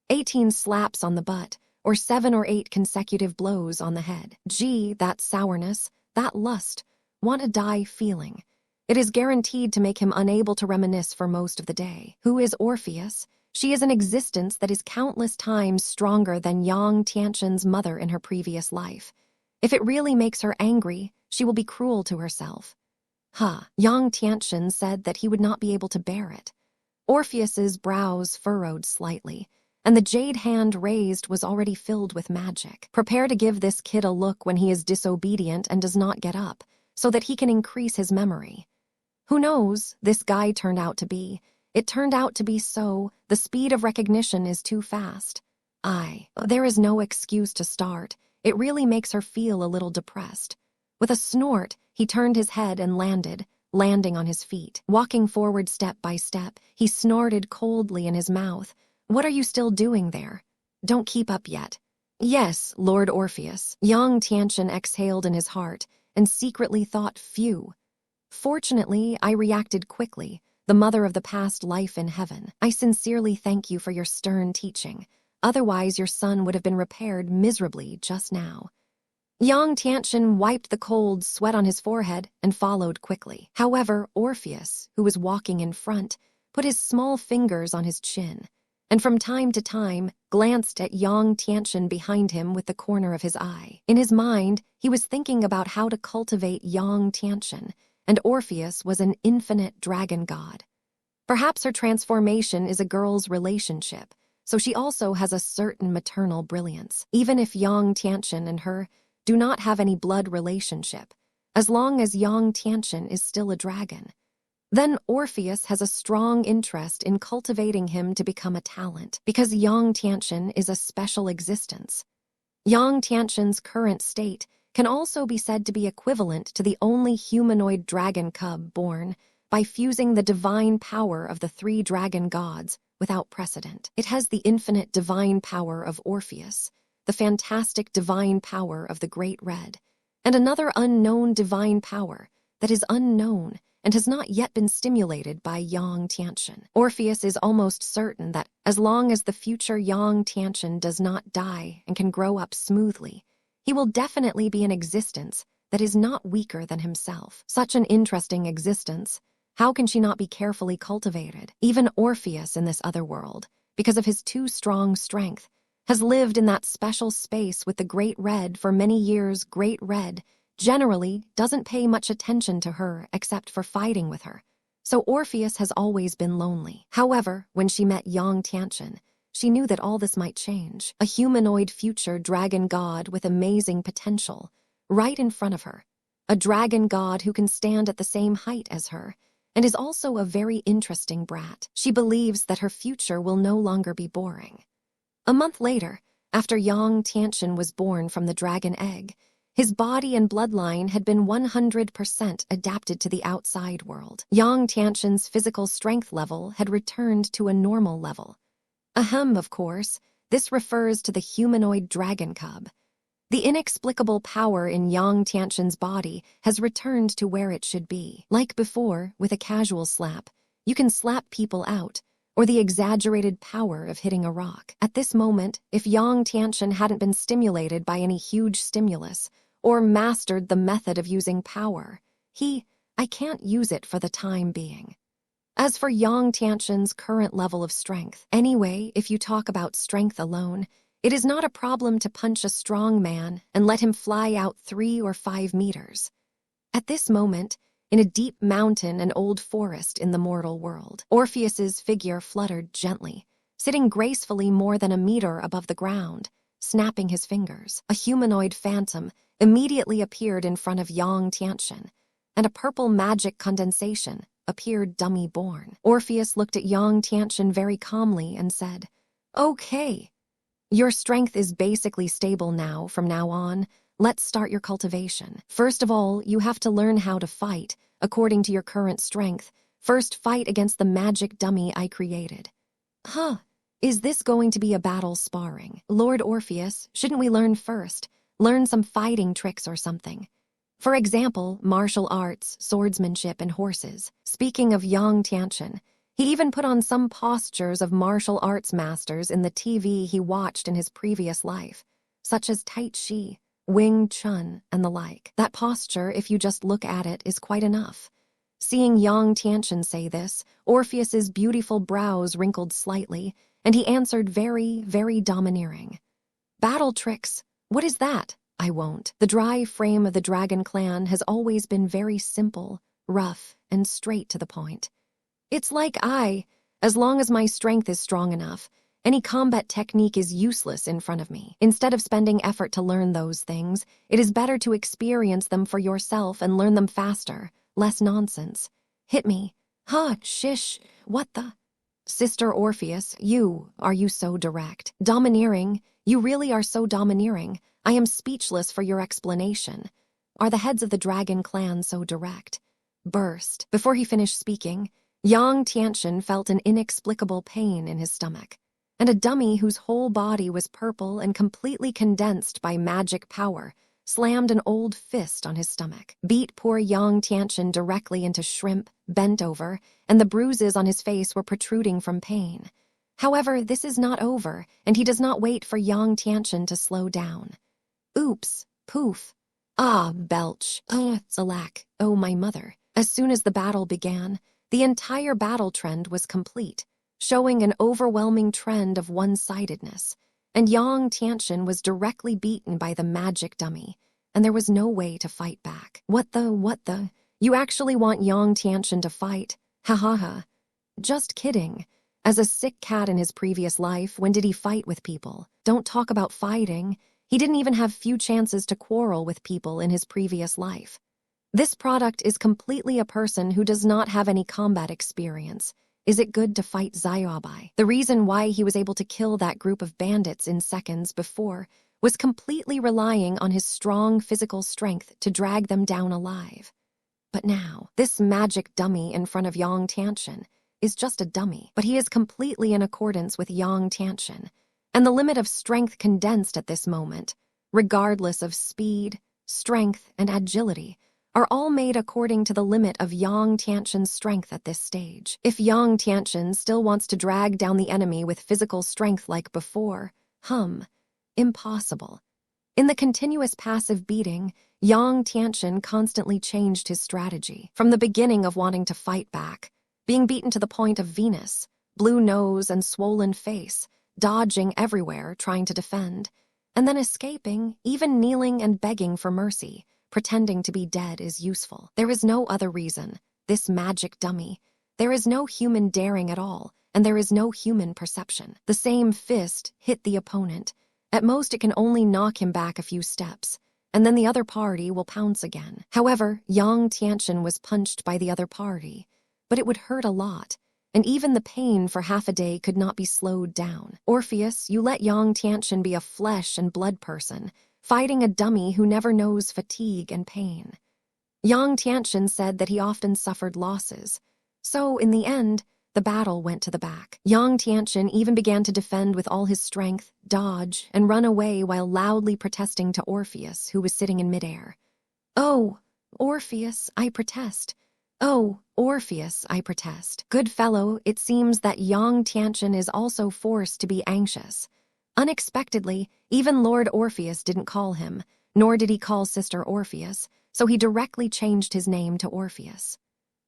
18 slaps on the butt, or 7 or 8 consecutive blows on the head. Gee, that sourness, that lust, want to die feeling. It is guaranteed to make him unable to reminisce for most of the day. Who is Orpheus? She is an existence that is countless times stronger than Yang Tiantian's mother in her previous life. If it really makes her angry, she will be cruel to herself. Yang Tiantian said that he would not be able to bear it. Orpheus's brows furrowed slightly, and the jade hand raised was already filled with magic. Prepare to give this kid a look when he is disobedient and does not get up, so that he can increase his memory. Who knows, this guy turned out to be. It turned out to be so. The speed of recognition is too fast. There is no excuse to start. It really makes her feel a little depressed. With a snort, he turned his head and landing on his feet. Walking forward step by step, he snorted coldly in his mouth. "What are you still doing there? Don't keep up yet." "Yes, Lord Orpheus." Yang Tiantian exhaled in his heart and secretly thought, "Phew. Fortunately, I reacted quickly, the mother of the past life in heaven. I sincerely thank you for your stern teaching. Otherwise, your son would have been repaired miserably just now." Yang Tiantian wiped the cold sweat on his forehead and followed quickly. However, Orpheus, who was walking in front, put his small fingers on his chin, and from time to time glanced at Yang Tiantian behind him with the corner of his eye. In his mind, he was thinking about how to cultivate Yang Tiantian, and Orpheus was an infinite dragon god. Perhaps her transformation is a girl's relationship, so she also has a certain maternal brilliance. Even if Yang Tiantian and her do not have any blood relationship, as long as Yang Tiantian is still a dragon, then Orpheus has a strong interest in cultivating him to become a talent, because Yang Tiantian is a special existence. Yang Tiantian's current state can also be said to be equivalent to the only humanoid dragon cub born by fusing the divine power of the 3 dragon gods without precedent. It has the infinite divine power of Orpheus, the fantastic divine power of the Great Red, and another unknown divine power that is unknown and has not yet been stimulated by Yang Tiantian. Orpheus is almost certain that as long as the future Yang Tiantian does not die and can grow up smoothly, he will definitely be an existence that is not weaker than himself. Such an interesting existence. How can she not be carefully cultivated? Even Orpheus in this other world, because of his too strong strength, has lived in that special space with the Great Red for many years. Great Red generally doesn't pay much attention to her except for fighting with her, so Orpheus has always been lonely. However, when she met Yang Tiantian, she knew that all this might change. A humanoid future dragon god with amazing potential, right in front of her. A dragon god who can stand at the same height as her, and is also a very interesting brat. She believes that her future will no longer be boring. A month later, after Yang Tiantian was born from the dragon egg, his body and bloodline had been 100% adapted to the outside world. Yang Tiantian's physical strength level had returned to a normal level. Of course, this refers to the humanoid dragon cub. The inexplicable power in Yang Tiantian's body has returned to where it should be. Like before, with a casual slap, you can slap people out, or the exaggerated power of hitting a rock. At this moment, if Yang Tiantian hadn't been stimulated by any huge stimulus, or mastered the method of using power, I can't use it for the time being. As for Yang Tianxin's current level of strength, anyway, if you talk about strength alone, it is not a problem to punch a strong man and let him fly out 3 or 5 meters. At this moment, in a deep mountain and old forest in the mortal world, Orpheus's figure fluttered gently, sitting gracefully more than a meter above the ground, snapping his fingers. A humanoid phantom immediately appeared in front of Yang Tianxin, and a purple magic condensation appeared dummy-born. Orpheus looked at Yang Tianxin very calmly and said, "Okay, your strength is basically stable now from now on. Let's start your cultivation. First of all, you have to learn how to fight, according to your current strength. First, fight against the magic dummy I created." Huh, is this going to be a battle sparring? Lord Orpheus, shouldn't we learn first? Learn some fighting tricks or something. For example, martial arts, swordsmanship, and horses. Speaking of Yang Tianxin, he even put on some postures of martial arts masters in the TV he watched in his previous life, such as Tai Chi, Wing Chun, and the like. That posture, if you just look at it, is quite enough. Seeing Yang Tianxin say this, Orpheus's beautiful brows wrinkled slightly, and he answered very, very domineering. "Battle tricks? What is that? I won't." The dry frame of the Dragon Clan has always been very simple, rough, and straight to the point. It's like as long as my strength is strong enough, any combat technique is useless in front of me. Instead of spending effort to learn those things, it is better to experience them for yourself and learn them faster. Less nonsense. Hit me. Huh, shish, what the? Sister Orpheus, are you so direct? Domineering, you really are so domineering. I am speechless for your explanation. Are the heads of the Dragon Clan so direct? Burst. Before he finished speaking, Yang Tianxin felt an inexplicable pain in his stomach, and a dummy whose whole body was purple and completely condensed by magic power slammed an old fist on his stomach, beat poor Yang Tianxin directly into shrimp, bent over, and the bruises on his face were protruding from pain. However, this is not over, and he does not wait for Yang Tianxin to slow down. Oops, poof. Ah, belch. Alack, oh my mother. As soon as the battle began, the entire battle trend was complete, showing an overwhelming trend of one-sidedness, and Yang Tianxin was directly beaten by the magic dummy, and there was no way to fight back. What the? You actually want Yang Tianxin to fight? Ha ha ha. Just kidding. As a sick cat in his previous life, when did he fight with people? Don't talk about fighting. He didn't even have few chances to quarrel with people in his previous life. This product is completely a person who does not have any combat experience. Is it good to fight Xiaobai? The reason why he was able to kill that group of bandits in seconds before was completely relying on his strong physical strength to drag them down alive. But now, this magic dummy in front of Yang Tianxin is just a dummy, but he is completely in accordance with Yang Tianxin, and the limit of strength condensed at this moment, regardless of speed, strength, and agility, are all made according to the limit of Yang Tianxin's strength at this stage. If Yang Tianxin still wants to drag down the enemy with physical strength like before, impossible. In the continuous passive beating, Yang Tianxin constantly changed his strategy. From the beginning of wanting to fight back, being beaten to the point of Venus, blue nose and swollen face, dodging everywhere, trying to defend, and then escaping, even kneeling and begging for mercy, pretending to be dead is useful. There is no other reason. This magic dummy. There is no human daring at all, and there is no human perception. The same fist hit the opponent. At most, it can only knock him back a few steps, and then the other party will pounce again. However, Yang Tianxin was punched by the other party, but it would hurt a lot, and even the pain for half a day could not be slowed down. Orpheus, you let Yang Tianxin be a flesh and blood person, fighting a dummy who never knows fatigue and pain. Yang Tianxin said that he often suffered losses, so in the end, the battle went to the back. Yang Tianxin even began to defend with all his strength, dodge, and run away while loudly protesting to Orpheus, who was sitting in midair. "Oh, Orpheus, I protest. Oh, Orpheus, I protest." Good fellow, it seems that Yang Tianxin is also forced to be anxious. Unexpectedly, even Lord Orpheus didn't call him, nor did he call Sister Orpheus, so he directly changed his name to Orpheus.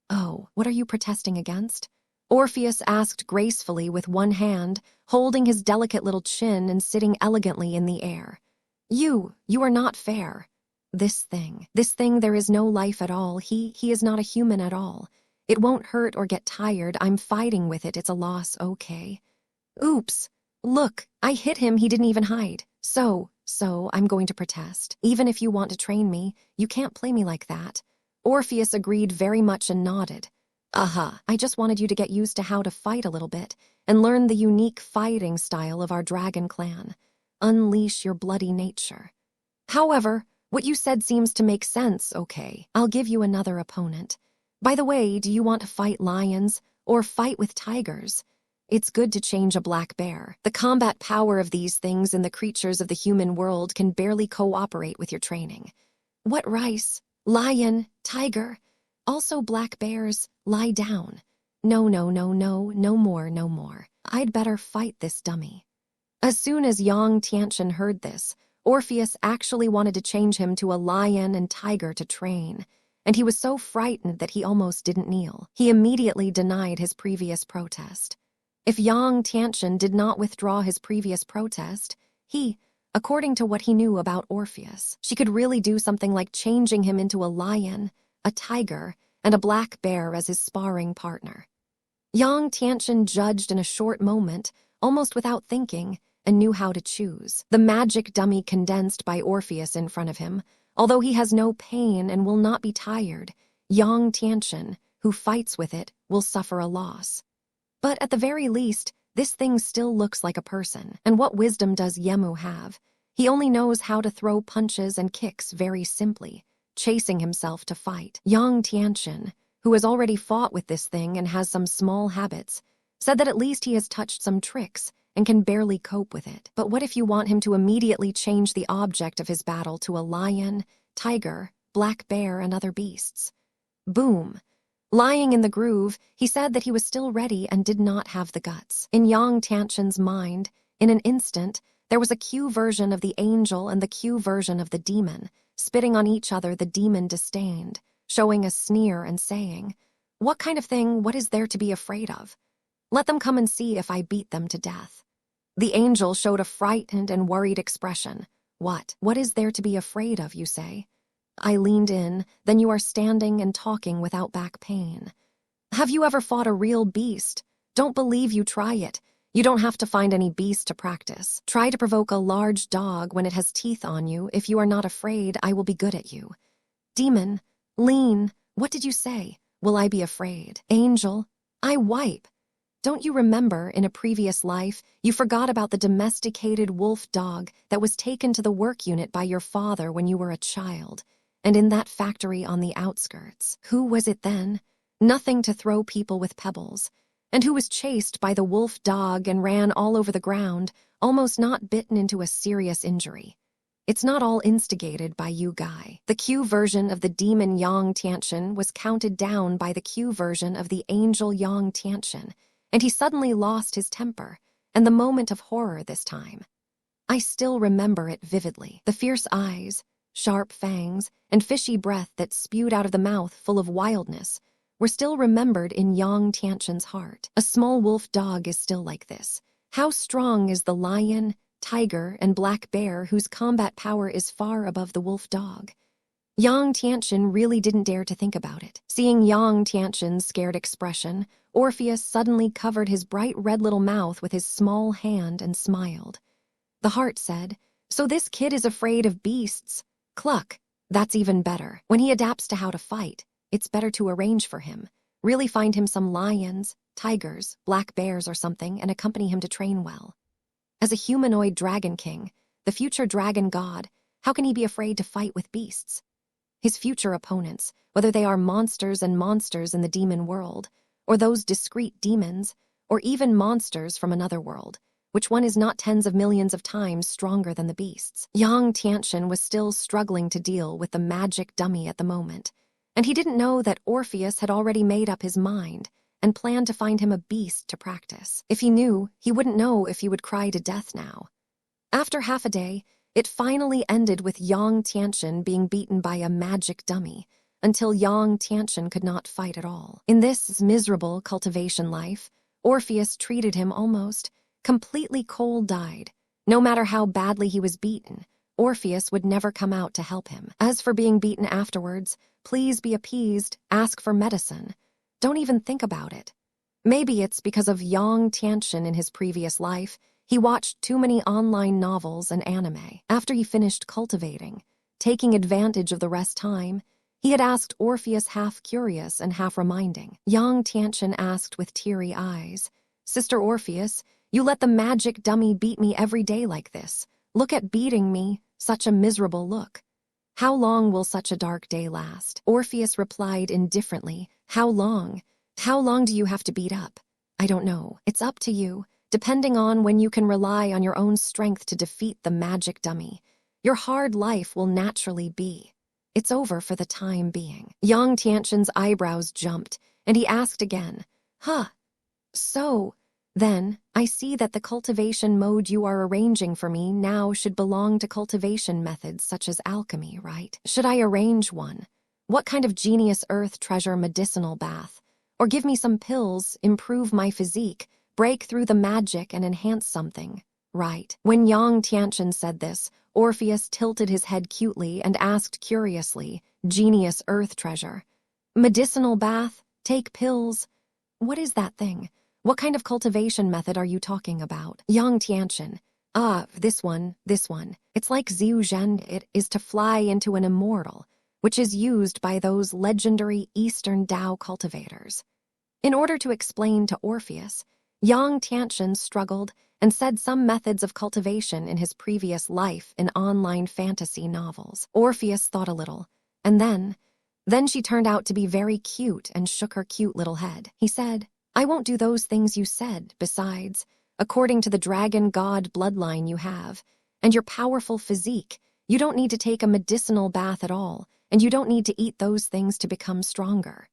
"Oh, what are you protesting against?" Orpheus asked gracefully with one hand, holding his delicate little chin and sitting elegantly in the air. You are not fair. This thing, there is no life at all. He is not a human at all. It won't hurt or get tired. I'm fighting with it. It's a loss, okay? Oops. Look, I hit him. He didn't even hide. So, I'm going to protest. Even if you want to train me, you can't play me like that. Orpheus agreed very much and nodded. I just wanted you to get used to how to fight a little bit and learn the unique fighting style of our dragon clan. Unleash your bloody nature. However, what you said seems to make sense, okay? I'll give you another opponent. By the way, do you want to fight lions or fight with tigers? It's good to change a black bear. The combat power of these things and the creatures of the human world can barely cooperate with your training. What rice? Lion, tiger. Also black bears, lie down. No more. I'd better fight this dummy. As soon as Yang Tianchen heard this, Orpheus actually wanted to change him to a lion and tiger to train, and he was so frightened that he almost didn't kneel. He immediately denied his previous protest. If Yang Tianchen did not withdraw his previous protest, he, according to what he knew about Orpheus, she could really do something like changing him into a lion, a tiger, and a black bear as his sparring partner. Yang Tianchen judged in a short moment, almost without thinking, and knew how to choose. The magic dummy condensed by Orpheus in front of him, although he has no pain and will not be tired, Yang Tianchen, who fights with it, will suffer a loss. But at the very least, this thing still looks like a person. And what wisdom does Yemu have? He only knows how to throw punches and kicks very simply, chasing himself to fight. Yang Tianchen, who has already fought with this thing and has some small habits, said that at least he has touched some tricks and can barely cope with it. But what if you want him to immediately change the object of his battle to a lion, tiger, black bear, and other beasts? Boom. Lying in the groove, he said that he was still ready and did not have the guts. In Yang Tianchen's mind, in an instant, there was a Q version of the angel and the Q version of the demon, spitting on each other. The demon disdained, showing a sneer and saying, "What kind of thing, what is there to be afraid of? Let them come and see if I beat them to death." The angel showed a frightened and worried expression. What is there to be afraid of, you say? I leaned in. Then you are standing and talking without back pain. Have you ever fought a real beast? Don't believe you try it. You don't have to find any beast to practice. Try to provoke a large dog when it has teeth on you. If you are not afraid, I will be good at you. Demon, lean. What did you say? Will I be afraid? Angel, I wipe. Don't you remember, in a previous life, you forgot about the domesticated wolf dog that was taken to the work unit by your father when you were a child, and in that factory on the outskirts? Who was it then? Nothing to throw people with pebbles. And who was chased by the wolf dog and ran all over the ground, almost not bitten into a serious injury. It's not all instigated by you, Guy. The Q version of the demon Yang Tianchen was counted down by the Q version of the angel Yang Tianchen, and he suddenly lost his temper, and the moment of horror this time. I still remember it vividly. The fierce eyes, sharp fangs, and fishy breath that spewed out of the mouth full of wildness were still remembered in Yang Tianchen's heart. A small wolf dog is still like this. How strong is the lion, tiger, and black bear whose combat power is far above the wolf dog? Yang Tianchen really didn't dare to think about it. Seeing Yang Tianchen's scared expression, Orpheus suddenly covered his bright red little mouth with his small hand and smiled. The heart said, "So this kid is afraid of beasts. Cluck, that's even better. When he adapts to how to fight, it's better to arrange for him. Really find him some lions, tigers, black bears or something and accompany him to train well." As a humanoid dragon king, the future dragon god, how can he be afraid to fight with beasts? His future opponents, whether they are monsters in the demon world, or those discrete demons, or even monsters from another world, which one is not tens of millions of times stronger than the beasts? Yang Tianchen was still struggling to deal with the magic dummy at the moment, and he didn't know that Orpheus had already made up his mind and planned to find him a beast to practice. If he knew, he wouldn't know if he would cry to death now. After half a day, it finally ended with Yang Tianchen being beaten by a magic dummy, until Yang Tiantian could not fight at all. In this miserable cultivation life, Orpheus treated him almost completely cold-eyed. No matter how badly he was beaten, Orpheus would never come out to help him. As for being beaten afterwards, please be appeased, ask for medicine. Don't even think about it. Maybe it's because of Yang Tiantian in his previous life. He watched too many online novels and anime. After he finished cultivating, taking advantage of the rest time, he had asked Orpheus, half curious and half reminding. Yang Tiantian asked with teary eyes, "Sister Orpheus, you let the magic dummy beat me every day like this. Look at beating me, such a miserable look. How long will such a dark day last?" Orpheus replied indifferently, "How long? How long do you have to beat up? I don't know. It's up to you, depending on when you can rely on your own strength to defeat the magic dummy. Your hard life will naturally be. It's over for the time being." Yang Tiantian's eyebrows jumped, and he asked again, "Huh. So, then, I see that the cultivation mode you are arranging for me now should belong to cultivation methods such as alchemy, right? Should I arrange one? What kind of genius earth treasure medicinal bath? Or give me some pills, improve my physique, break through the magic and enhance something, right?" When Yang Tiantian said this, Orpheus tilted his head cutely and asked curiously, "Genius earth treasure? Medicinal bath? Take pills? What is that thing? What kind of cultivation method are you talking about?" Yang Tiantian, this one. It's like Xiu Zhen. It is to fly into an immortal, which is used by those legendary Eastern Tao cultivators." In order to explain to Orpheus, Yang Tiantian struggled and said some methods of cultivation in his previous life in online fantasy novels. Orpheus thought a little, and then she turned out to be very cute and shook her cute little head. He said, "I won't do those things you said. Besides, according to the dragon god bloodline you have, and your powerful physique, you don't need to take a medicinal bath at all, and you don't need to eat those things to become stronger.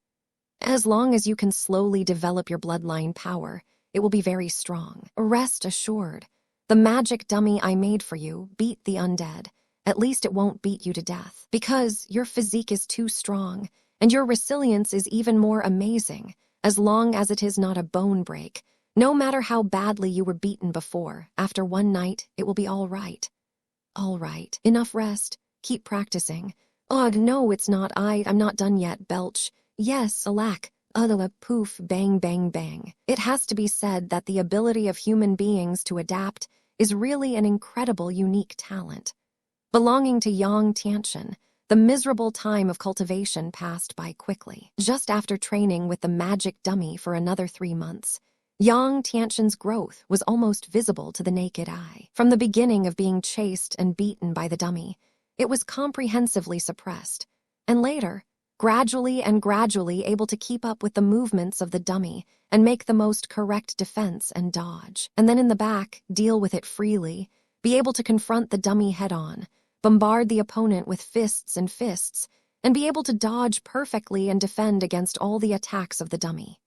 As long as you can slowly develop your bloodline power, it will be very strong. Rest assured, the magic dummy I made for you beat the undead. At least it won't beat you to death, because your physique is too strong, and your resilience is even more amazing, as long as it is not a bone break. No matter how badly you were beaten before, after one night, it will be all right." "All right, enough rest. Keep practicing." "Oh, no, it's not. I'm not done yet, belch. Yes, alack. Poof, bang, bang, bang." It has to be said that the ability of human beings to adapt is really an incredible, unique talent. Belonging to Yang Tiantian, the miserable time of cultivation passed by quickly. Just after training with the magic dummy for another 3 months, Yang Tiantian's growth was almost visible to the naked eye. From the beginning of being chased and beaten by the dummy, it was comprehensively suppressed, and later, gradually able to keep up with the movements of the dummy and make the most correct defense and dodge. And then in the back, deal with it freely, be able to confront the dummy head-on, bombard the opponent with fists, and be able to dodge perfectly and defend against all the attacks of the dummy.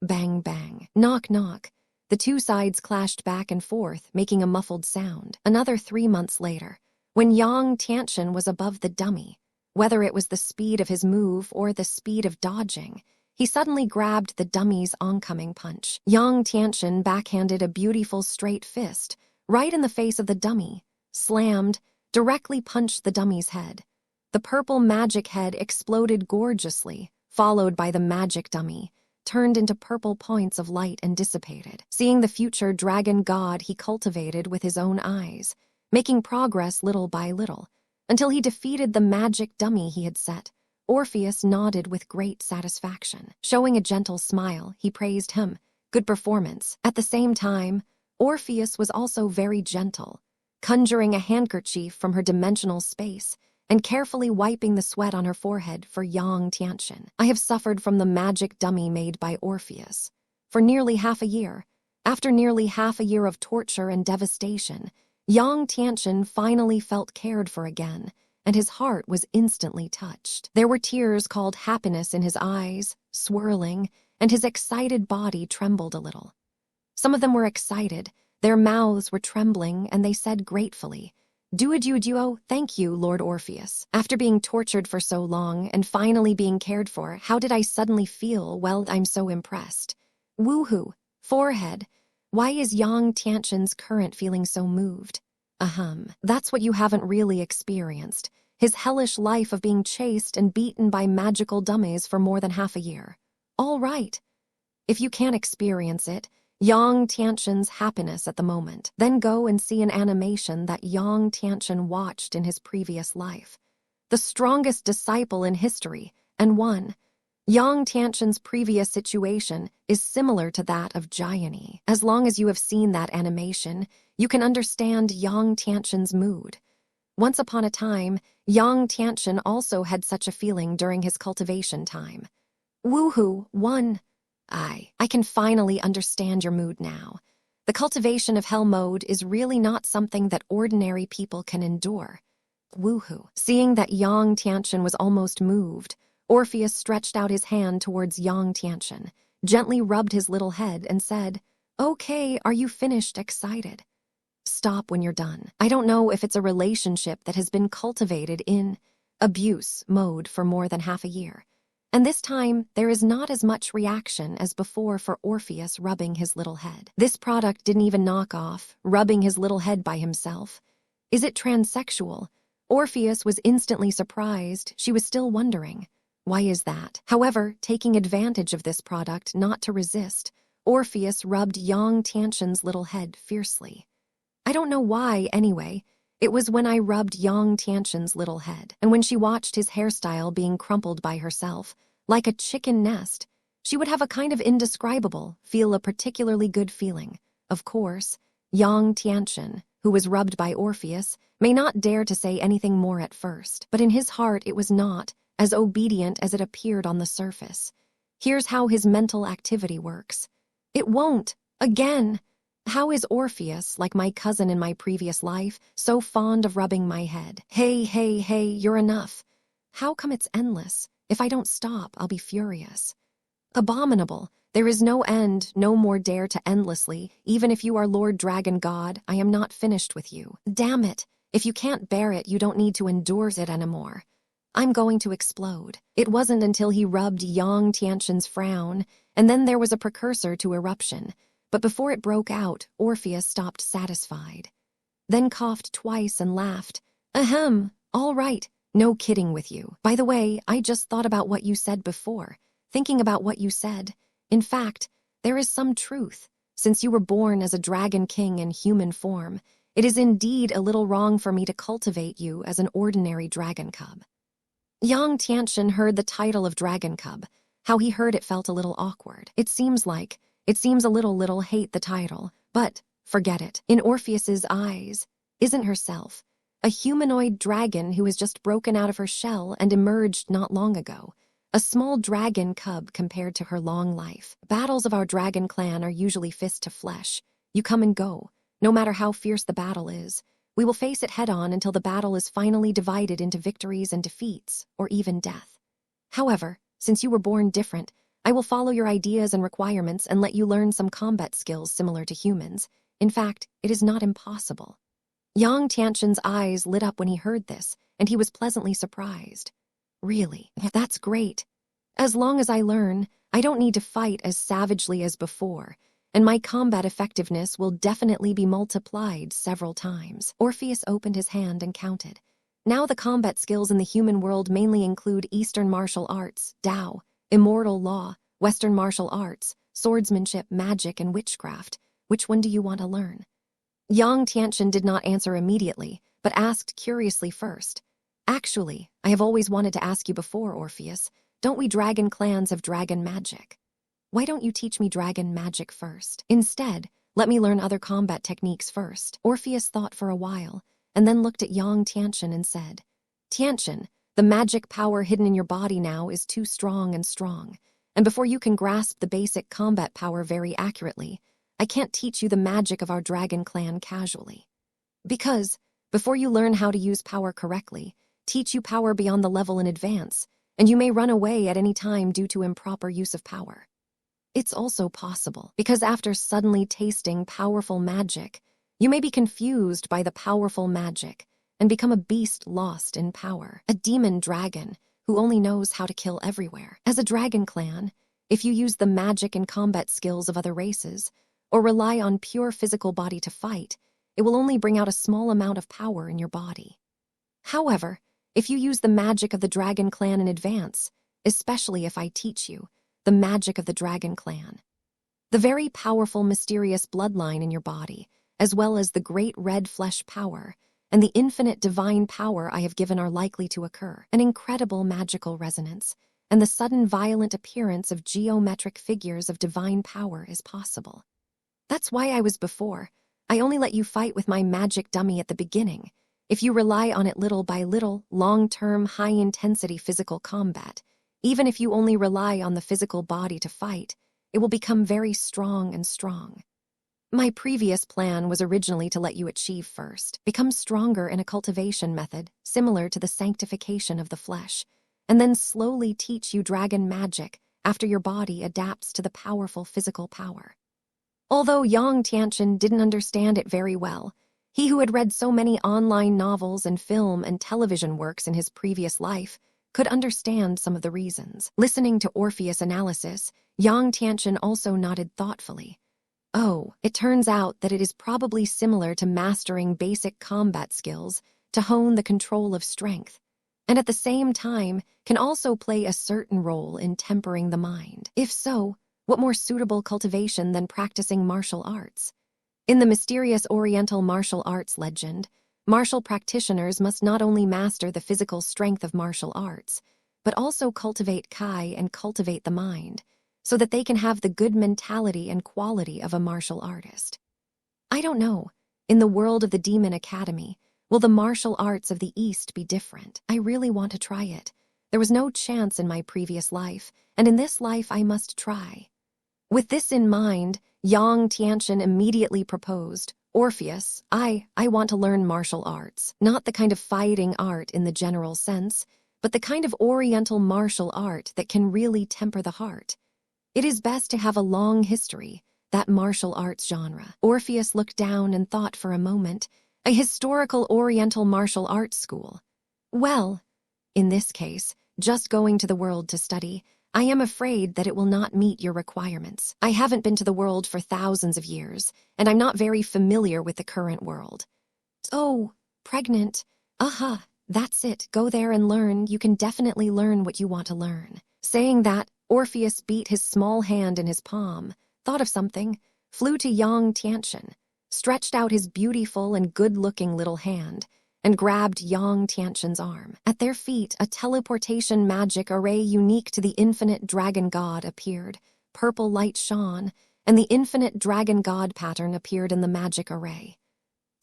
Bang, bang, knock, knock. The two sides clashed back and forth, making a muffled sound. Another 3 months later, when Yang Tiantian was above the dummy, whether it was the speed of his move or the speed of dodging, he suddenly grabbed the dummy's oncoming punch. Yang Tiantian backhanded a beautiful straight fist right in the face of the dummy, slammed, directly punched the dummy's head. The purple magic head exploded gorgeously, followed by the magic dummy, turned into purple points of light and dissipated, seeing the future dragon god he cultivated with his own eyes, making progress little by little, until he defeated the magic dummy he had set. Orpheus nodded with great satisfaction. Showing a gentle smile, he praised him. Good performance. At the same time, Orpheus was also very gentle, conjuring a handkerchief from her dimensional space and carefully wiping the sweat on her forehead for Yang Tiantian. "I have suffered from the magic dummy made by Orpheus for nearly half a year. After nearly half a year of torture and devastation, Yang Tiantian finally felt cared for again, and his heart was instantly touched. There were tears called happiness in his eyes, swirling, and his excited body trembled a little. Some of them were excited, their mouths were trembling, and they said gratefully, Duo, thank you, Lord Orpheus. After being tortured for so long and finally being cared for, how did I suddenly feel? Well, I'm so impressed. Woohoo. Forehead. Why is Yang Tianqian's current feeling so moved? That's what you haven't really experienced. His hellish life of being chased and beaten by magical dummies for more than half a year. All right. If you can't experience it, Yang Tianqian's happiness at the moment, then go and see an animation that Yang Tianqian watched in his previous life. The strongest disciple in history, and one. Yang Tianqian's previous situation is similar to that of Jiani. As long as you have seen that animation, you can understand Yang Tianqian's mood. Once upon a time, Yang Tianqian also had such a feeling during his cultivation time. Woohoo, one. I can finally understand your mood now. The cultivation of hell mode is really not something that ordinary people can endure. Woohoo. Seeing that Yang Tianqian was almost moved, Orpheus stretched out his hand towards Yang Tianqian, gently rubbed his little head and said, "Okay, are you finished excited? Stop when you're done. I don't know if it's a relationship that has been cultivated in abuse mode for more than half a year. And this time, there is not as much reaction as before for Orpheus rubbing his little head. This product didn't even knock off, rubbing his little head by himself. Is it transsexual? Orpheus was instantly surprised. She was still wondering. Why is that? However, taking advantage of this product not to resist, Orpheus rubbed Yang Tianqian's little head fiercely. I don't know why, anyway. It was when I rubbed Yang Tianqian's little head, and when she watched his hairstyle being crumpled by herself, like a chicken nest, she would have a kind of indescribable, feel a particularly good feeling. Of course, Yang Tianqian, who was rubbed by Orpheus, may not dare to say anything more at first, but in his heart it was not as obedient as it appeared on the surface. Here's how his mental activity works. It won't. Again. How is Orpheus, like my cousin in my previous life, so fond of rubbing my head? Hey, you're enough. How come it's endless? If I don't stop, I'll be furious. Abominable. There is no end, no more dare to endlessly. Even if you are Lord Dragon God, I am not finished with you. Damn it. If you can't bear it, you don't need to endure it anymore. I'm going to explode. It wasn't until he rubbed Yang Tianqian's frown, and then there was a precursor to eruption. But before it broke out, Orpheus stopped satisfied. Then coughed twice and laughed. Ahem, all right, no kidding with you. By the way, I just thought about what you said before, thinking about what you said. In fact, there is some truth. Since you were born as a dragon king in human form, it is indeed a little wrong for me to cultivate you as an ordinary dragon cub. Yang Tianqian heard the title of dragon cub. How he heard it felt a little awkward. It seems a little hate the title, but forget it. In Orpheus's eyes, isn't herself a humanoid dragon who has just broken out of her shell and emerged not long ago. A small dragon cub compared to her long life. Battles of our dragon clan are usually fist to flesh. You come and go, no matter how fierce the battle is. We will face it head-on until the battle is finally divided into victories and defeats, or even death. However, since you were born different, I will follow your ideas and requirements and let you learn some combat skills similar to humans. In fact, it is not impossible. Yang Tianqian's eyes lit up when he heard this, and he was pleasantly surprised. Really, that's great. As long as I learn, I don't need to fight as savagely as before, and my combat effectiveness will definitely be multiplied several times. Orpheus opened his hand and counted. Now the combat skills in the human world mainly include Eastern martial arts, Tao, immortal law, Western martial arts, swordsmanship, magic, and witchcraft. Which one do you want to learn? Yang Tianqian did not answer immediately, but asked curiously first. Actually, I have always wanted to ask you before, Orpheus. Don't we dragon clans have dragon magic? Why don't you teach me dragon magic first? Instead, let me learn other combat techniques first. Orpheus thought for a while, and then looked at Yang Tianqian and said, Tianqian, the magic power hidden in your body now is too strong, and before you can grasp the basic combat power very accurately, I can't teach you the magic of our dragon clan casually. Because, before you learn how to use power correctly, teach you power beyond the level in advance, and you may run away at any time due to improper use of power. It's also possible, because after suddenly tasting powerful magic, you may be confused by the powerful magic, and become a beast lost in power, a demon dragon who only knows how to kill everywhere. As a dragon clan, if you use the magic and combat skills of other races, or rely on pure physical body to fight, it will only bring out a small amount of power in your body. However, if you use the magic of the dragon clan in advance, especially if I teach you the magic of the dragon clan, the very powerful mysterious bloodline in your body, as well as the great red flesh power, and the infinite divine power I have given are likely to occur. An incredible magical resonance, and the sudden violent appearance of geometric figures of divine power is possible. That's why I was before. I only let you fight with my magic dummy at the beginning. If you rely on it little by little, long-term, high-intensity physical combat, even if you only rely on the physical body to fight, it will become very strong and strong. My previous plan was originally to let you achieve first, become stronger in a cultivation method similar to the sanctification of the flesh, and then slowly teach you dragon magic after your body adapts to the powerful physical power. Although Yang Tianchen didn't understand it very well, he who had read so many online novels and film and television works in his previous life could understand some of the reasons. Listening to Orpheus' analysis, Yang Tianchen also nodded thoughtfully. Oh, it turns out that it is probably similar to mastering basic combat skills to hone the control of strength, and at the same time can also play a certain role in tempering the mind. If so, what more suitable cultivation than practicing martial arts? In the mysterious Oriental martial arts legend, martial practitioners must not only master the physical strength of martial arts, but also cultivate Kai and cultivate the mind, so that they can have the good mentality and quality of a martial artist. I don't know, in the world of the Demon Academy, will the martial arts of the East be different? I really want to try it. There was no chance in my previous life, and in this life I must try. With this in mind, Yang Tianchen immediately proposed, Orpheus, I want to learn martial arts. Not the kind of fighting art in the general sense, but the kind of Oriental martial art that can really temper the heart. It is best to have a long history, that martial arts genre. Orpheus looked down and thought for a moment. A historical Oriental martial arts school. Well, in this case, just going to the world to study, I am afraid that it will not meet your requirements. I haven't been to the world for thousands of years, and I'm not very familiar with the current world. Oh, pregnant. That's it. Go there and learn. You can definitely learn what you want to learn. Saying that, Orpheus beat his small hand in his palm, thought of something, flew to Yang Tianchen, stretched out his beautiful and good-looking little hand, and grabbed Yang Tianchen's arm. At their feet, a teleportation magic array unique to the infinite dragon god appeared. Purple light shone, and the infinite dragon god pattern appeared in the magic array.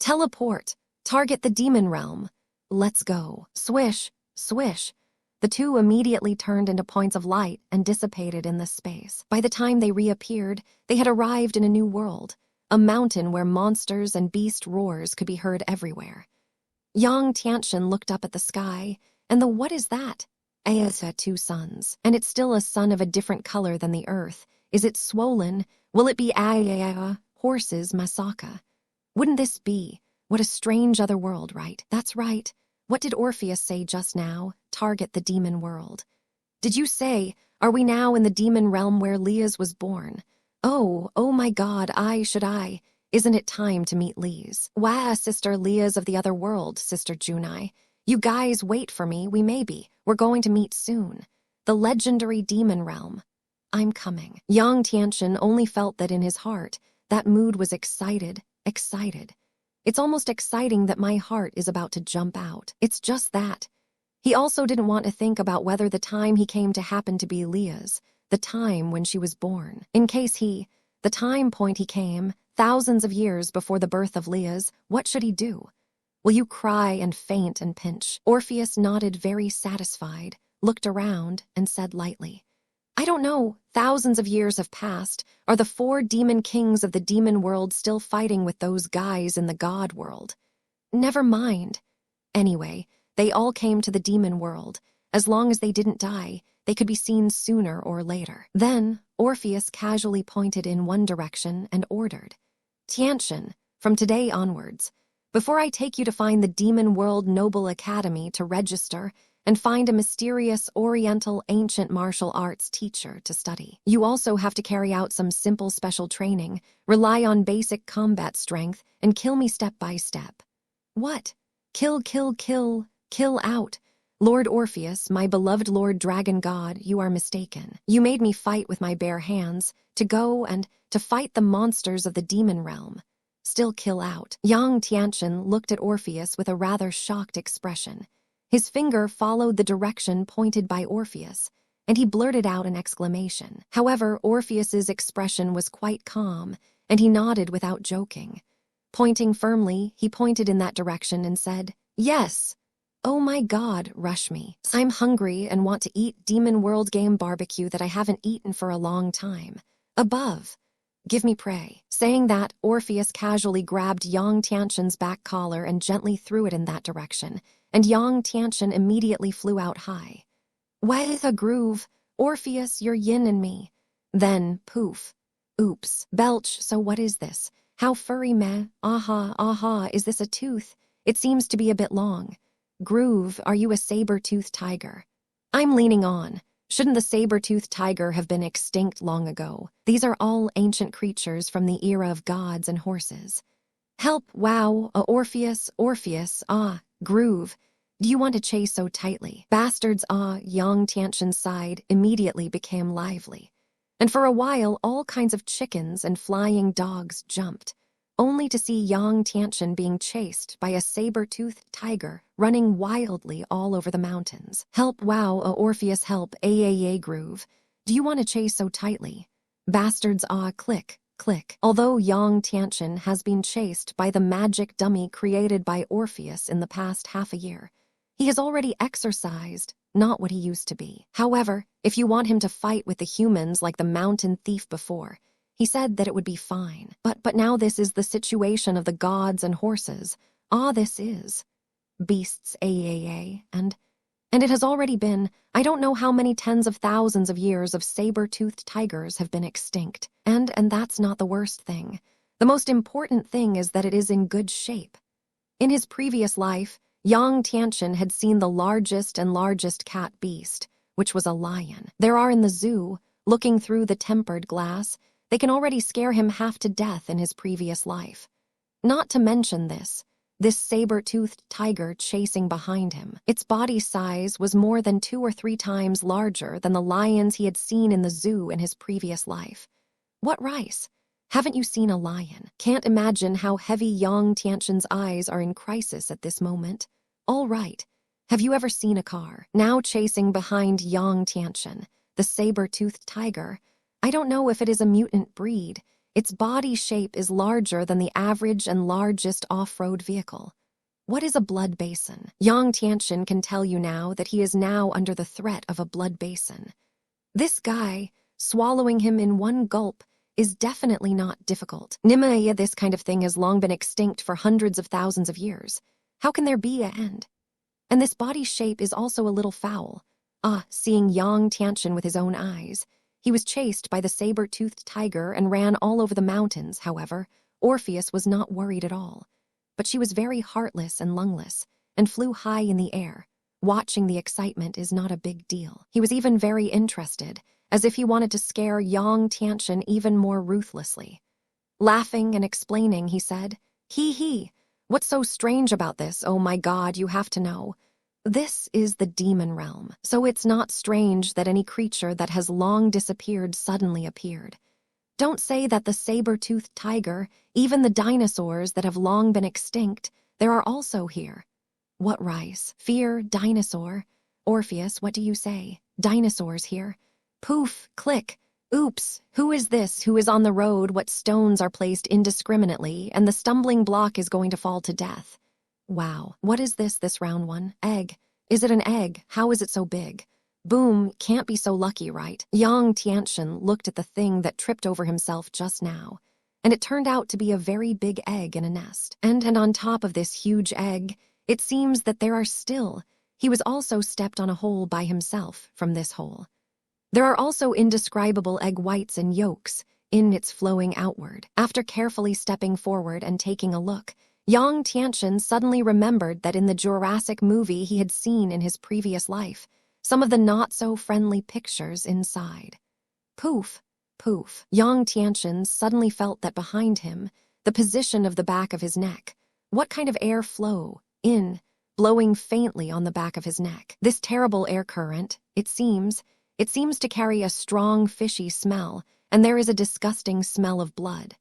Teleport! Target the demon realm! Let's go! Swish! Swish! The two immediately turned into points of light and dissipated in the space. By the time they reappeared, they had arrived in a new world, a mountain where monsters and beast roars could be heard everywhere. Yang Tianchen looked up at the sky, and what is that? Asa, two suns, and it's still a sun of a different color than the earth. Is it swollen? Will it be horses, Masaka? Wouldn't this be? What a strange other world, right? That's right. What did Orpheus say just now? Target the demon world. Did you say, are we now in the demon realm where Leas was born? Oh my God, isn't it time to meet Leas? Wah, Sister Leas of the other world, Sister Junai. You guys wait for me, we're going to meet soon. The legendary demon realm. I'm coming. Yang Tianchen only felt that in his heart, that mood was excited. It's almost exciting that my heart is about to jump out. It's just that. He also didn't want to think about whether the time he came to happen to be Leah's, the time when she was born. In case the time point he came, thousands of years before the birth of Leah's, what should he do? Will you cry and faint and pinch? Orpheus nodded, very satisfied, looked around, and said lightly, I don't know, thousands of years have passed. Are the 4 demon kings of the demon world still fighting with those guys in the god world? Never mind. Anyway, they all came to the demon world. As long as they didn't die, they could be seen sooner or later. Then, Orpheus casually pointed in one direction and ordered, Tianchen, from today onwards, before I take you to find the Demon World Noble Academy to register and find a mysterious Oriental ancient martial arts teacher to study. You also have to carry out some simple special training, rely on basic combat strength, and kill me step by step. What? Kill, kill, kill, kill out. Lord Orpheus, my beloved Lord Dragon God, you are mistaken. You made me fight with my bare hands, to go and to fight the monsters of the demon realm. Still kill out. Yang Tianchen looked at Orpheus with a rather shocked expression. His finger followed the direction pointed by Orpheus, and he blurted out an exclamation. However, Orpheus's expression was quite calm, and he nodded without joking. Pointing firmly, he pointed in that direction and said, "Yes. Oh my God, rush me. I'm hungry and want to eat Demon World game barbecue that I haven't eaten for a long time. Above. Give me prey." Saying that, Orpheus casually grabbed Yang Tianchen's back collar and gently threw it in that direction, and Yang Tianchen immediately flew out high. With a groove, Orpheus, you're yin in me. Then, poof. Oops. Belch, so what is this? How furry meh? Aha, aha, is this a tooth? It seems to be a bit long. Groove, are you a saber-toothed tiger? I'm leaning on. Shouldn't the saber-toothed tiger have been extinct long ago? These are all ancient creatures from the era of gods and horses. Help, wow, Orpheus, Orpheus, Groove. Do you want to chase so tightly? Bastards, Yang Tianchen's side immediately became lively. And for a while, all kinds of chickens and flying dogs jumped, only to see Yang Tianchen being chased by a saber-toothed tiger running wildly all over the mountains. Help, wow, Orpheus, help, Groove. Do you want to chase so tightly? Bastards, click, click. Although Yang Tianchen has been chased by the magic dummy created by Orpheus in the past half a year, he has already exercised, not what he used to be. However, if you want him to fight with the humans like the mountain thief before, he said that it would be fine. But now this is the situation of the gods and horses. This is. Beasts, and it has already been, I don't know how many tens of thousands of years of saber-toothed tigers have been extinct. And that's not the worst thing. The most important thing is that it is in good shape. In his previous life, Yang Tianchen had seen the largest and largest cat beast, which was a lion. There are in the zoo, looking through the tempered glass, they can already scare him half to death in his previous life. Not to mention this saber-toothed tiger chasing behind him. Its body size was more than 2 or 3 times larger than the lions he had seen in the zoo in his previous life. What rice? Haven't you seen a lion? Can't imagine how heavy Yang Tianchen's eyes are in crisis at this moment. All right. Have you ever seen a car? Now chasing behind Yang Tianchen, the saber-toothed tiger. I don't know if it is a mutant breed. Its body shape is larger than the average and largest off-road vehicle. What is a blood basin? Yang Tianchen can tell you now that he is now under the threat of a blood basin. This guy, swallowing him in one gulp, is definitely not difficult. Nimaya, this kind of thing has long been extinct for hundreds of thousands of years. How can there be an end? And this body shape is also a little foul. Seeing Yang Tianchen with his own eyes. He was chased by the saber-toothed tiger and ran all over the mountains. However, Orpheus was not worried at all. But she was very heartless and lungless, and flew high in the air. Watching the excitement is not a big deal. He was even very interested, as if he wanted to scare Yang Tianchen even more ruthlessly. Laughing and explaining, he said, Hee, what's so strange about this? Oh my God, you have to know. This is the demon realm, so it's not strange that any creature that has long disappeared suddenly appeared. Don't say that the saber-toothed tiger, even the dinosaurs that have long been extinct, there are also here. What rice? Fear, dinosaur. Orpheus, what do you say? Dinosaurs here. Poof, click. Oops, who is this? Who is on the road? What stones are placed indiscriminately, and the stumbling block is going to fall to death. Wow, what is this round one? Egg. Is it an egg? How is it so big? Boom, can't be so lucky, right? Yang Tianchen looked at the thing that tripped over himself just now, and it turned out to be a very big egg in a nest. And on top of this huge egg, it seems that there are still. He was also stepped on a hole by himself from this hole. There are also indescribable egg whites and yolks in its flowing outward. After carefully stepping forward and taking a look, Yang Tianchen suddenly remembered that in the Jurassic movie he had seen in his previous life, some of the not-so-friendly pictures inside. Poof, poof. Yang Tianchen suddenly felt that behind him, the position of the back of his neck, what kind of air flow, blowing faintly on the back of his neck. This terrible air current, it seems to carry a strong fishy smell, and there is a disgusting smell of blood.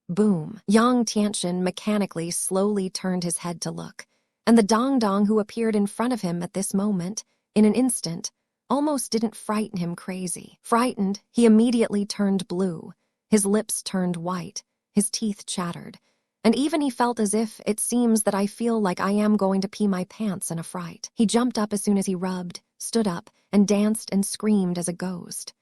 Boom. Yang Tianchen mechanically slowly turned his head to look, and the dong-dong who appeared in front of him at this moment, in an instant, almost didn't frighten him crazy. Frightened, he immediately turned blue, his lips turned white, his teeth chattered, and even he felt as if it seems that I feel like I am going to pee my pants in a fright. He jumped up as soon as he rubbed, stood up, and danced and screamed as a ghost.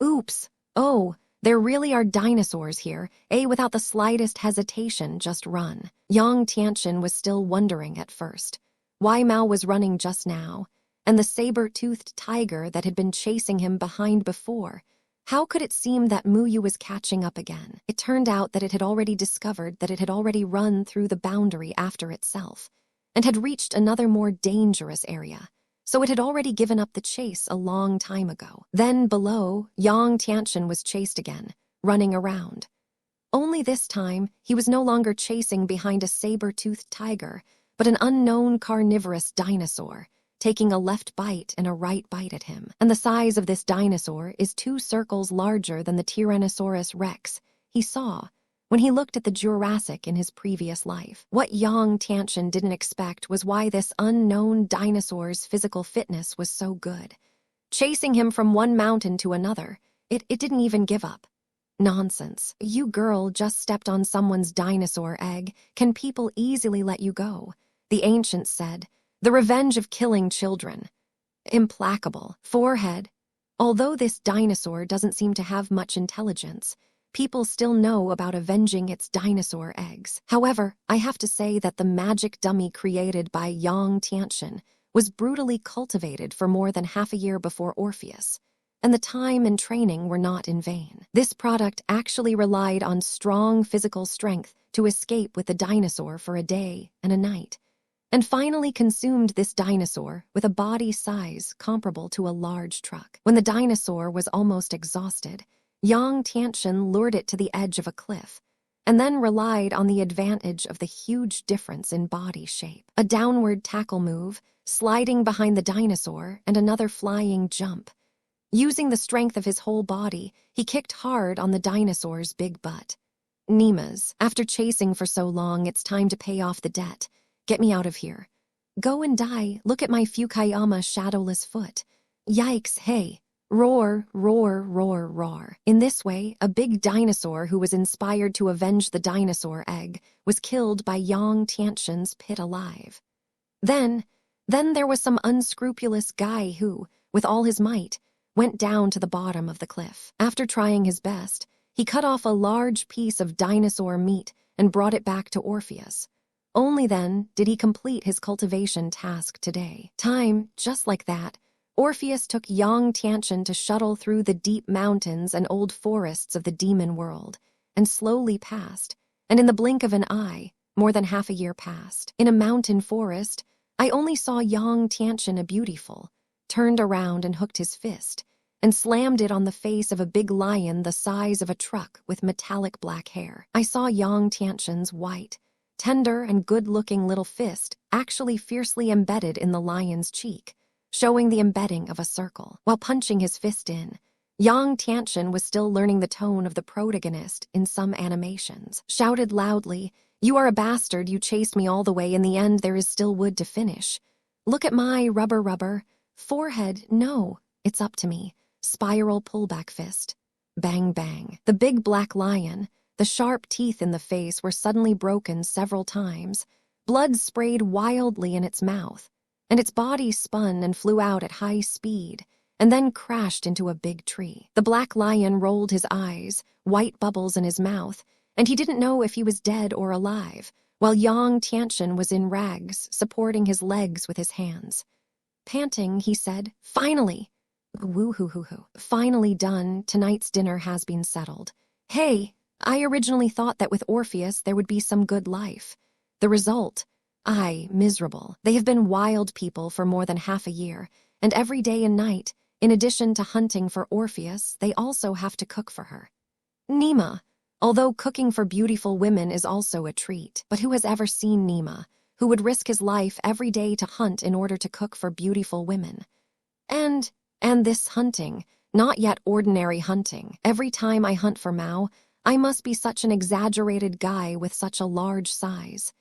Oops! Oh! There really are dinosaurs here, without the slightest hesitation, just run. Yang Tianchen was still wondering at first why Mao was running just now, and the saber-toothed tiger that had been chasing him behind before. How could it seem that Muyu was catching up again? It turned out that it had already discovered that it had already run through the boundary after itself, and had reached another more dangerous area. So it had already given up the chase a long time ago. Then below, Yang Tianchen was chased again, running around. Only this time, he was no longer chasing behind a saber-toothed tiger, but an unknown carnivorous dinosaur, taking a left bite and a right bite at him. And the size of this dinosaur is 2 circles larger than the Tyrannosaurus rex he saw when he looked at the Jurassic in his previous life. What Yang Tianchen didn't expect was why this unknown dinosaur's physical fitness was so good. Chasing him from one mountain to another, it didn't even give up. Nonsense. You girl just stepped on someone's dinosaur egg. Can people easily let you go? The ancients said. The revenge of killing children. Implacable. Forehead. Although this dinosaur doesn't seem to have much intelligence, people still know about avenging its dinosaur eggs. However, I have to say that the magic dummy created by Yang Tianchen was brutally cultivated for more than half a year before Orpheus, and the time and training were not in vain. This product actually relied on strong physical strength to escape with the dinosaur for a day and a night, and finally consumed this dinosaur with a body size comparable to a large truck. When the dinosaur was almost exhausted, Yang Tianchen lured it to the edge of a cliff, and then relied on the advantage of the huge difference in body shape. A downward tackle move, sliding behind the dinosaur, and another flying jump. Using the strength of his whole body, he kicked hard on the dinosaur's big butt. Nemas, after chasing for so long, it's time to pay off the debt. Get me out of here. Go and die. Look at my Fukayama shadowless foot. Yikes, hey. Roar, roar, roar, roar. In this way, a big dinosaur who was inspired to avenge the dinosaur egg was killed by Yang Tianchen's pit alive. Then there was some unscrupulous guy who, with all his might, went down to the bottom of the cliff. After trying his best, he cut off a large piece of dinosaur meat and brought it back to Orpheus. Only then did he complete his cultivation task today. Time, just like that, Orpheus took Yang Tianchen to shuttle through the deep mountains and old forests of the demon world, and slowly passed, and in the blink of an eye, more than half a year passed. In a mountain forest, I only saw Yang Tianchen a beautiful, turned around and hooked his fist, and slammed it on the face of a big lion the size of a truck with metallic black hair. I saw Yang Tianchen's white, tender and good-looking little fist actually fiercely embedded in the lion's cheek, showing the embedding of a circle. While punching his fist in, Yang Tianchen was still learning the tone of the protagonist in some animations. Shouted loudly, "You are a bastard, you chased me all the way, in the end there is still wood to finish. Look at my rubber. Forehead, no, it's up to me. Spiral pullback fist. Bang bang." The big black lion, the sharp teeth in the face were suddenly broken several times. Blood sprayed wildly in its mouth, and its body spun and flew out at high speed, and then crashed into a big tree. The black lion rolled his eyes, white bubbles in his mouth, and he didn't know if he was dead or alive, while Yang Tianchen was in rags, supporting his legs with his hands. Panting, he said, "Finally! Woo-hoo-hoo-hoo. Finally done, tonight's dinner has been settled. Hey, I originally thought that with Orpheus there would be some good life. The result? Miserable. They have been wild people for more than half a year, and every day and night, in addition to hunting for Orpheus, they also have to cook for her. Nima. Although cooking for beautiful women is also a treat, but who has ever seen Nima, who would risk his life every day to hunt in order to cook for beautiful women? And this hunting, not yet ordinary hunting. Every time I hunt for Mao, I must be such an exaggerated guy with such a large size.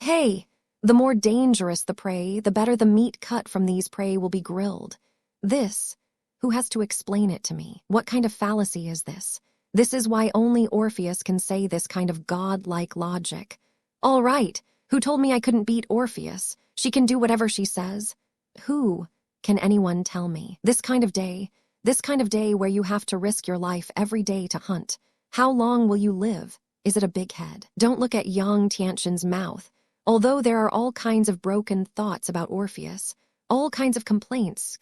Hey, the more dangerous the prey, the better the meat cut from these prey will be grilled. Who has to explain it to me? What kind of fallacy is this? This is why only Orpheus can say this kind of godlike logic. All right, who told me I couldn't beat Orpheus? She can do whatever she says. Who? Can anyone tell me? This kind of day where you have to risk your life every day to hunt. How long will you live? Is it a big head? Don't look at Yang Tianxin's mouth. Although there are all kinds of broken thoughts about Orpheus, all kinds of complaints,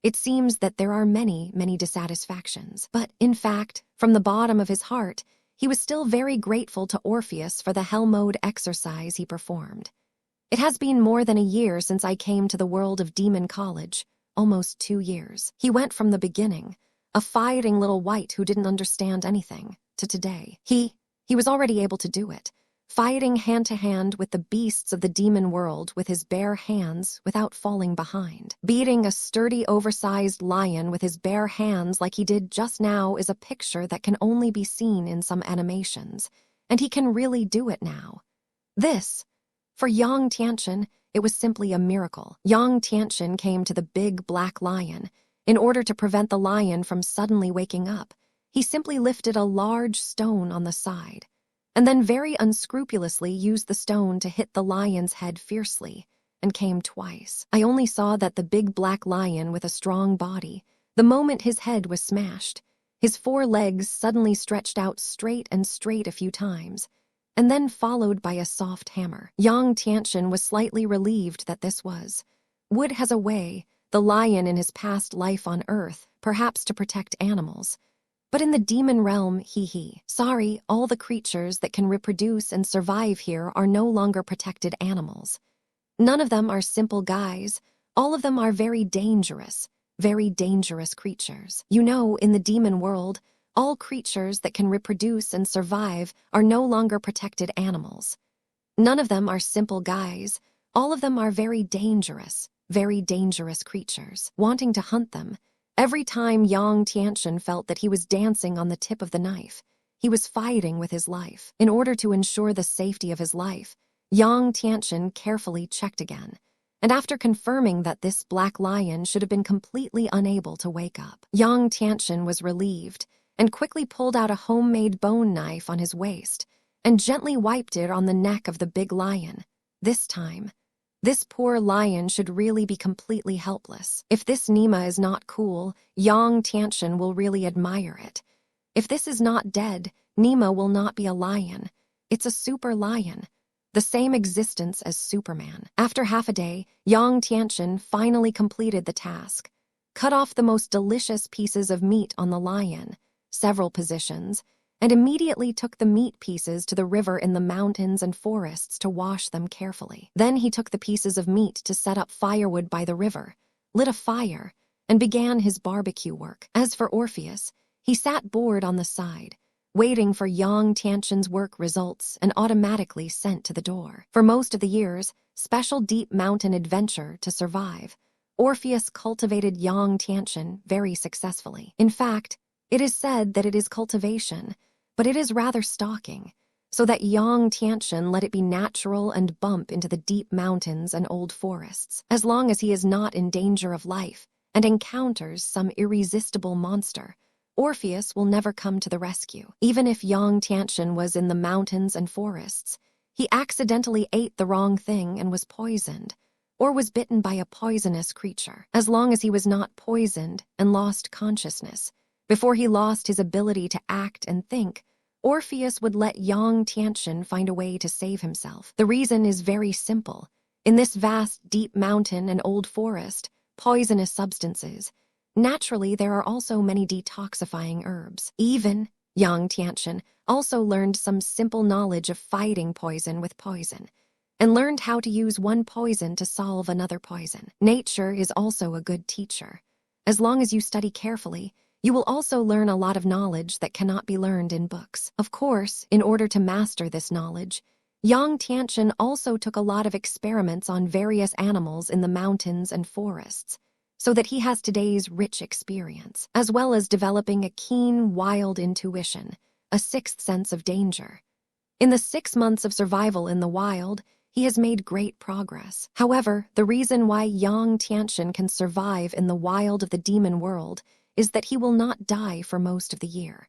it seems that there are many dissatisfactions. But, in fact, from the bottom of his heart, he was still very grateful to Orpheus for the hell mode exercise he performed. It has been more than a year since I came to the world of Demon College, almost 2 years. He went from the beginning, a fighting little wight who didn't understand anything, to today. He was already able to do it, fighting hand-to-hand with the beasts of the demon world with his bare hands without falling behind. Beating a sturdy, oversized lion with his bare hands like he did just now is a picture that can only be seen in some animations, and he can really do it now. For Yang Tianxin, it was simply a miracle. Yang Tianxin came to the big black lion. In order to prevent the lion from suddenly waking up, he simply lifted a large stone on the side, and then very unscrupulously used the stone to hit the lion's head fiercely, and came twice. I only saw that the big black lion with a strong body, the moment his head was smashed, his 4 legs suddenly stretched out straight a few times, and then followed by a soft hammer. Yang Tianxin was slightly relieved that this Wood has a way, the lion in his past life on Earth, perhaps to protect animals. But in the demon realm, sorry, all the creatures that can reproduce and survive here are no longer protected animals. None of them are simple guys. All of them are very dangerous creatures. You know, in the demon world, all creatures that can reproduce and survive are no longer protected animals. None of them are simple guys. All of them are very dangerous creatures. Wanting to hunt them, every time Yang Tianxin felt that he was dancing on the tip of the knife, he was fighting with his life. In order to ensure the safety of his life, Yang Tianxin carefully checked again, and after confirming that this black lion should have been completely unable to wake up, Yang Tianxin was relieved and quickly pulled out a homemade bone knife on his waist and gently wiped it on the neck of the big lion. This time, this poor lion should really be completely helpless. If this Nima is not cool, Yang Tianxin will really admire it. If this is not dead, Nima will not be a lion. It's a super lion, the same existence as Superman. After half a day, Yang Tianxin finally completed the task. Cut off the most delicious pieces of meat on the lion, several positions, and immediately took the meat pieces to the river in the mountains and forests to wash them carefully. Then he took the pieces of meat to set up firewood by the river, lit a fire, and began his barbecue work. As for Orpheus, he sat bored on the side, waiting for Yang Tianxin's work results and automatically sent to the door. For most of the years, special deep mountain adventure to survive, Orpheus cultivated Yang Tianxin very successfully. In fact, it is said that it is cultivation, but it is rather stalking, so that Yang Tianxin let it be natural and bump into the deep mountains and old forests. As long as he is not in danger of life and encounters some irresistible monster, Orpheus will never come to the rescue. Even if Yang Tianxin was in the mountains and forests, he accidentally ate the wrong thing and was poisoned, or was bitten by a poisonous creature. As long as he was not poisoned and lost consciousness, before he lost his ability to act and think, Orpheus would let Yang Tianxin find a way to save himself. The reason is very simple. In this vast, deep mountain and old forest, poisonous substances. Naturally, there are also many detoxifying herbs. Even Yang Tianchen also learned some simple knowledge of fighting poison with poison, and learned how to use one poison to solve another poison. Nature is also a good teacher. As long as you study carefully, you will also learn a lot of knowledge that cannot be learned in books. Of course, in order to master this knowledge, Yang Tianchen also took a lot of experiments on various animals in the mountains and forests, so that he has today's rich experience, as well as developing a keen, wild intuition, a sixth sense of danger. In the 6 months of survival in the wild, he has made great progress. However, the reason why Yang Tianchen can survive in the wild of the demon world is that he will not die for most of the year.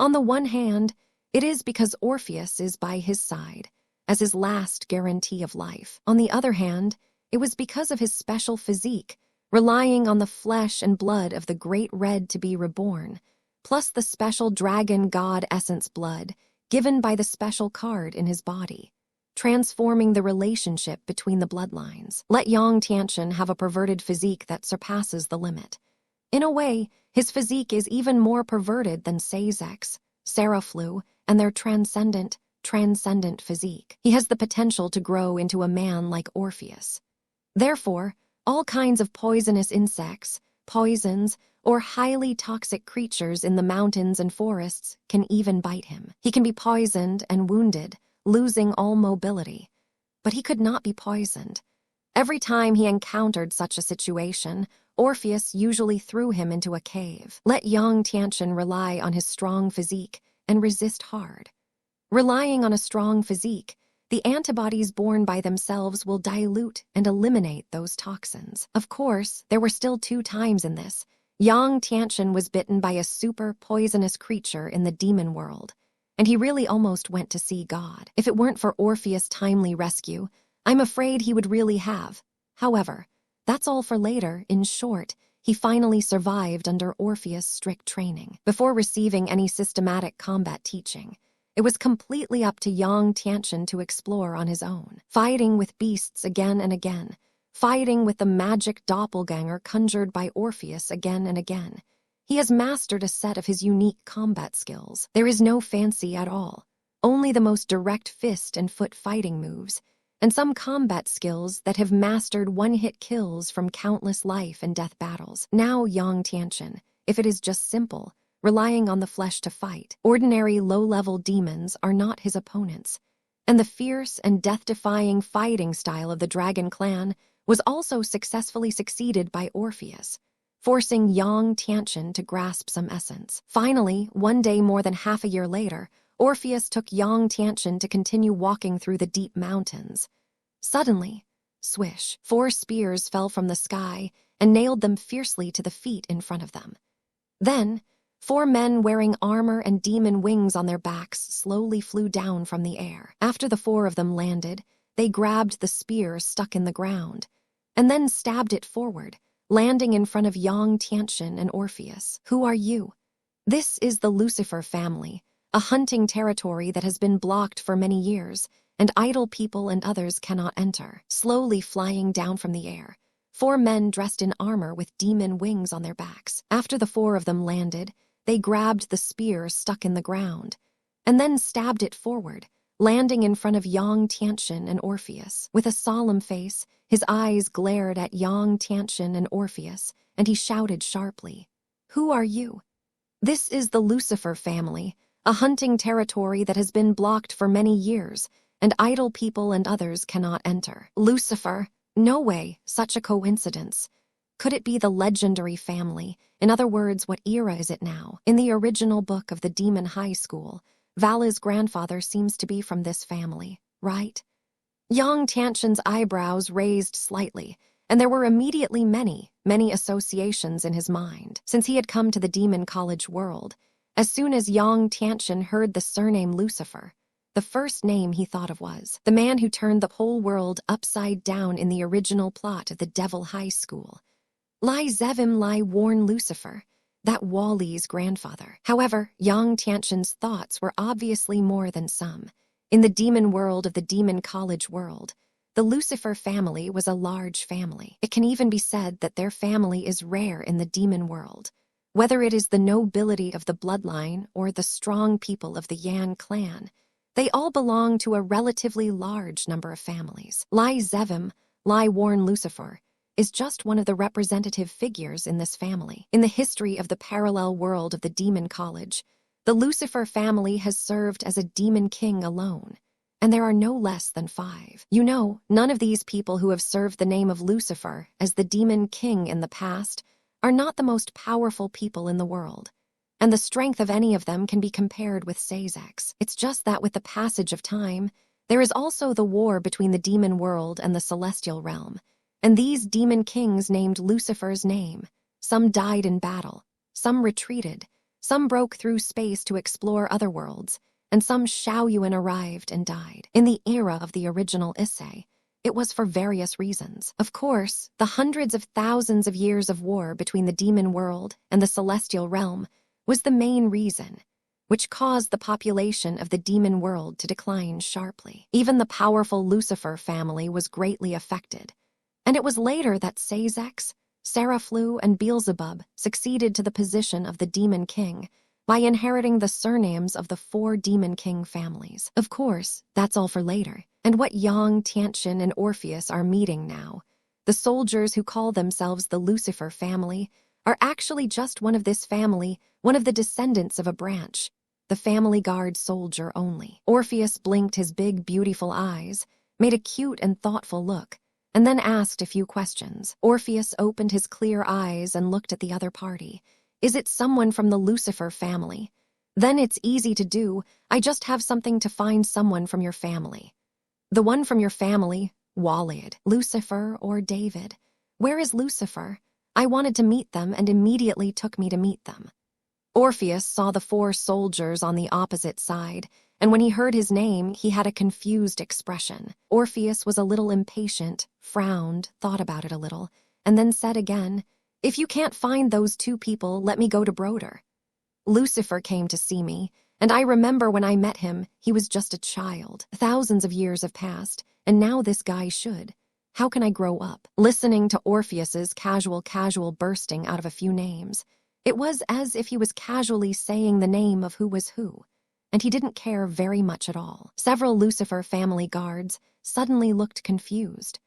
On the one hand, it is because Orpheus is by his side, as his last guarantee of life. On the other hand, it was because of his special physique, relying on the flesh and blood of the Great Red to be reborn, plus the special dragon god essence blood given by the special card in his body, transforming the relationship between the bloodlines. Let Yang Tianchen have a perverted physique that surpasses the limit. In a way, his physique is even more perverted than Sazek's, Seraflu, and their transcendent physique. He has the potential to grow into a man like Orpheus. Therefore, all kinds of poisonous insects, poisons, or highly toxic creatures in the mountains and forests can even bite him. He can be poisoned and wounded, losing all mobility. But he could not be poisoned. Every time he encountered such a situation, Orpheus usually threw him into a cave. Let Yang Tianchen rely on his strong physique and resist hard. Relying on a strong physique, the antibodies born by themselves will dilute and eliminate those toxins. Of course, there were still 2 times in this. Yang Tianchen was bitten by a super poisonous creature in the demon world, and he really almost went to see God. If it weren't for Orpheus' timely rescue, I'm afraid he would really have. However, that's all for later. In short, he finally survived under Orpheus' strict training. Before receiving any systematic combat teaching, it was completely up to Yang Tianchen to explore on his own, fighting with beasts again and again, fighting with the magic doppelganger conjured by Orpheus again and again. He has mastered a set of his unique combat skills. There is no fancy at all, only the most direct fist and foot fighting moves, and some combat skills that have mastered one-hit kills from countless life and death battles. Now Yang Tianchen, if it is just simple, relying on the flesh to fight, ordinary low-level demons are not his opponents, and the fierce and death-defying fighting style of the Dragon Clan was also successfully succeeded by Orpheus, forcing Yang Tianchen to grasp some essence. Finally, one day more than half a year later, Orpheus took Yang Tianchen to continue walking through the deep mountains. Suddenly, swish, 4 spears fell from the sky and nailed them fiercely to the feet in front of them. Then, 4 men wearing armor and demon wings on their backs slowly flew down from the air. After the 4 of them landed, they grabbed the spear stuck in the ground, and then stabbed it forward, landing in front of Yang Tianchen and Orpheus. Who are you? This is the Lucifer family, a hunting territory that has been blocked for many years, and idle people and others cannot enter. Slowly flying down from the air, 4 men dressed in armor with demon wings on their backs. After the 4 of them landed, they grabbed the spear stuck in the ground, and then stabbed it forward, landing in front of Yang Tianchen and Orpheus. With a solemn face, his eyes glared at Yang Tianchen and Orpheus, and he shouted sharply, "Who are you?" This is the Lucifer family, a hunting territory that has been blocked for many years, and idle people and others cannot enter. Lucifer? No way, such a coincidence. Could it be the legendary family? In other words, what era is it now? In the original book of the Demon High School, Vala's grandfather seems to be from this family, right? Yang Tianchen's eyebrows raised slightly, and there were immediately many associations in his mind, since he had come to the demon college world. As soon as Yang Tianchen heard the surname Lucifer, the first name he thought of was the man who turned the whole world upside down in the original plot of the Devil High School. Lai Zevim Lai Warn Lucifer, that Wally's grandfather. However, Yang Tianchen's thoughts were obviously more than some. In the demon world of the demon college world, the Lucifer family was a large family. It can even be said that their family is rare in the demon world. Whether it is the nobility of the bloodline or the strong people of the Yan clan, they all belong to a relatively large number of families. Lai Zevim, Lai Warren Lucifer, is just one of the representative figures in this family. In the history of the parallel world of the Demon College, the Lucifer family has served as a demon king alone, and there are no less than 5. You know, none of these people who have served the name of Lucifer as the demon king in the past are not the most powerful people in the world, and the strength of any of them can be compared with Sazek's. It's just that with the passage of time, there is also the war between the demon world and the celestial realm, and these demon kings named Lucifer's name. Some died in battle, some retreated, some broke through space to explore other worlds, and some Shaoyuan arrived and died. In the era of the original Issei, it was for various reasons. Of course, the hundreds of thousands of years of war between the demon world and the celestial realm was the main reason, which caused the population of the demon world to decline sharply. Even the powerful Lucifer family was greatly affected, and it was later that Sazek's, Seraphlu, and Beelzebub succeeded to the position of the demon king by inheriting the surnames of the 4 demon king families. Of course, that's all for later. And what Yang, Tiantian, and Orpheus are meeting now, the soldiers who call themselves the Lucifer family, are actually just one of this family, one of the descendants of a branch, the family guard soldier only. Orpheus blinked his big, beautiful eyes, made a cute and thoughtful look, and then asked a few questions. Orpheus opened his clear eyes and looked at the other party. Is it someone from the Lucifer family? Then it's easy to do. I just have something to find someone from your family. The one from your family, Walid, Lucifer, or David. Where is Lucifer? I wanted to meet them and immediately took me to meet them. Orpheus saw the 4 soldiers on the opposite side, and when he heard his name, he had a confused expression. Orpheus was a little impatient, frowned, thought about it a little, and then said again, "If you can't find those 2 people, let me go to Broder." Lucifer came to see me, and I remember when I met him, he was just a child. Thousands of years have passed, and now this guy should. How can I grow up? Listening to Orpheus's casual bursting out of a few names, it was as if he was casually saying the name of who was who, and he didn't care very much at all. Several Lucifer family guards suddenly looked confused.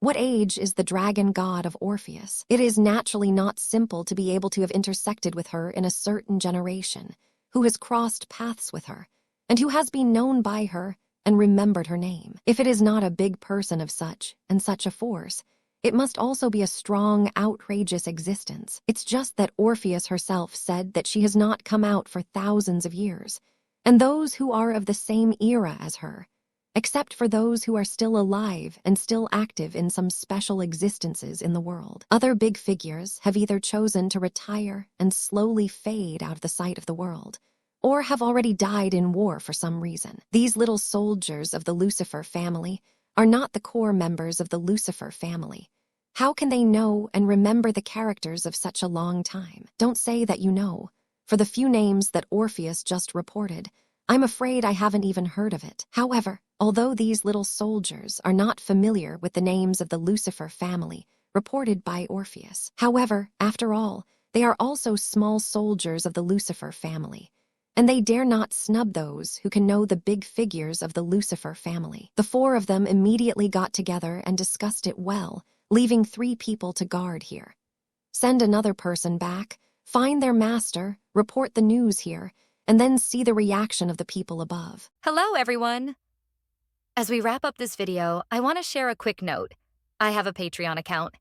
What age is the dragon god of Orpheus? It is naturally not simple to be able to have intersected with her in a certain generation, who has crossed paths with her, and who has been known by her and remembered her name. If it is not a big person of such and such a force, it must also be a strong, outrageous existence. It's just that Orpheus herself said that she has not come out for thousands of years, and those who are of the same era as her, except for those who are still alive and still active in some special existences in the world. Other big figures have either chosen to retire and slowly fade out of the sight of the world, or have already died in war for some reason. These little soldiers of the Lucifer family are not the core members of the Lucifer family. How can they know and remember the characters of such a long time? Don't say that you know. For the few names that Orpheus just reported, I'm afraid I haven't even heard of it. However, although these little soldiers are not familiar with the names of the Lucifer family reported by Orpheus, however, after all, they are also small soldiers of the Lucifer family, and they dare not snub those who can know the big figures of the Lucifer family. The 4 of them immediately got together and discussed it well, leaving 3 people to guard here. Send another person back, find their master, report the news here, and then see the reaction of the people above. Hello, everyone. As we wrap up this video, I want to share a quick note. I have a Patreon account.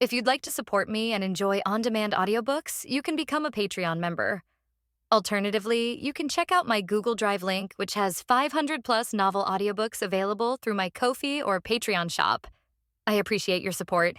If you'd like to support me and enjoy on-demand audiobooks, you can become a Patreon member. Alternatively, you can check out my Google Drive link, which has 500+ novel audiobooks available through my Ko-fi or Patreon shop. I appreciate your support.